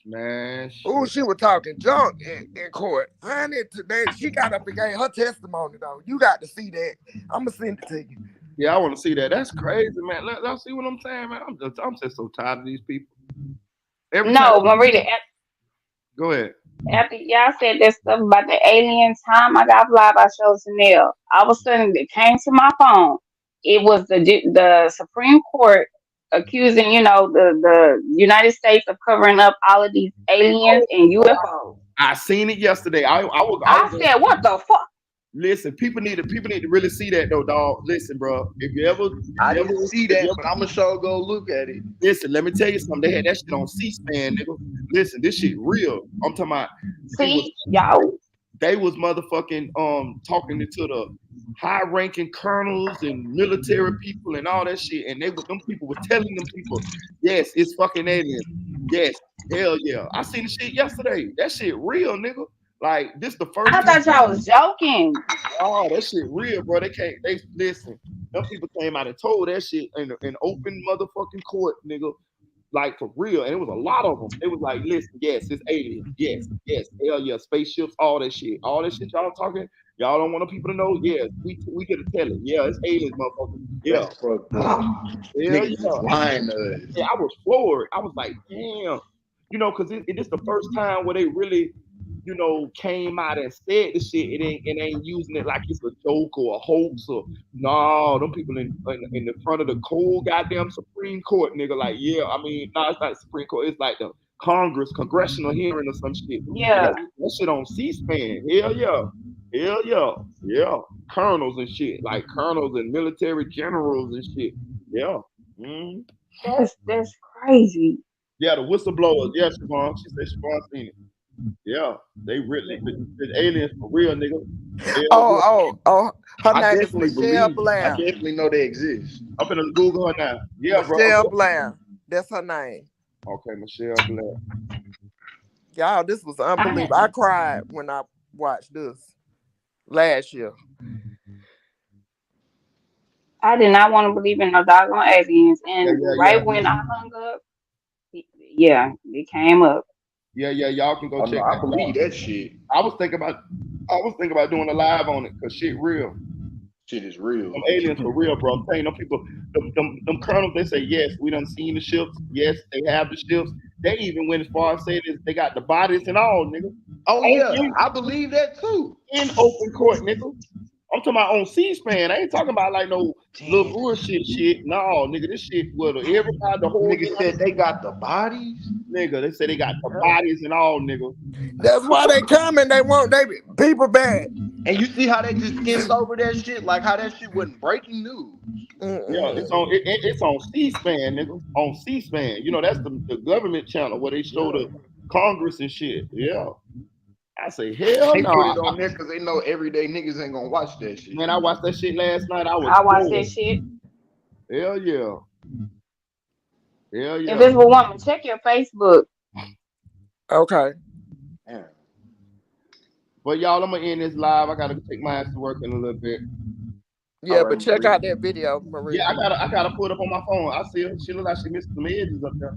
man, Ooh, shit. she was talking junk in court. Honey, today she got up and gave her testimony though. You got to see that. I'ma send it to you. Yeah, I want to see that. That's crazy, man. Let's see what I'm saying, man. I'm just so tired of these people. Every time, No, Marita, go ahead. after y'all said that stuff about the alien time I got live, I showed Chanel. All of a sudden, it came to my phone. It was the Supreme Court accusing, the United States of covering up all of these aliens and UFOs. I seen it yesterday. I I was said, what the fuck? listen. People need to really see that though, dog. Listen, bro. I didn't see that, but I'ma sure go look at it. Listen, let me tell you something. They had that shit on C-SPAN, nigga. Listen, this shit real. I'm talking about. See, y'all. They was motherfucking talking to the high-ranking colonels and military people and all that shit, and them people was telling them people, yes, it's fucking aliens. Yes, hell yeah. I seen the shit yesterday. That shit real, nigga. Like this the first I time. thought y'all was joking. Oh, that shit real, bro. They listen. Them people came out and told that shit in open motherfucking court, nigga. Like for real, and it was a lot of them. It was like, listen, yes, it's aliens, yes, hell yeah, spaceships, all that shit y'all talking. Y'all don't want the people to know. Yes, we get to tell it. Yeah, it's aliens, motherfucker. Yeah, That's fucked up. hell Niggas yeah. is lying to us. Yeah, I was floored. I was like, damn, because it is the first time where they really, came out and said the shit. It ain't using it like it's a joke or a hoax or no. Them people in the front of the cold goddamn Supreme Court, nigga. Like, yeah, I mean, no, it's not the Supreme Court. It's like the congressional hearing or some shit. Yeah. That shit on C-SPAN. Hell yeah. Colonels and shit, like colonels and military generals and shit. Yeah. Mm-hmm. That's crazy. Yeah, the whistleblowers. Yeah, Siobhan. She said Siobhan seen it. Yeah, they really the aliens for real, nigga. Oh, her I name is definitely Michelle believe. I Blair. definitely know they exist. I'm finna Google her now. Yeah, bro. Michelle Blair. That's her name. Okay, Michelle Blair. Y'all, this was unbelievable. I cried when I watched this last year. I did not want to believe in no doggone aliens. And Yeah. when I hung up, it came up. Yeah, y'all can go check I that believe out. that shit. I was thinking about doing a live on it because shit real. Shit is real. Them aliens for real, bro. I'm telling you, them people, them colonels, they say, yes, we done seen the ships. Yes, they have the ships. They even went as far as saying they got the bodies and all, nigga. Oh, yeah. I believe that too. In open court, nigga. I'm talking about on C-SPAN. I ain't talking about like no little bullshit shit. No, nigga, this shit with everybody, the whole nigga said they got the bodies. Nigga, they said they got the bodies and all, nigga. That's why they coming. They want they people back. And you see how they just skimmed over that shit, like how that shit wasn't breaking news. Yeah, it's on C-SPAN, nigga. On C-SPAN, that's the government channel where they show the Congress and shit. Yeah. I say, hell they no. Put it on there because they know everyday niggas ain't gonna watch that shit. Man, I watched that shit last night. I watched that shit. Hell yeah. Hell yeah. Invisible Woman, check your Facebook. Okay. Yeah. But y'all, I'm gonna end this live. I gotta take my ass to work in a little bit. Yeah, but check out that video, Maria. Yeah, I gotta put it up on my phone. I see her. She look like she missed some edges up there.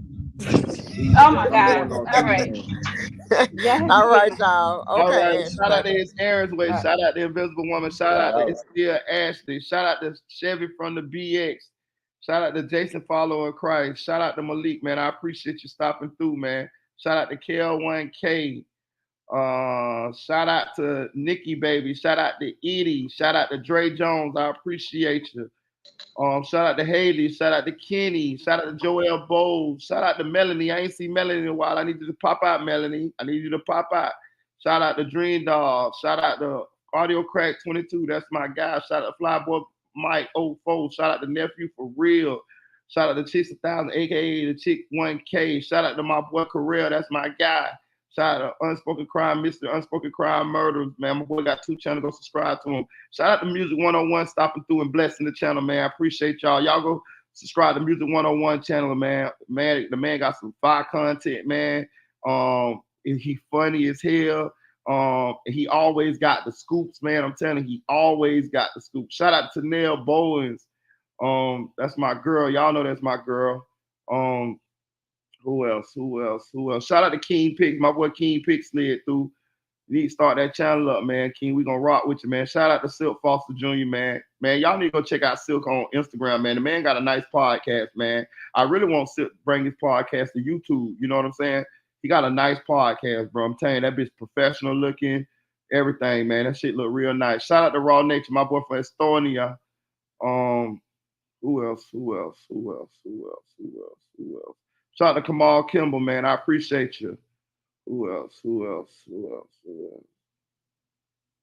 Oh my God. All right. All right, y'all. Okay. All right. Shout out to his Aaron's Way. Shout out to Invisible Woman. Shout out to Estelle Ashley. Shout out to Chevy from the BX. Shout out to Jason Follower Christ. Shout out to Malik, man. I appreciate you stopping through, man. Shout out to KL1K. Shout out to Nikki Baby. Shout out to Edie. Shout out to Dre Jones. I appreciate you. Shout out to Haley. Shout out to Kenny. Shout out to Joel Bowles. Shout out to Melanie. I ain't seen Melanie in a while. I need you to pop out, Melanie. I need you to pop out. Shout out to Dream Dog. Shout out to Audio Crack 22. That's my guy. Shout out to Flyboy Mike 04. Shout out to Nephew for real. Shout out to Chicks 1000, aka the Chick 1K. Shout out to my boy Correll. That's my guy. Shout out to Unspoken Crime, Mr. Unspoken Crime Murders, man. My boy got 2 channels. Go subscribe to him. Shout out to Music 101, stopping through and blessing the channel, man. I appreciate y'all. Y'all go subscribe to Music 101 channel, man. The man got some fire content, man. He funny as hell. He always got the scoops, man. I'm telling you, he always got the scoops. Shout out to Nell Bowens. That's my girl. Y'all know that's my girl. Who else? Who else? Who else? Shout out to King Pix. My boy King Pix slid through. You need to start that channel up, man. King, we gonna rock with you, man. Shout out to Silk Foster Jr., man. Man, y'all need to go check out Silk on Instagram, man. The man got a nice podcast, man. I really want Silk to bring his podcast to YouTube. You know what I'm saying? He got a nice podcast, bro. I'm telling you, that bitch professional looking, everything, man. That shit look real nice. Shout out to Raw Nature, my boy from Estonia. Who else? Who else? Who else? Who else? Who else? Who else? Shout out to Kamal Kimball, man. I appreciate you. Who else? Who else? Who else? Who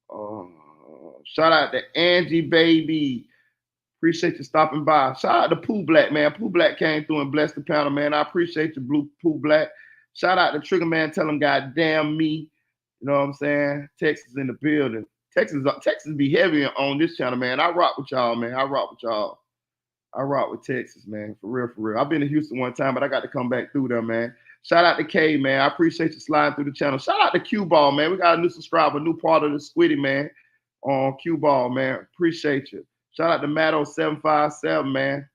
else? Shout out to Angie, baby. Appreciate you stopping by. Shout out to Pooh Black, man. Pooh Black came through and blessed the panel, man. I appreciate you, Blue Pooh Black. Shout out to Trigger Man. Tell him, goddamn me. You know what I'm saying? Texas in the building. Texas be heavy on this channel, man. I rock with y'all, man. I rock with y'all. I rock with Texas, man. For real, for real. I've been to Houston one time, but I got to come back through there, man. Shout out to K, man. I appreciate you sliding through the channel. Shout out to Q Ball, man. We got a new subscriber, new part of the Squiddy, man. On Q Ball, man. Appreciate you. Shout out to Matto757, man.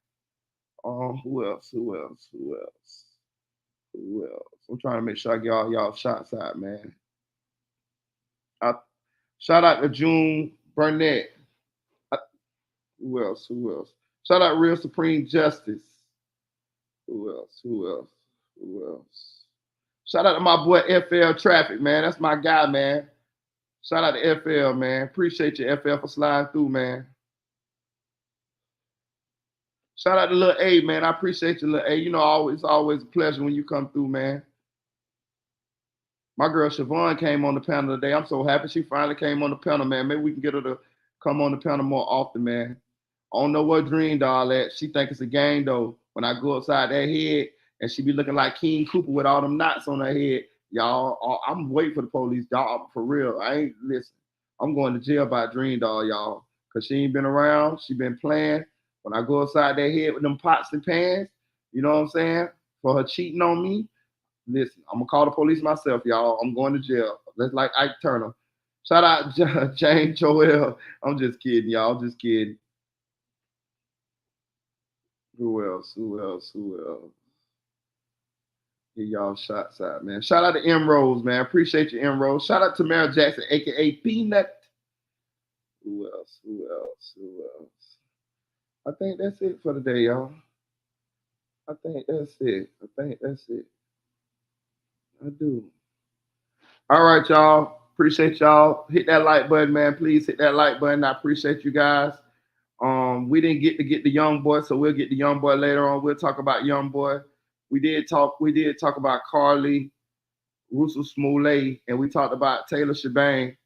Who else? Who else? Who else? Who else? I'm trying to make sure I get all y'all shots out, man. Shout out to June Burnett. Who else? Who else? Shout out Real Supreme Justice. Who else? Who else? Who else? Shout out to my boy FL Traffic, man. That's my guy, man. Shout out to FL, man. Appreciate you, FL, for sliding through, man. Shout out to Lil A, man. I appreciate you, Lil A. You know, it's always a pleasure when you come through, man. My girl Siobhan came on the panel today. I'm so happy she finally came on the panel, man. Maybe we can get her to come on the panel more often, man. I don't know what Dream Doll at. She think it's a game, though. When I go upside that head and she be looking like King Cooper with all them knots on her head, y'all, I'm waiting for the police, y'all, for real. I ain't listen. I'm going to jail by Dream Doll, y'all, because she ain't been around. She been playing. When I go upside that head with them pots and pans, you know what I'm saying, for her cheating on me, listen, I'm going to call the police myself, y'all. I'm going to jail. That's like Ike Turner. Shout out James Joel. I'm just kidding, y'all. I'm just kidding. Who else? Who else? Who else? Get y'all shots out, man. Shout out to M Rose, man. Appreciate you, M Rose. Shout out to Mary Jackson, aka Peanut. Who else? Who else? Who else? I think that's it for today, y'all. I think that's it. I do. All right, y'all. Appreciate y'all. Hit that like button, man. Please hit that like button. I appreciate you guys. We didn't get the young boy, so we'll get the young boy later on. We'll talk about young boy. We did talk about Carlee, Russel Smollett, and we talked about Taylor Shebang.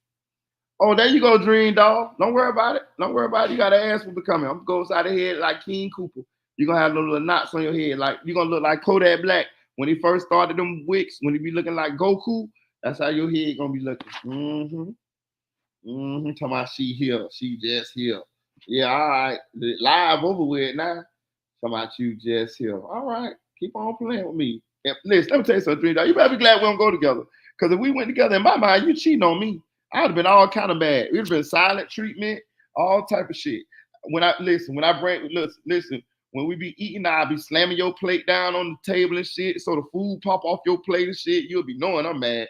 Oh, there you go, Dream Doll. Don't worry about it. Don't worry about it. You got an ass will be coming. I'm going to go inside the head like King Cooper. You're going to have little knots on your head. Like you're going to look like Kodak Black when he first started them wicks, when he be looking like Goku. That's how your head going to be looking. Talking about she here. She just here. Yeah, all right. Live over with now. Talking about you just here. All right. Keep on playing with me. And listen, let me tell you something, Dream Doll. You better be glad we don't go together. Because if we went together, in my mind, you cheating on me. I would have been all kind of bad. It would have been silent treatment, all type of shit. When we be eating, I'll be slamming your plate down on the table and shit, so the food pop off your plate and shit. You'll be knowing I'm mad.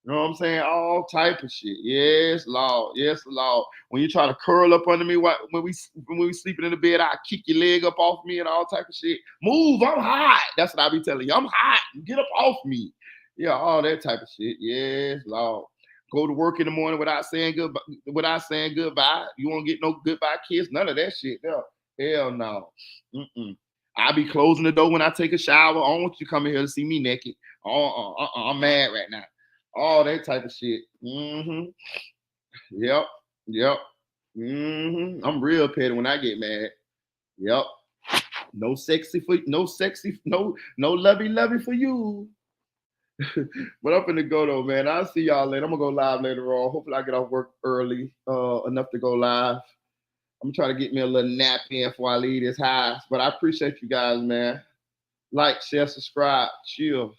You know what I'm saying? All type of shit. Yes, Lord. Yes, Lord. When you try to curl up under me when we sleeping in the bed, I kick your leg up off me and all type of shit. Move, I'm hot. That's what I be telling you. I'm hot. Get up off me. Yeah, all that type of shit. Yes, Lord. Go to work in the morning without saying goodbye. You won't get no goodbye kiss. None of that shit. Hell no. I be closing the door when I take a shower. I don't want you coming here to see me naked. I'm mad right now. All that type of shit. Yep. I'm real petty when I get mad. Yep. No lovey for you. But I'm finna go though, man. I'll see y'all later. I'm gonna go live later on. Hopefully I get off work early, enough to go live. I'm gonna try to get me a little nap in before I leave this house. But I appreciate you guys, man. Like, share, subscribe, chill.